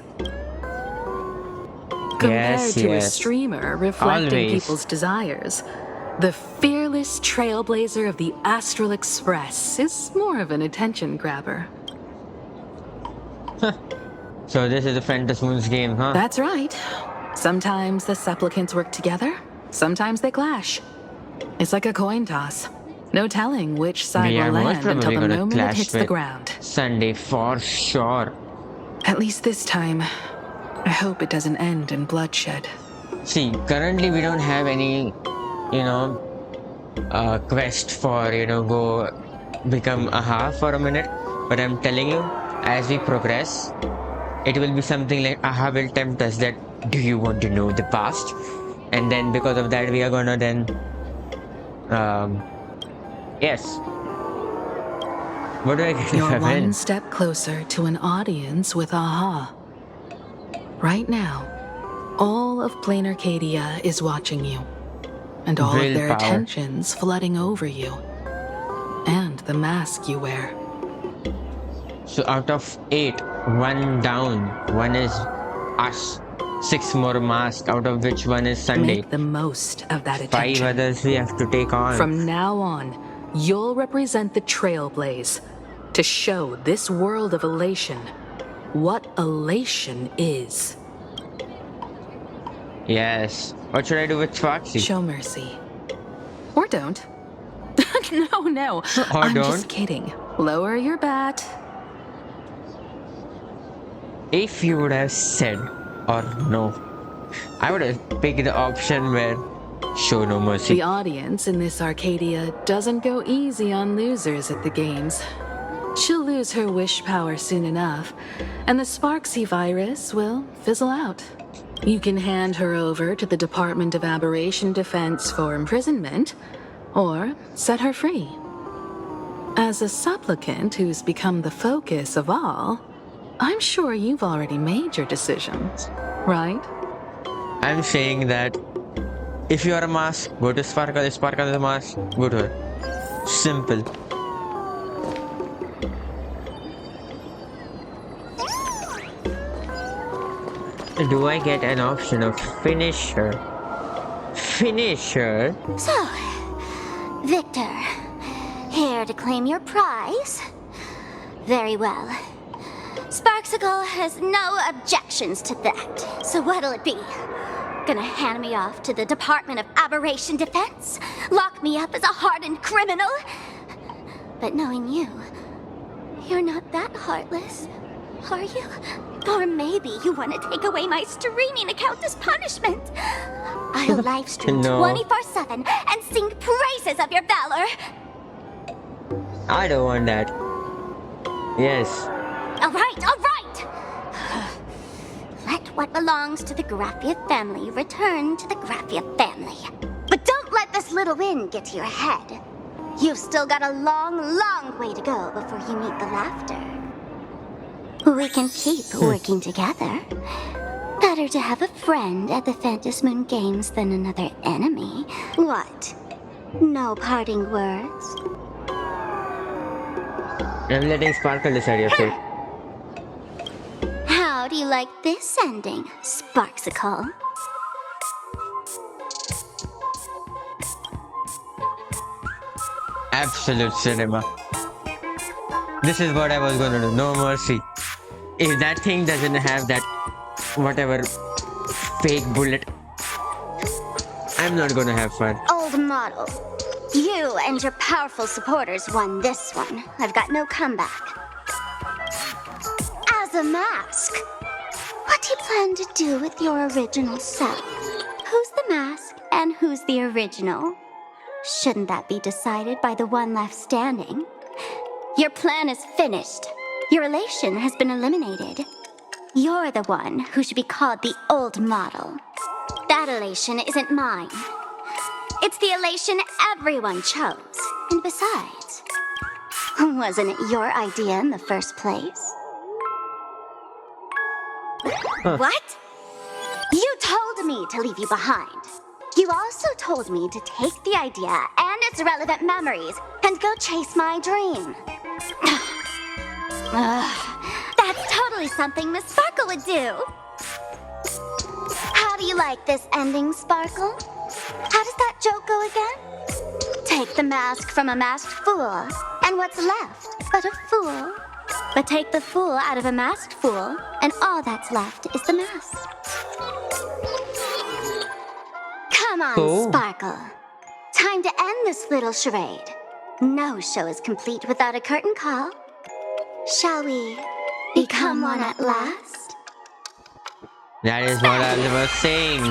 Compared to a yes. streamer reflecting Always. people's desires, the fearless trailblazer of the Astral Express is more of an attention grabber. So this is the Fantasy Moon's game, huh? That's right. Sometimes the supplicants work together, sometimes they clash. It's like a coin toss. No telling which side We will are most land until probably the gonna moment it clash hits the with ground. Sunday for sure. At least this time, I hope it doesn't end in bloodshed. See, currently we don't have any, quest for, go become Aha for a minute. But I'm telling you, as we progress, it will be something like Aha will tempt us that, do you want to know the past? And then because of that, we are gonna then, yes. What do I get if You're I win? one step closer to an audience with Aha. Right now, all of Plain Arcadia is watching you, and all of their Willpower. attention's flooding over you, and the mask you wear. So out of 8, 1 down, 1 is us. 6 more masks, out of which 1 is Sunday. Make the most of that 5 attention. others we have to take on. From now on, you'll represent the Trailblaze to show this world of elation what elation is. Yes. What should I do with Foxy? Show mercy. Or don't. No. Or I'm don't? just kidding. Lower your bat. If you would have said or no, I would have picked the option where show no mercy. The audience in this Arcadia doesn't go easy on losers at the games. She'll lose her wish power soon enough, and the Sparksy virus will fizzle out. You can hand her over to the Department of Aberration Defense for imprisonment, or set her free. As a supplicant who's become the focus of all, I'm sure you've already made your decisions, right? I'm saying that if you are a mask, go to Sparkle. If Sparkle is a mask, go to her. Simple. Do I get an option of finisher? Finisher? So, Victor, here to claim your prize? Very well. Sparksicle has no objections to that. So what'll it be? Gonna hand me off to the Department of Aberration Defense? Lock me up as a hardened criminal? But knowing you, you're not that heartless, are you? Or maybe you want to take away my streaming account as punishment. I'll live stream No. 24/7 and sing praises of your valor. I don't want that. Yes. All right. Let what belongs to the Graphia family return to the Graphia family. But don't let this little win get to your head. You've still got a long, long way to go before you meet the laughter. We can keep working together. Better to have a friend at the Fantasy Moon Games than another enemy. What? No parting words? I'm letting Sparkle decide your fate. How do you like this ending, Sparksicle? Absolute cinema. This is what I was gonna do. No mercy. If that thing doesn't have that whatever fake bullet, I'm not gonna have fun. Old model. You and your powerful supporters won this one. I've got no comeback. As a mask, what do you plan to do with your original self? Who's the mask and who's the original? Shouldn't that be decided by the one left standing? Your plan is finished. Your elation has been eliminated. You're the one who should be called the old model. That elation isn't mine. It's the elation everyone chose. And besides, wasn't it your idea in the first place? What? You told me to leave you behind. You also told me to take the idea and its relevant memories and go chase my dream. That's totally something Miss Sparkle would do. How do you like this ending, Sparkle? How does that joke go again? Take the mask from a masked fool, and what's left but a fool? But take the fool out of a masked fool, and all that's left is the mask. Come on, Oh. Sparkle. Time to end this little charade. No show is complete without a curtain call. Shall we become one at last? That is what I was saying.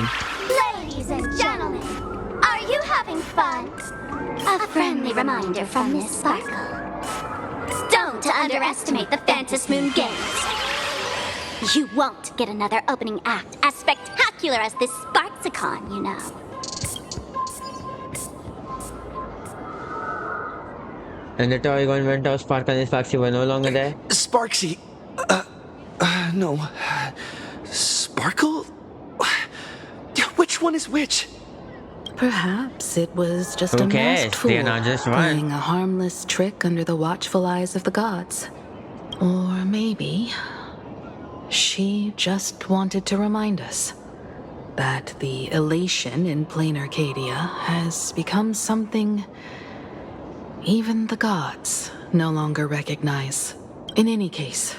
Ladies and gentlemen, are you having fun? A friendly reminder from Miss Sparkle. Don't underestimate the Fantasy Moon Games. You won't get another opening act as spectacular as this Sparksicon, you know. And the toy gun went off. Sparkle and Sparksy were no longer there. Sparksy. No. Sparkle? Which one is which? Perhaps it was just Who a cares? masked fool They're not just one. playing a harmless trick under the watchful eyes of the gods. Or maybe she just wanted to remind us that the elation in plain Arcadia has become something even the gods no longer recognize. In any case,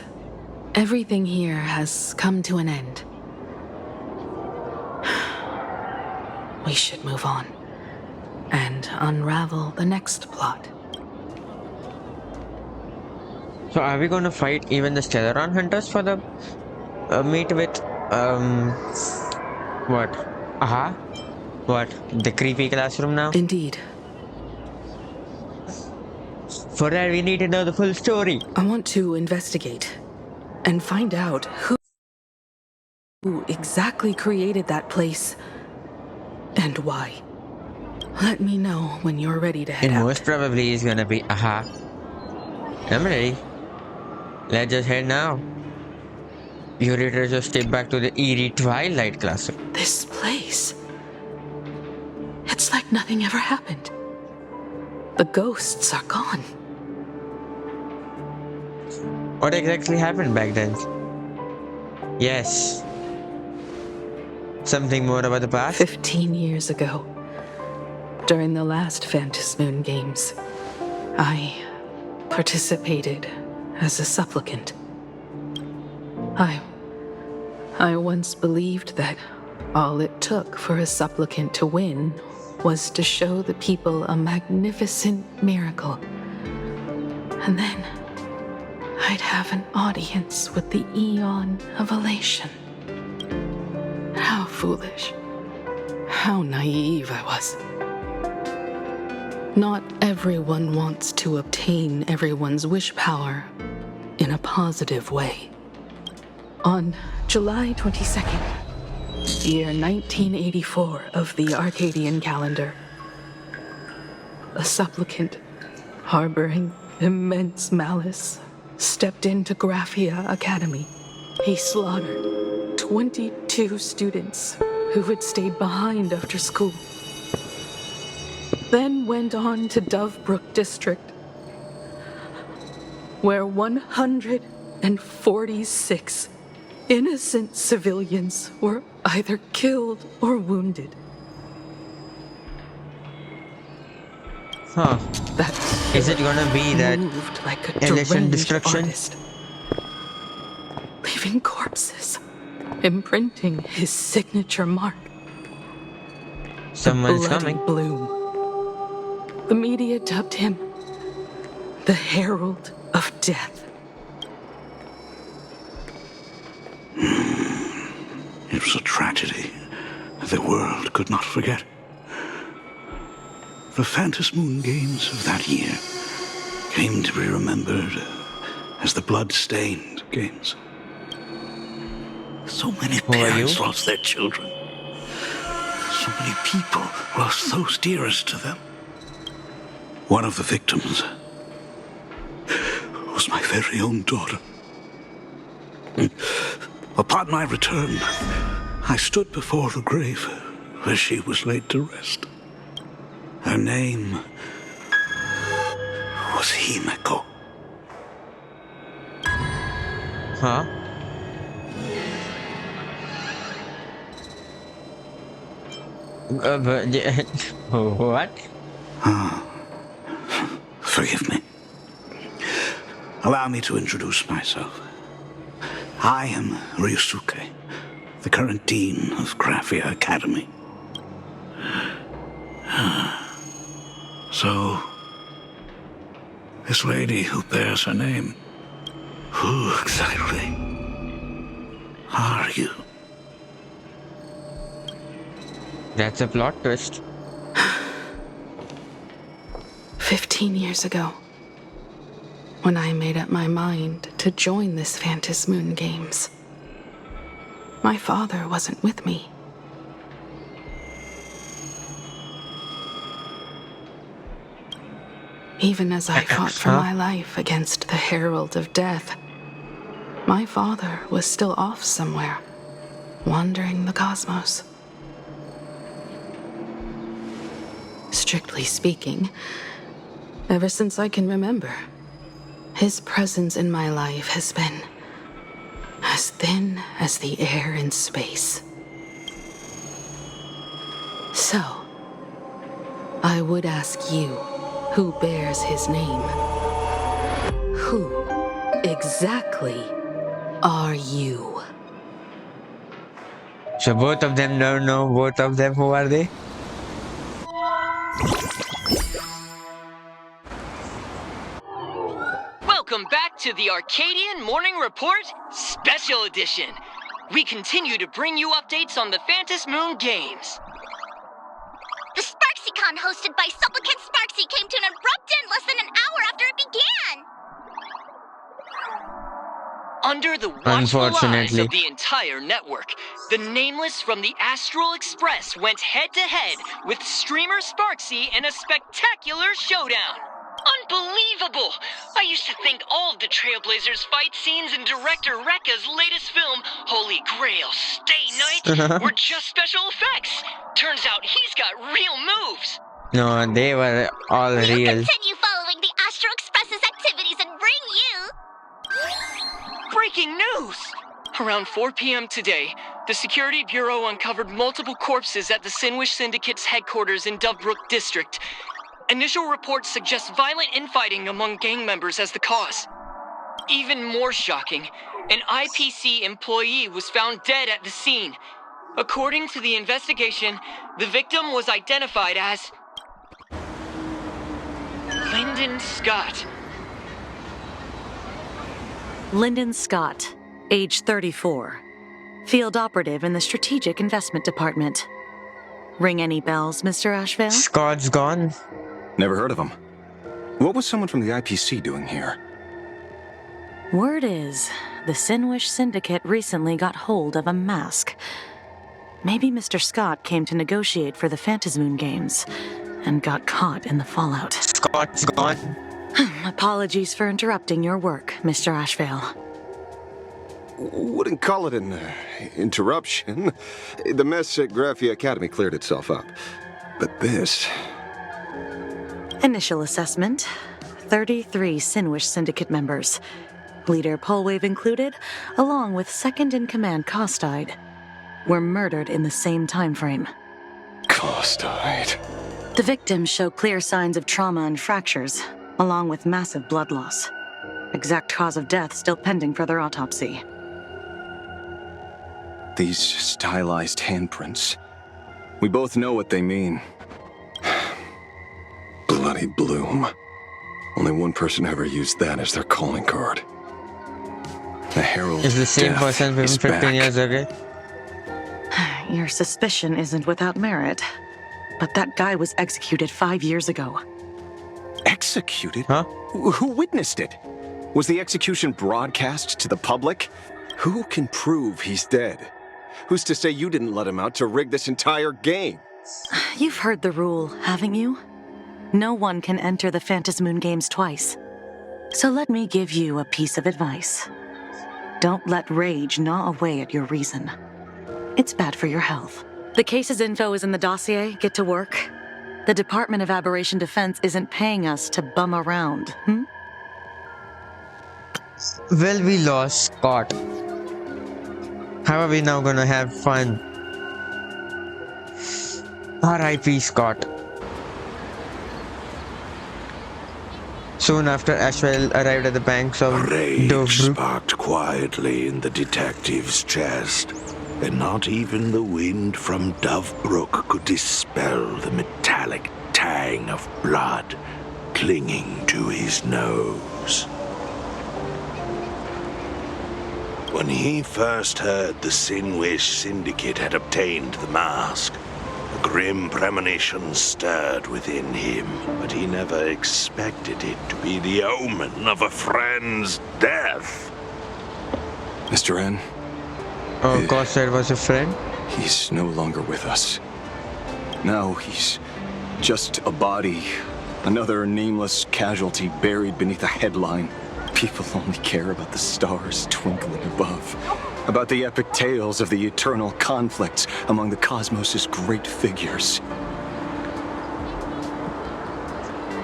everything here has come to an end. We should move on and unravel the next plot. So are we going to fight even the Stellaron hunters for the meet with what? What? The creepy classroom now? Indeed. For that we need to know the full story. I want to investigate and find out who exactly created that place and why. Let me know when you're ready to head It out. most probably is gonna be I'm ready. Let's just head now. You ready to just step back to the eerie twilight classroom? This place. It's like nothing ever happened. The ghosts are gone. What exactly happened back then? Yes. Something more about the past? 15 years ago, during the last Phantasmoon Games, I participated as a supplicant. I once believed that all it took for a supplicant to win was to show the people a magnificent miracle. And then I'd have an audience with the Eon of Elation. How foolish. How naive I was. Not everyone wants to obtain everyone's wish power in a positive way. On July 22nd, year 1984 of the Arcadian calendar, a supplicant harboring immense malice stepped into Graphia Academy. He slaughtered 22 students who had stayed behind after school. Then went on to Dovebrook District, where 146 innocent civilians were either killed or wounded. Huh. Is it gonna be that like a elation deranged destruction? artist, leaving corpses, imprinting his signature mark. Someone's Bloody coming. Bloom. The media dubbed him the Herald of Death. It was a tragedy the world could not forget. The Phantasmoon Games of that year came to be remembered as the Blood-Stained Games. So many parents lost their children. So many people lost those dearest to them. One of the victims was my very own daughter. Upon my return, I stood before the grave where she was laid to rest. Her name was Himeko. Huh? But what? Forgive me. Allow me to introduce myself. I am Ryusuke, the current dean of Graphia Academy. So, this lady who bears her name, who exactly are you? That's a plot twist. 15 years ago, when I made up my mind to join this Fantas Moon Games, my father wasn't with me. Even as I fought for my life against the Herald of Death, my father was still off somewhere, wandering the cosmos. Strictly speaking, ever since I can remember, his presence in my life has been as thin as the air in space. So, I would ask you, who bears his name? Who exactly are you? So both of them don't know both of them. Who are they? Welcome back to the Arcadian Morning Report Special Edition. We continue to bring you updates on the Fantas Moon Games. The SparksyCon hosted by Supplicant Sparksy came to an abrupt end less than an hour after it began. Under the watchful eyes Unfortunately. of the entire network, the Nameless from the Astral Express went head-to-head with streamer Sparksy in a spectacular showdown. Unbelievable! I used to think all of the Trailblazers fight scenes in director Rekka's latest film, Holy Grail Stay Night, were just special effects. Turns out he's got real moves. No, they were all We'll real. continue following the Astral Express's activities and bring you... Breaking news! Around 4 p.m. today, the Security Bureau uncovered multiple corpses at the Sinwish Syndicate's headquarters in Dovebrook District. Initial reports suggest violent infighting among gang members as the cause. Even more shocking, an IPC employee was found dead at the scene. According to the investigation, the victim was identified as Lyndon Scott. Lyndon Scott, age 34. Field operative in the Strategic Investment Department. Ring any bells, Mr. Ashvale? Scott's gone. Never heard of him. What was someone from the IPC doing here? Word is, the Sinwish Syndicate recently got hold of a mask. Maybe Mr. Scott came to negotiate for the Phantasmoon Games and got caught in the fallout. Scott's gone. Apologies for interrupting your work, Mr. Ashvale. Wouldn't call it an interruption. The mess at Graphia Academy cleared itself up. But this... Initial assessment, 33 Sinwish Syndicate members. Leader Polwave included, along with second-in-command Costide, were murdered in the same time frame. Costide. The victims show clear signs of trauma and fractures, along with massive blood loss. Exact cause of death still pending further autopsy. These stylized handprints. We both know what they mean. Bloody Bloom. Only one person ever used that as their calling card. The Herald It's the same Death person from is 15 back. years ago. Your suspicion isn't without merit, but that guy was executed 5 years ago. Executed? Huh? Who witnessed it? Was the execution broadcast to the public? Who can prove he's dead? Who's to say you didn't let him out to rig this entire game? You've heard the rule, haven't you? No one can enter the Phantasmoon Games twice. So let me give you a piece of advice. Don't let rage gnaw away at your reason. It's bad for your health. The case's info is in the dossier. Get to work. The Department of Aberration Defense isn't paying us to bum around, Well, we lost Scott. How are we now gonna have fun? R.I.P. Scott. Soon after, Ashwell arrived at the banks of Rage Dovebrook. sparked quietly in the detective's chest, and not even the wind from Dovebrook could dispel the metallic tang of blood clinging to his nose. When he first heard the Sinwish Syndicate had obtained the mask, a grim premonition stirred within him, but he never expected it to be the omen of a friend's death. Mr. N. Oh, Gossard was a friend? He's no longer with us. Now he's just a body. Another nameless casualty buried beneath a headline. People only care about the stars twinkling above. About the epic tales of the eternal conflicts among the cosmos' great figures.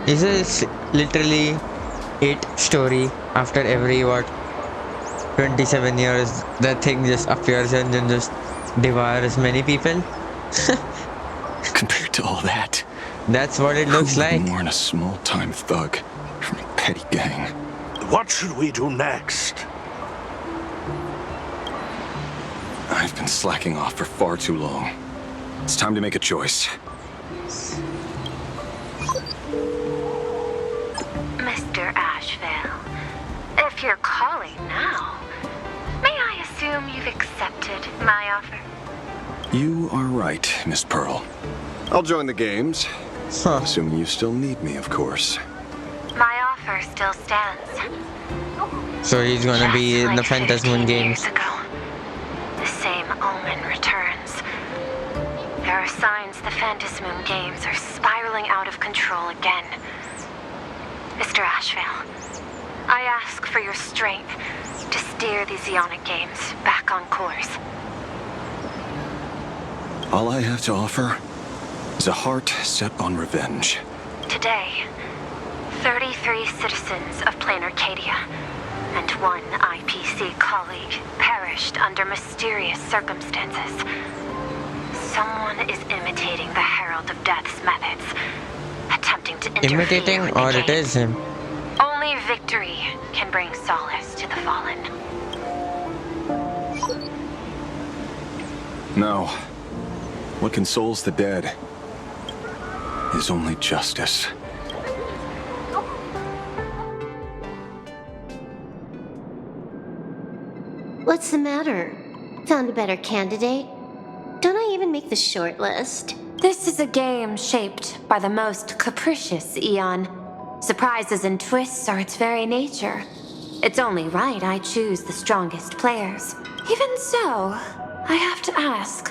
Is this literally it story after every 27 years the thing just appears and then just devours many people? Compared to all that, that's what it looks like. More than a small-time thug from a petty gang. What should we do next? I've been slacking off for far too long. It's time to make a choice. Mr. Ashvale, if you're calling now, may I assume you've accepted my offer? You are right, Miss Pearl. I'll join the games. Assuming you still need me, of course. My offer still stands. So he's gonna be in the Phantasmoon games. The same omen returns. There are signs the Phantasmoon games are spiraling out of control again. Mr. Ashvale, I ask for your strength to steer these Ionic games back on course. All I have to offer is a heart set on revenge. Today, 33 citizens of Plain Arcadia and one IPC colleague perished under mysterious circumstances. Someone is imitating the Herald of Death's methods, attempting to interfere Imitating, with the or it games. is him? Only victory can bring solace to the fallen. No. What consoles the dead is only justice. What's the matter? Found a better candidate? Don't I even make the short list? This is a game shaped by the most capricious Eon. Surprises and twists are its very nature. It's only right I choose the strongest players. Even so, I have to ask,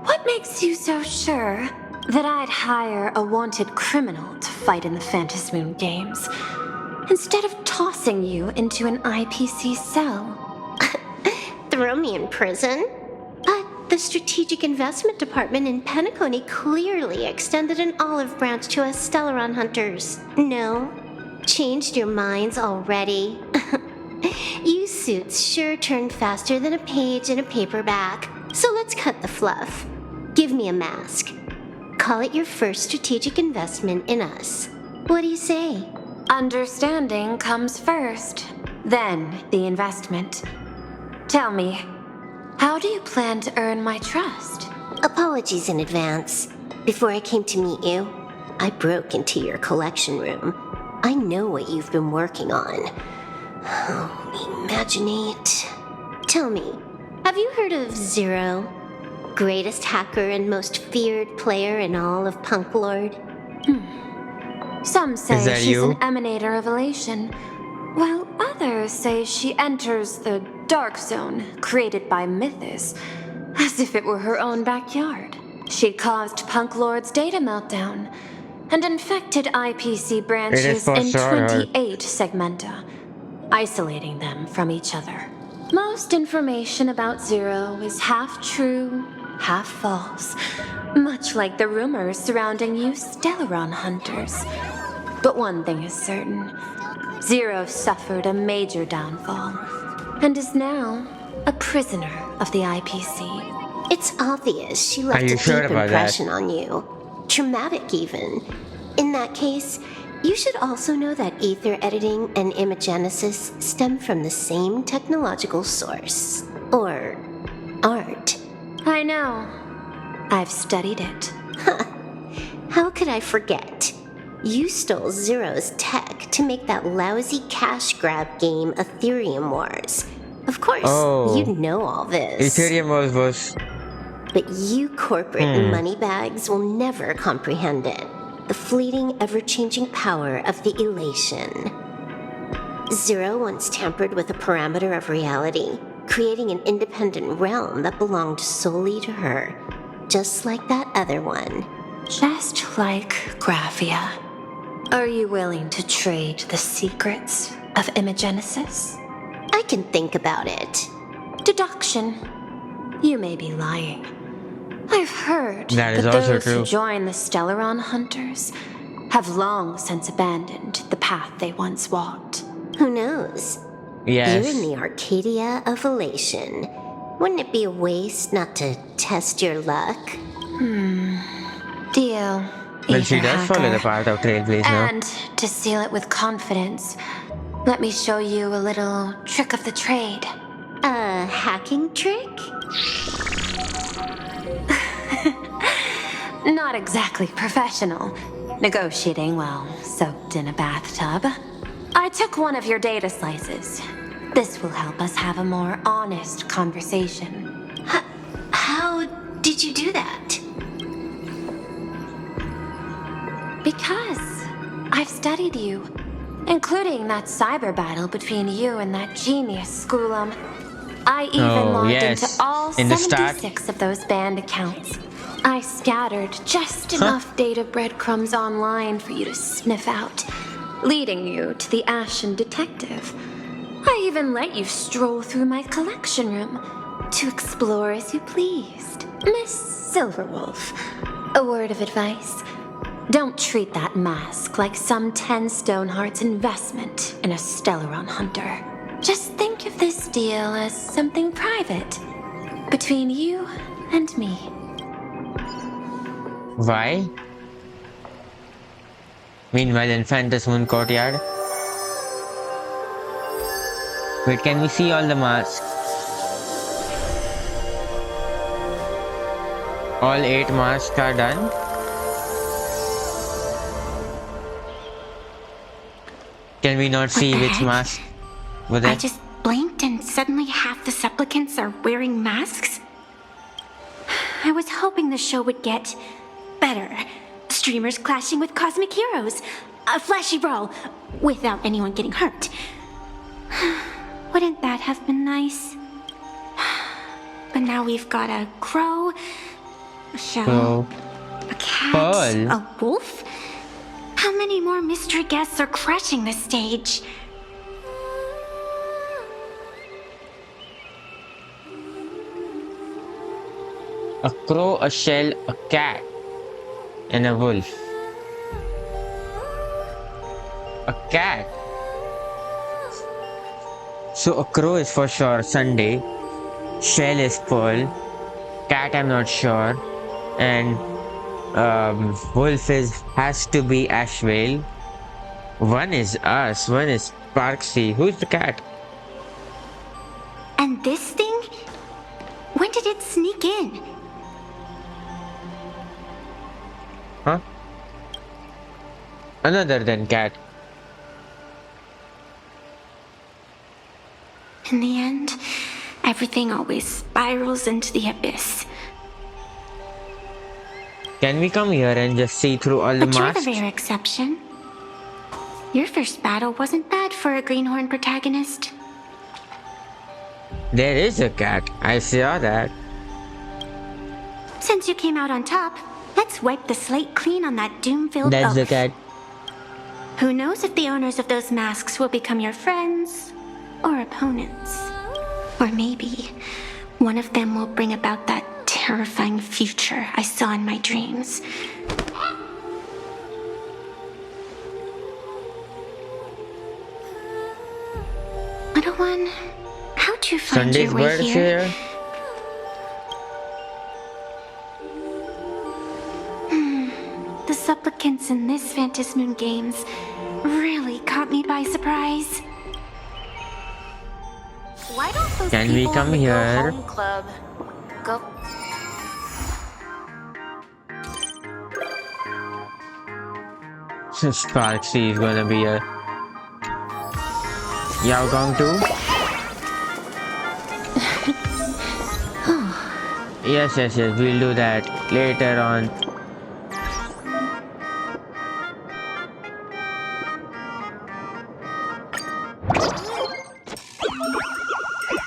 what makes you so sure that I'd hire a wanted criminal to fight in the Phantasmoon games, instead of tossing you into an IPC cell? Throw me in prison? But the Strategic Investment Department in Penacony clearly extended an olive branch to us Stellaron hunters. No? Changed your minds already? You suits sure turn faster than a page in a paperback. So let's cut the fluff. Give me a mask. Call it your first strategic investment in us. What do you say? Understanding comes first, then the investment. Tell me, how do you plan to earn my trust? Apologies in advance. Before I came to meet you, I broke into your collection room. I know what you've been working on. Oh, imaginate. Tell me, have you heard of Zero? Greatest hacker and most feared player in all of Punk Lord? Some say Is that she's you? an emanator of elation, while others say she enters the dark zone created by Mythos, as if it were her own backyard. She caused Punk Lord's data meltdown and infected IPC branches for in sure. 28 segmenta, isolating them from each other. Most information about Zero is half true, half false, much like the rumors surrounding you Stellaron hunters. But one thing is certain. Zero suffered a major downfall, and is now a prisoner of the IPC. It's obvious she left Are you a sure deep about that? impression on you. Traumatic, even. In that case, You should also know that ether editing and imagenesis stem from the same technological source. Or art. I know. I've studied it. How could I forget? You stole Zero's tech to make that lousy cash grab game Ethereum Wars. Of course, you know all this. Ethereum was. But you corporate moneybags will never comprehend it. The fleeting, ever-changing power of the elation. Zero once tampered with a parameter of reality, creating an independent realm that belonged solely to her, just like that other one. Just like Graphia. Are you willing to trade the secrets of imagenesis? I can think about it. Deduction. You may be lying. I've heard That is that also those true. who join the Stellaron Hunters have long since abandoned the path they once walked. Who knows? Yes. You're in the Arcadia of Elation. Wouldn't it be a waste not to test your luck? Deal. Well, she Ether does follow hacker. the path of trailblaze now. And to seal it with confidence, let me show you a little trick of the trade. A hacking trick? Not exactly professional. Negotiating while soaked in a bathtub. I took one of your data slices. This will help us have a more honest conversation. How did you do that? Because I've studied you, including that cyber battle between you and that genius Schoolum. I even logged into all In the start. 76 of those banned accounts. I scattered just enough data breadcrumbs online for you to sniff out, leading you to the Ashen Detective. I even let you stroll through my collection room to explore as you pleased. Miss Silverwolf, a word of advice. Don't treat that mask like some 10 Stonehearts investment in a Stellaron Hunter. Just think of this deal as something private between you and me. Why? Meanwhile, in Phantom Moon Courtyard. Wait, can we see all the masks? All 8 masks are done. Can we not see the which heck? mask was it? I just blinked and suddenly half the supplicants are wearing masks? I was hoping the show would get better. Streamers clashing with cosmic heroes. A flashy brawl without anyone getting hurt. Wouldn't that have been nice? But now we've got a crow, a shell, So, a cat, Pearl. a wolf. How many more mystery guests are crashing the stage? a crow, a shell, a cat, and a wolf. A cat. So a crow is for sure Sunday, shell is Pearl, cat I'm not sure, and wolf has to be Ashvale. One is us, one is Sparksy. Who's the cat? And this thing? When did it sneak in? Huh? Another than cat. In the end, everything always spirals into the abyss. Can we come here and just see through all the But you're the masks? rare exception. Your first battle wasn't bad for a greenhorn protagonist. There is a cat. I saw that. Since you came out on top, let's wipe the slate clean on that doom-filled That's oath. the cat. Who knows if the owners of those masks will become your friends or opponents? Or maybe one of them will bring about that terrifying future I saw in my dreams. Little one, how'd you find Sunday's your way birds here? here. The supplicants in this Phantom Moon Games really caught me by surprise. Why don't those Can we people come in the here? Go Home Club go? Sparksy is gonna be a Yao Gong too? Yes, we'll do that later on.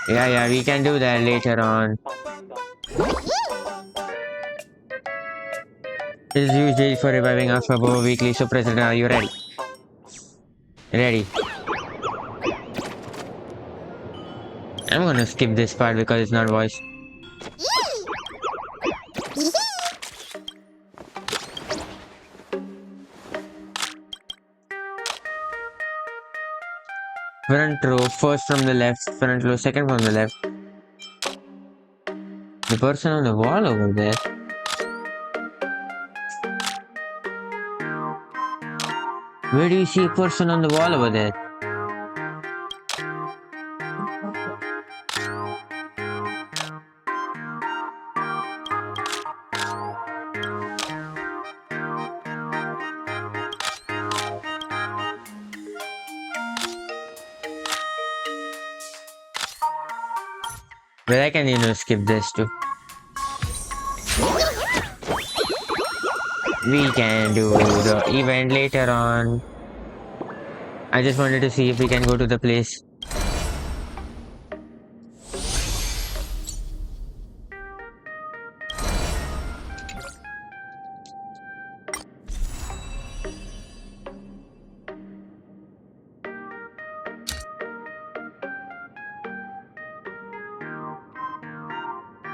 Yeah, we can do that later on. This is usually for reviving us for Bobo Weekly, so President, are you ready? Ready. I'm gonna skip this part because it's not voiced. Front row, first from the left, front row, second from the left. The person on the wall over there. Where do you see a person on the wall over there? But I can, skip this too. We can do the event later on. I just wanted to see if we can go to the place.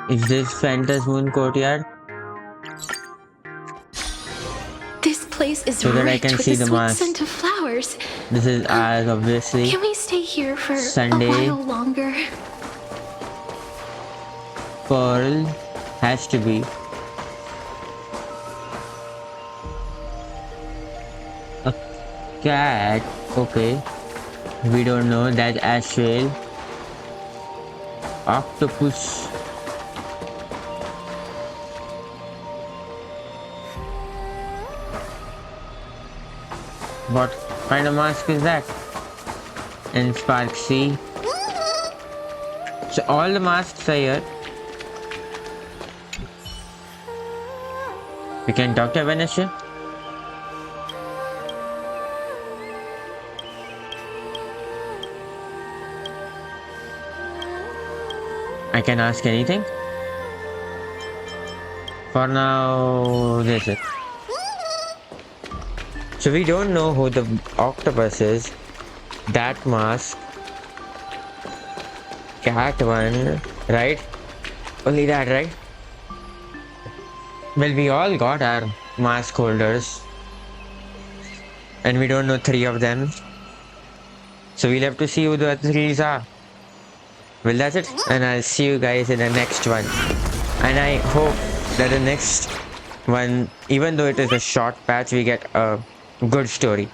Is this Phantom Moon Courtyard? This place is So that I rich can with see the the sweet mask. scent of flowers. This is ours, obviously. Can we stay here for Sunday. a while longer? Pearl has to be. A cat. Okay. We don't know. That's Ashwell. Octopus. What kind of mask is that? And Sparksy. So all the masks are here. We can talk to Vanessa. I can ask anything. For now, this is. So we don't know who the octopus is. That mask. Cat one, right? Only that, right? Well, we all got our mask holders. And we don't know 3 of them. So we'll have to see who the other 3s are. Well, that's it. And I'll see you guys in the next one. And I hope that the next one, even though it is a short patch, we get a good story.